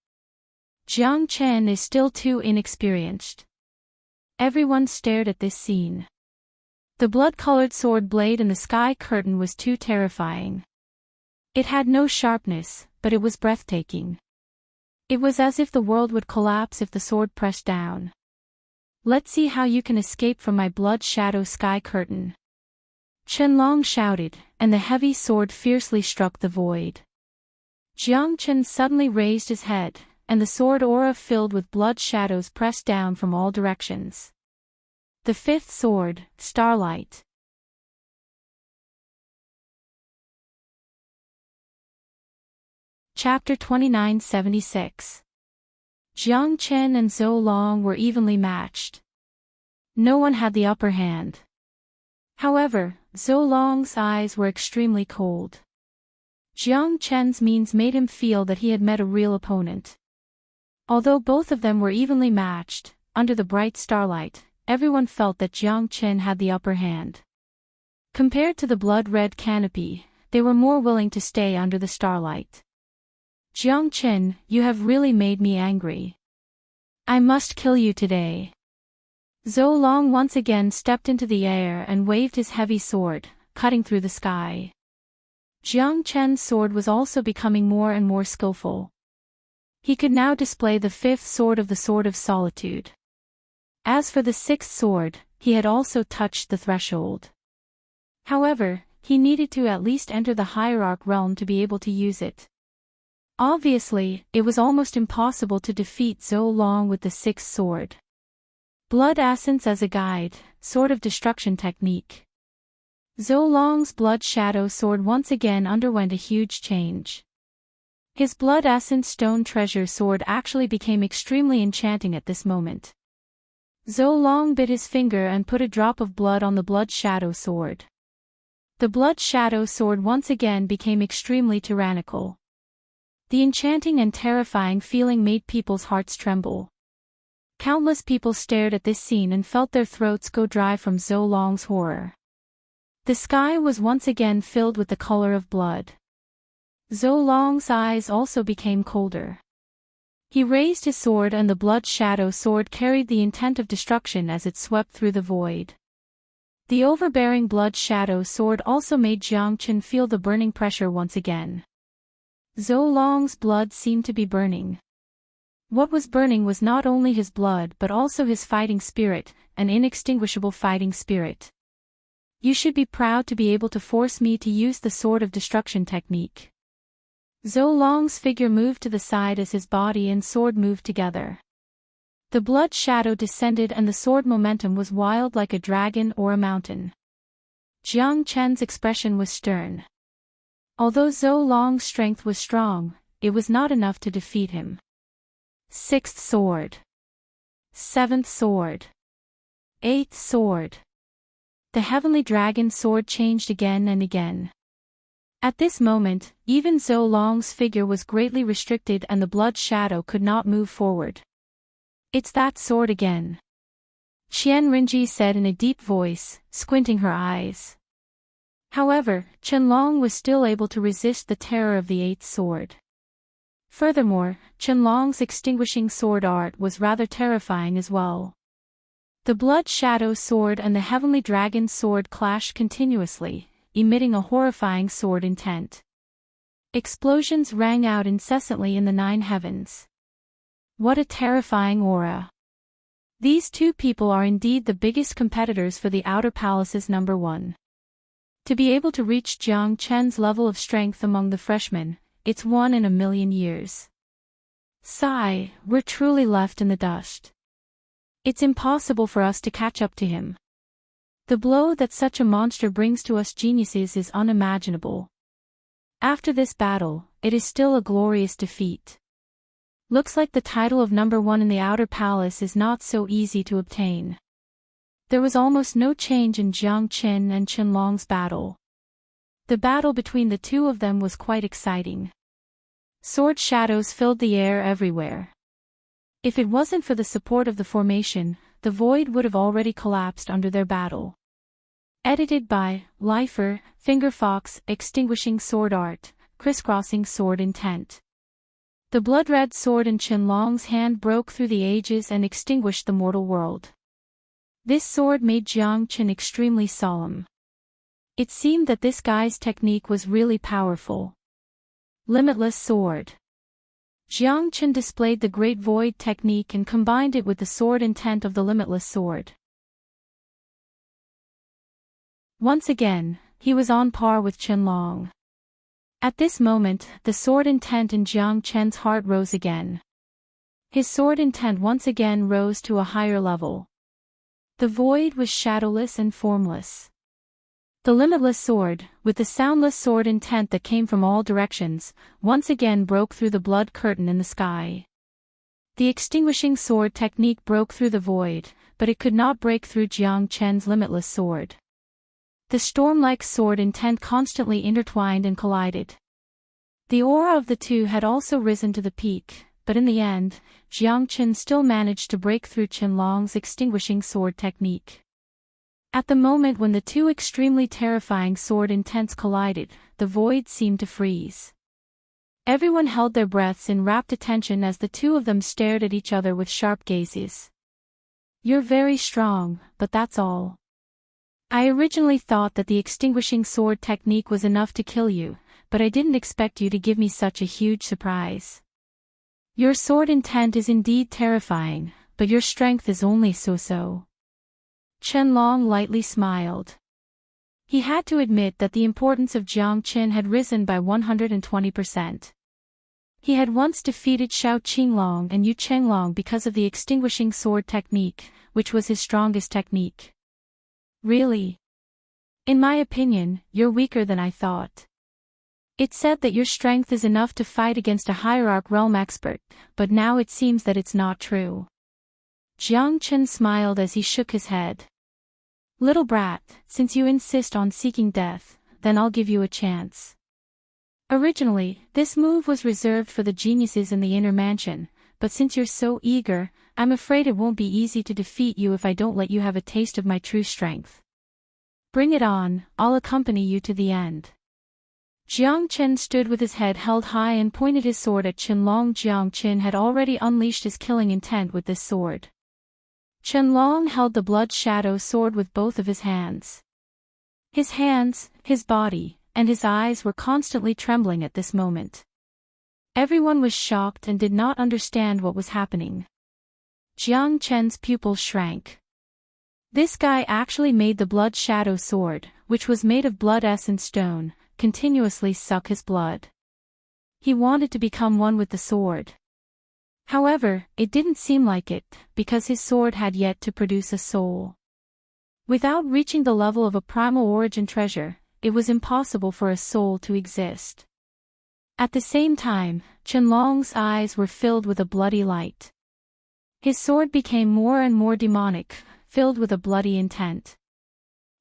Jiang Chen is still too inexperienced. Everyone stared at this scene. The blood-colored sword blade in the sky curtain was too terrifying. It had no sharpness, but it was breathtaking. It was as if the world would collapse if the sword pressed down. Let's see how you can escape from my blood shadow sky curtain. Qianlong shouted, and the heavy sword fiercely struck the void. Jiang Chen suddenly raised his head, and the sword aura filled with blood shadows pressed down from all directions. The fifth sword, Starlight. Chapter 2976. Jiang Chen and Zhou Long were evenly matched. No one had the upper hand. However, Zhou Long's eyes were extremely cold. Jiang Chen's means made him feel that he had met a real opponent. Although both of them were evenly matched, under the bright starlight, everyone felt that Jiang Chen had the upper hand. Compared to the blood-red canopy, they were more willing to stay under the starlight. Jiang Chen, you have really made me angry. I must kill you today. Zhou Long once again stepped into the air and waved his heavy sword, cutting through the sky. Jiang Chen's sword was also becoming more and more skillful. He could now display the fifth sword of the Sword of Solitude. As for the sixth sword, he had also touched the threshold. However, he needed to at least enter the hierarch realm to be able to use it. Obviously, it was almost impossible to defeat Zhou Long with the sixth sword. Blood essence as a guide, sword of destruction technique. Zhou Long's blood shadow sword once again underwent a huge change. His blood essence stone treasure sword actually became extremely enchanting at this moment. Zhou Long bit his finger and put a drop of blood on the blood shadow sword. The blood shadow sword once again became extremely tyrannical. The enchanting and terrifying feeling made people's hearts tremble. Countless people stared at this scene and felt their throats go dry from Zhou Long's horror. The sky was once again filled with the color of blood. Zhou Long's eyes also became colder. He raised his sword and the blood shadow sword carried the intent of destruction as it swept through the void. The overbearing blood shadow sword also made Jiang Chen feel the burning pressure once again. Zhou Long's blood seemed to be burning. What was burning was not only his blood but also his fighting spirit, an inextinguishable fighting spirit. You should be proud to be able to force me to use the sword of destruction technique. Zhou Long's figure moved to the side as his body and sword moved together. The blood shadow descended and the sword momentum was wild like a dragon or a mountain. Jiang Chen's expression was stern. Although Zhou Long's strength was strong, it was not enough to defeat him. Sixth sword. Seventh sword. Eighth sword. The heavenly dragon sword changed again and again. At this moment, even Zhou Long's figure was greatly restricted and the blood shadow could not move forward. It's that sword again. Qian Rinji said in a deep voice, squinting her eyes. However, Qianlong was still able to resist the terror of the eighth sword. Furthermore, Qianlong's extinguishing sword art was rather terrifying as well. The blood shadow sword and the heavenly dragon sword clashed continuously, emitting a horrifying sword intent. Explosions rang out incessantly in the nine heavens. What a terrifying aura. These two people are indeed the biggest competitors for the Outer Palace's number one. To be able to reach Jiang Chen's level of strength among the freshmen, it's 1 in a million years. Sigh, we're truly left in the dust. It's impossible for us to catch up to him. The blow that such a monster brings to us geniuses is unimaginable. After this battle, it is still a glorious defeat. Looks like the title of number one in the Outer Palace is not so easy to obtain. There was almost no change in Jiang Chen and Qianlong's battle. The battle between the two of them was quite exciting. Sword shadows filled the air everywhere. If it wasn't for the support of the formation, the void would have already collapsed under their battle. Edited by Lifer, Fingerfox, Extinguishing Sword Art, Crisscrossing Sword Intent. The blood-red sword in Qianlong's hand broke through the ages and extinguished the mortal world. This sword made Jiang Chen extremely solemn. It seemed that this guy's technique was really powerful. Limitless sword. Jiang Chen displayed the Great Void technique and combined it with the sword intent of the limitless sword. Once again, he was on par with Qianlong. At this moment, the sword intent in Jiang Chen's heart rose again. His sword intent once again rose to a higher level. The void was shadowless and formless. The limitless sword, with the soundless sword intent that came from all directions, once again broke through the blood curtain in the sky. The extinguishing sword technique broke through the void, but it could not break through Jiang Chen's limitless sword. The storm-like sword intent constantly intertwined and collided. The aura of the two had also risen to the peak, but in the end, Jiang Chen still managed to break through Qianlong's extinguishing sword technique. At the moment when the two extremely terrifying sword intents collided, the void seemed to freeze. Everyone held their breaths in rapt attention as the two of them stared at each other with sharp gazes. "You're very strong, but that's all. I originally thought that the extinguishing sword technique was enough to kill you, but I didn't expect you to give me such a huge surprise. Your sword intent is indeed terrifying, but your strength is only so-so." Qianlong lightly smiled. He had to admit that the importance of Jiang Chen had risen by 120%. He had once defeated Xiao Qinglong and Yu Chenglong because of the extinguishing sword technique, which was his strongest technique. "Really? In my opinion, you're weaker than I thought. It said that your strength is enough to fight against a hierarch realm expert, but now it seems that it's not true." Jiang Chen smiled as he shook his head. "Little brat, since you insist on seeking death, then I'll give you a chance. Originally, this move was reserved for the geniuses in the inner mansion, but since you're so eager, I'm afraid it won't be easy to defeat you if I don't let you have a taste of my true strength. Bring it on, I'll accompany you to the end." Jiang Chen stood with his head held high and pointed his sword at Qianlong. Jiang Chen had already unleashed his killing intent with this sword. Qianlong held the blood shadow sword with both of his hands. His hands, his body, and his eyes were constantly trembling at this moment. Everyone was shocked and did not understand what was happening. Jiang Chen's pupils shrank. This guy actually made the blood shadow sword, which was made of blood essence stone, continuously suck his blood. He wanted to become one with the sword. However, it didn't seem like it, because his sword had yet to produce a soul. Without reaching the level of a primal origin treasure, it was impossible for a soul to exist. At the same time, Qianlong's eyes were filled with a bloody light. His sword became more and more demonic, filled with a bloody intent.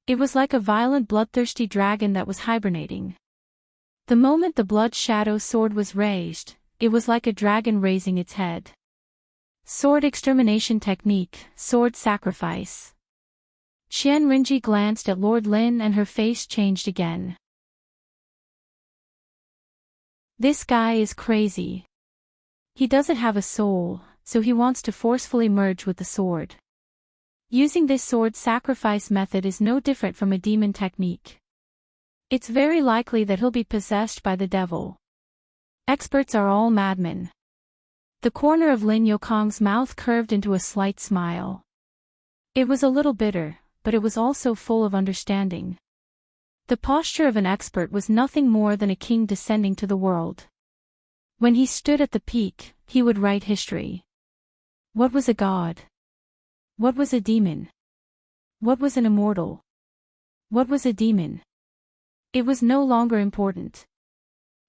It was like a violent bloodthirsty dragon that was hibernating. The moment the blood shadow sword was raised, it was like a dragon raising its head. Sword extermination technique, sword sacrifice. Qian Rinji glanced at Lord Lin and her face changed again. This guy is crazy. He doesn't have a soul, so he wants to forcefully merge with the sword. Using this sword sacrifice method is no different from a demon technique. It's very likely that he'll be possessed by the devil. Experts are all madmen. The corner of Lin Yokong's mouth curved into a slight smile. It was a little bitter, but it was also full of understanding. The posture of an expert was nothing more than a king descending to the world. When he stood at the peak, he would write history. What was a god? What was a demon? What was an immortal? What was a demon? It was no longer important.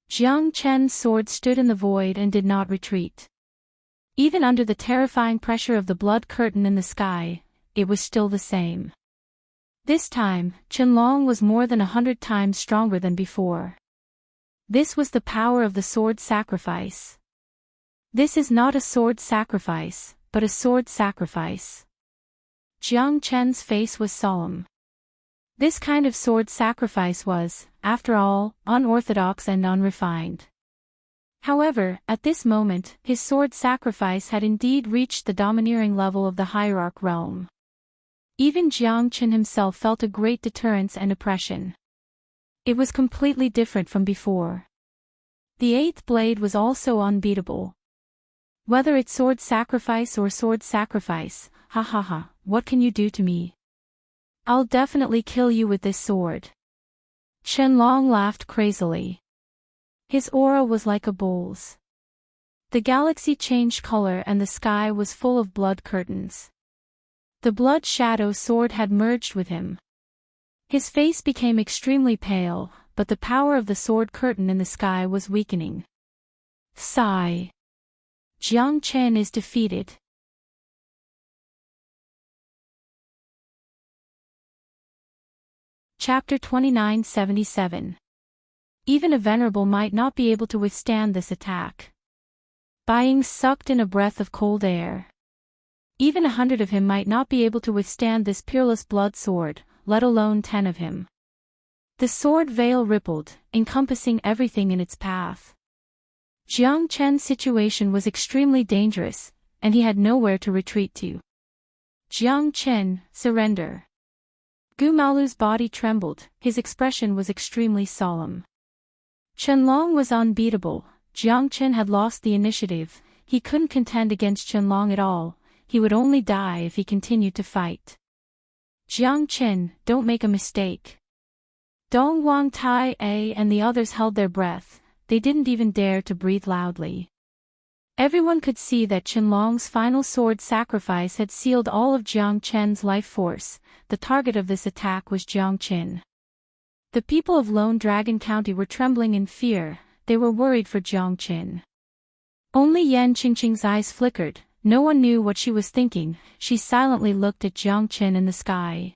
Jiang Chen's sword stood in the void and did not retreat. Even under the terrifying pressure of the blood curtain in the sky, it was still the same. This time, Qianlong was more than 100 times stronger than before. This was the power of the sword sacrifice. This is not a sword sacrifice, but a sword sacrifice. Jiang Chen's face was solemn. This kind of sword sacrifice was, after all, unorthodox and unrefined. However, at this moment, his sword sacrifice had indeed reached the domineering level of the hierarch realm. Even Jiang Chen himself felt a great deterrence and oppression. It was completely different from before. The eighth blade was also unbeatable. Whether it's sword sacrifice or sword sacrifice, ha ha ha, what can you do to me? I'll definitely kill you with this sword. Qianlong laughed crazily. His aura was like a bull's. The galaxy changed color and the sky was full of blood curtains. The blood shadow sword had merged with him. His face became extremely pale, but the power of the sword curtain in the sky was weakening. Sigh. Jiang Chen is defeated. Chapter 2977. Even a venerable might not be able to withstand this attack. Being sucked in a breath of cold air. Even 100 of him might not be able to withstand this peerless blood sword, let alone 10 of him. The sword veil rippled, encompassing everything in its path. Jiang Chen's situation was extremely dangerous, and he had nowhere to retreat to. Jiang Chen, surrender. Gu Malu's body trembled, his expression was extremely solemn. Qianlong was unbeatable, Jiang Chen had lost the initiative, he couldn't contend against Qianlong at all, he would only die if he continued to fight. Jiang Chen, don't make a mistake. Dong Wang Tai A and the others held their breath, they didn't even dare to breathe loudly. Everyone could see that Qianlong's final sword sacrifice had sealed all of Jiang Chen's life force. The target of this attack was Jiang Chen. The people of Lone Dragon County were trembling in fear, they were worried for Jiang Chen. Only Yan Qingqing's eyes flickered, no one knew what she was thinking, she silently looked at Jiang Chen in the sky.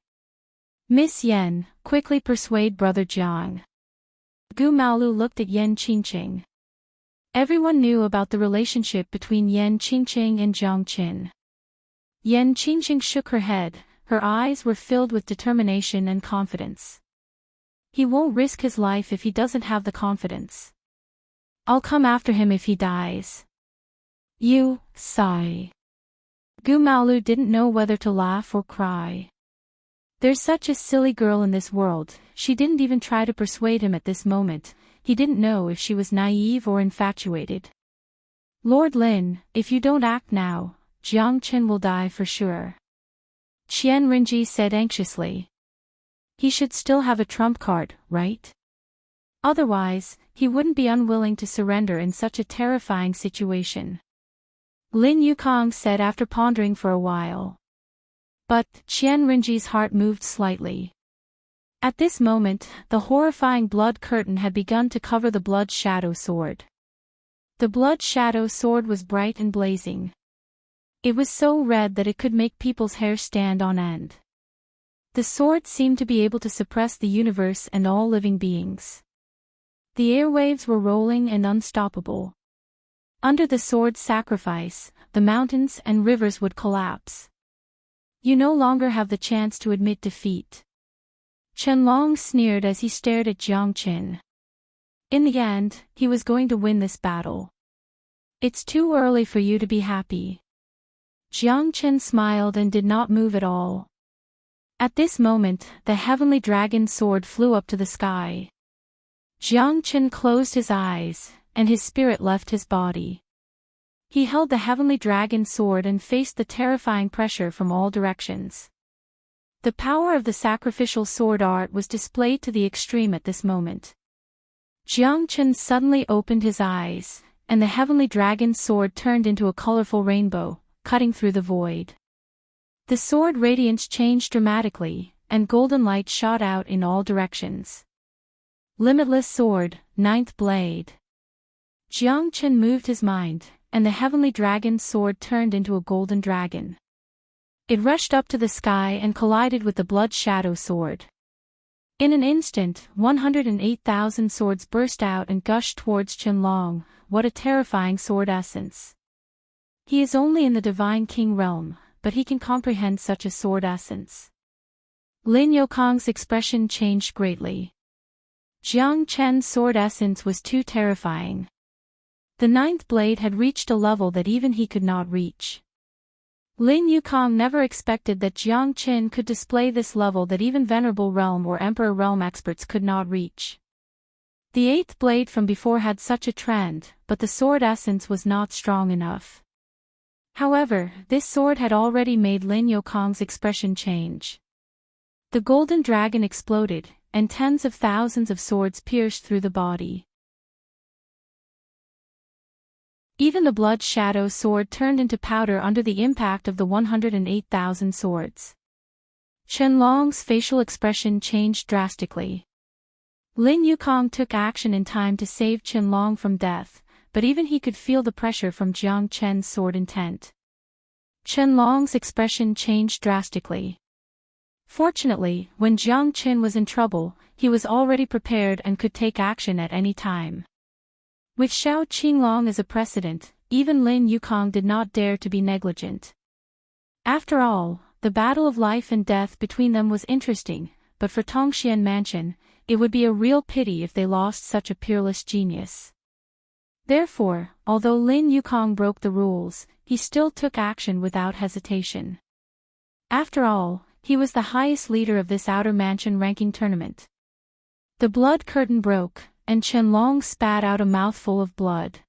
Miss Yan, quickly persuade Brother Jiang. Gu Malu looked at Yan Qingqing. Everyone knew about the relationship between Yan Qingqing and Jiang Chen. Yan Qingqing shook her head, her eyes were filled with determination and confidence. He won't risk his life if he doesn't have the confidence. I'll come after him if he dies. You, sigh. Gu Malu didn't know whether to laugh or cry. There's such a silly girl in this world, she didn't even try to persuade him at this moment. He didn't know if she was naive or infatuated. Lord Lin, if you don't act now, Jiang Chen will die for sure. Qian Rinji said anxiously. He should still have a trump card, right? Otherwise, he wouldn't be unwilling to surrender in such a terrifying situation. Lin Yukong said after pondering for a while. But, Qian Rinji's heart moved slightly. At this moment, the horrifying blood curtain had begun to cover the blood shadow sword. The blood shadow sword was bright and blazing. It was so red that it could make people's hair stand on end. The sword seemed to be able to suppress the universe and all living beings. The airwaves were rolling and unstoppable. Under the sword's sacrifice, the mountains and rivers would collapse. You no longer have the chance to admit defeat. Qianlong sneered as he stared at Jiang Chen. In the end, he was going to win this battle. It's too early for you to be happy. Jiang Chen smiled and did not move at all. At this moment, the heavenly dragon sword flew up to the sky. Jiang Chen closed his eyes, and his spirit left his body. He held the heavenly dragon sword and faced the terrifying pressure from all directions. The power of the sacrificial sword art was displayed to the extreme at this moment. Jiang Chen suddenly opened his eyes, and the heavenly dragon sword turned into a colorful rainbow, cutting through the void. The sword radiance changed dramatically, and golden light shot out in all directions. Limitless sword, ninth blade. Jiang Chen moved his mind, and the heavenly dragon sword turned into a golden dragon. It rushed up to the sky and collided with the blood shadow sword. In an instant, 108,000 swords burst out and gushed towards Qianlong. What a terrifying sword essence. He is only in the divine king realm, but he can comprehend such a sword essence. Lin Yukong's expression changed greatly. Jiang Chen's sword essence was too terrifying. The ninth blade had reached a level that even he could not reach. Lin Yukong never expected that Jiang Chen could display this level that even Venerable Realm or Emperor Realm experts could not reach. The eighth blade from before had such a trend, but the sword essence was not strong enough. However, this sword had already made Lin Yukong's expression change. The golden dragon exploded, and tens of thousands of swords pierced through the body. Even the blood shadow sword turned into powder under the impact of the 108,000 swords. Qianlong's facial expression changed drastically. Lin Yukong took action in time to save Qianlong from death, but even he could feel the pressure from Jiang Chen's sword intent. Qianlong's expression changed drastically. Fortunately, when Jiang Chen was in trouble, he was already prepared and could take action at any time. With Xiao Qinglong as a precedent, even Lin Yukong did not dare to be negligent. After all, the battle of life and death between them was interesting, but for Tongxian Mansion, it would be a real pity if they lost such a peerless genius. Therefore, although Lin Yukong broke the rules, he still took action without hesitation. After all, he was the highest leader of this outer mansion ranking tournament. The blood curtain broke, and Qianlong spat out a mouthful of blood.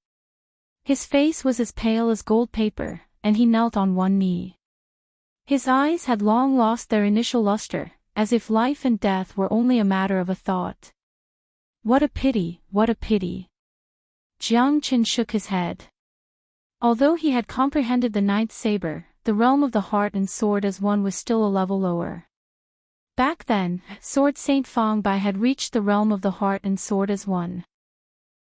His face was as pale as gold paper, and he knelt on one knee. His eyes had long lost their initial luster, as if life and death were only a matter of a thought. What a pity, what a pity. Jiang Chen shook his head. Although he had comprehended the ninth saber, the realm of the heart and sword as one was still a level lower. Back then, Sword Saint Fang Bai had reached the realm of the heart and sword as one.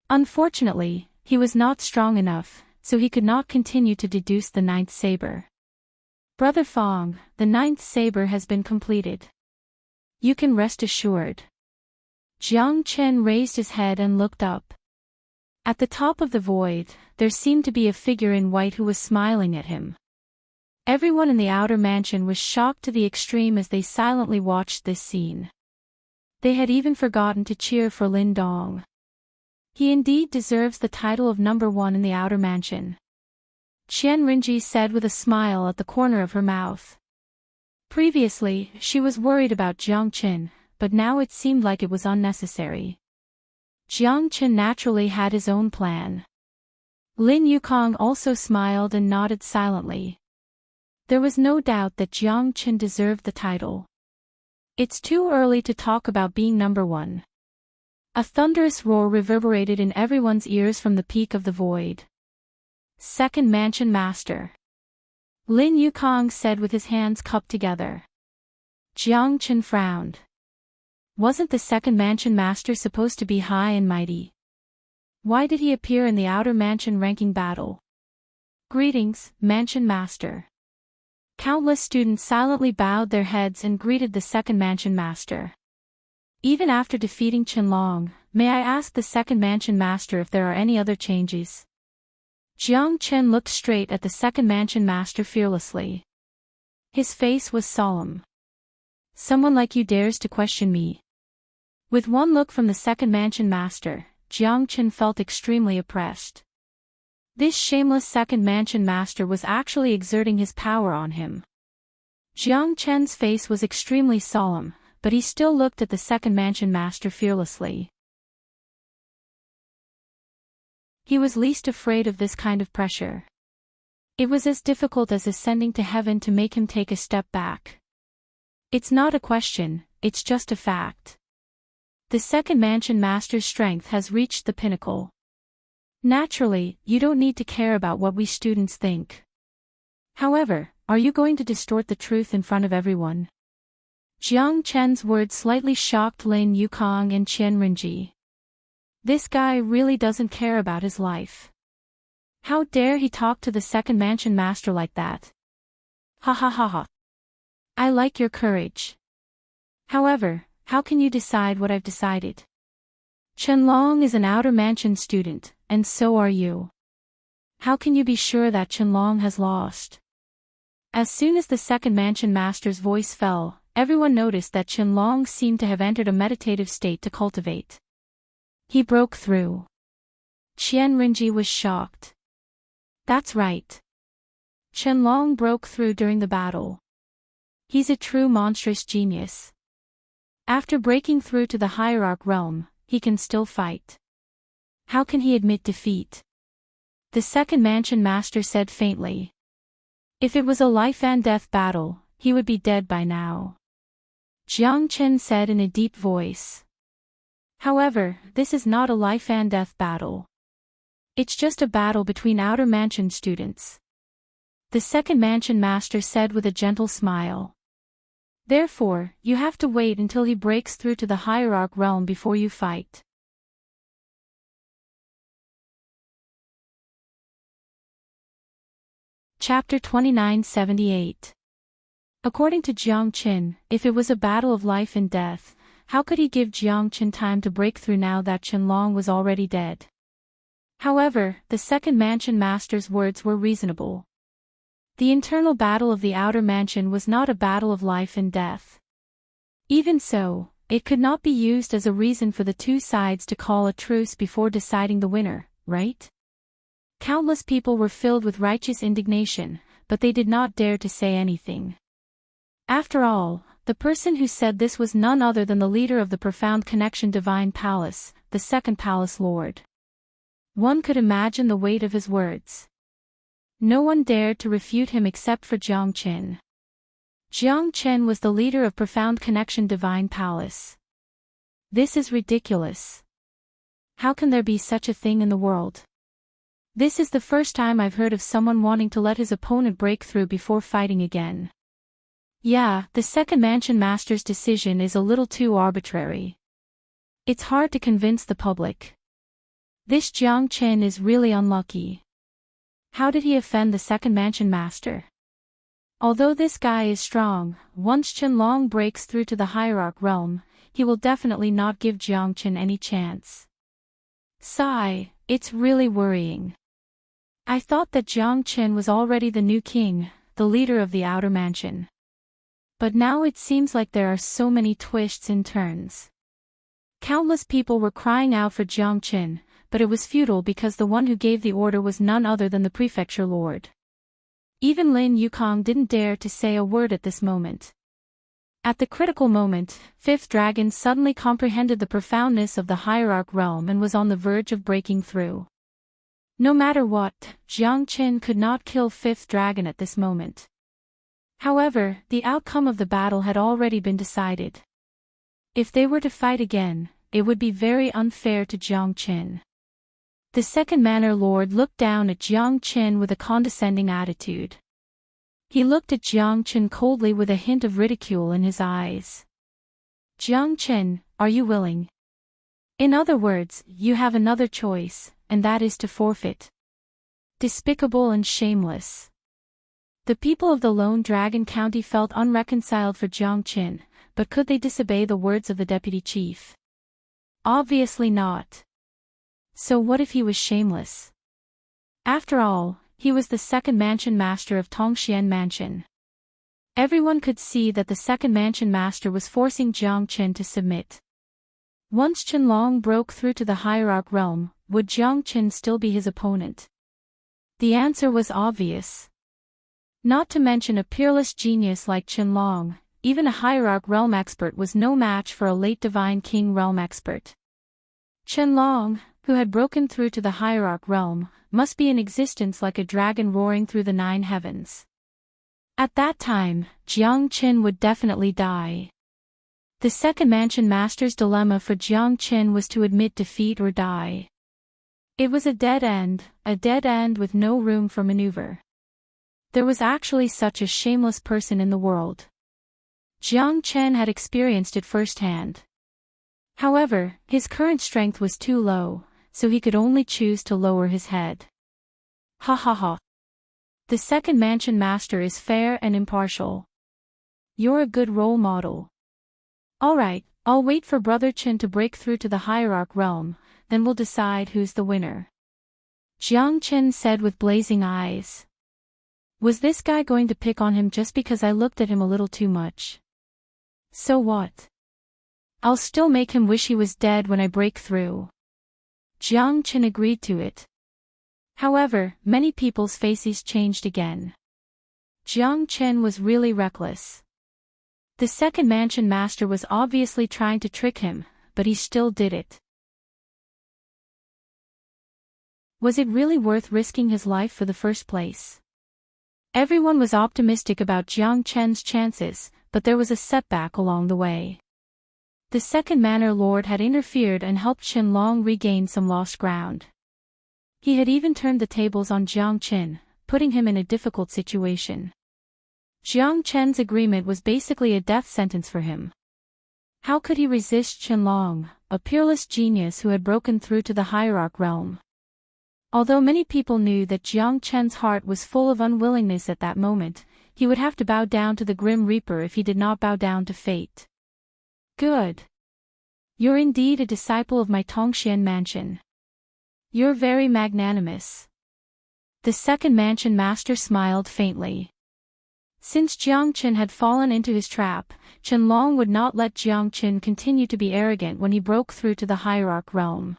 Unfortunately, he was not strong enough, so he could not continue to deduce the ninth saber. Brother Fang, the ninth saber has been completed. You can rest assured. Jiang Chen raised his head and looked up. At the top of the void, there seemed to be a figure in white who was smiling at him. Everyone in the outer mansion was shocked to the extreme as they silently watched this scene. They had even forgotten to cheer for Lin Dong. He indeed deserves the title of number one in the outer mansion. Qian Rinji said with a smile at the corner of her mouth. Previously, she was worried about Jiang Chen, but now it seemed like it was unnecessary. Jiang Chen naturally had his own plan. Lin Yukong also smiled and nodded silently. There was no doubt that Jiang Chen deserved the title. It's too early to talk about being number one. A thunderous roar reverberated in everyone's ears from the peak of the void. Second Mansion Master. Lin Yukong said with his hands cupped together. Jiang Chen frowned. Wasn't the second Mansion Master supposed to be high and mighty? Why did he appear in the outer mansion ranking battle? Greetings, Mansion Master. Countless students silently bowed their heads and greeted the second Mansion Master. Even after defeating Qianlong, may I ask the second Mansion Master if there are any other changes? Jiang Chen looked straight at the second Mansion Master fearlessly. His face was solemn. Someone like you dares to question me? With one look from the second Mansion Master, Jiang Chen felt extremely oppressed. This shameless second Mansion Master was actually exerting his power on him. Jiang Chen's face was extremely solemn, but he still looked at the second Mansion Master fearlessly. He was least afraid of this kind of pressure. It was as difficult as ascending to heaven to make him take a step back. It's not a question, it's just a fact. The second Mansion Master's strength has reached the pinnacle. Naturally, you don't need to care about what we students think. However, are you going to distort the truth in front of everyone? Jiang Chen's words slightly shocked Lin Yukong and Qian Rinji. This guy really doesn't care about his life. How dare he talk to the second Mansion Master like that? Ha ha ha ha. I like your courage. However, how can you decide what I've decided? Qianlong is an outer mansion student, and so are you. How can you be sure that Qianlong has lost? As soon as the second Mansion Master's voice fell, everyone noticed that Qianlong seemed to have entered a meditative state to cultivate. He broke through. Qian Rinji was shocked. That's right. Qianlong broke through during the battle. He's a true monstrous genius. After breaking through to the hierarch realm, he can still fight. How can he admit defeat? The second Mansion Master said faintly. If it was a life and death battle, he would be dead by now. Jiang Chen said in a deep voice. However, this is not a life and death battle. It's just a battle between outer mansion students. The second Mansion Master said with a gentle smile. Therefore, you have to wait until he breaks through to the hierarch realm before you fight. Chapter 2978. According to Jiang Qin, if it was a battle of life and death, how could he give Jiang Qin time to break through now that Qianlong was already dead? However, the second mansion master's words were reasonable. The internal battle of the outer mansion was not a battle of life and death. Even so, it could not be used as a reason for the two sides to call a truce before deciding the winner, right? Countless people were filled with righteous indignation, but they did not dare to say anything. After all, the person who said this was none other than the leader of the Profound Connection Divine Palace, the Second Palace Lord. One could imagine the weight of his words. No one dared to refute him except for Jiang Qin. Jiang Qin was the leader of Profound Connection Divine Palace. This is ridiculous. How can there be such a thing in the world? This is the first time I've heard of someone wanting to let his opponent break through before fighting again. Yeah, the second mansion master's decision is a little too arbitrary. It's hard to convince the public. This Jiang Qin is really unlucky. How did he offend the second mansion master? Although this guy is strong, once Qianlong breaks through to the hierarch realm, he will definitely not give Jiang Qin any chance. Sigh, it's really worrying. I thought that Jiang Qin was already the new king, the leader of the outer mansion. But now it seems like there are so many twists and turns. Countless people were crying out for Jiang Qin, but it was futile because the one who gave the order was none other than the prefecture lord. Even Lin Yukong didn't dare to say a word at this moment. At the critical moment, Fifth Dragon suddenly comprehended the profoundness of the hierarch realm and was on the verge of breaking through. No matter what, Jiang Qin could not kill Fifth Dragon at this moment. However, the outcome of the battle had already been decided. If they were to fight again, it would be very unfair to Jiang Qin. The second manor lord looked down at Jiang Qin with a condescending attitude. He looked at Jiang Qin coldly with a hint of ridicule in his eyes. Jiang Qin, are you willing? In other words, you have another choice, and that is to forfeit. Despicable and shameless. The people of the Lone Dragon County felt unreconciled for Jiang Qin, but could they disobey the words of the deputy chief? Obviously not. So what if he was shameless? After all, he was the second mansion master of Tongxian Mansion. Everyone could see that the second mansion master was forcing Jiang Qin to submit. Once Qianlong broke through to the hierarch realm, would Jiang Qin still be his opponent? The answer was obvious. Not to mention a peerless genius like Qianlong, even a hierarch realm expert was no match for a late divine king realm expert. Qianlong, who had broken through to the hierarch realm, must be in existence like a dragon roaring through the 9 heavens. At that time, Jiang Qin would definitely die. The second mansion master's dilemma for Jiang Qin was to admit defeat or die. It was a dead end with no room for maneuver. There was actually such a shameless person in the world. Jiang Qin had experienced it firsthand. However, his current strength was too low, so he could only choose to lower his head. Ha ha ha. The second mansion master is fair and impartial. You're a good role model. Alright, I'll wait for Brother Qin to break through to the hierarch realm, then we'll decide who's the winner. Jiang Qin said with blazing eyes. Was this guy going to pick on him just because I looked at him a little too much? So what? I'll still make him wish he was dead when I break through. Jiang Qin agreed to it. However, many people's faces changed again. Jiang Qin was really reckless. The second mansion master was obviously trying to trick him, but he still did it. Was it really worth risking his life for the first place? Everyone was optimistic about Jiang Qin's chances, but there was a setback along the way. The second manor lord had interfered and helped Qianlong regain some lost ground. He had even turned the tables on Jiang Qin, putting him in a difficult situation. Jiang Qin's agreement was basically a death sentence for him. How could he resist Qianlong, a peerless genius who had broken through to the hierarch realm? Although many people knew that Jiang Chen's heart was full of unwillingness at that moment, he would have to bow down to the Grim Reaper if he did not bow down to fate. Good. You're indeed a disciple of my Tongxian mansion. You're very magnanimous. The second mansion master smiled faintly. Since Jiang Chen had fallen into his trap, Qianlong would not let Jiang Chen continue to be arrogant when he broke through to the hierarch realm.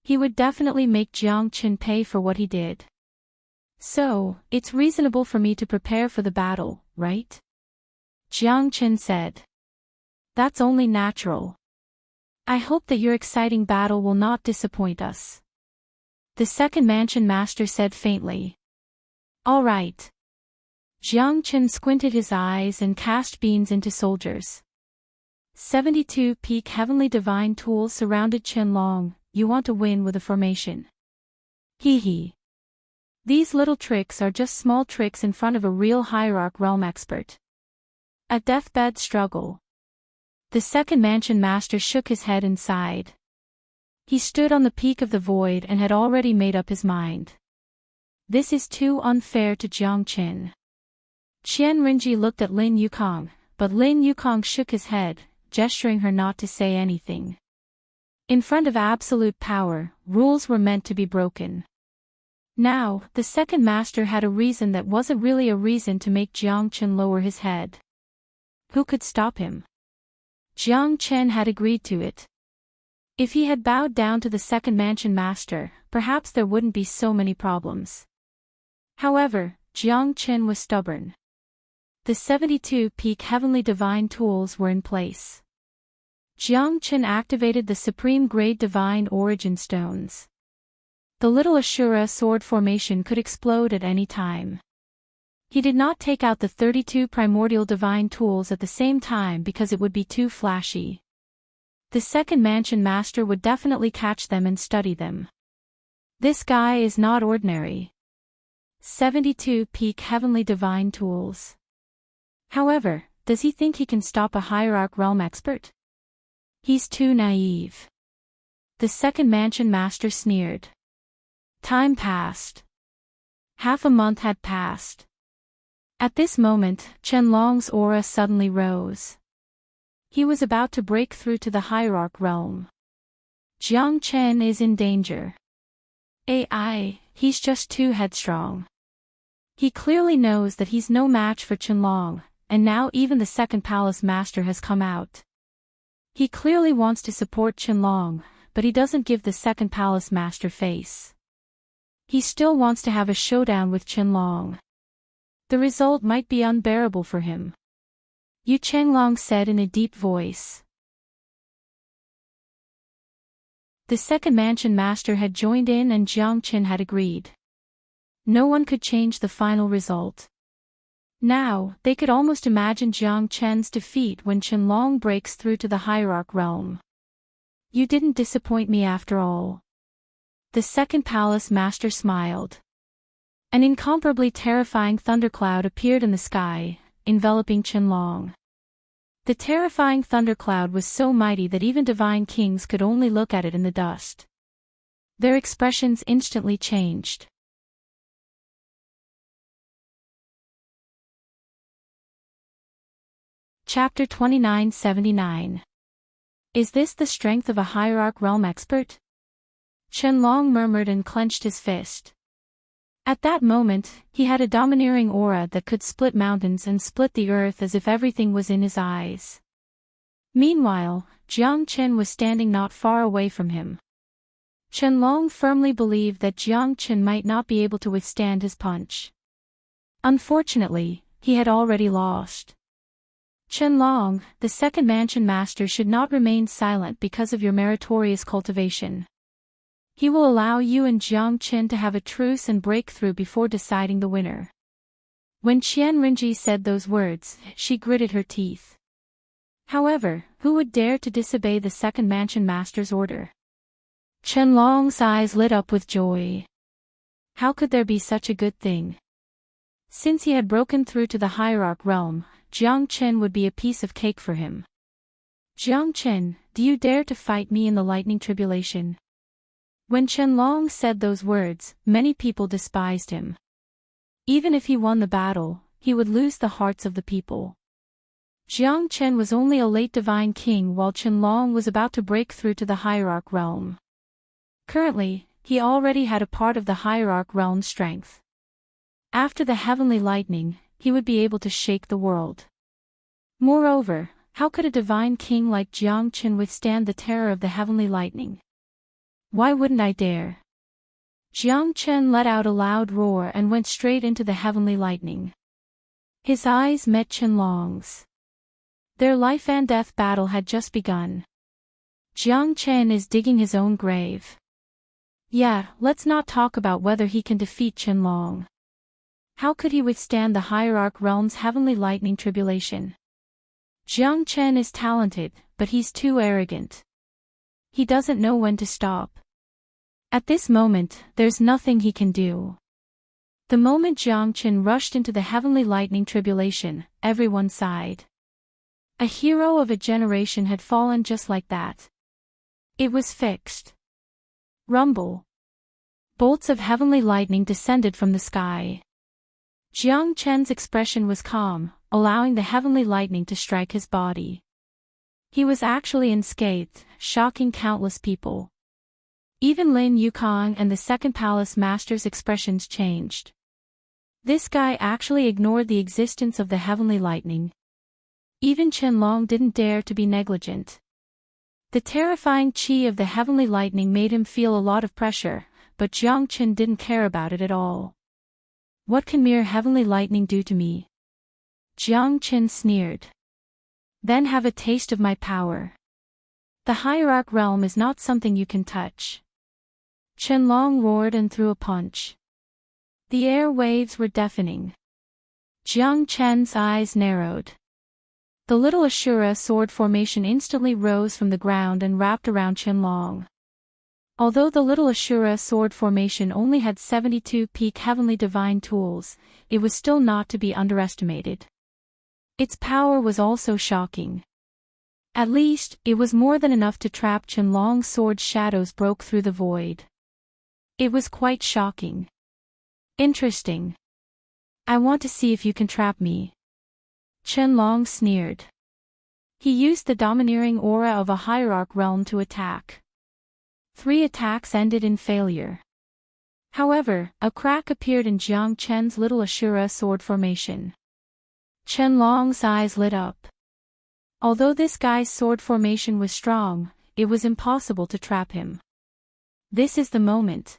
He would definitely make Jiang Chen pay for what he did. So, it's reasonable for me to prepare for the battle, right? Jiang Chen said. That's only natural. I hope that your exciting battle will not disappoint us. The second mansion master said faintly. All right. Jiang Chen squinted his eyes and cast beams into soldiers. 72 peak heavenly divine tools surrounded Qianlong. You want to win with a formation. Hee hee. These little tricks are just small tricks in front of a real hierarch realm expert. A deathbed struggle. The second mansion master shook his head and sighed. He stood on the peak of the void and had already made up his mind. This is too unfair to Jiang Chen. Qian Rinji looked at Lin Yukong, but Lin Yukong shook his head, gesturing her not to say anything. In front of absolute power, rules were meant to be broken. Now, the second master had a reason that wasn't really a reason to make Jiang Chen lower his head. Who could stop him? Jiang Chen had agreed to it. If he had bowed down to the second mansion master, perhaps there wouldn't be so many problems. However, Jiang Chen was stubborn. The 72 peak heavenly divine tools were in place. Jiang Chen activated the supreme grade divine origin stones. The little Ashura sword formation could explode at any time. He did not take out the 32 primordial divine tools at the same time because it would be too flashy. The second mansion master would definitely catch them and study them. This guy is not ordinary. 72 peak heavenly divine tools. However, does he think he can stop a hierarch realm expert? He's too naive. The second mansion master sneered. Time passed. Half a month had passed. At this moment, Qianlong's aura suddenly rose. He was about to break through to the hierarch realm. Jiang Chen is in danger. He's just too headstrong. He clearly knows that he's no match for Qianlong, and now even the second palace master has come out. He clearly wants to support Qianlong, but he doesn't give the second palace master face. He still wants to have a showdown with Qianlong. The result might be unbearable for him. Yu Chenglong said in a deep voice. The second mansion master had joined in and Jiang Chen had agreed. No one could change the final result. Now, they could almost imagine Jiang Chen's defeat when Qianlong breaks through to the hierarch realm. You didn't disappoint me after all. The second palace master smiled. An incomparably terrifying thundercloud appeared in the sky, enveloping Qianlong. The terrifying thundercloud was so mighty that even divine kings could only look at it in the dust. Their expressions instantly changed. Chapter 2979. Is this the strength of a hierarch realm expert? Qianlong murmured and clenched his fist. At that moment, he had a domineering aura that could split mountains and split the earth as if everything was in his eyes. Meanwhile, Jiang Chen was standing not far away from him. Qianlong firmly believed that Jiang Chen might not be able to withstand his punch. Unfortunately, he had already lost. Qianlong, the second mansion master should not remain silent because of your meritorious cultivation. He will allow you and Jiang Chen to have a truce and breakthrough before deciding the winner. When Qian Rinji said those words, she gritted her teeth. However, who would dare to disobey the second mansion master's order? Qianlong's eyes lit up with joy. How could there be such a good thing? Since he had broken through to the hierarch realm, Jiang Chen would be a piece of cake for him. Jiang Chen, do you dare to fight me in the lightning tribulation? When Qianlong said those words, many people despised him. Even if he won the battle, he would lose the hearts of the people. Jiang Chen was only a late divine king while Qianlong was about to break through to the hierarch realm. Currently, he already had a part of the hierarch realm's strength. After the heavenly lightning, he would be able to shake the world. Moreover, how could a divine king like Jiang Chen withstand the terror of the heavenly lightning? Why wouldn't I dare? Jiang Chen let out a loud roar and went straight into the heavenly lightning. His eyes met Qianlong's. Their life and death battle had just begun. Jiang Chen is digging his own grave. Yeah, let's not talk about whether he can defeat Qianlong. How could he withstand the hierarch realm's heavenly lightning tribulation? Jiang Chen is talented, but he's too arrogant. He doesn't know when to stop. At this moment, there's nothing he can do. The moment Jiang Chen rushed into the heavenly lightning tribulation, everyone sighed. A hero of a generation had fallen just like that. It was fixed. Rumble. Bolts of heavenly lightning descended from the sky. Jiang Chen's expression was calm, allowing the heavenly lightning to strike his body. He was actually unscathed, shocking countless people. Even Lin Yukong and the Second Palace Master's expressions changed. This guy actually ignored the existence of the heavenly lightning. Even Qianlong didn't dare to be negligent. The terrifying qi of the heavenly lightning made him feel a lot of pressure, but Jiang Chen didn't care about it at all. What can mere heavenly lightning do to me? Jiang Chen sneered. Then have a taste of my power. The hierarch realm is not something you can touch. Qianlong roared and threw a punch. The air waves were deafening. Jiang Chen's eyes narrowed. The little Ashura sword formation instantly rose from the ground and wrapped around Qianlong. Although the little Ashura sword formation only had 72 peak heavenly divine tools, it was still not to be underestimated. Its power was also shocking. At least, it was more than enough to trap Qianlong's sword's shadows broke through the void. It was quite shocking. Interesting. I want to see if you can trap me. Qianlong sneered. He used the domineering aura of a hierarch realm to attack. 3 attacks ended in failure. However, a crack appeared in Jiang Chen's little Ashura sword formation. Qianlong's eyes lit up. Although this guy's sword formation was strong, it was impossible to trap him. This is the moment.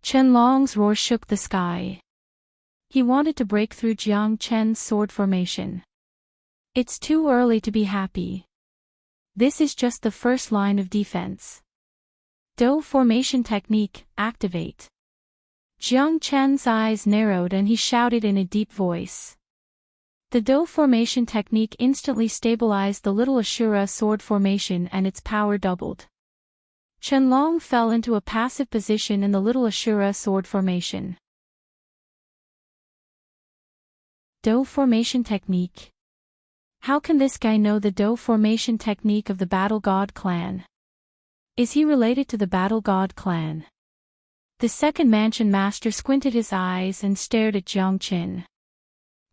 Qianlong's roar shook the sky. He wanted to break through Jiang Chen's sword formation. It's too early to be happy. This is just the first line of defense. Dou formation technique, activate. Jiang Chen's eyes narrowed and he shouted in a deep voice. The Dou formation technique instantly stabilized the little Ashura sword formation and its power doubled. Qianlong fell into a passive position in the little Ashura sword formation. Dou formation technique. How can this guy know the Dou formation technique of the Battle God clan? Is he related to the Battle God clan? The second mansion master squinted his eyes and stared at Jiang Chen.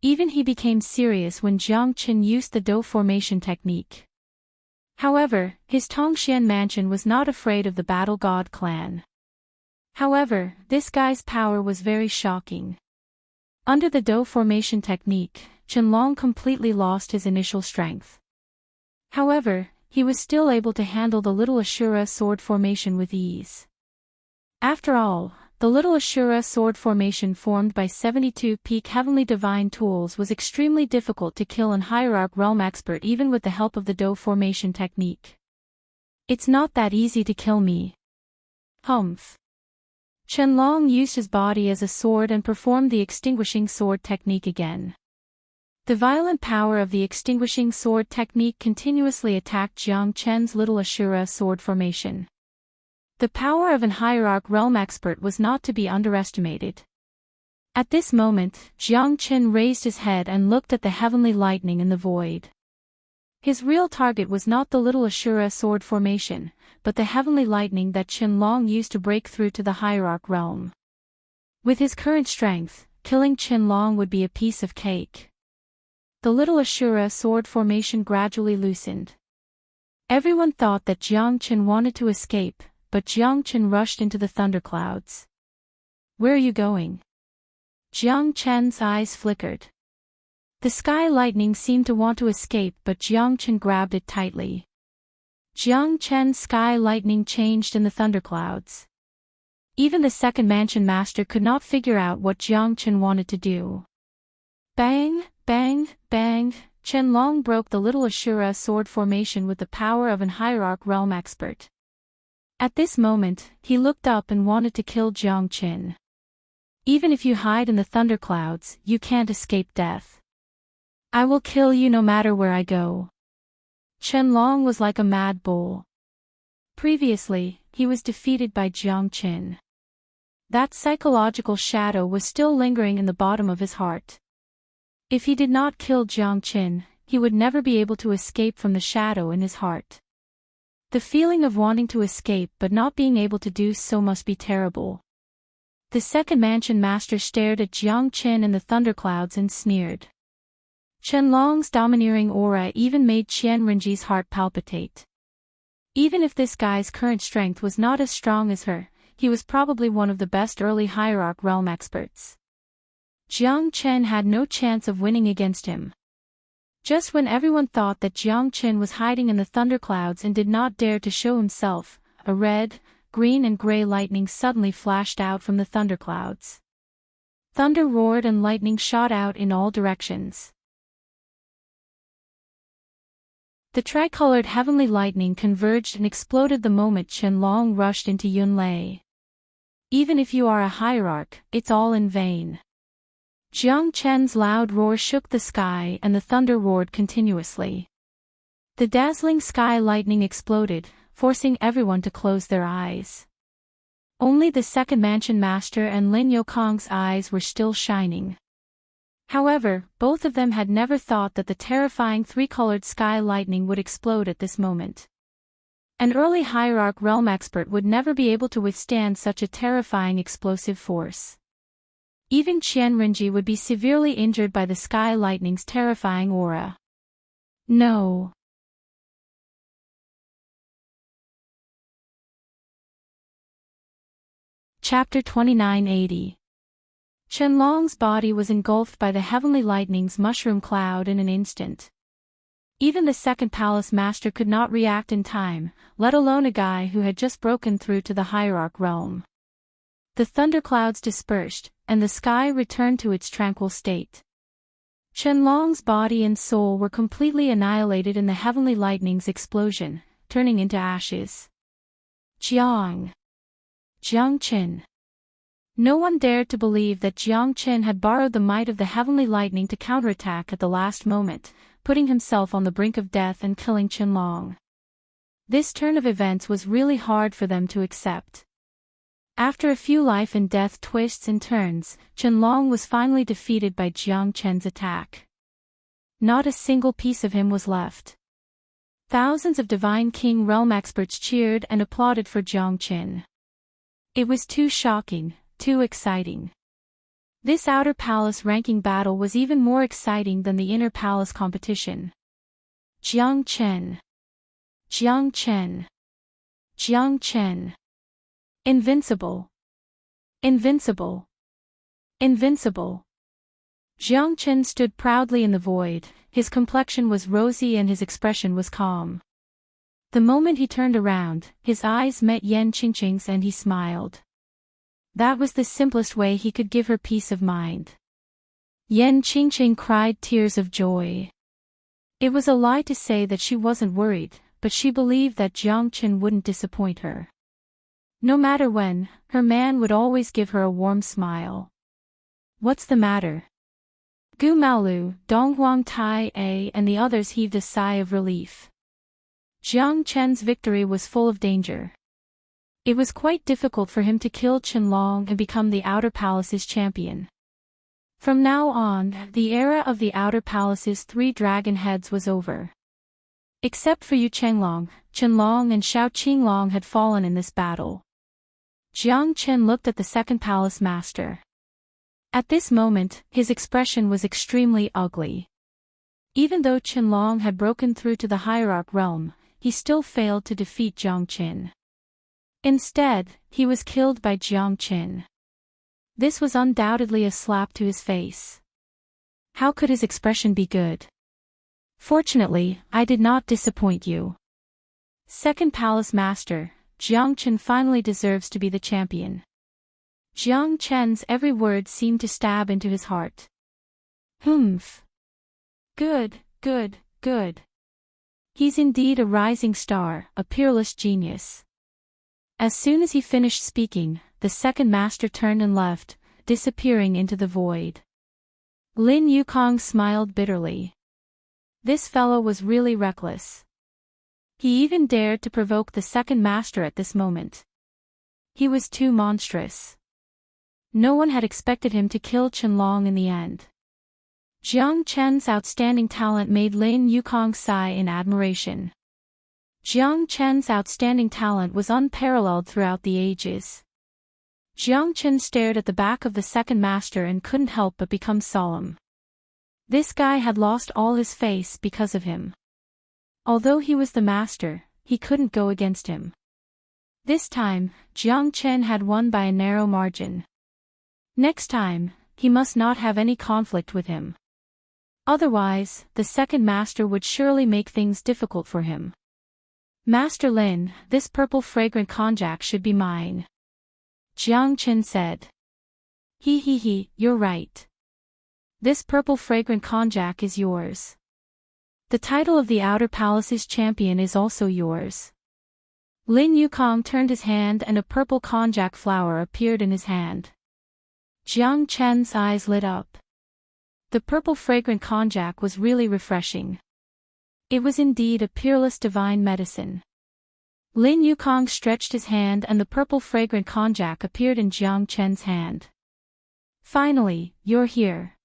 Even he became serious when Jiang Chen used the Dou formation technique. However, his Tongxian mansion was not afraid of the Battle God clan. However, this guy's power was very shocking. Under the Dou formation technique, Qianlong completely lost his initial strength. However, he was still able to handle the little Ashura sword formation with ease. After all, the little Ashura sword formation formed by 72 peak heavenly divine tools was extremely difficult to kill an hierarch realm expert even with the help of the Dou formation technique. It's not that easy to kill me. Humph. Qianlong used his body as a sword and performed the extinguishing sword technique again. The violent power of the extinguishing sword technique continuously attacked Jiang Chen's little Ashura sword formation. The power of an hierarch realm expert was not to be underestimated. At this moment, Jiang Chen raised his head and looked at the heavenly lightning in the void. His real target was not the little Ashura sword formation, but the heavenly lightning that Qianlong used to break through to the hierarch realm. With his current strength, killing Qianlong would be a piece of cake. The little Ashura sword formation gradually loosened. Everyone thought that Jiang Chen wanted to escape, but Jiang Chen rushed into the thunderclouds. "Where are you going?" Jiang Chen's eyes flickered. The sky lightning seemed to want to escape, but Jiang Chen grabbed it tightly. Jiang Chen's sky lightning changed in the thunderclouds. Even the second mansion master could not figure out what Jiang Chen wanted to do. Bang, bang, bang, Qianlong broke the little Ashura sword formation with the power of an hierarch realm expert. At this moment, he looked up and wanted to kill Jiang Chen. "Even if you hide in the thunderclouds, you can't escape death. I will kill you no matter where I go." Qianlong was like a mad bull. Previously, he was defeated by Jiang Chen. That psychological shadow was still lingering in the bottom of his heart. If he did not kill Jiang Chen, he would never be able to escape from the shadow in his heart. The feeling of wanting to escape but not being able to do so must be terrible. The second mansion master stared at Jiang Chen in the thunderclouds and sneered. Qianlong's domineering aura even made Qianrenji's heart palpitate. Even if this guy's current strength was not as strong as her, he was probably one of the best early hierarch realm experts. Jiang Chen had no chance of winning against him. Just when everyone thought that Jiang Chen was hiding in the thunderclouds and did not dare to show himself, a red, green and gray lightning suddenly flashed out from the thunderclouds. Thunder roared and lightning shot out in all directions. The tricolored heavenly lightning converged and exploded the moment Qianlong rushed into Yunlei. "Even if you are a hierarch, it's all in vain." Jiang Chen's loud roar shook the sky and the thunder roared continuously. The dazzling sky lightning exploded, forcing everyone to close their eyes. Only the second mansion master and Lin Yokong's eyes were still shining. However, both of them had never thought that the terrifying three-colored sky lightning would explode at this moment. An early hierarch realm expert would never be able to withstand such a terrifying explosive force. Even Qianrenji would be severely injured by the sky lightning's terrifying aura. No. Chapter 2980. Qianlong's body was engulfed by the heavenly lightning's mushroom cloud in an instant. Even the second palace master could not react in time, let alone a guy who had just broken through to the hierarch realm. The thunderclouds dispersed, and the sky returned to its tranquil state. Qianlong's body and soul were completely annihilated in the heavenly lightning's explosion, turning into ashes. Jiang Chen. No one dared to believe that Jiang Chen had borrowed the might of the heavenly lightning to counterattack at the last moment, putting himself on the brink of death and killing Qianlong. This turn of events was really hard for them to accept. After a few life and death twists and turns, Qianlong was finally defeated by Jiang Chen's attack. Not a single piece of him was left. Thousands of Divine King realm experts cheered and applauded for Jiang Chen. It was too shocking, too exciting. This outer palace ranking battle was even more exciting than the inner palace competition. Jiang Chen. Jiang Chen. Jiang Chen. Invincible. Invincible. Invincible. Jiang Chen stood proudly in the void, his complexion was rosy and his expression was calm. The moment he turned around, his eyes met Yan Qingqing's and he smiled. That was the simplest way he could give her peace of mind. Yan Qingqing cried tears of joy. It was a lie to say that she wasn't worried, but she believed that Jiang Chen wouldn't disappoint her. No matter when, her man would always give her a warm smile. What's the matter? Gu Maolu, Donghuang Tai A and the others heaved a sigh of relief. Jiang Chen's victory was full of danger. It was quite difficult for him to kill Qianlong and become the Outer Palace's champion. From now on, the era of the Outer Palace's 3 dragon heads was over. Except for Yu Chenglong, Qianlong and Xiao Qinglong had fallen in this battle. Jiang Chen looked at the second palace master. At this moment, his expression was extremely ugly. Even though Qianlong had broken through to the hierarch realm, he still failed to defeat Jiang Qin. Instead, he was killed by Jiang Qin. This was undoubtedly a slap to his face. How could his expression be good? Fortunately, I did not disappoint you. Second palace master, Jiang Chen finally deserves to be the champion. Jiang Chen's every word seemed to stab into his heart. Humph. Good, good, good. He's indeed a rising star, a peerless genius. As soon as he finished speaking, the second master turned and left, disappearing into the void. Lin Yukong smiled bitterly. This fellow was really reckless. He even dared to provoke the second master at this moment. He was too monstrous. No one had expected him to kill Qianlong in the end. Jiang Chen's outstanding talent made Lin Yukong sigh in admiration. Jiang Chen's outstanding talent was unparalleled throughout the ages. Jiang Chen stared at the back of the second master and couldn't help but become solemn. This guy had lost all his face because of him. Although he was the master, he couldn't go against him. This time, Jiang Chen had won by a narrow margin. Next time, he must not have any conflict with him. Otherwise, the second master would surely make things difficult for him. Master Lin, this purple fragrant konjac should be mine. Jiang Chen said. He, you're right. This purple fragrant konjac is yours. The title of the Outer Palace's champion is also yours. Lin Yukong turned his hand and a purple konjac flower appeared in his hand. Jiang Chen's eyes lit up. The purple fragrant konjac was really refreshing. It was indeed a peerless divine medicine. Lin Yukong stretched his hand and the purple fragrant konjac appeared in Jiang Chen's hand. Finally, you're here.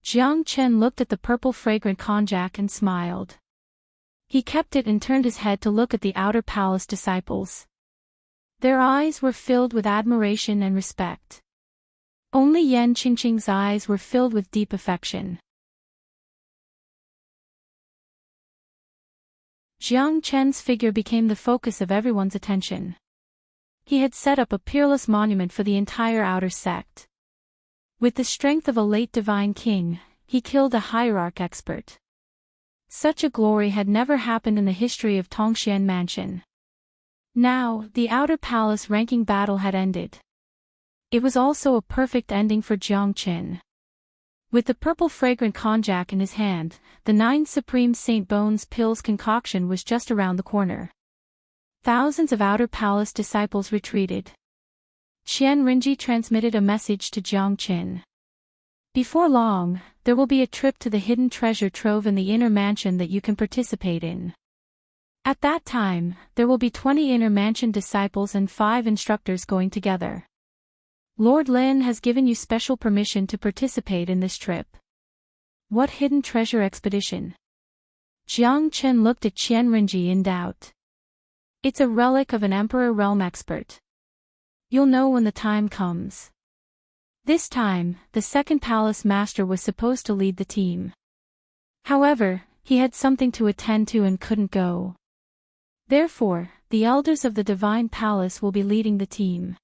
Jiang Chen looked at the purple fragrant konjac and smiled. He kept it and turned his head to look at the outer palace disciples. Their eyes were filled with admiration and respect. Only Yan Qingqing's eyes were filled with deep affection. Jiang Chen's figure became the focus of everyone's attention. He had set up a peerless monument for the entire outer sect. With the strength of a late divine king, he killed a hierarch expert. Such a glory had never happened in the history of Tongxian Mansion. Now, the outer palace ranking battle had ended. It was also a perfect ending for Jiang Chen. With the purple fragrant konjac in his hand, the 9 Supreme Saint Bones pills concoction was just around the corner. Thousands of outer palace disciples retreated. Qian Rinji transmitted a message to Jiang Chen. Before long, there will be a trip to the hidden treasure trove in the inner mansion that you can participate in. At that time, there will be 20 inner mansion disciples and 5 instructors going together. Lord Lin has given you special permission to participate in this trip. What hidden treasure expedition? Jiang Chen looked at Qian Rinji in doubt. It's a relic of an Emperor Realm expert. You'll know when the time comes. This time, the second palace master was supposed to lead the team. However, he had something to attend to and couldn't go. Therefore, the elders of the divine palace will be leading the team.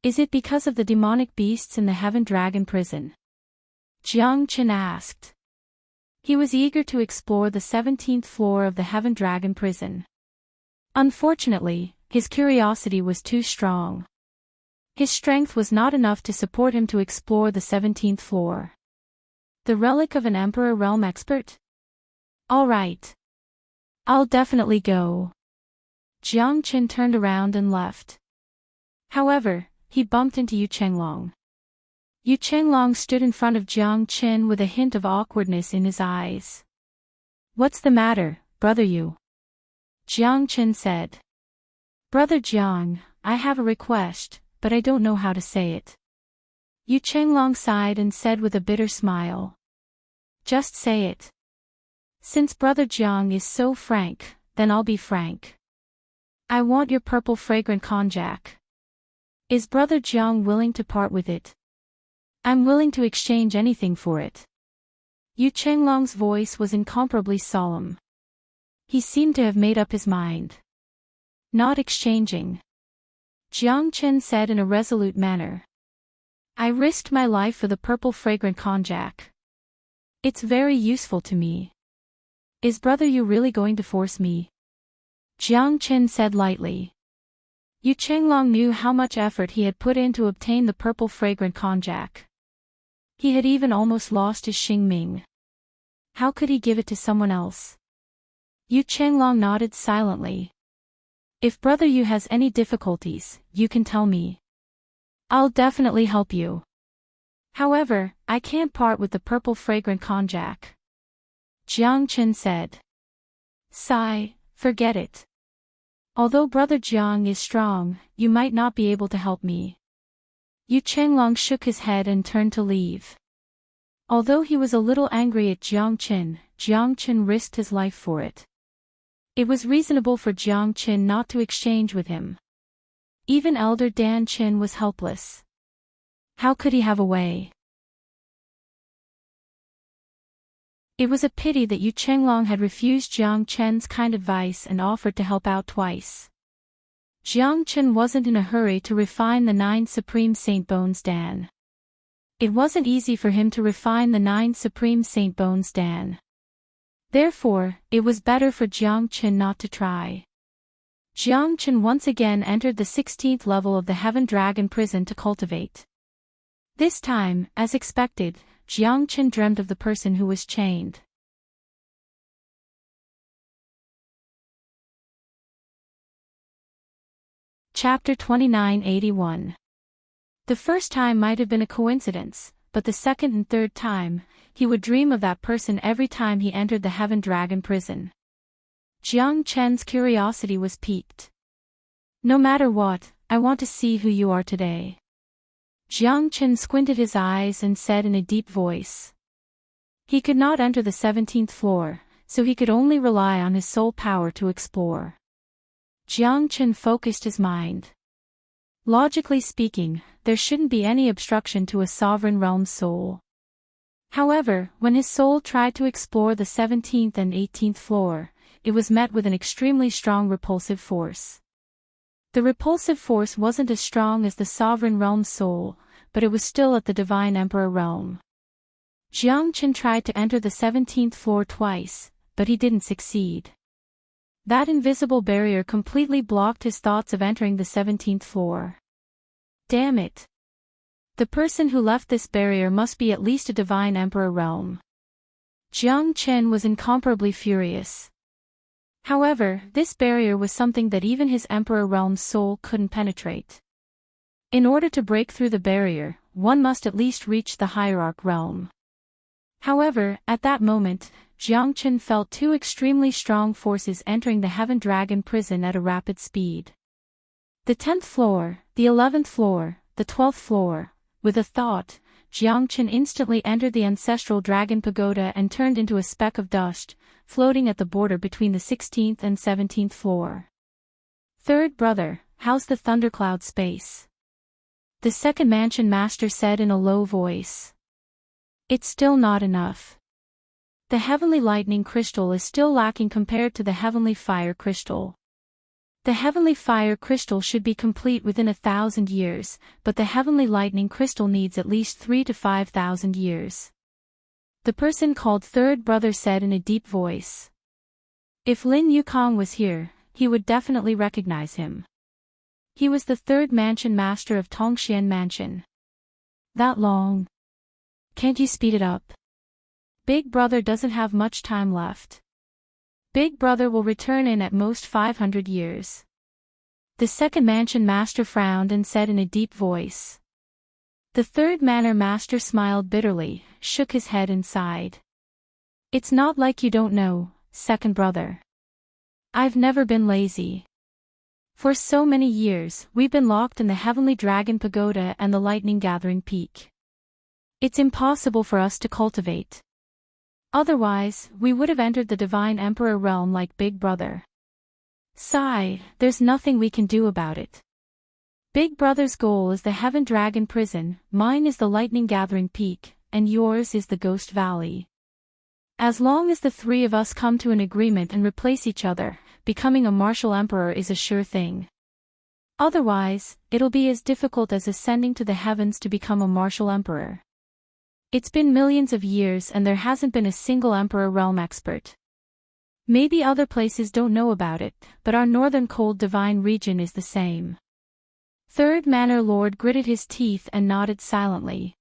Is it because of the demonic beasts in the Heaven Dragon prison? Jiang Chen asked. He was eager to explore the 17th floor of the Heaven Dragon prison. Unfortunately, his curiosity was too strong. His strength was not enough to support him to explore the 17th floor. The relic of an Emperor Realm expert? All right. I'll definitely go. Jiang Chen turned around and left. However, he bumped into Yu Chenglong. Yu Chenglong stood in front of Jiang Chen with a hint of awkwardness in his eyes. What's the matter, brother Yu? Jiang Chen said. Brother Jiang, I have a request, but I don't know how to say it. Yu Chenglong sighed and said with a bitter smile. Just say it. Since Brother Jiang is so frank, then I'll be frank. I want your purple fragrant konjac. Is Brother Jiang willing to part with it? I'm willing to exchange anything for it. Yu Chenglong's voice was incomparably solemn. He seemed to have made up his mind. Not exchanging. Jiang Chen said in a resolute manner. I risked my life for the purple fragrant konjac. It's very useful to me. Is Brother Yu really going to force me? Jiang Chen said lightly. Yu Chenglong knew how much effort he had put in to obtain the purple fragrant konjac. He had even almost lost his Xingming. How could he give it to someone else? Yu Chenglong nodded silently. If Brother Yu has any difficulties, you can tell me. I'll definitely help you. However, I can't part with the purple fragrant konjac. Jiang Chen said. Sigh, forget it. Although Brother Jiang is strong, you might not be able to help me. Yu Chenglong shook his head and turned to leave. Although he was a little angry at Jiang Chen risked his life for it. It was reasonable for Jiang Chen not to exchange with him. Even Elder Dan Chen was helpless. How could he have a way? It was a pity that Yu Chenglong had refused Jiang Chen's kind advice and offered to help out twice. Jiang Chen wasn't in a hurry to refine the 9 Supreme Saint Bones Dan. It wasn't easy for him to refine the 9 Supreme Saint Bones Dan. Therefore, it was better for Jiang Chen not to try. Jiang Chen once again entered the 16th level of the Heaven Dragon prison to cultivate. This time, as expected, Jiang Chen dreamt of the person who was chained. Chapter 2981. The first time might have been a coincidence, but the second and third time, he would dream of that person every time he entered the Heaven Dragon prison. Jiang Chen's curiosity was piqued. No matter what, I want to see who you are today. Jiang Chen squinted his eyes and said in a deep voice. He could not enter the 17th floor, so he could only rely on his soul power to explore. Jiang Chen focused his mind. Logically speaking, there shouldn't be any obstruction to a sovereign realm's soul. However, when his soul tried to explore the 17th and 18th floor, it was met with an extremely strong repulsive force. The repulsive force wasn't as strong as the sovereign realm's soul, but it was still at the divine emperor realm. Jiang Chen tried to enter the 17th floor twice, but he didn't succeed. That invisible barrier completely blocked his thoughts of entering the 17th floor. Damn it! The person who left this barrier must be at least a divine emperor realm. Jiang Chen was incomparably furious. However, this barrier was something that even his emperor realm's soul couldn't penetrate. In order to break through the barrier, one must at least reach the hierarch realm. However, at that moment, Jiang Chen felt 2 extremely strong forces entering the Heaven Dragon prison at a rapid speed. The 10th floor, the 11th floor, the 12th floor. With a thought, Jiang Chen instantly entered the ancestral dragon pagoda and turned into a speck of dust, floating at the border between the 16th and 17th floor. Third brother, how's the thundercloud space? The second mansion master said in a low voice. It's still not enough. The heavenly lightning crystal is still lacking compared to the heavenly fire crystal. The heavenly fire crystal should be complete within 1,000 years, but the heavenly lightning crystal needs at least 3,000 to 5,000 years. The person called third brother said in a deep voice. If Lin Yukong was here, he would definitely recognize him. He was the third mansion master of Tongxian Mansion. That long? Can't you speed it up? Big brother doesn't have much time left. Big brother will return in at most 500 years. The second mansion master frowned and said in a deep voice. The third manor master smiled bitterly, shook his head and sighed. It's not like you don't know, second brother. I've never been lazy. For so many years, we've been locked in the Heavenly Dragon Pagoda and the Lightning Gathering Peak. It's impossible for us to cultivate. Otherwise, we would have entered the divine emperor realm like Big Brother. Sigh, there's nothing we can do about it. Big Brother's goal is the Heaven Dragon prison, mine is the lightning gathering peak, and yours is the Ghost Valley. As long as the three of us come to an agreement and replace each other, becoming a martial emperor is a sure thing. Otherwise, it'll be as difficult as ascending to the heavens to become a martial emperor. It's been millions of years and there hasn't been a single emperor realm expert. Maybe other places don't know about it, but our northern cold divine region is the same. Third Manor Lord gritted his teeth and nodded silently.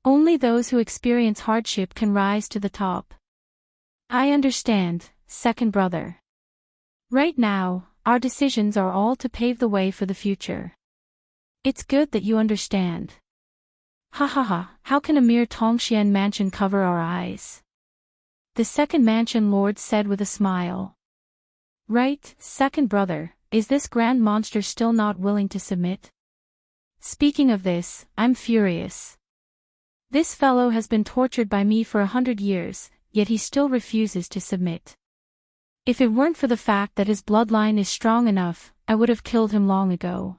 Only those who experience hardship can rise to the top. I understand, second brother. Right now, our decisions are all to pave the way for the future. It's good that you understand. Ha ha ha, how can a mere Tongxian mansion cover our eyes? The second mansion lord said with a smile. Right, second brother, is this grand monster still not willing to submit? Speaking of this, I'm furious. This fellow has been tortured by me for 100 years, yet he still refuses to submit. If it weren't for the fact that his bloodline is strong enough, I would have killed him long ago.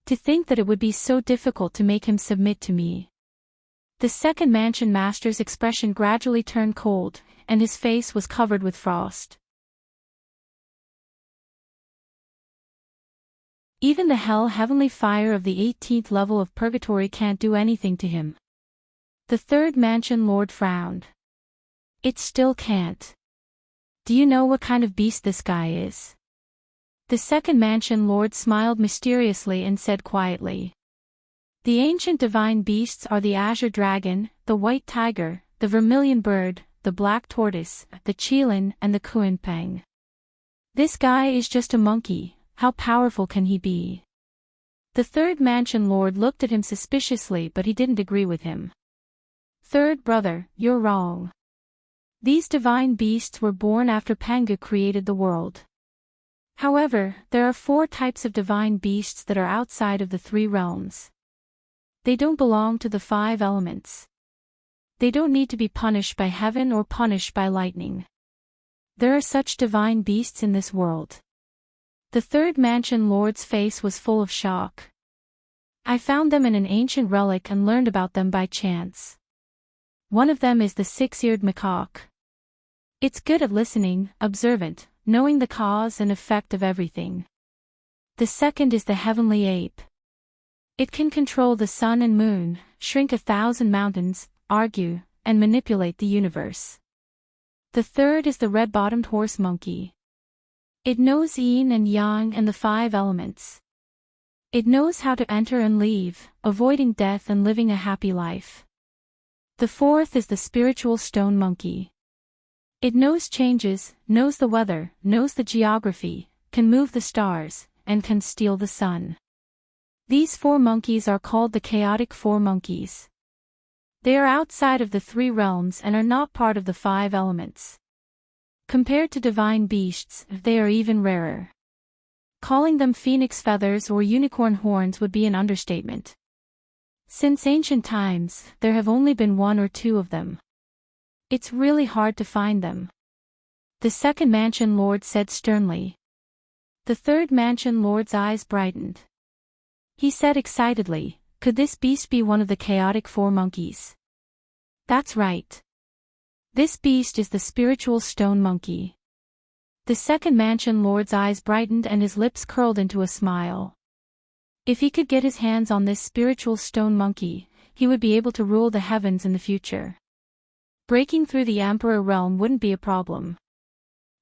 To think that it would be so difficult to make him submit to me. The second mansion master's expression gradually turned cold, and his face was covered with frost. Even the heavenly fire of the 18th level of purgatory can't do anything to him. The third mansion lord frowned. It still can't. Do you know what kind of beast this guy is? The second mansion lord smiled mysteriously and said quietly. The ancient divine beasts are the azure dragon, the white tiger, the vermilion bird, the black tortoise, the qilin, and the kuanpeng. This guy is just a monkey, how powerful can he be? The third mansion lord looked at him suspiciously but he didn't agree with him. Third brother, you're wrong. These divine beasts were born after Pangu created the world. However, there are 4 types of divine beasts that are outside of the 3 realms. They don't belong to the 5 elements. They don't need to be punished by heaven or punished by lightning. There are such divine beasts in this world. The third mansion lord's face was full of shock. I found them in an ancient relic and learned about them by chance. One of them is the 6-eared macaque. It's good at listening, observant, knowing the cause and effect of everything. The second is the heavenly ape. It can control the sun and moon, shrink 1,000 mountains, argue, and manipulate the universe. The third is the red-bottomed horse monkey. It knows yin and yang and the 5 elements. It knows how to enter and leave, avoiding death and living a happy life. The fourth is the spiritual stone monkey. It knows changes, knows the weather, knows the geography, can move the stars, and can steal the sun. These 4 monkeys are called the chaotic 4 monkeys. They are outside of the 3 realms and are not part of the 5 elements. Compared to divine beasts, they are even rarer. Calling them phoenix feathers or unicorn horns would be an understatement. Since ancient times, there have only been 1 or 2 of them. It's really hard to find them. The second mansion lord said sternly. The third mansion lord's eyes brightened. He said excitedly, could this beast be one of the chaotic 4 monkeys? That's right. This beast is the spiritual stone monkey. The second mansion lord's eyes brightened and his lips curled into a smile. If he could get his hands on this spiritual stone monkey, he would be able to rule the heavens in the future. Breaking through the emperor realm wouldn't be a problem.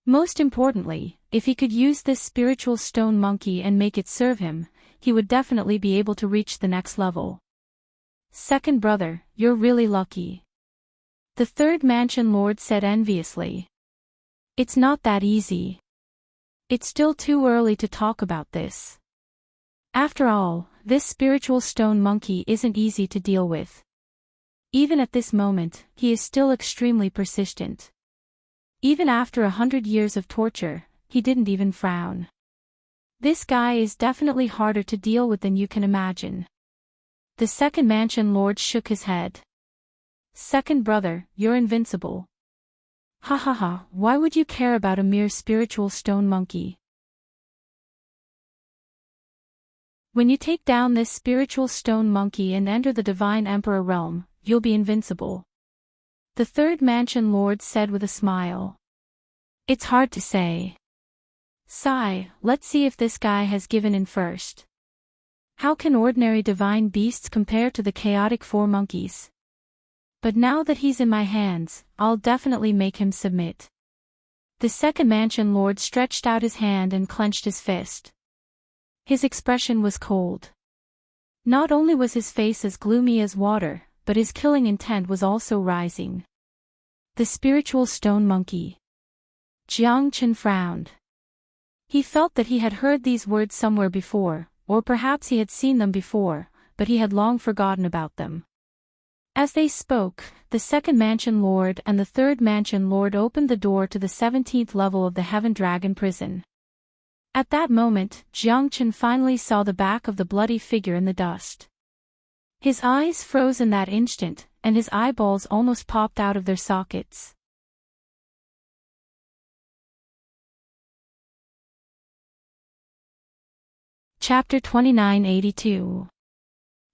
Most importantly, if he could use this spiritual stone monkey and make it serve him, he would definitely be able to reach the next level. Second brother, you're really lucky. The third mansion lord said enviously. It's not that easy. It's still too early to talk about this. After all, this spiritual stone monkey isn't easy to deal with. Even at this moment, he is still extremely persistent. Even after 100 years of torture, he didn't even frown. This guy is definitely harder to deal with than you can imagine. The second mansion lord shook his head. Second brother, you're invincible. Ha ha ha, why would you care about a mere spiritual stone monkey? When you take down this spiritual stone monkey and enter the divine emperor realm, you'll be invincible. The third mansion lord said with a smile. It's hard to say. Sigh, let's see if this guy has given in first. How can ordinary divine beasts compare to the chaotic four monkeys? But now that he's in my hands, I'll definitely make him submit. The second mansion lord stretched out his hand and clenched his fist. His expression was cold. Not only was his face as gloomy as water, but his killing intent was also rising. The spiritual stone monkey. Jiang Chen frowned. He felt that he had heard these words somewhere before, or perhaps he had seen them before, but he had long forgotten about them. As they spoke, the second mansion lord and the third mansion lord opened the door to the 17th level of the Heaven Dragon prison. At that moment, Jiang Chen finally saw the back of the bloody figure in the dust. His eyes froze in that instant, and his eyeballs almost popped out of their sockets. Chapter 2982.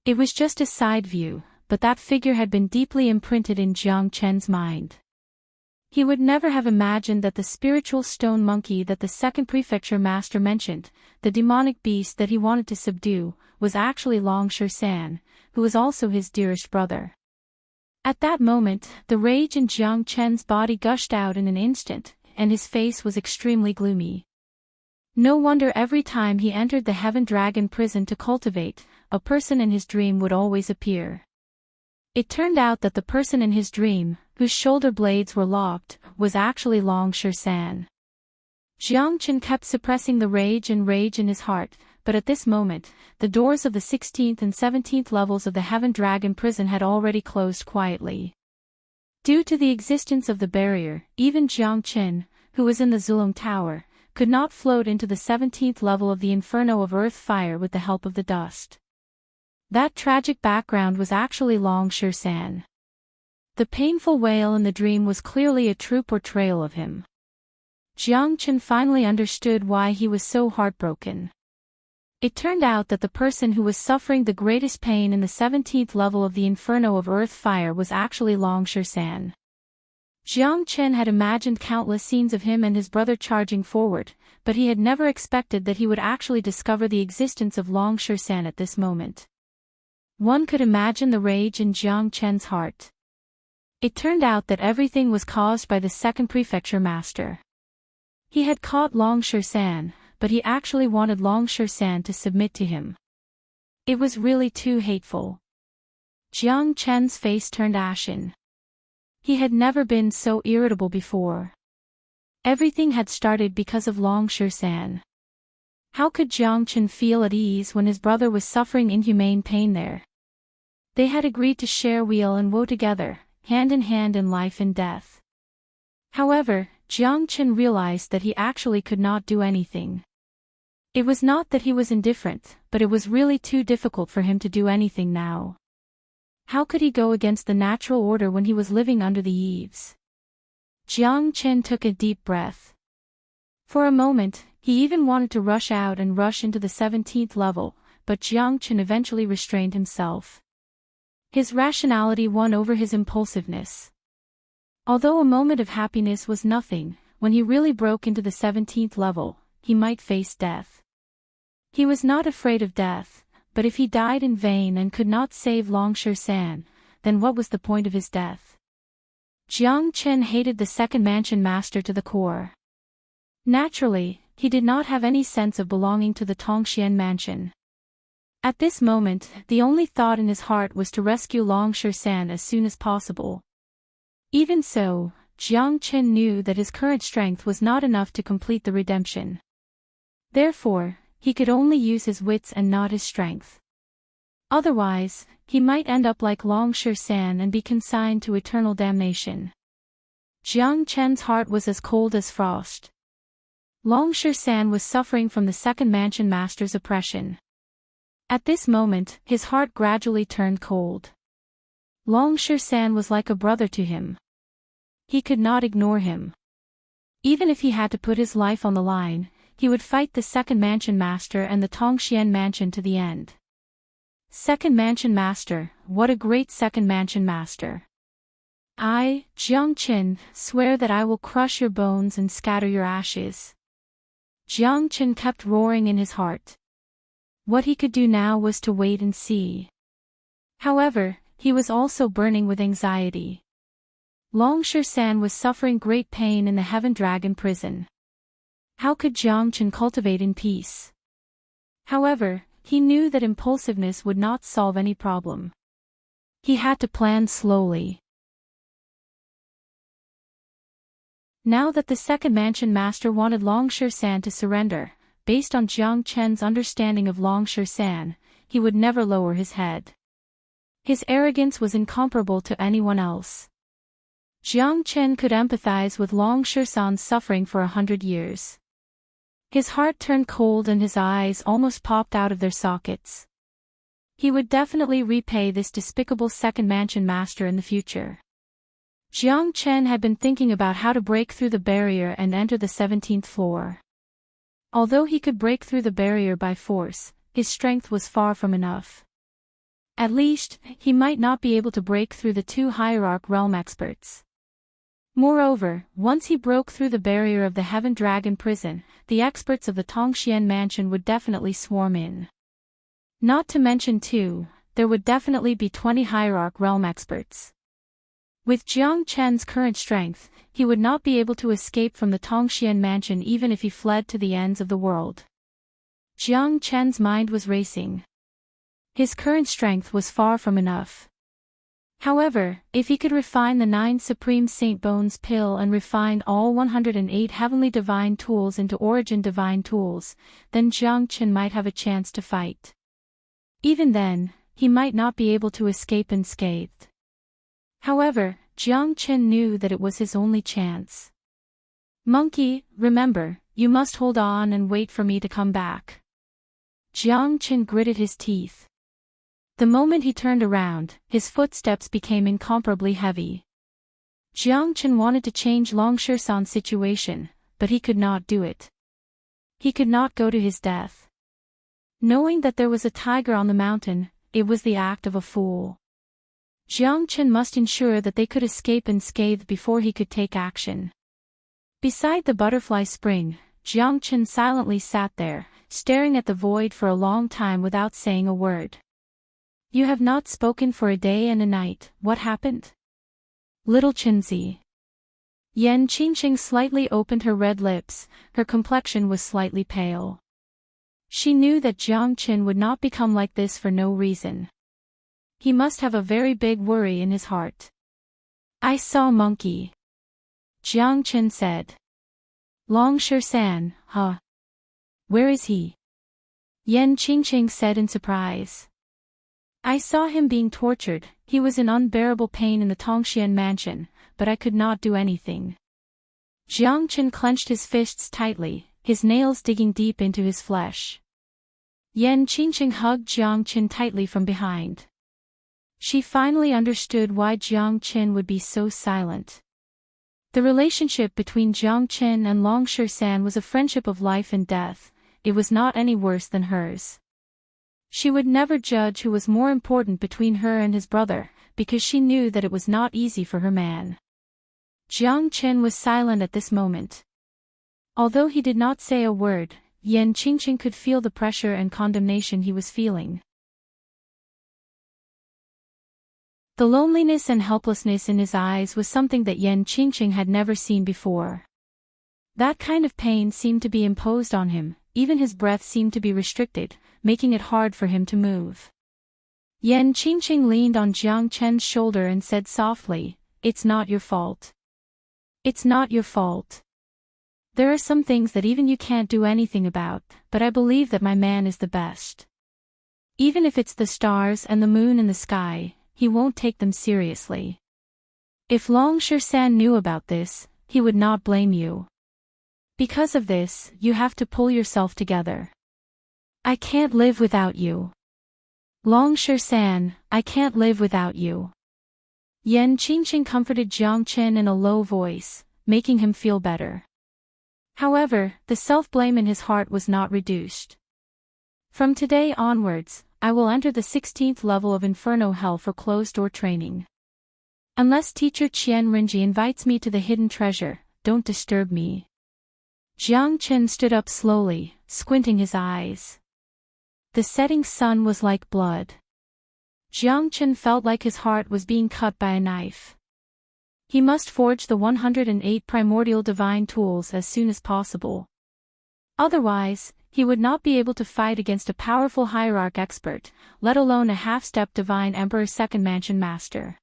It was just a side view, but that figure had been deeply imprinted in Jiang Chen's mind. He would never have imagined that the spiritual stone monkey that the second prefecture master mentioned, the demonic beast that he wanted to subdue, was actually Long San, who was also his dearest brother. At that moment, the rage in Jiang Chen's body gushed out in an instant, and his face was extremely gloomy. No wonder every time he entered the Heaven Dragon prison to cultivate, a person in his dream would always appear. It turned out that the person in his dream, whose shoulder blades were lopped, was actually Long San. Jiang Chen kept suppressing the rage in his heart, but at this moment, the doors of the 16th and 17th levels of the Heaven Dragon prison had already closed quietly. Due to the existence of the barrier, even Jiang Chen, who was in the Zulong Tower, could not float into the 17th level of the Inferno of Earth Fire with the help of the dust. That tragic background was actually Long San. The painful wail in the dream was clearly a true portrayal of him. Jiang Chen finally understood why he was so heartbroken. It turned out that the person who was suffering the greatest pain in the 17th level of the Inferno of Earth Fire was actually Long San. Jiang Chen had imagined countless scenes of him and his brother charging forward, but he had never expected that he would actually discover the existence of Long San at this moment. One could imagine the rage in Jiang Chen's heart. It turned out that everything was caused by the second prefecture master. He had caught Long San, but he actually wanted Long San to submit to him. It was really too hateful. Jiang Chen's face turned ashen. He had never been so irritable before. Everything had started because of Long San. How could Jiang Chen feel at ease when his brother was suffering inhumane pain there? They had agreed to share weal and woe together, hand in hand in life and death. However, Jiang Chen realized that he actually could not do anything. It was not that he was indifferent, but it was really too difficult for him to do anything now. How could he go against the natural order when he was living under the eaves? Jiang Chen took a deep breath. For a moment, he even wanted to rush out and rush into the 17th level, but Jiang Chen eventually restrained himself. His rationality won over his impulsiveness. Although a moment of happiness was nothing, when he really broke into the 17th level, he might face death. He was not afraid of death, but if he died in vain and could not save Long San, then what was the point of his death? Jiang Chen hated the second mansion master to the core. Naturally, he did not have any sense of belonging to the Tongxian mansion. At this moment, the only thought in his heart was to rescue Long San as soon as possible. Even so, Jiang Chen knew that his current strength was not enough to complete the redemption. Therefore, he could only use his wits and not his strength. Otherwise, he might end up like Long San and be consigned to eternal damnation. Jiang Chen's heart was as cold as frost. Long San was suffering from the second mansion master's oppression. At this moment, his heart gradually turned cold. Long San was like a brother to him. he could not ignore him. Even if he had to put his life on the line, he would fight the second mansion master and the Tongxian mansion to the end. Second mansion master, what a great second mansion master. I, Jiang Qin, swear that I will crush your bones and scatter your ashes. Jiang Qin kept roaring in his heart. What he could do now was to wait and see. However, he was also burning with anxiety. Long San was suffering great pain in the Heaven Dragon prison. How could Jiang Qin cultivate in peace? However, he knew that impulsiveness would not solve any problem. He had to plan slowly. Now that the second mansion master wanted Long San to surrender, based on Jiang Chen's understanding of Long San, he would never lower his head. His arrogance was incomparable to anyone else. Jiang Chen could empathize with Long San's suffering for 100 years. His heart turned cold and his eyes almost popped out of their sockets. He would definitely repay this despicable second mansion master in the future. Jiang Chen had been thinking about how to break through the barrier and enter the 17th floor. Although he could break through the barrier by force, his strength was far from enough. At least, he might not be able to break through the two hierarch realm experts. Moreover, once he broke through the barrier of the Heaven Dragon prison, the experts of the Tongxian mansion would definitely swarm in. Not to mention too, there would definitely be 20 hierarch realm experts. With Jiang Chen's current strength, he would not be able to escape from the Tongxian mansion even if he fled to the ends of the world. Jiang Chen's mind was racing. His current strength was far from enough. However, if he could refine the 9 Supreme Saint Bones pill and refine all 108 Heavenly Divine Tools into Origin Divine Tools, then Jiang Chen might have a chance to fight. Even then, he might not be able to escape unscathed. However, Jiang Chen knew that it was his only chance. Monkey, remember, you must hold on and wait for me to come back. Jiang Chen gritted his teeth. The moment he turned around, his footsteps became incomparably heavy. Jiang Chen wanted to change Long San's situation, but he could not do it. He could not go to his death. Knowing that there was a tiger on the mountain, it was the act of a fool. Jiang Chen must ensure that they could escape unscathed before he could take action. Beside the butterfly spring, Jiang Chen silently sat there, staring at the void for a long time without saying a word. You have not spoken for a day and a night, what happened? Little Chenzi. Yan Qingqing slightly opened her red lips, her complexion was slightly pale. She knew that Jiang Chen would not become like this for no reason. He must have a very big worry in his heart. I saw Monkey. Jiang Chen said. Long San, huh? Where is he? Yan Qingqing said in surprise. I saw him being tortured, he was in unbearable pain in the Tongxian mansion, but I could not do anything. Jiang Chen clenched his fists tightly, his nails digging deep into his flesh. Yan Qingqing hugged Jiang Chen tightly from behind. She finally understood why Jiang Chen would be so silent. The relationship between Jiang Chen and Long San was a friendship of life and death, it was not any worse than hers. She would never judge who was more important between her and his brother, because she knew that it was not easy for her man. Jiang Chen was silent at this moment. Although he did not say a word, Yan Qingqing could feel the pressure and condemnation he was feeling. The loneliness and helplessness in his eyes was something that Yan Qingqing had never seen before. That kind of pain seemed to be imposed on him, even his breath seemed to be restricted, making it hard for him to move. Yan Qingqing leaned on Jiang Chen's shoulder and said softly, "It's not your fault. It's not your fault. There are some things that even you can't do anything about, but I believe that my man is the best. Even if it's the stars and the moon in the sky, he won't take them seriously. If Long San knew about this, he would not blame you. Because of this, you have to pull yourself together. I can't live without you. Long San, I can't live without you." Yan Qingqing comforted Jiang Chen in a low voice, making him feel better. However, the self-blame in his heart was not reduced. From today onwards, I will enter the 16th level of Inferno Hell for closed-door training. Unless teacher Qian Rinji invites me to the hidden treasure, don't disturb me. Jiang Chen stood up slowly, squinting his eyes. The setting sun was like blood. Jiang Chen felt like his heart was being cut by a knife. He must forge the 108 primordial divine tools as soon as possible. Otherwise, he would not be able to fight against a powerful hierarch expert, let alone a half-step divine emperor second mansion master.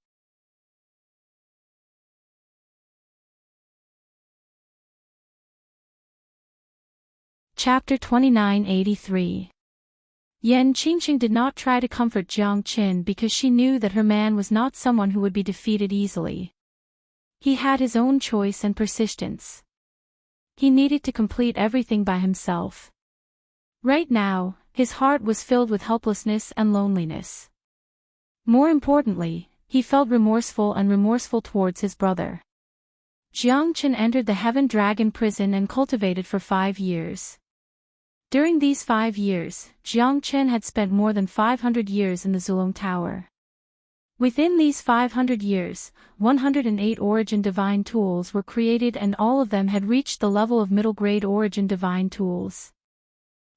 Chapter 2983. Yan Qingqing did not try to comfort Jiang Chen because she knew that her man was not someone who would be defeated easily. He had his own choice and persistence. He needed to complete everything by himself. Right now, his heart was filled with helplessness and loneliness. More importantly, he felt remorseful towards his brother. Jiang Chen entered the Heaven Dragon prison and cultivated for 5 years. During these 5 years, Jiang Chen had spent more than 500 years in the Zulong Tower. Within these 500 years, 108 origin divine tools were created and all of them had reached the level of middle-grade origin divine tools.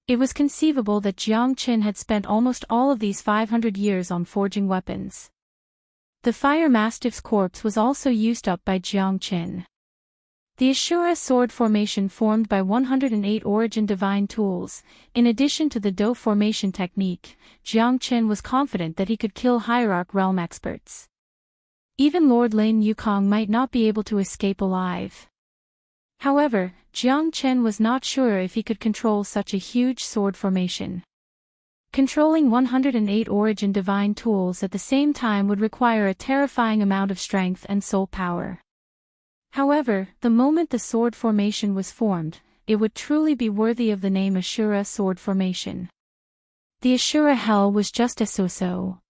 It was conceivable that Jiang Chen had spent almost all of these 500 years on forging weapons. The fire mastiff's corpse was also used up by Jiang Chen. The Ashura sword formation formed by 108 origin divine tools, in addition to the Do formation technique, Jiang Chen was confident that he could kill hierarch realm experts. Even Lord Lin Yukong might not be able to escape alive. However, Jiang Chen was not sure if he could control such a huge sword formation. Controlling 108 origin divine tools at the same time would require a terrifying amount of strength and soul power. However, the moment the sword formation was formed, it would truly be worthy of the name Ashura sword formation. The Ashura hell was just a so-so.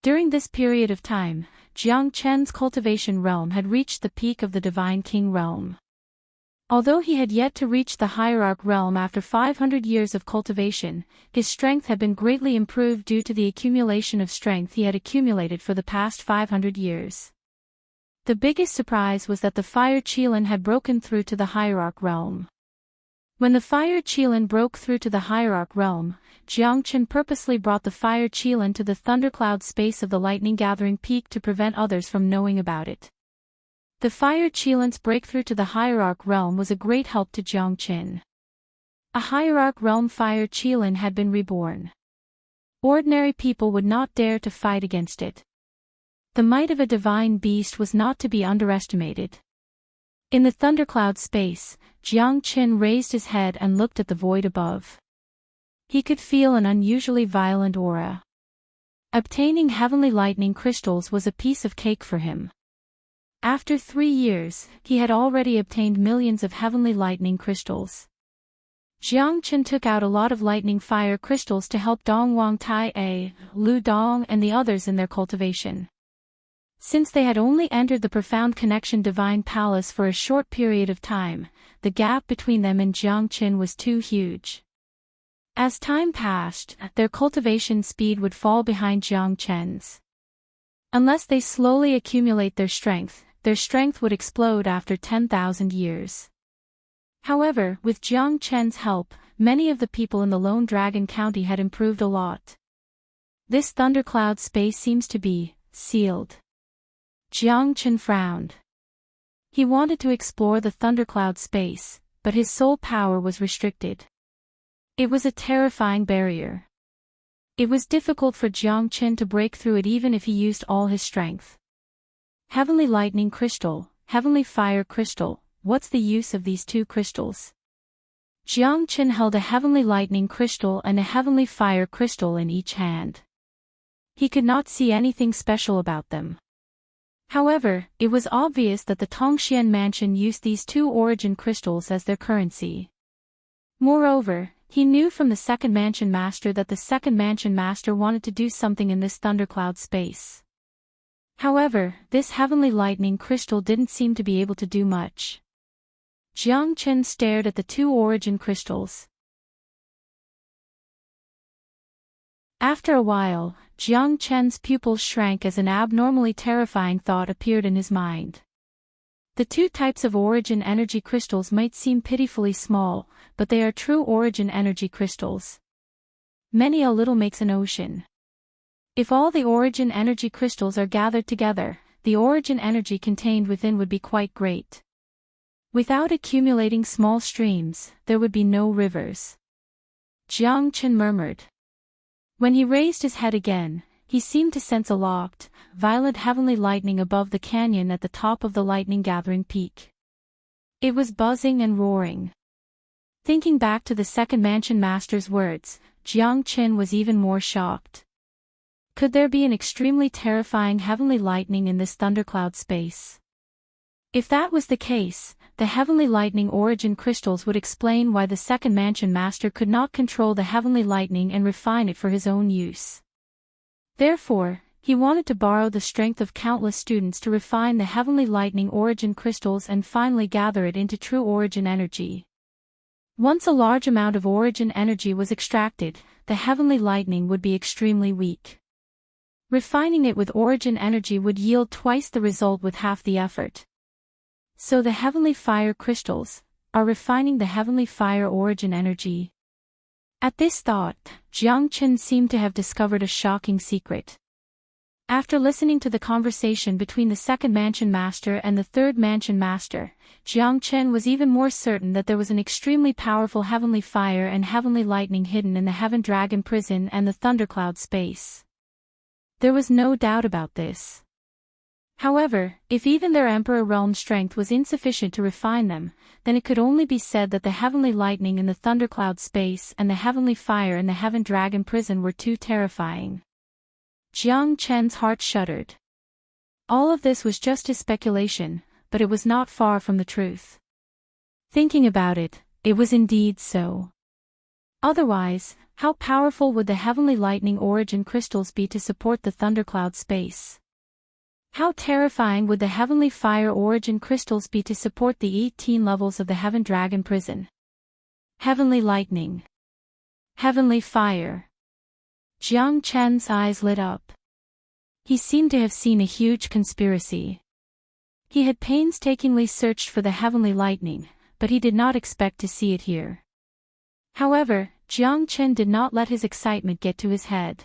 During this period of time, Jiang Chen's cultivation realm had reached the peak of the Divine King realm. Although he had yet to reach the hierarch realm after 500 years of cultivation, his strength had been greatly improved due to the accumulation of strength he had accumulated for the past 500 years. The biggest surprise was that the fire Qilin had broken through to the hierarch realm. When the fire Qilin broke through to the hierarch realm, Jiang Chen purposely brought the fire Qilin to the thundercloud space of the lightning gathering peak to prevent others from knowing about it. The fire Qilin's breakthrough to the hierarch realm was a great help to Jiang Chen. A hierarch realm fire Qilin had been reborn. Ordinary people would not dare to fight against it. The might of a divine beast was not to be underestimated. In the thundercloud space, Jiang Chen raised his head and looked at the void above. He could feel an unusually violent aura. Obtaining heavenly lightning crystals was a piece of cake for him. After 3 years, he had already obtained millions of heavenly lightning crystals. Jiang Chen took out a lot of lightning fire crystals to help Dong Wang Tai A, Lu Dong and the others in their cultivation. Since they had only entered the profound connection divine palace for a short period of time, the gap between them and Jiang Chen was too huge. As time passed, their cultivation speed would fall behind Jiang Chen's. Unless they slowly accumulate their strength would explode after 10,000 years. However, with Jiang Chen's help, many of the people in the Lone Dragon County had improved a lot. This thundercloud space seems to be sealed. Jiang Chen frowned. He wanted to explore the thundercloud space, but his soul power was restricted. It was a terrifying barrier. It was difficult for Jiang Chen to break through it even if he used all his strength. Heavenly lightning crystal, heavenly fire crystal, what's the use of these 2 crystals? Jiang Chen held a heavenly lightning crystal and a heavenly fire crystal in each hand. He could not see anything special about them. However, it was obvious that the Tongxian mansion used these 2 origin crystals as their currency. Moreover, he knew from the second mansion master that the second mansion master wanted to do something in this thundercloud space. However, this heavenly lightning crystal didn't seem to be able to do much. Jiang Chen stared at the two origin crystals. After a while, Jiang Chen's pupils shrank as an abnormally terrifying thought appeared in his mind. The two types of origin energy crystals might seem pitifully small, but they are true origin energy crystals. Many a little makes an ocean. If all the origin energy crystals are gathered together, the origin energy contained within would be quite great. Without accumulating small streams, there would be no rivers. Jiang Chen murmured. When he raised his head again, he seemed to sense a locked, violent heavenly lightning above the canyon at the top of the lightning-gathering peak. It was buzzing and roaring. Thinking back to the second mansion master's words, Jiang Chen was even more shocked. Could there be an extremely terrifying heavenly lightning in this thundercloud space? If that was the case, the heavenly lightning origin crystals would explain why the second mansion master could not control the heavenly lightning and refine it for his own use. Therefore, he wanted to borrow the strength of countless students to refine the heavenly lightning origin crystals and finally gather it into true origin energy. Once a large amount of origin energy was extracted, the heavenly lightning would be extremely weak. Refining it with origin energy would yield twice the result with half the effort. So the heavenly fire crystals are refining the heavenly fire origin energy. At this thought, Jiang Chen seemed to have discovered a shocking secret. After listening to the conversation between the second mansion master and the third mansion master, Jiang Chen was even more certain that there was an extremely powerful heavenly fire and heavenly lightning hidden in the Heaven Dragon prison and the thundercloud space. There was no doubt about this. However, if even their Emperor Realm strength was insufficient to refine them, then it could only be said that the heavenly lightning in the thundercloud space and the heavenly fire in the Heaven Dragon prison were too terrifying. Jiang Chen's heart shuddered. All of this was just his speculation, but it was not far from the truth. Thinking about it, it was indeed so. Otherwise, how powerful would the heavenly lightning origin crystals be to support the thundercloud space? How terrifying would the heavenly fire origin crystals be to support the 18 levels of the Heaven Dragon prison? Heavenly lightning. Heavenly fire. Jiang Chen's eyes lit up. He seemed to have seen a huge conspiracy. He had painstakingly searched for the heavenly lightning, but he did not expect to see it here. However, Jiang Chen did not let his excitement get to his head.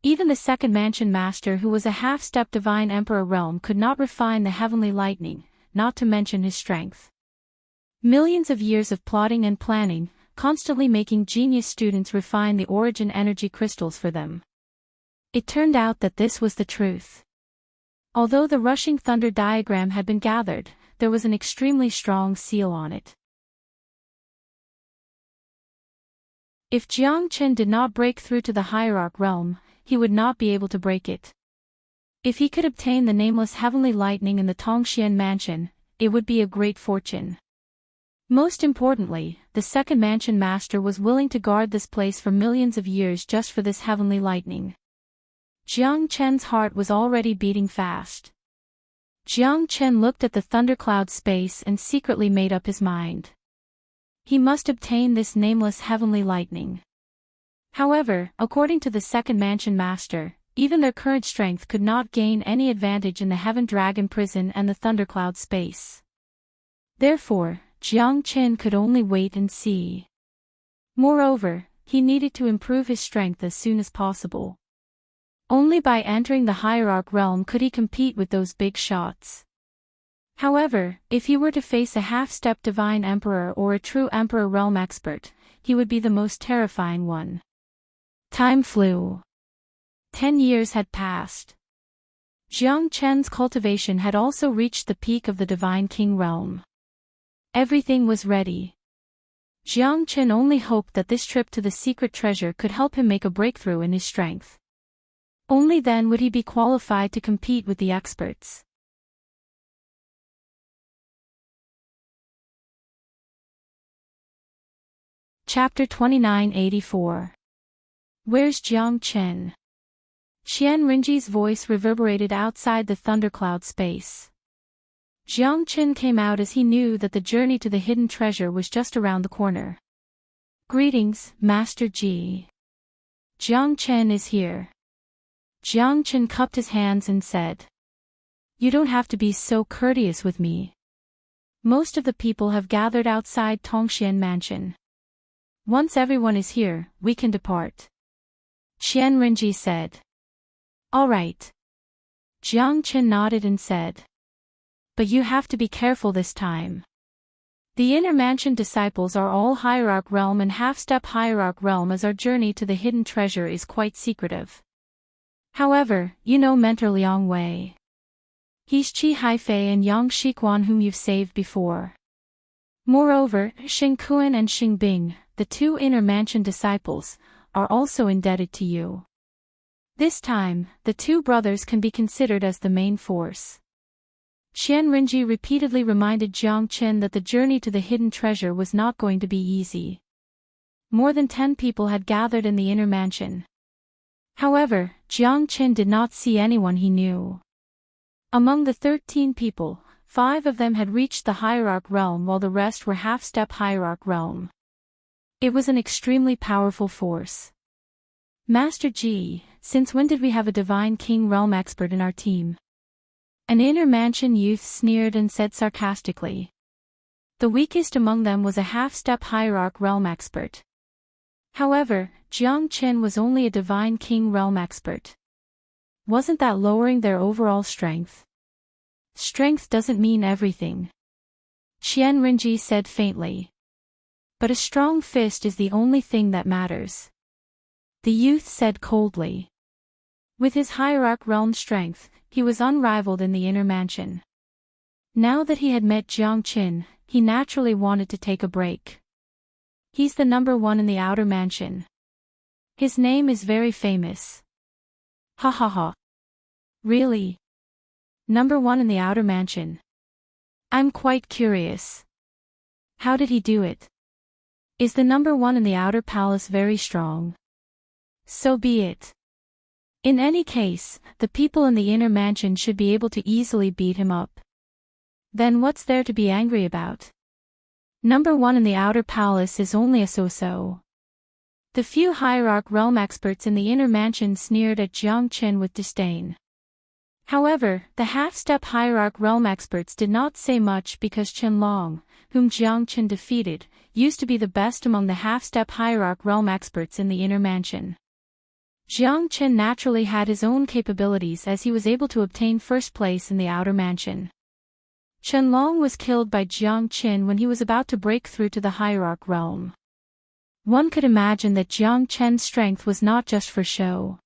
Even the second mansion master, who was a half-step divine emperor realm, could not refine the heavenly lightning, not to mention his strength. Millions of years of plotting and planning, constantly making genius students refine the origin energy crystals for them. It turned out that this was the truth. Although the rushing thunder diagram had been gathered, there was an extremely strong seal on it. If Jiang Chen did not break through to the hierarch realm, he would not be able to break it. If he could obtain the nameless heavenly lightning in the Tongxian mansion, it would be a great fortune. Most importantly, the second mansion master was willing to guard this place for millions of years just for this heavenly lightning. Jiang Chen's heart was already beating fast. Jiang Chen looked at the thundercloud space and secretly made up his mind. He must obtain this nameless heavenly lightning. However, according to the second mansion master, even their current strength could not gain any advantage in the Heaven Dragon prison and the thundercloud space. Therefore, Jiang Chen could only wait and see. Moreover, he needed to improve his strength as soon as possible. Only by entering the hierarch realm could he compete with those big shots. However, if he were to face a half-step divine emperor or a true emperor realm expert, he would be the most terrifying one. Time flew. 10 years had passed. Jiang Chen's cultivation had also reached the peak of the Divine King realm. Everything was ready. Jiang Chen only hoped that this trip to the secret treasure could help him make a breakthrough in his strength. Only then would he be qualified to compete with the experts. Chapter 2984. Where's Jiang Chen? Qian Rinji's voice reverberated outside the thundercloud space. Jiang Qin came out as he knew that the journey to the hidden treasure was just around the corner. Greetings, Master Ji. Jiang Chen is here. Jiang Chen cupped his hands and said, You don't have to be so courteous with me. Most of the people have gathered outside Tongxian Mansion. Once everyone is here, we can depart. Qian Rinji said. All right. Jiang Chen nodded and said. But you have to be careful this time. The Inner Mansion disciples are all Hierarch Realm and half-step Hierarch Realm, as our journey to the hidden treasure is quite secretive. However, you know Mentor Liang Wei. He's Qi Haifei and Yang Shiquan whom you've saved before. Moreover, Xing Kuan and Xing Bing, the two Inner Mansion disciples, are also indebted to you. This time, the two brothers can be considered as the main force. Qian Rinji repeatedly reminded Jiang Qin that the journey to the hidden treasure was not going to be easy. More than 10 people had gathered in the Inner Mansion. However, Jiang Qin did not see anyone he knew. Among the 13 people, 5 of them had reached the Hierarch Realm while the rest were half-step Hierarch Realm. It was an extremely powerful force. Master Ji, since when did we have a Divine King Realm expert in our team? An Inner Mansion youth sneered and said sarcastically. The weakest among them was a half-step Hierarch Realm expert. However, Jiang Qin was only a Divine King Realm expert. Wasn't that lowering their overall strength? Strength doesn't mean everything. Qian Rinji said faintly. But a strong fist is the only thing that matters. The youth said coldly. With his Hierarch Realm strength, he was unrivaled in the Inner Mansion. Now that he had met Jiang Qin, he naturally wanted to take a break. He's the number 1 in the Outer Mansion. His name is very famous. Ha ha ha. Really? Number 1 in the Outer Mansion. I'm quite curious. How did he do it? Is the number 1 in the Outer Palace very strong? So be it. In any case, the people in the Inner Mansion should be able to easily beat him up. Then what's there to be angry about? Number 1 in the Outer Palace is only a so-so. The few Hierarch Realm experts in the Inner Mansion sneered at Jiang Qin with disdain. However, the half-step Hierarch Realm experts did not say much because Chen Long, whom Jiang Qin defeated, used to be the best among the half-step Hierarch Realm experts in the Inner Mansion. Jiang Qin naturally had his own capabilities as he was able to obtain first place in the Outer Mansion. Chen Long was killed by Jiang Qin when he was about to break through to the Hierarch Realm. One could imagine that Jiang Qin's strength was not just for show.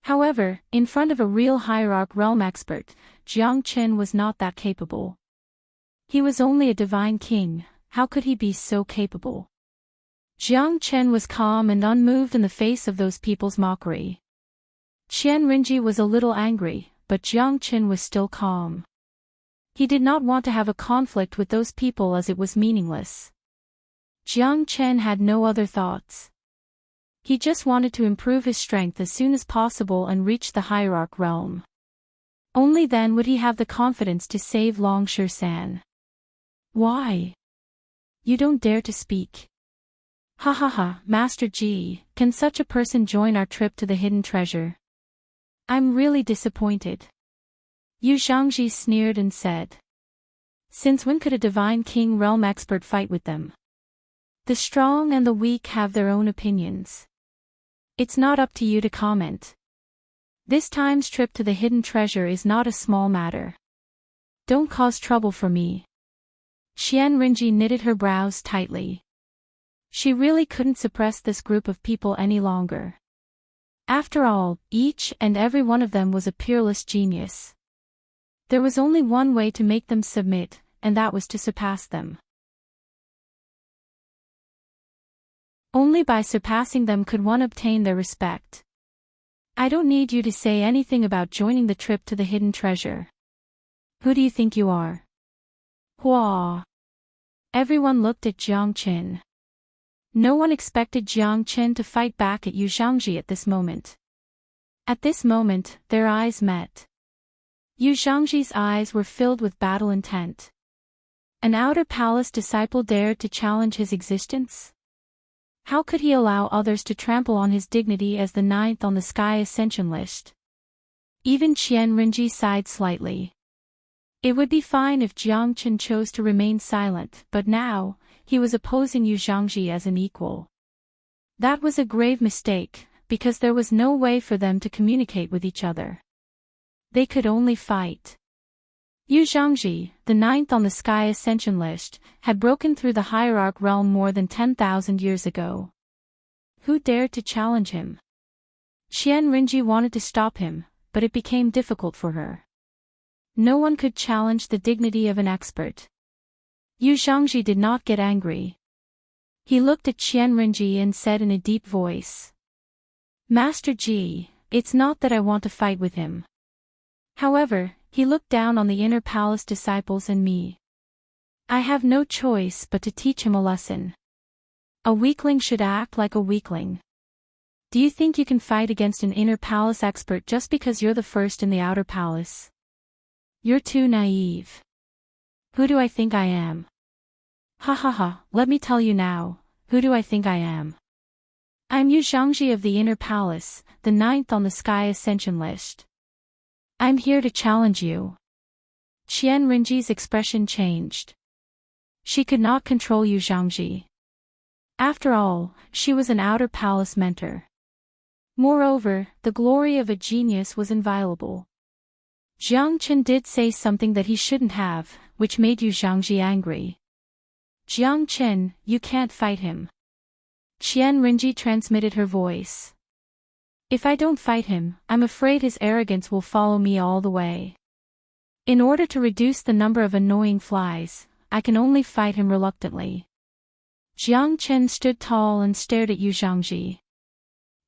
However, in front of a real Hierarch Realm expert, Jiang Qin was not that capable. He was only a divine king, how could he be so capable? Jiang Qin was calm and unmoved in the face of those people's mockery. Qian Rinji was a little angry, but Jiang Qin was still calm. He did not want to have a conflict with those people as it was meaningless. Jiang Qin had no other thoughts. He just wanted to improve his strength as soon as possible and reach the Hierarch Realm. Only then would he have the confidence to save Long San. Why? You don't dare to speak. Ha ha ha, Master Ji, can such a person join our trip to the hidden treasure? I'm really disappointed. Yu Zhangji sneered and said. Since when could a Divine King Realm expert fight with them? The strong and the weak have their own opinions. It's not up to you to comment. This time's trip to the hidden treasure is not a small matter. Don't cause trouble for me. Qian Rinji knitted her brows tightly. She really couldn't suppress this group of people any longer. After all, each and every one of them was a peerless genius. There was only one way to make them submit, and that was to surpass them. Only by surpassing them could one obtain their respect. I don't need you to say anything about joining the trip to the hidden treasure. Who do you think you are? Hua. Everyone looked at Jiang Qin. No one expected Jiang Qin to fight back at Yu Zhangji at this moment. At this moment, their eyes met. Yu Zhangji's eyes were filled with battle intent. An outer palace disciple dared to challenge his existence? How could he allow others to trample on his dignity as the ninth on the sky ascension list? Even Qian Rinji sighed slightly. It would be fine if Jiang Chen chose to remain silent, but now, he was opposing Yu Zhangji as an equal. That was a grave mistake, because there was no way for them to communicate with each other. They could only fight. Yu Zhangji, the ninth on the sky ascension list, had broken through the hierarch realm more than 10,000 years ago. Who dared to challenge him? Qian Rinji wanted to stop him, but it became difficult for her. No one could challenge the dignity of an expert. Yu Zhangji did not get angry. He looked at Qian Rinji and said in a deep voice, "Master Ji, it's not that I want to fight with him. However, he looked down on the inner palace disciples and me. I have no choice but to teach him a lesson. A weakling should act like a weakling. Do you think you can fight against an inner palace expert just because you're the first in the outer palace? You're too naive. Who do I think I am? Ha ha ha, let me tell you now, who do I think I am? I'm Yu Zhangji of the inner palace, the ninth on the sky ascension list. I'm here to challenge you." Qian Rinji's expression changed. She could not control Yu Zhangji. After all, she was an outer palace mentor. Moreover, the glory of a genius was inviolable. Jiang Chen did say something that he shouldn't have, which made Yu Zhangji angry. "Jiang Chen, you can't fight him." Qian Rinji transmitted her voice. "If I don't fight him, I'm afraid his arrogance will follow me all the way. In order to reduce the number of annoying flies, I can only fight him reluctantly." Jiang Chen stood tall and stared at Yu Zhangji.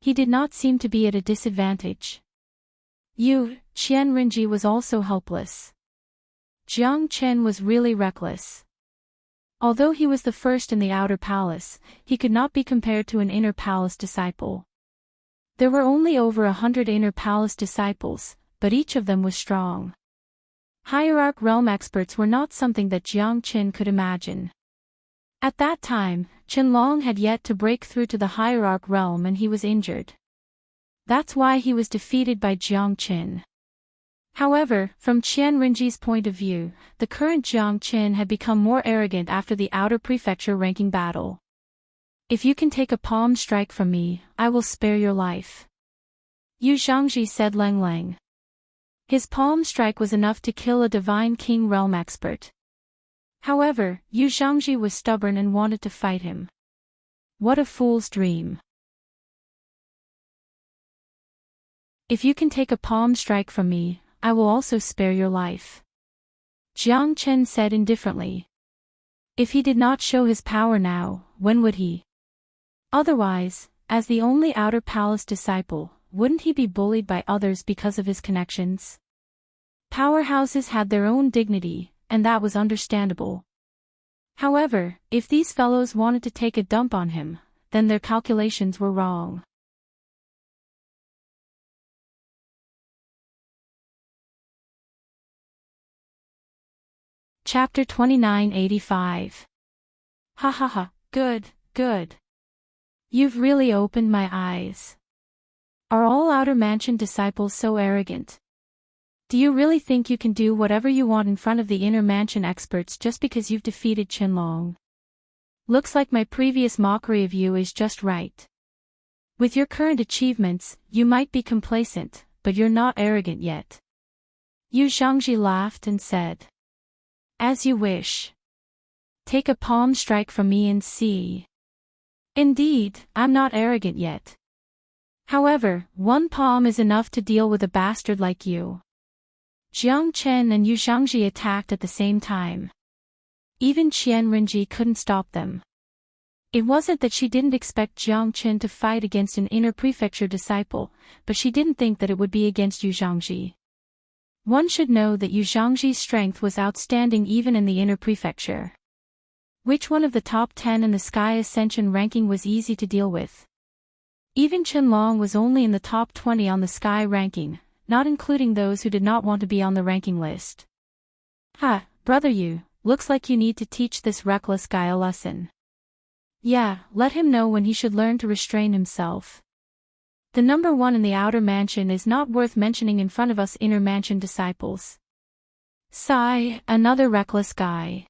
He did not seem to be at a disadvantage. Qian Rinji was also helpless. Jiang Chen was really reckless. Although he was the first in the outer palace, he could not be compared to an inner palace disciple. There were only over 100 inner palace disciples, but each of them was strong. Hierarch realm experts were not something that Jiang Chen could imagine. At that time, Qianlong had yet to break through to the hierarch realm and he was injured. That's why he was defeated by Jiang Chen. However, from Qian Rinji's point of view, the current Jiang Chen had become more arrogant after the outer prefecture ranking battle. "If you can take a palm strike from me, I will spare your life," Yu Zhangji said Lang Lang. His palm strike was enough to kill a divine king realm expert. However, Yu Zhangji was stubborn and wanted to fight him. What a fool's dream. "If you can take a palm strike from me, I will also spare your life," Jiang Chen said indifferently. If he did not show his power now, when would he? Otherwise, as the only outer palace disciple, wouldn't he be bullied by others because of his connections? Powerhouses had their own dignity, and that was understandable. However, if these fellows wanted to take a dump on him, then their calculations were wrong. Chapter 2985. Ha ha ha, good, good. You've really opened my eyes. Are all outer mansion disciples so arrogant? Do you really think you can do whatever you want in front of the inner mansion experts just because you've defeated Qianlong? Looks like my previous mockery of you is just right. With your current achievements, you might be complacent, but you're not arrogant yet. Yu Zhangji laughed and said, "As you wish. Take a palm strike from me and see. Indeed, I'm not arrogant yet. However, one palm is enough to deal with a bastard like you." Jiang Chen and Yu Zhangji attacked at the same time. Even Qian Rinji couldn't stop them. It wasn't that she didn't expect Jiang Chen to fight against an inner prefecture disciple, but she didn't think that it would be against Yu Zhangji. One should know that Yu Zhangji's strength was outstanding even in the inner prefecture. Which one of the top 10 in the Sky Ascension ranking was easy to deal with? Even Qianlong was only in the top 20 on the Sky ranking, not including those who did not want to be on the ranking list. Ha, brother you, looks like you need to teach this reckless guy a lesson. Yeah, let him know when he should learn to restrain himself. The number one in the outer mansion is not worth mentioning in front of us inner mansion disciples. Sigh, another reckless guy.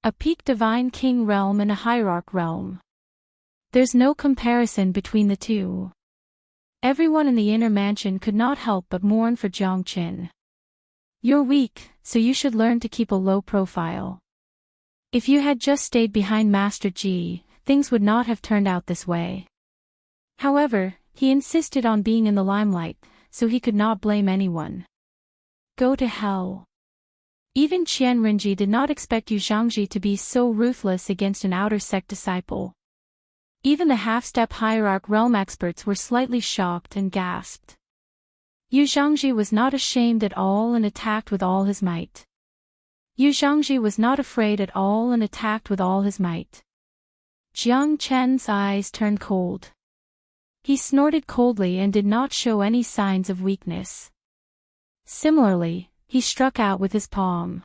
A peak divine king realm and a hierarch realm. There's no comparison between the two. Everyone in the inner mansion could not help but mourn for Jiang Qin. You're weak, so you should learn to keep a low profile. If you had just stayed behind Master Ji, things would not have turned out this way. However, he insisted on being in the limelight, so he could not blame anyone. Go to hell. Even Qian Renji did not expect Yu Zhangji to be so ruthless against an outer sect disciple. Even the half-step hierarch realm experts were slightly shocked and gasped. Yu Zhangji was not ashamed at all and attacked with all his might. Yu Zhangji was not afraid at all and attacked with all his might. Jiang Chen's eyes turned cold. He snorted coldly and did not show any signs of weakness. Similarly, he struck out with his palm.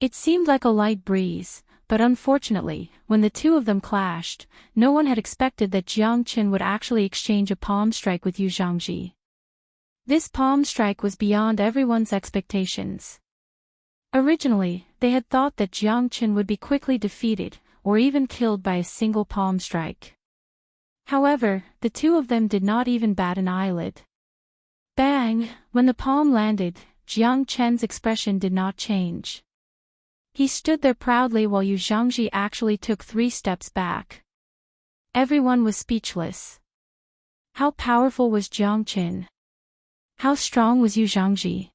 It seemed like a light breeze, but unfortunately, when the two of them clashed, no one had expected that Jiang Qin would actually exchange a palm strike with Yu Zhangji. This palm strike was beyond everyone's expectations. Originally, they had thought that Jiang Qin would be quickly defeated, or even killed by a single palm strike. However, the two of them did not even bat an eyelid. Bang! When the palm landed, Jiang Chen's expression did not change. He stood there proudly while Yu Zhangji actually took 3 steps back. Everyone was speechless. How powerful was Jiang Qin? How strong was Yu Zhangji?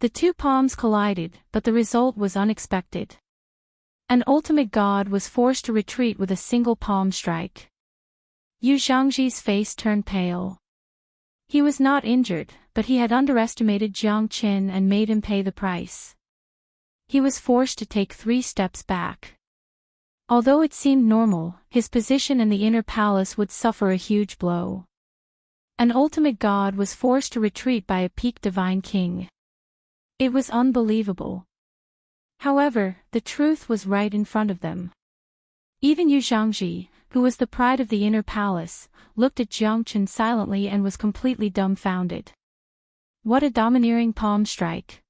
The two palms collided, but the result was unexpected. An ultimate god was forced to retreat with a single palm strike. Yu Zhangji's face turned pale. He was not injured, but he had underestimated Jiang Qin and made him pay the price. He was forced to take 3 steps back. Although it seemed normal, his position in the inner palace would suffer a huge blow. An ultimate god was forced to retreat by a peak divine king. It was unbelievable. However, the truth was right in front of them. Even Yu Zhangji, who was the pride of the inner palace, looked at Jiang Qin silently and was completely dumbfounded. What a domineering palm strike.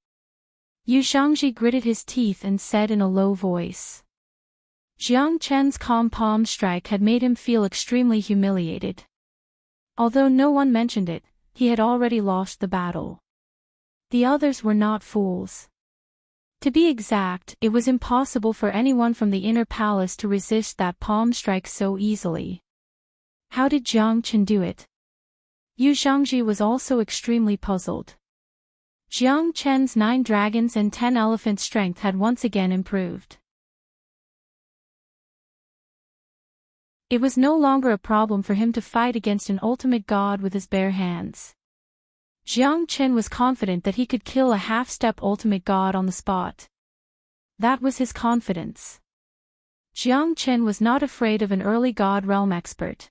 Yu Zhangji gritted his teeth and said in a low voice. Jiang Chen's calm palm strike had made him feel extremely humiliated. Although no one mentioned it, he had already lost the battle. The others were not fools. To be exact, it was impossible for anyone from the inner palace to resist that palm strike so easily. How did Jiang Qin do it? Yu Zhangji was also extremely puzzled. Jiang Chen's 9 dragons and 10 elephant strength had once again improved. It was no longer a problem for him to fight against an ultimate god with his bare hands. Jiang Qin was confident that he could kill a half-step ultimate god on the spot. That was his confidence. Jiang Qin was not afraid of an early god realm expert.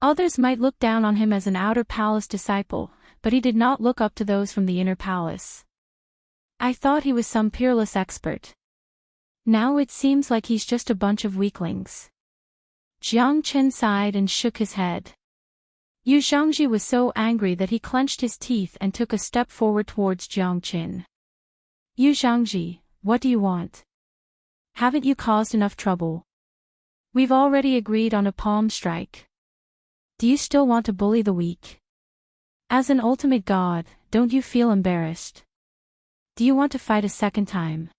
Others might look down on him as an outer palace disciple, but he did not look up to those from the inner palace. I thought he was some peerless expert. Now it seems like he's just a bunch of weaklings. Jiang Qin sighed and shook his head. Yu Zhangji was so angry that he clenched his teeth and took a step forward towards Jiang Qin. Yu Zhangji, what do you want? Haven't you caused enough trouble? We've already agreed on a palm strike. Do you still want to bully the weak? As an ultimate god, don't you feel embarrassed? Do you want to fight a second time?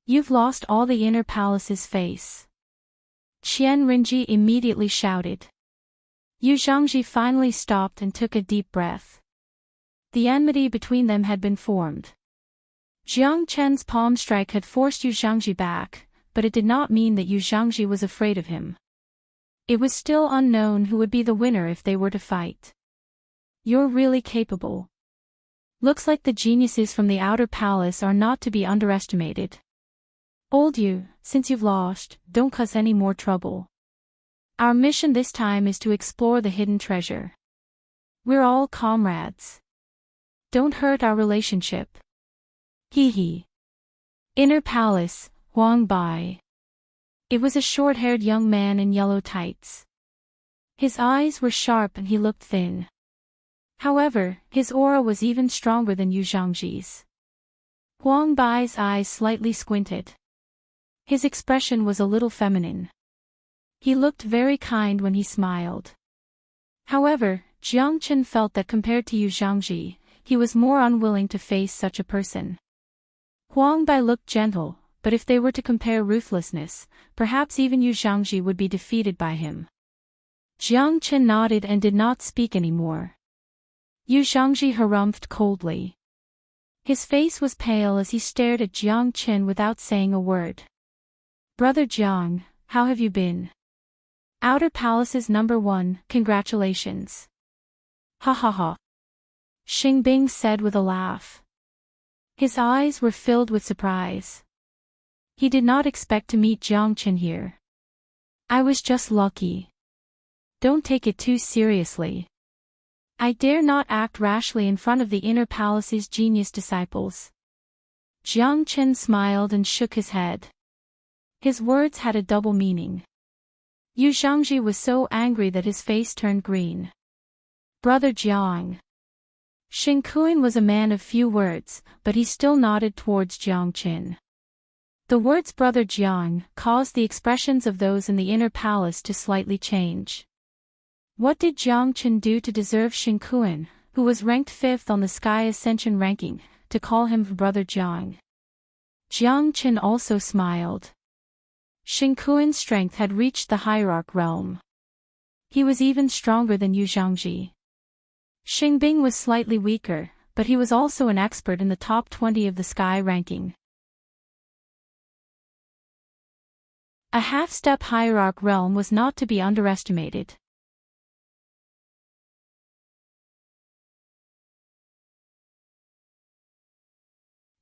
You've lost all the inner palace's face. Qian Renji immediately shouted. Yu Zhangji finally stopped and took a deep breath. The enmity between them had been formed. Jiang Chen's palm strike had forced Yu Zhangji back, but it did not mean that Yu Zhangji was afraid of him. It was still unknown who would be the winner if they were to fight. You're really capable. Looks like the geniuses from the outer palace are not to be underestimated. Old Yu, since you've lost, don't cause any more trouble. Our mission this time is to explore the hidden treasure. We're all comrades. Don't hurt our relationship. Hee hee. Inner Palace, Huang Bai. It was a short-haired young man in yellow tights. His eyes were sharp and he looked thin. However, his aura was even stronger than Yu Zhangji's. Huang Bai's eyes slightly squinted. His expression was a little feminine. He looked very kind when he smiled. However, Jiang Chen felt that compared to Yu Zhangji, he was more unwilling to face such a person. Huang Bai looked gentle, but if they were to compare ruthlessness, perhaps even Yu Zhangji would be defeated by him. Jiang Chen nodded and did not speak anymore. Yu Zhangji harumphed coldly. His face was pale as he stared at Jiang Chen without saying a word. Brother Jiang, how have you been? Outer Palace's #1, congratulations. Ha ha ha. Xingbing said with a laugh. His eyes were filled with surprise. He did not expect to meet Jiang Chen here. I was just lucky. Don't take it too seriously. I dare not act rashly in front of the Inner Palace's genius disciples. Jiang Chen smiled and shook his head. His words had a double meaning. Yu Zhangji was so angry that his face turned green. Brother Jiang. Xing Kuan was a man of few words, but he still nodded towards Jiang Chen. The words Brother Jiang caused the expressions of those in the Inner Palace to slightly change. What did Jiang Chen do to deserve Xing Kuan, who was ranked 5th on the Sky Ascension ranking, to call him Brother Jiang? Jiang Chen also smiled. Xing Kuan's strength had reached the hierarch realm. He was even stronger than Yu Zhangji. Xingbing was slightly weaker, but he was also an expert in the top 20 of the Sky ranking. A half-step hierarch realm was not to be underestimated.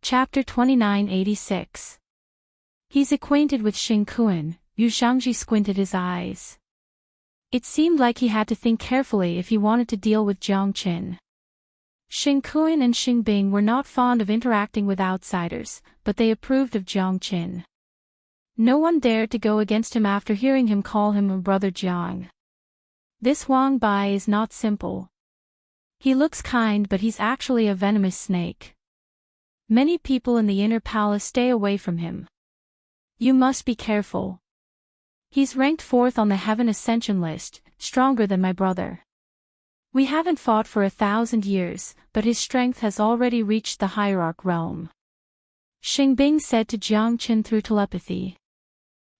Chapter 2986. He's acquainted with Xing Kuan. Yu Zhangji squinted his eyes. It seemed like he had to think carefully if he wanted to deal with Jiang Chen. Xing Kuan and Xingbing were not fond of interacting with outsiders, but they approved of Jiang Chen. No one dared to go against him after hearing him call him a Brother Jiang. This Huang Bai is not simple. He looks kind, but he's actually a venomous snake. Many people in the Inner Palace stay away from him. You must be careful. He's ranked 4th on the Heaven Ascension list, stronger than my brother. We haven't fought for 1,000 years, but his strength has already reached the hierarch realm. Xingbing said to Jiang Chen through telepathy.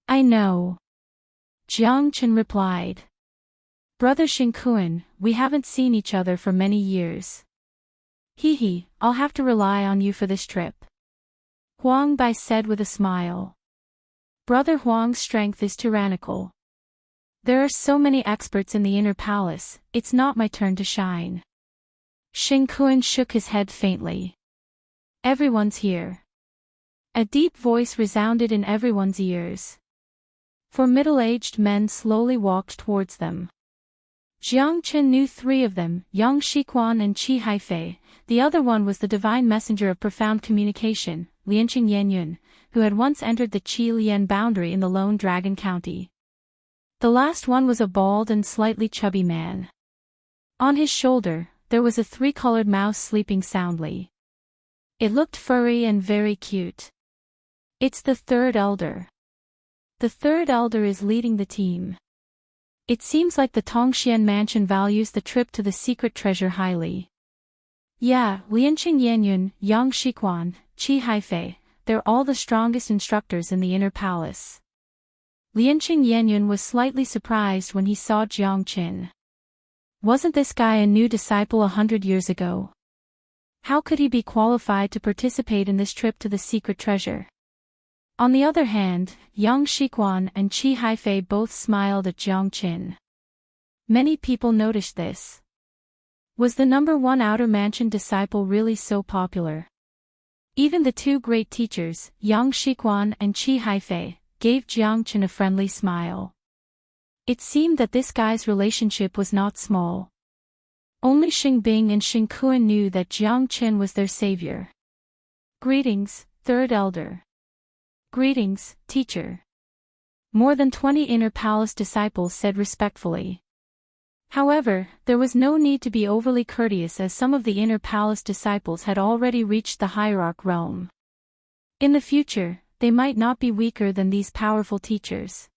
I know. Jiang Chen replied. Brother Xing Kuan, we haven't seen each other for many years. Hee hee, I'll have to rely on you for this trip. Huang Bai said with a smile. Brother Huang's strength is tyrannical. There are so many experts in the Inner Palace, it's not my turn to shine. Xing Kuan shook his head faintly. Everyone's here. A deep voice resounded in everyone's ears. Four middle-aged men slowly walked towards them. Jiang Chen knew 3 of them, Yang Shiquan and Qi Haifei. The other one was the divine messenger of profound communication, Lianqing Yanyun, who had once entered the Qi Lian boundary in the Lone Dragon County. The last one was a bald and slightly chubby man. On his shoulder, there was a 3-colored mouse sleeping soundly. It looked furry and very cute. It's the 3rd elder. The 3rd elder is leading the team. It seems like the Tongxian mansion values the trip to the secret treasure highly. Yeah, Lianqing Yanyun, Yang Shiquan, Qi Haifei, they're all the strongest instructors in the Inner Palace. Lianqing Yanyun was slightly surprised when he saw Jiang Chen. Wasn't this guy a new disciple 100 years ago? How could he be qualified to participate in this trip to the secret treasure? On the other hand, Yang Shiquan and Qi Haifei both smiled at Jiang Chen. Many people noticed this. Was the #1 Outer Mansion disciple really so popular? Even the 2 great teachers, Yang Shiquan and Qi Haifei, gave Jiang Chen a friendly smile. It seemed that this guy's relationship was not small. Only Xingbing and Xingkuan knew that Jiang Qin was their savior. Greetings, third elder. Greetings, teacher. More than 20 inner palace disciples said respectfully. However, there was no need to be overly courteous as some of the inner palace disciples had already reached the hierarch realm. In the future, they might not be weaker than these powerful teachers.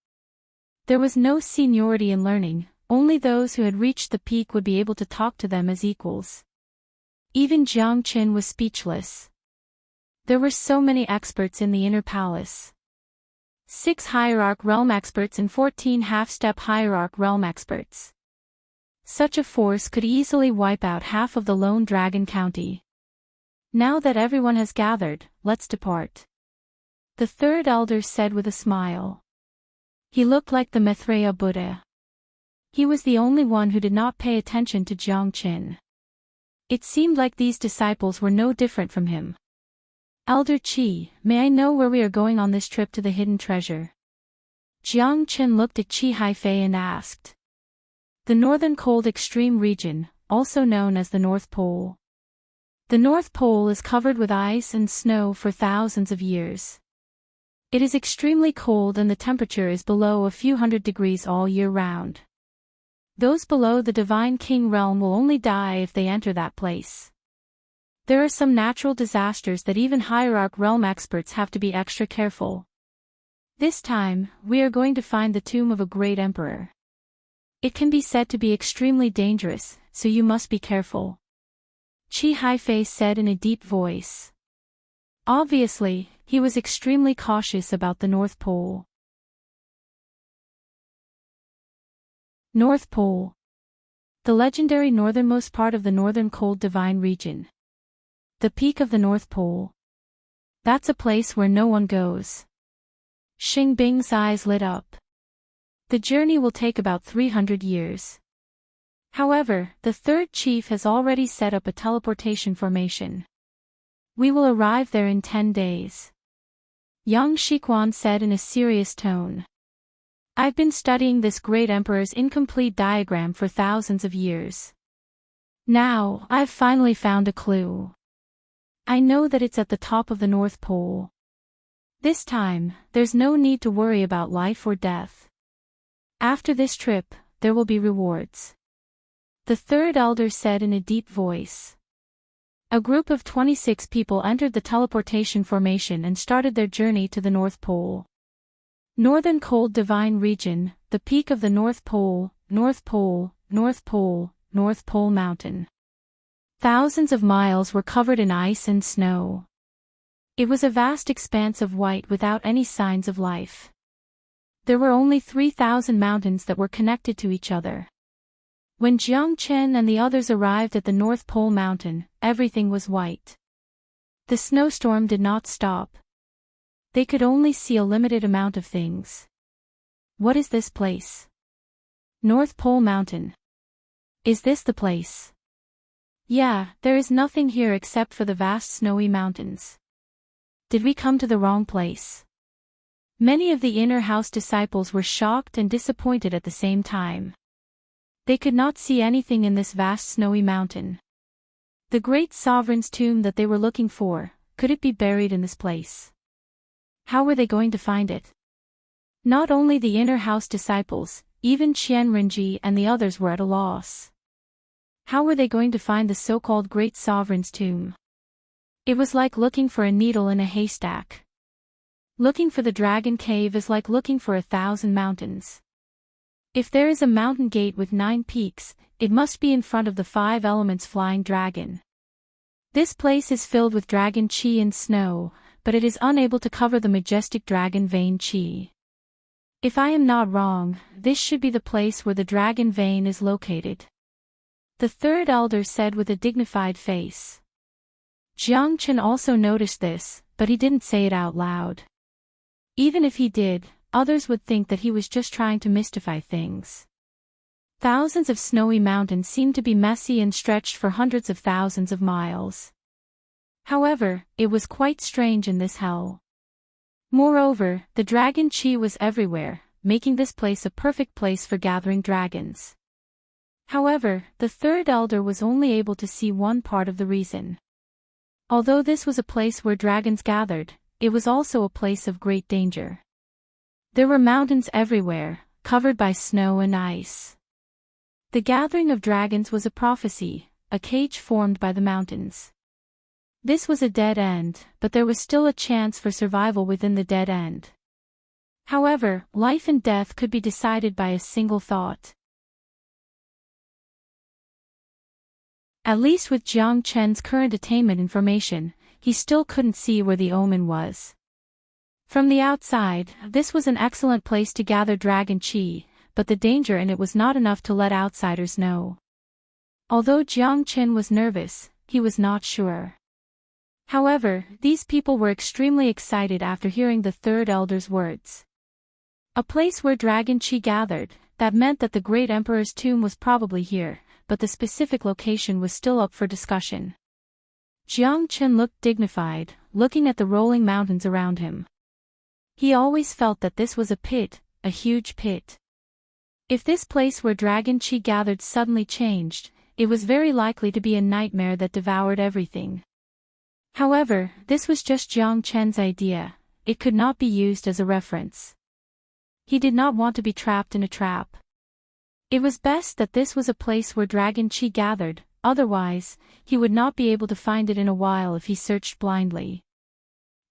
There was no seniority in learning, only those who had reached the peak would be able to talk to them as equals. Even Jiang Qin was speechless. There were so many experts in the inner palace. 6 hierarch realm experts and 14 half-step hierarch realm experts. Such a force could easily wipe out half of the Lone Dragon County. Now that everyone has gathered, let's depart. The third elder said with a smile. He looked like the Maitreya Buddha. He was the only one who did not pay attention to Jiang Qin. It seemed like these disciples were no different from him. Elder Qi, may I know where we are going on this trip to the hidden treasure? Jiang Qin looked at Qi Haifei and asked. The northern cold extreme region, also known as the North Pole. The North Pole is covered with ice and snow for thousands of years. It is extremely cold and the temperature is below a few hundred degrees all year round. Those below the Divine King realm will only die if they enter that place. There are some natural disasters that even hierarch realm experts have to be extra careful. This time, we are going to find the tomb of a great emperor. It can be said to be extremely dangerous, so you must be careful. Qi Haifei said in a deep voice. Obviously, he was extremely cautious about the North Pole. North Pole. The legendary northernmost part of the northern cold divine region. The peak of the North Pole. That's a place where no one goes. Xingbing's eyes lit up. The journey will take about 300 years. However, the third chief has already set up a teleportation formation. We will arrive there in 10 days. Yang Shiquan said in a serious tone. I've been studying this great emperor's incomplete diagram for thousands of years. Now, I've finally found a clue. I know that it's at the top of the North Pole. This time, there's no need to worry about life or death. After this trip, there will be rewards. The third elder said in a deep voice. A group of 26 people entered the teleportation formation and started their journey to the North Pole. Northern Cold Divine Region, the peak of the North Pole, North Pole, North Pole, North Pole Mountain. Thousands of miles were covered in ice and snow. It was a vast expanse of white without any signs of life. There were only 3,000 mountains that were connected to each other. When Jiang Qin and the others arrived at the North Pole Mountain, everything was white. The snowstorm did not stop. They could only see a limited amount of things. What is this place? North Pole Mountain. Is this the place? Yeah, there is nothing here except for the vast snowy mountains. Did we come to the wrong place? Many of the inner house disciples were shocked and disappointed at the same time. They could not see anything in this vast snowy mountain. The great sovereign's tomb that they were looking for, could it be buried in this place? How were they going to find it? Not only the inner house disciples, even Qian Renji and the others were at a loss. How were they going to find the so-called great sovereign's tomb? It was like looking for a needle in a haystack. Looking for the dragon cave is like looking for 1,000 mountains. If there is a mountain gate with 9 peaks, it must be in front of the 5 elements flying dragon. This place is filled with dragon qi and snow, but it is unable to cover the majestic dragon vein qi. If I am not wrong, this should be the place where the dragon vein is located. The third elder said with a dignified face. Jiang Qin also noticed this, but he didn't say it out loud. Even if he did, others would think that he was just trying to mystify things. Thousands of snowy mountains seemed to be messy and stretched for hundreds of thousands of miles. However, it was quite strange in this hell. Moreover, the dragon qi was everywhere, making this place a perfect place for gathering dragons. However, the third elder was only able to see one part of the reason. Although this was a place where dragons gathered, it was also a place of great danger. There were mountains everywhere, covered by snow and ice. The gathering of dragons was a prophecy, a cage formed by the mountains. This was a dead end, but there was still a chance for survival within the dead end. However, life and death could be decided by a single thought. At least with Jiang Chen's current attainment information, he still couldn't see where the omen was. From the outside, this was an excellent place to gather dragon chi, but the danger in it was not enough to let outsiders know. Although Jiang Chen was nervous, he was not sure. However, these people were extremely excited after hearing the third elder's words. A place where dragon chi gathered, that meant that the great emperor's tomb was probably here, but the specific location was still up for discussion. Jiang Chen looked dignified, looking at the rolling mountains around him. He always felt that this was a pit, a huge pit. If this place where dragon chi gathered suddenly changed, it was very likely to be a nightmare that devoured everything. However, this was just Jiang Chen's idea, it could not be used as a reference. He did not want to be trapped in a trap. It was best that this was a place where dragon chi gathered, otherwise, he would not be able to find it in a while if he searched blindly.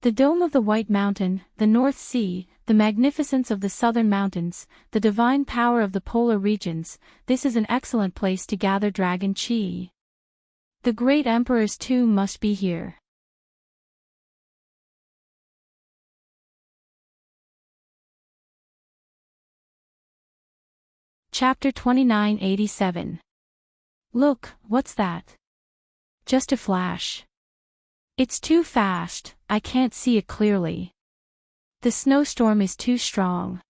The dome of the White Mountain, the North Sea, the magnificence of the southern mountains, the divine power of the polar regions, this is an excellent place to gather dragon chi. The great emperor's tomb must be here. Chapter 2987. Look, what's that? Just a flash. It's too fast, I can't see it clearly. The snowstorm is too strong.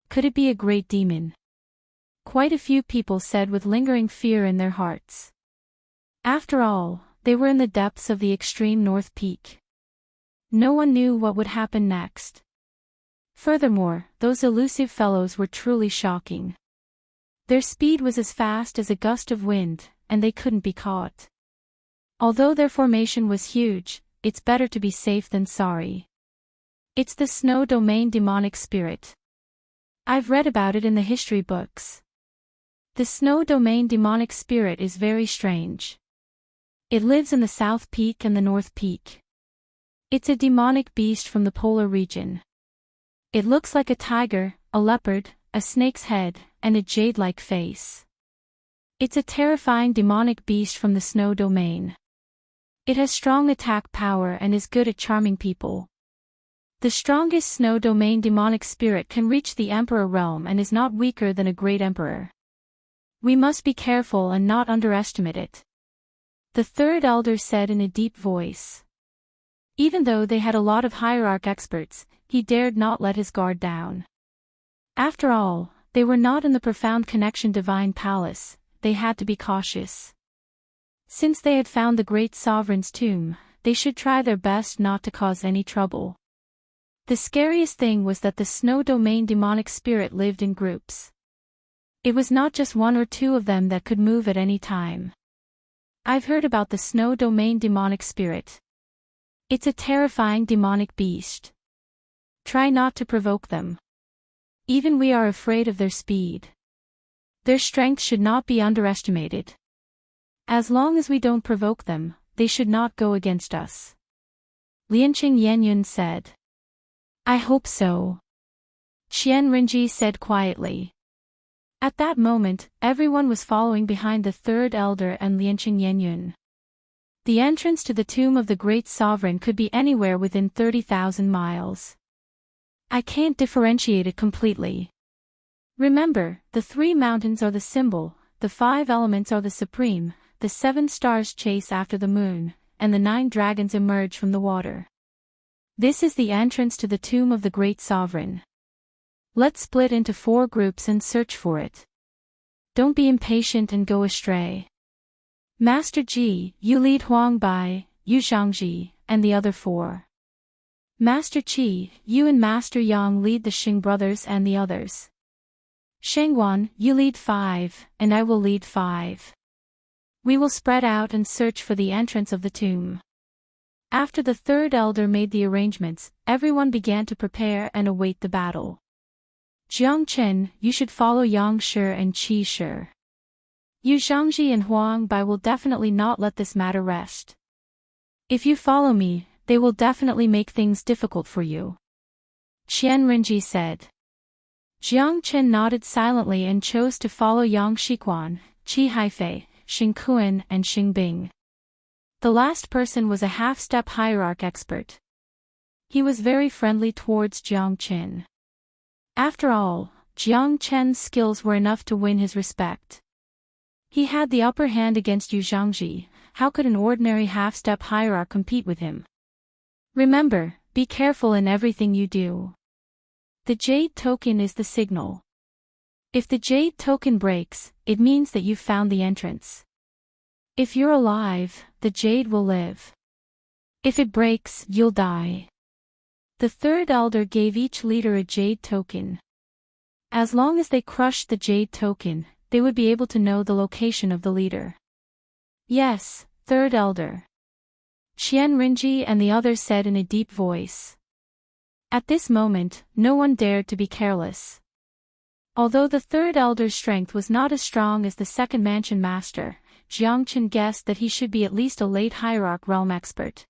Could it be a great demon? Quite a few people said with lingering fear in their hearts. After all, they were in the depths of the extreme North Peak. No one knew what would happen next. Furthermore, those elusive fellows were truly shocking. Their speed was as fast as a gust of wind, and they couldn't be caught. Although their formation was huge, it's better to be safe than sorry. It's the snow domain demonic spirit. I've read about it in the history books. The snow domain demonic spirit is very strange. It lives in the South Peak and the North Peak. It's a demonic beast from the polar region. It looks like a tiger, a leopard, a snake's head, and a jade-like face. It's a terrifying demonic beast from the snow domain. It has strong attack power and is good at charming people. The strongest snow domain demonic spirit can reach the emperor realm and is not weaker than a great emperor. We must be careful and not underestimate it. The third elder said in a deep voice. Even though they had a lot of hierarch experts, he dared not let his guard down. After all, they were not in the profound connection divine palace, they had to be cautious. Since they had found the great sovereign's tomb, they should try their best not to cause any trouble. The scariest thing was that the snow domain demonic spirit lived in groups. It was not just one or two of them that could move at any time. I've heard about the snow domain demonic spirit. It's a terrifying demonic beast. Try not to provoke them. Even we are afraid of their speed. Their strength should not be underestimated. As long as we don't provoke them, they should not go against us. Lianqing Yenyun said. I hope so. Qian Rinji said quietly. At that moment, everyone was following behind the third elder and Lianqing Yenyun. The entrance to the tomb of the great sovereign could be anywhere within 30,000 miles. I can't differentiate it completely. Remember, the 3 mountains are the symbol, the 5 elements are the supreme, the 7 stars chase after the moon, and the 9 dragons emerge from the water. This is the entrance to the tomb of the great sovereign. Let's split into 4 groups and search for it. Don't be impatient and go astray. Master Ji, you lead Huang Bai, Yu Zhangji, and the other 4. Master Qi, you and Master Yang lead the Xing brothers and the others. Shangguan, you lead 5, and I will lead 5. We will spread out and search for the entrance of the tomb. After the third elder made the arrangements, everyone began to prepare and await the battle. Jiang Chen, you should follow Yang Shi and Qi Shi. Yu Zhangji and Huang Bai will definitely not let this matter rest. If you follow me, they will definitely make things difficult for you. Qian Renji said. Jiang Chen nodded silently and chose to follow Yang Shiquan, Qi Haifei, Xing Kuan and Xing Bing. The last person was a half-step hierarch expert. He was very friendly towards Jiang Chen. After all, Jiang Chen's skills were enough to win his respect. He had the upper hand against Yu Zhangji. How could an ordinary half-step hierarch compete with him? Remember, be careful in everything you do. The jade token is the signal. If the jade token breaks, it means that you've found the entrance. If you're alive, the jade will live. If it breaks, you'll die. The third elder gave each leader a jade token. As long as they crushed the jade token, they would be able to know the location of the leader. Yes, third elder. Qian Renji and the others said in a deep voice. At this moment, no one dared to be careless. Although the third elder's strength was not as strong as the second mansion master, Jiang Chen guessed that he should be at least a late hierarch realm expert.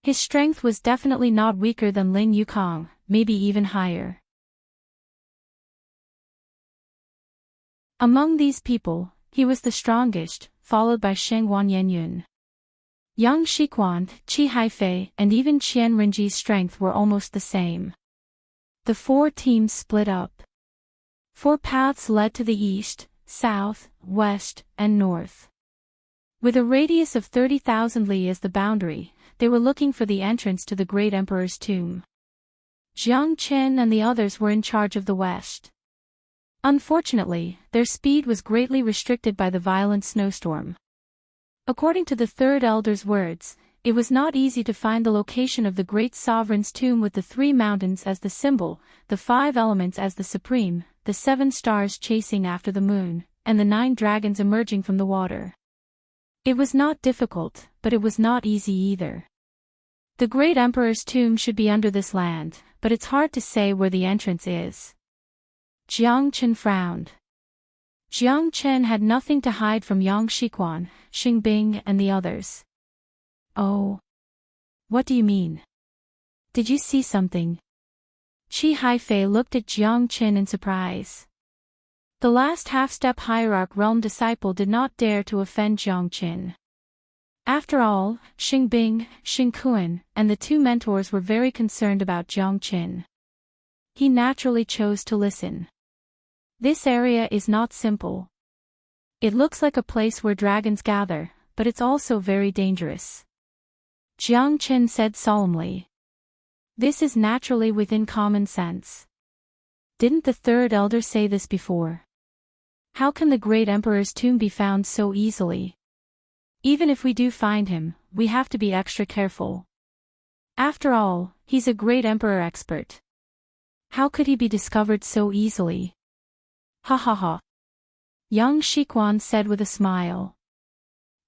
His strength was definitely not weaker than Lin Yukong, maybe even higher. Among these people, he was the strongest, followed by Sheng Wan Yenyun. Yang Shiquan, Qi Haifei, and even Qian Renji's strength were almost the same. The 4 teams split up. 4 paths led to the east, south, west, and north. With a radius of 30,000 li as the boundary, they were looking for the entrance to the great emperor's tomb. Jiang Chen and the others were in charge of the west. Unfortunately, their speed was greatly restricted by the violent snowstorm. According to the third elder's words, it was not easy to find the location of the great sovereign's tomb with the 3 mountains as the symbol, the 5 elements as the supreme, the 7 stars chasing after the moon, and the 9 dragons emerging from the water. It was not difficult, but it was not easy either. The great emperor's tomb should be under this land, but it's hard to say where the entrance is. Jiang Chen frowned. Jiang Chen had nothing to hide from Yang Shiquan, Xing Bing and the others. Oh. What do you mean? Did you see something? Qi Haifei looked at Jiang Chen in surprise. The last half-step hierarch realm disciple did not dare to offend Jiang Chen. After all, Xing Bing, Xing Kuan, and the 2 mentors were very concerned about Jiang Chen. He naturally chose to listen. This area is not simple. It looks like a place where dragons gather, but it's also very dangerous. Jiang Chen said solemnly. This is naturally within common sense. Didn't the third elder say this before? How can the great emperor's tomb be found so easily? Even if we do find him, we have to be extra careful. After all, he's a great emperor expert. How could he be discovered so easily? Ha ha ha. Yang Shiquan said with a smile.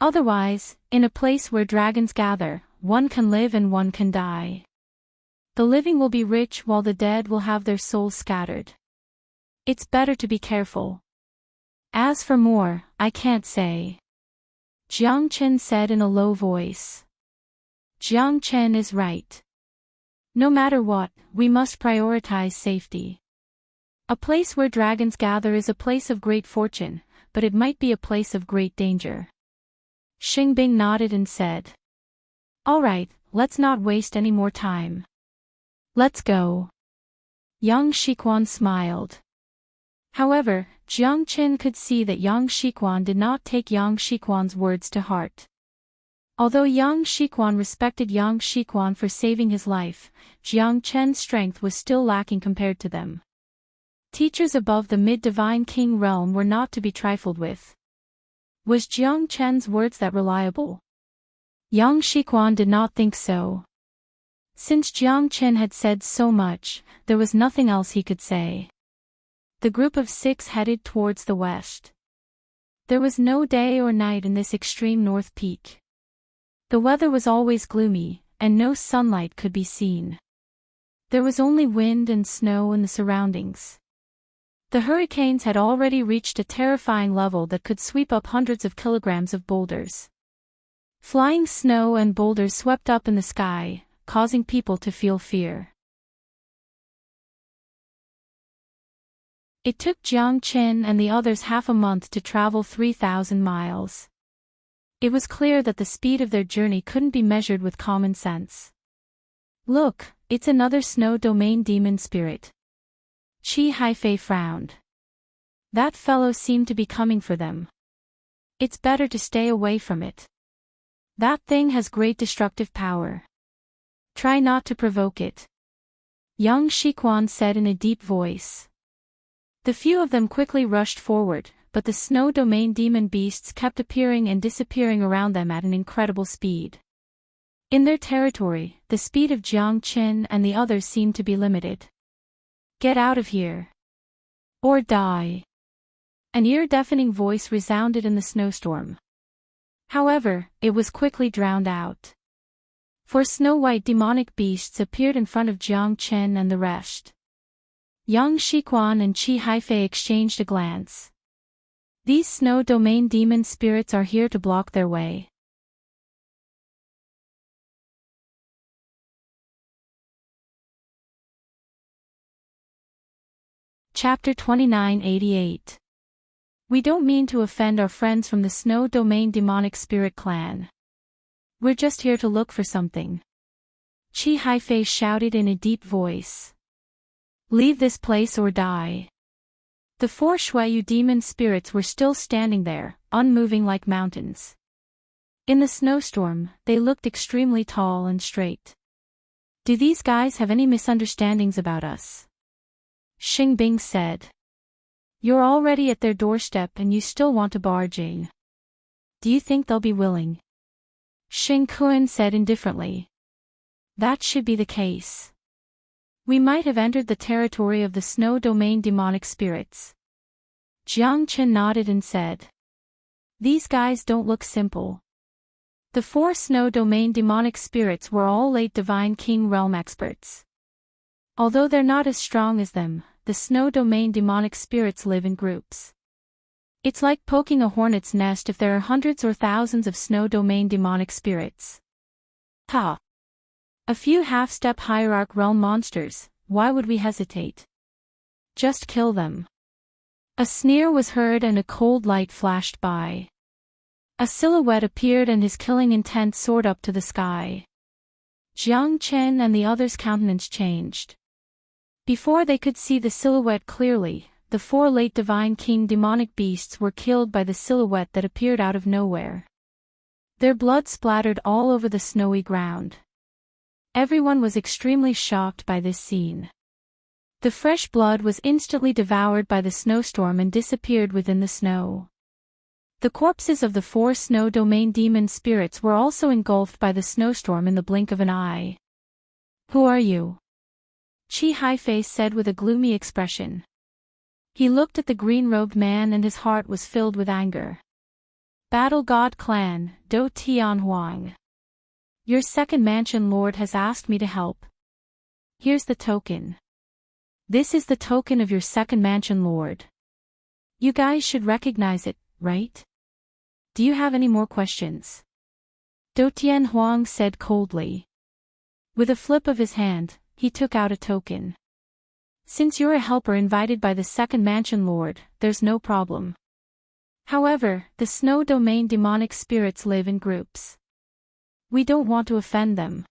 Otherwise, in a place where dragons gather, one can live and one can die. The living will be rich while the dead will have their souls scattered. It's better to be careful. As for more, I can't say. Jiang Chen said in a low voice. Jiang Chen is right. No matter what, we must prioritize safety. A place where dragons gather is a place of great fortune, but it might be a place of great danger. Xing Bing nodded and said. All right, let's not waste any more time. Let's go. Yang Shiquan smiled. However, Jiang Chen could see that Yang Shiquan did not take Yang Shiquan's words to heart. Although Yang Shiquan respected Yang Shiquan for saving his life, Jiang Chen's strength was still lacking compared to them. Teachers above the mid-divine king realm were not to be trifled with. Was Jiang Chen's words that reliable? Yang Shiquan did not think so. Since Jiang Chen had said so much, there was nothing else he could say. The group of 6 headed towards the west. There was no day or night in this extreme north peak. The weather was always gloomy, and no sunlight could be seen. There was only wind and snow in the surroundings. The hurricanes had already reached a terrifying level that could sweep up hundreds of kilograms of boulders. Flying snow and boulders swept up in the sky, causing people to feel fear. It took Jiang Chen and the others half a month to travel 3,000 miles. It was clear that the speed of their journey couldn't be measured with common sense. Look, it's another snow domain demon spirit. Qi Haifei frowned. That fellow seemed to be coming for them. It's better to stay away from it. That thing has great destructive power. Try not to provoke it. Yang Shiquan said in a deep voice. The few of them quickly rushed forward, but the snow domain demon beasts kept appearing and disappearing around them at an incredible speed. In their territory, the speed of Jiang Chen and the others seemed to be limited. Get out of here. Or die. An ear-deafening voice resounded in the snowstorm. However, it was quickly drowned out. 4 snow-white demonic beasts appeared in front of Jiang Chen and the rest. Yang Shiquan and Qi Haifei exchanged a glance. These snow domain demon spirits are here to block their way. Chapter 2988. We don't mean to offend our friends from the snow domain demonic spirit clan. We're just here to look for something. Qi Haifei shouted in a deep voice. Leave this place or die. The 4 Shuayu demon spirits were still standing there, unmoving like mountains. In the snowstorm, they looked extremely tall and straight. Do these guys have any misunderstandings about us? Xing Bing said. You're already at their doorstep and you still want to barge in. Do you think they'll be willing? Xing Kun said indifferently. That should be the case. We might have entered the territory of the snow domain demonic spirits. Jiang Chen nodded and said. These guys don't look simple. The 4 snow domain demonic spirits were all late divine king realm experts. Although they're not as strong as them, the snow domain demonic spirits live in groups. It's like poking a hornet's nest if there are hundreds or thousands of snow domain demonic spirits. Ha! A few half-step hierarch realm monsters, why would we hesitate? Just kill them. A sneer was heard and a cold light flashed by. A silhouette appeared and his killing intent soared up to the sky. Jiang Chen and the others' countenance changed. Before they could see the silhouette clearly, the 4 late divine king demonic beasts were killed by the silhouette that appeared out of nowhere. Their blood splattered all over the snowy ground. Everyone was extremely shocked by this scene. The fresh blood was instantly devoured by the snowstorm and disappeared within the snow. The corpses of the 4 snow domain demon spirits were also engulfed by the snowstorm in the blink of an eye. Who are you? Qi Haifei said with a gloomy expression. He looked at the green-robed man and his heart was filled with anger. Battle God Clan, Do Tian Huang. Your second mansion lord has asked me to help. Here's the token. This is the token of your second mansion lord. You guys should recognize it, right? Do you have any more questions? Do Tian Huang said coldly. With a flip of his hand, he took out a token. Since you're a helper invited by the second mansion lord, there's no problem. However, the snow domain demonic spirits live in groups. We don't want to offend them.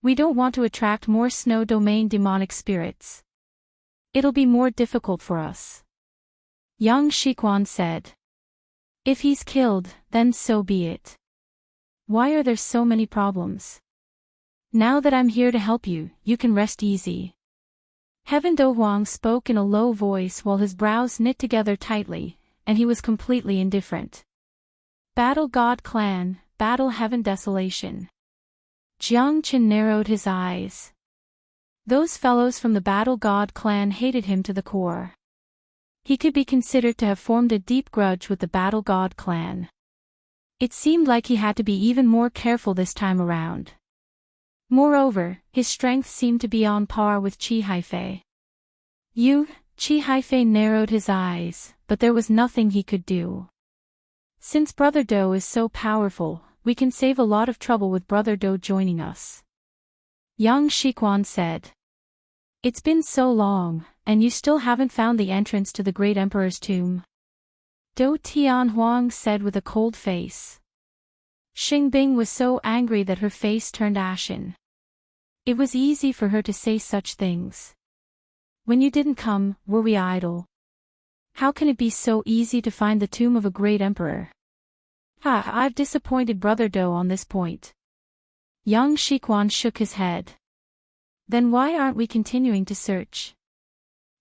We don't want to attract more snow domain demonic spirits. It'll be more difficult for us. Yang Shiquan said. If he's killed, then so be it. Why are there so many problems? Now that I'm here to help you, you can rest easy. Heaven Do Huang spoke in a low voice while his brows knit together tightly, and he was completely indifferent. Battle God Clan, battle Heaven Desolation. Jiang Qin narrowed his eyes. Those fellows from the Battle God clan hated him to the core. He could be considered to have formed a deep grudge with the Battle God clan. It seemed like he had to be even more careful this time around. Moreover, his strength seemed to be on par with Qi Haifei. Qi Haifei narrowed his eyes, but there was nothing he could do. Since Brother Do is so powerful, we can save a lot of trouble with Brother Do joining us. Yang Shiquan said. It's been so long, and you still haven't found the entrance to the great emperor's tomb? Do Tianhuang said with a cold face. Xingbing was so angry that her face turned ashen. It was easy for her to say such things. When you didn't come, were we idle? How can it be so easy to find the tomb of a great emperor? I've disappointed Brother Do on this point. Yang Shiquan shook his head. Then why aren't we continuing to search?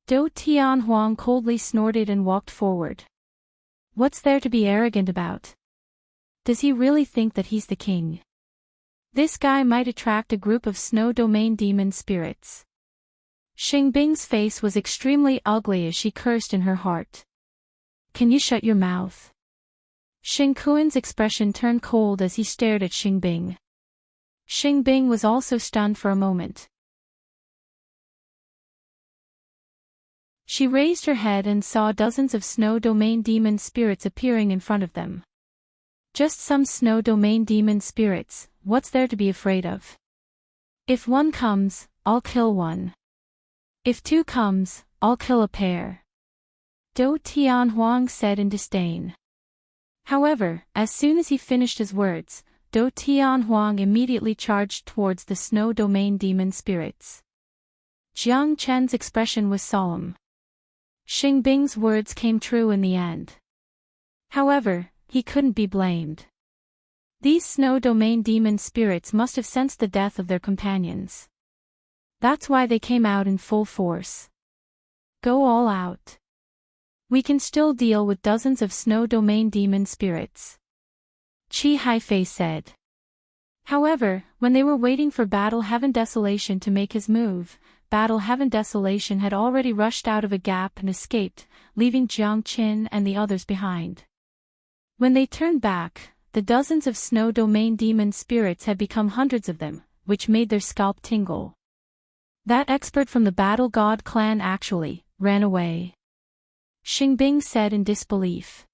Do Tianhuang coldly snorted and walked forward. What's there to be arrogant about? Does he really think that he's the king? This guy might attract a group of snow domain demon spirits. Xingbing's face was extremely ugly as she cursed in her heart. Can you shut your mouth? Xingkuan's expression turned cold as he stared at Xingbing. Xingbing was also stunned for a moment. She raised her head and saw dozens of snow domain demon spirits appearing in front of them. Just some snow domain demon spirits, what's there to be afraid of? If one comes, I'll kill one. If two comes, I'll kill a pair. Do Tianhuang said in disdain. However, as soon as he finished his words, Do Tianhuang immediately charged towards the snow domain demon spirits. Jiang Chen's expression was solemn. Xingbing's words came true in the end. However, he couldn't be blamed. These snow domain demon spirits must have sensed the death of their companions. That's why they came out in full force. Go all out. We can still deal with dozens of snow domain demon spirits. Qi Haifei said. However, when they were waiting for Battle Heaven Desolation to make his move, Battle Heaven Desolation had already rushed out of a gap and escaped, leaving Jiang Qin and the others behind. When they turned back, the dozens of snow domain demon spirits had become hundreds of them, which made their scalp tingle. That expert from the Battle God clan actually ran away. Xingbing said in disbelief.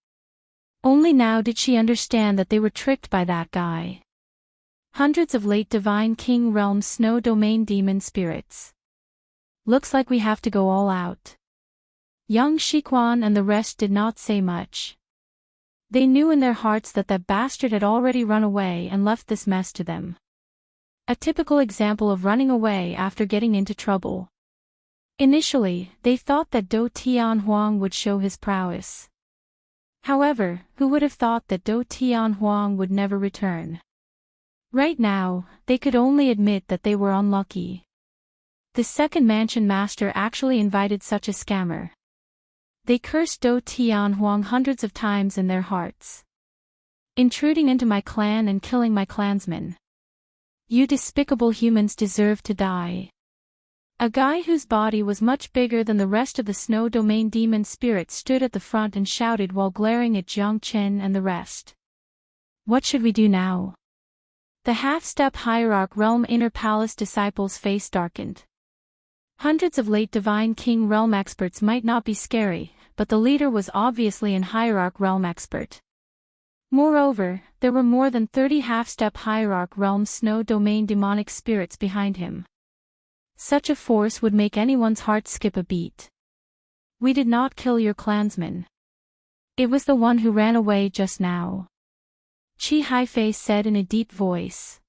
Only now did she understand that they were tricked by that guy. Hundreds of late Divine King Realm snow domain demon spirits. Looks like we have to go all out. Yang Shiquan and the rest did not say much. They knew in their hearts that that bastard had already run away and left this mess to them. A typical example of running away after getting into trouble. Initially, they thought that Do Tianhuang would show his prowess. However, who would have thought that Do Tianhuang would never return? Right now, they could only admit that they were unlucky. The second mansion master actually invited such a scammer. They cursed Do Tianhuang hundreds of times in their hearts. Intruding into my clan and killing my clansmen. You despicable humans deserve to die. A guy whose body was much bigger than the rest of the snow domain demon spirits stood at the front and shouted while glaring at Jiang Chen and the rest. What should we do now? The half-step hierarch realm inner palace disciples' face darkened. Hundreds of late divine king realm experts might not be scary, but the leader was obviously an hierarch realm expert. Moreover, there were more than 30 half-step hierarch realm snow domain demonic spirits behind him. Such a force would make anyone's heart skip a beat. We did not kill your clansman. It was the one who ran away just now. Qi Haifei said in a deep voice.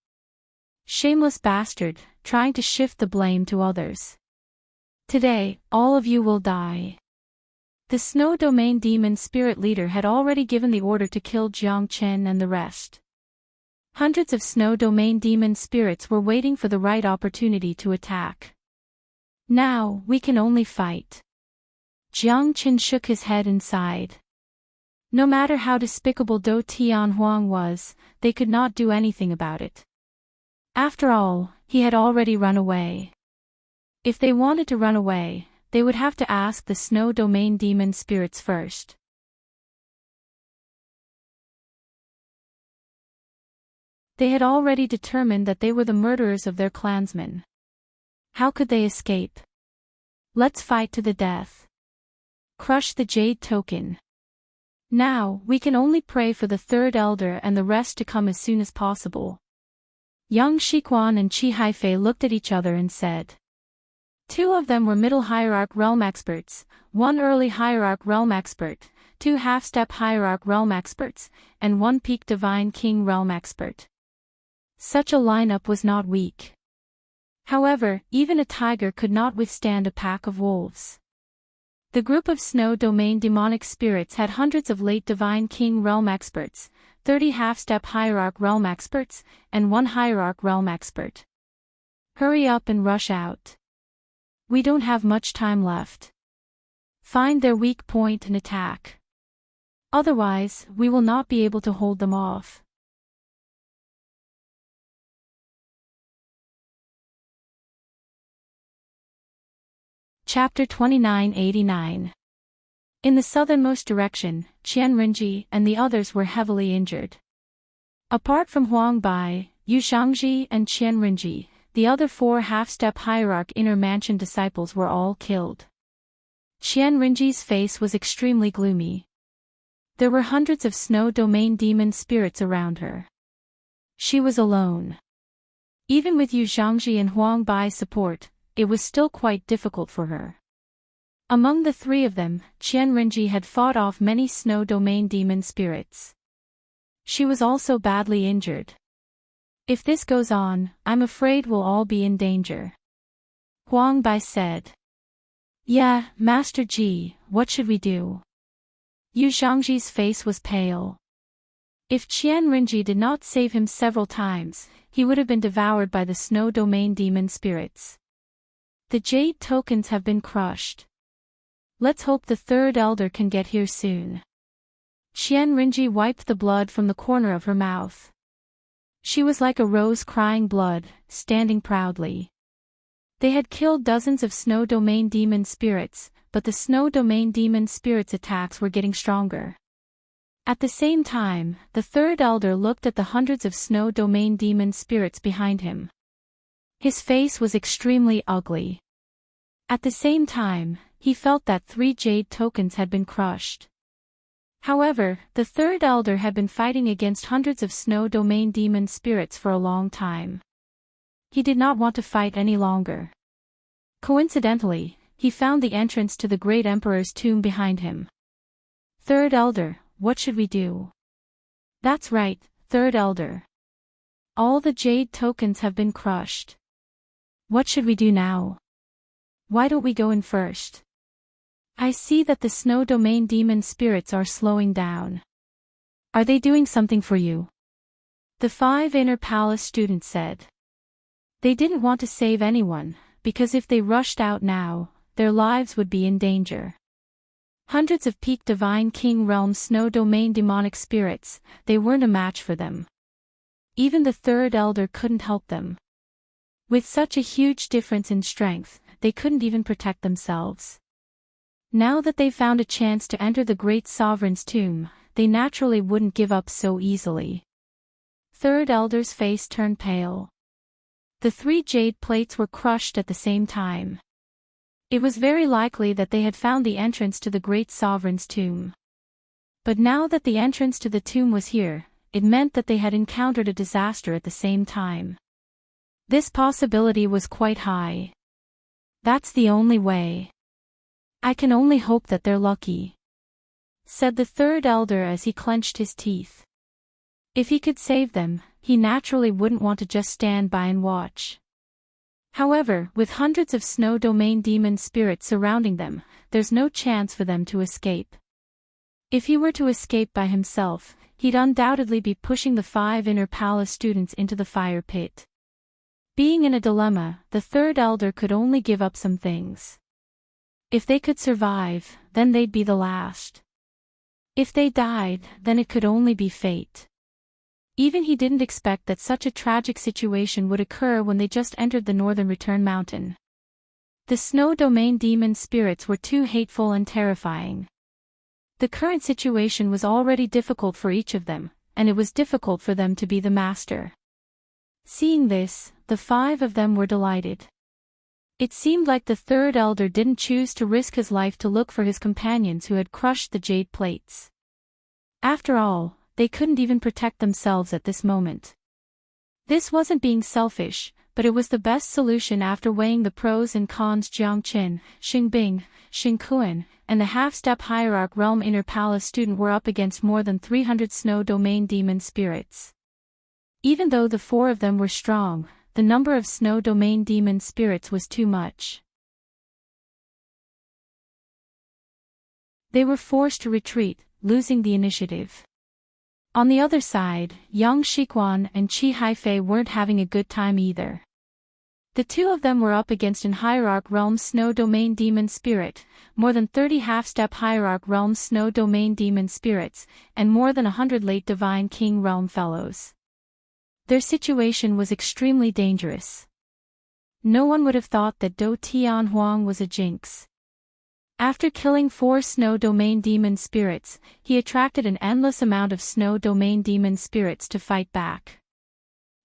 Shameless bastard, trying to shift the blame to others. Today, all of you will die. The snow domain demon spirit leader had already given the order to kill Jiang Chen and the rest. Hundreds of snow domain demon spirits were waiting for the right opportunity to attack. Now, we can only fight. Jiang Chen shook his head and sighed. No matter how despicable Do Tianhuang was, they could not do anything about it. After all, he had already run away. If they wanted to run away, they would have to ask the snow domain demon spirits first. They had already determined that they were the murderers of their clansmen. How could they escape? Let's fight to the death. Crush the jade token. Now, we can only pray for the third elder and the rest to come as soon as possible. Young Shiquan and Chi Haifei looked at each other and said. Two of them were middle hierarch realm experts, one early hierarch realm expert, two half-step hierarch realm experts, and one peak divine king realm expert. Such a lineup was not weak. However, even a tiger could not withstand a pack of wolves. The group of snow domain demonic spirits had hundreds of late divine king realm experts, 30 half-step hierarch realm experts, and one hierarch realm expert. Hurry up and rush out. We don't have much time left. Find their weak point and attack. Otherwise, we will not be able to hold them off. Chapter 2989. In the southernmost direction, Qian Rinji and the others were heavily injured. Apart from Huang Bai, Yu Shangji and Qian Rinji, the other four half-step hierarch inner mansion disciples were all killed. Qian Rinji's face was extremely gloomy. There were hundreds of snow domain demon spirits around her. She was alone. Even with Yu Shangji and Huang Bai's support, it was still quite difficult for her. Among the three of them, Qian Rinji had fought off many snow domain demon spirits. She was also badly injured. If this goes on, I'm afraid we'll all be in danger. Huang Bai said. Yeah, Master Ji, what should we do? Yu Shangji's face was pale. If Qian Rinji did not save him several times, he would have been devoured by the snow domain demon spirits. The jade tokens have been crushed. Let's hope the third elder can get here soon. Qian Rinji wiped the blood from the corner of her mouth. She was like a rose crying blood, standing proudly. They had killed dozens of snow domain demon spirits, but the snow domain demon spirits' attacks were getting stronger. At the same time, the third elder looked at the hundreds of snow domain demon spirits behind him. His face was extremely ugly. At the same time, he felt that 3 jade tokens had been crushed. However, the third elder had been fighting against hundreds of snow domain demon spirits for a long time. He did not want to fight any longer. Coincidentally, he found the entrance to the great emperor's tomb behind him. Third elder, what should we do? That's right, third elder. All the jade tokens have been crushed. What should we do now? Why don't we go in first? I see that the snow domain demon spirits are slowing down. Are they doing something for you? The 5 inner palace students said. They didn't want to save anyone, because if they rushed out now, their lives would be in danger. Hundreds of peak divine king realm snow domain demonic spirits, they weren't a match for them. Even the third elder couldn't help them. With such a huge difference in strength, they couldn't even protect themselves. Now that they found a chance to enter the great sovereign's tomb, they naturally wouldn't give up so easily. Third elder's face turned pale. The 3 jade plates were crushed at the same time. It was very likely that they had found the entrance to the great sovereign's tomb. But now that the entrance to the tomb was here, it meant that they had encountered a disaster at the same time. This possibility was quite high. That's the only way. I can only hope that they're lucky, said the third elder as he clenched his teeth. If he could save them, he naturally wouldn't want to just stand by and watch. However, with hundreds of snow domain demon spirits surrounding them, there's no chance for them to escape. If he were to escape by himself, he'd undoubtedly be pushing the 5 inner palace students into the fire pit. Being in a dilemma, the third elder could only give up some things. If they could survive, then they'd be the last. If they died, then it could only be fate. Even he didn't expect that such a tragic situation would occur when they just entered the northern return mountain. The snow domain demon spirits were too hateful and terrifying. The current situation was already difficult for each of them, and it was difficult for them to be the master. Seeing this, the 5 of them were delighted. It seemed like the third elder didn't choose to risk his life to look for his companions who had crushed the jade plates. After all, they couldn't even protect themselves at this moment. This wasn't being selfish, but it was the best solution after weighing the pros and cons. Jiang Qin, Xingbing, Xingkuan, and the half-step hierarch realm inner palace student were up against more than 300 snow domain demon spirits. Even though the 4 of them were strong, the number of snow domain demon spirits was too much. They were forced to retreat, losing the initiative. On the other side, Yang Shiquan and Qi Haifei weren't having a good time either. The 2 of them were up against an hierarch realm snow domain demon spirit, more than 30 half-step hierarch realm snow domain demon spirits, and more than 100 late divine king realm fellows. Their situation was extremely dangerous. No one would have thought that Do Tian Huang was a jinx. After killing 4 snow domain demon spirits, he attracted an endless amount of snow domain demon spirits to fight back.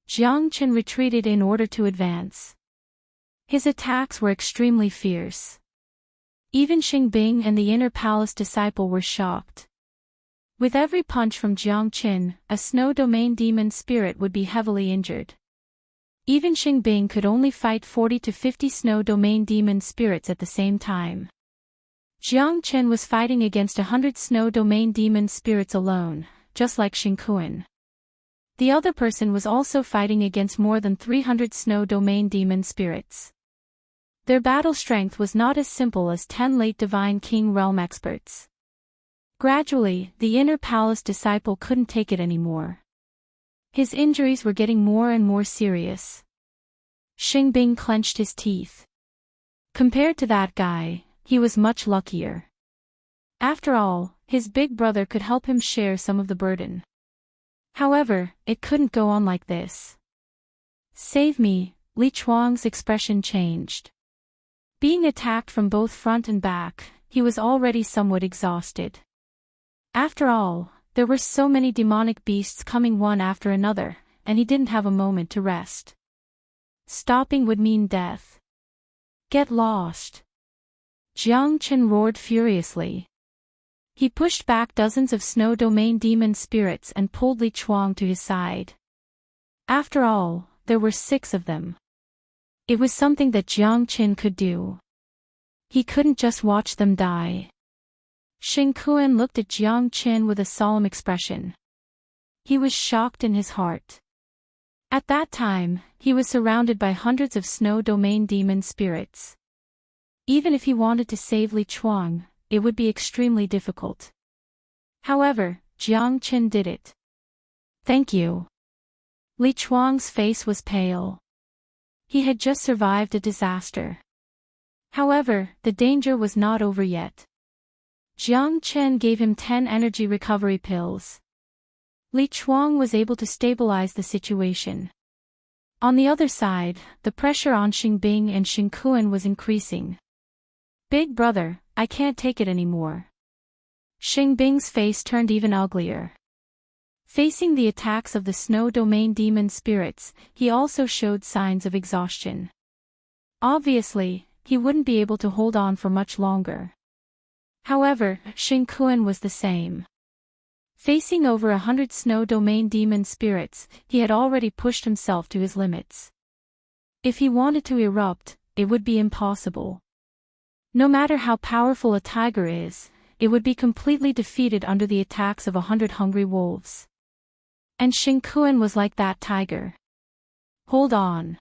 Jiang Qin retreated in order to advance. His attacks were extremely fierce. Even Xingbing and the inner palace disciple were shocked. With every punch from Jiang Qin, a snow domain demon spirit would be heavily injured. Even Xingbing could only fight 40 to 50 snow domain demon spirits at the same time. Jiang Qin was fighting against 100 snow domain demon spirits alone, just like Xingkuan. The other person was also fighting against more than 300 snow domain demon spirits. Their battle strength was not as simple as 10 late divine king realm experts. Gradually, the inner palace disciple couldn't take it anymore. His injuries were getting more and more serious. Xingbing clenched his teeth. Compared to that guy, he was much luckier. After all, his big brother could help him share some of the burden. However, it couldn't go on like this. Save me, Li Chuang's expression changed. Being attacked from both front and back, he was already somewhat exhausted. After all, there were so many demonic beasts coming one after another, and he didn't have a moment to rest. Stopping would mean death. Get lost! Jiang Qin roared furiously. He pushed back dozens of snow domain demon spirits and pulled Li Chuang to his side. After all, there were 6 of them. It was something that Jiang Qin could do. He couldn't just watch them die. Xingkuan looked at Jiang Qin with a solemn expression. He was shocked in his heart. At that time, he was surrounded by hundreds of snow domain demon spirits. Even if he wanted to save Li Chuang, it would be extremely difficult. However, Jiang Qin did it. Thank you. Li Chuang's face was pale. He had just survived a disaster. However, the danger was not over yet. Jiang Qin gave him 10 energy recovery pills. Li Chuang was able to stabilize the situation. On the other side, the pressure on Xingbing and Xingkuan was increasing. Big brother, I can't take it anymore. Xingbing's face turned even uglier. Facing the attacks of the snow domain demon spirits, he also showed signs of exhaustion. Obviously, he wouldn't be able to hold on for much longer. However, Xingkuan was the same. Facing over 100 snow domain demon spirits, he had already pushed himself to his limits. If he wanted to erupt, it would be impossible. No matter how powerful a tiger is, it would be completely defeated under the attacks of 100 hungry wolves. And Xingkuan was like that tiger. Hold on.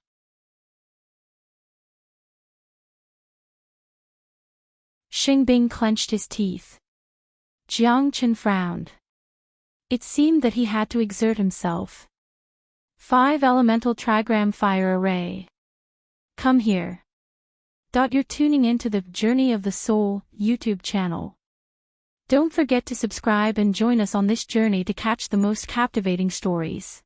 Xingbing clenched his teeth. Jiang Qin frowned. It seemed that he had to exert himself. 5 elemental trigram fire array. Come here. You're tuning into the Journey of the Soul YouTube channel. Don't forget to subscribe and join us on this journey to catch the most captivating stories.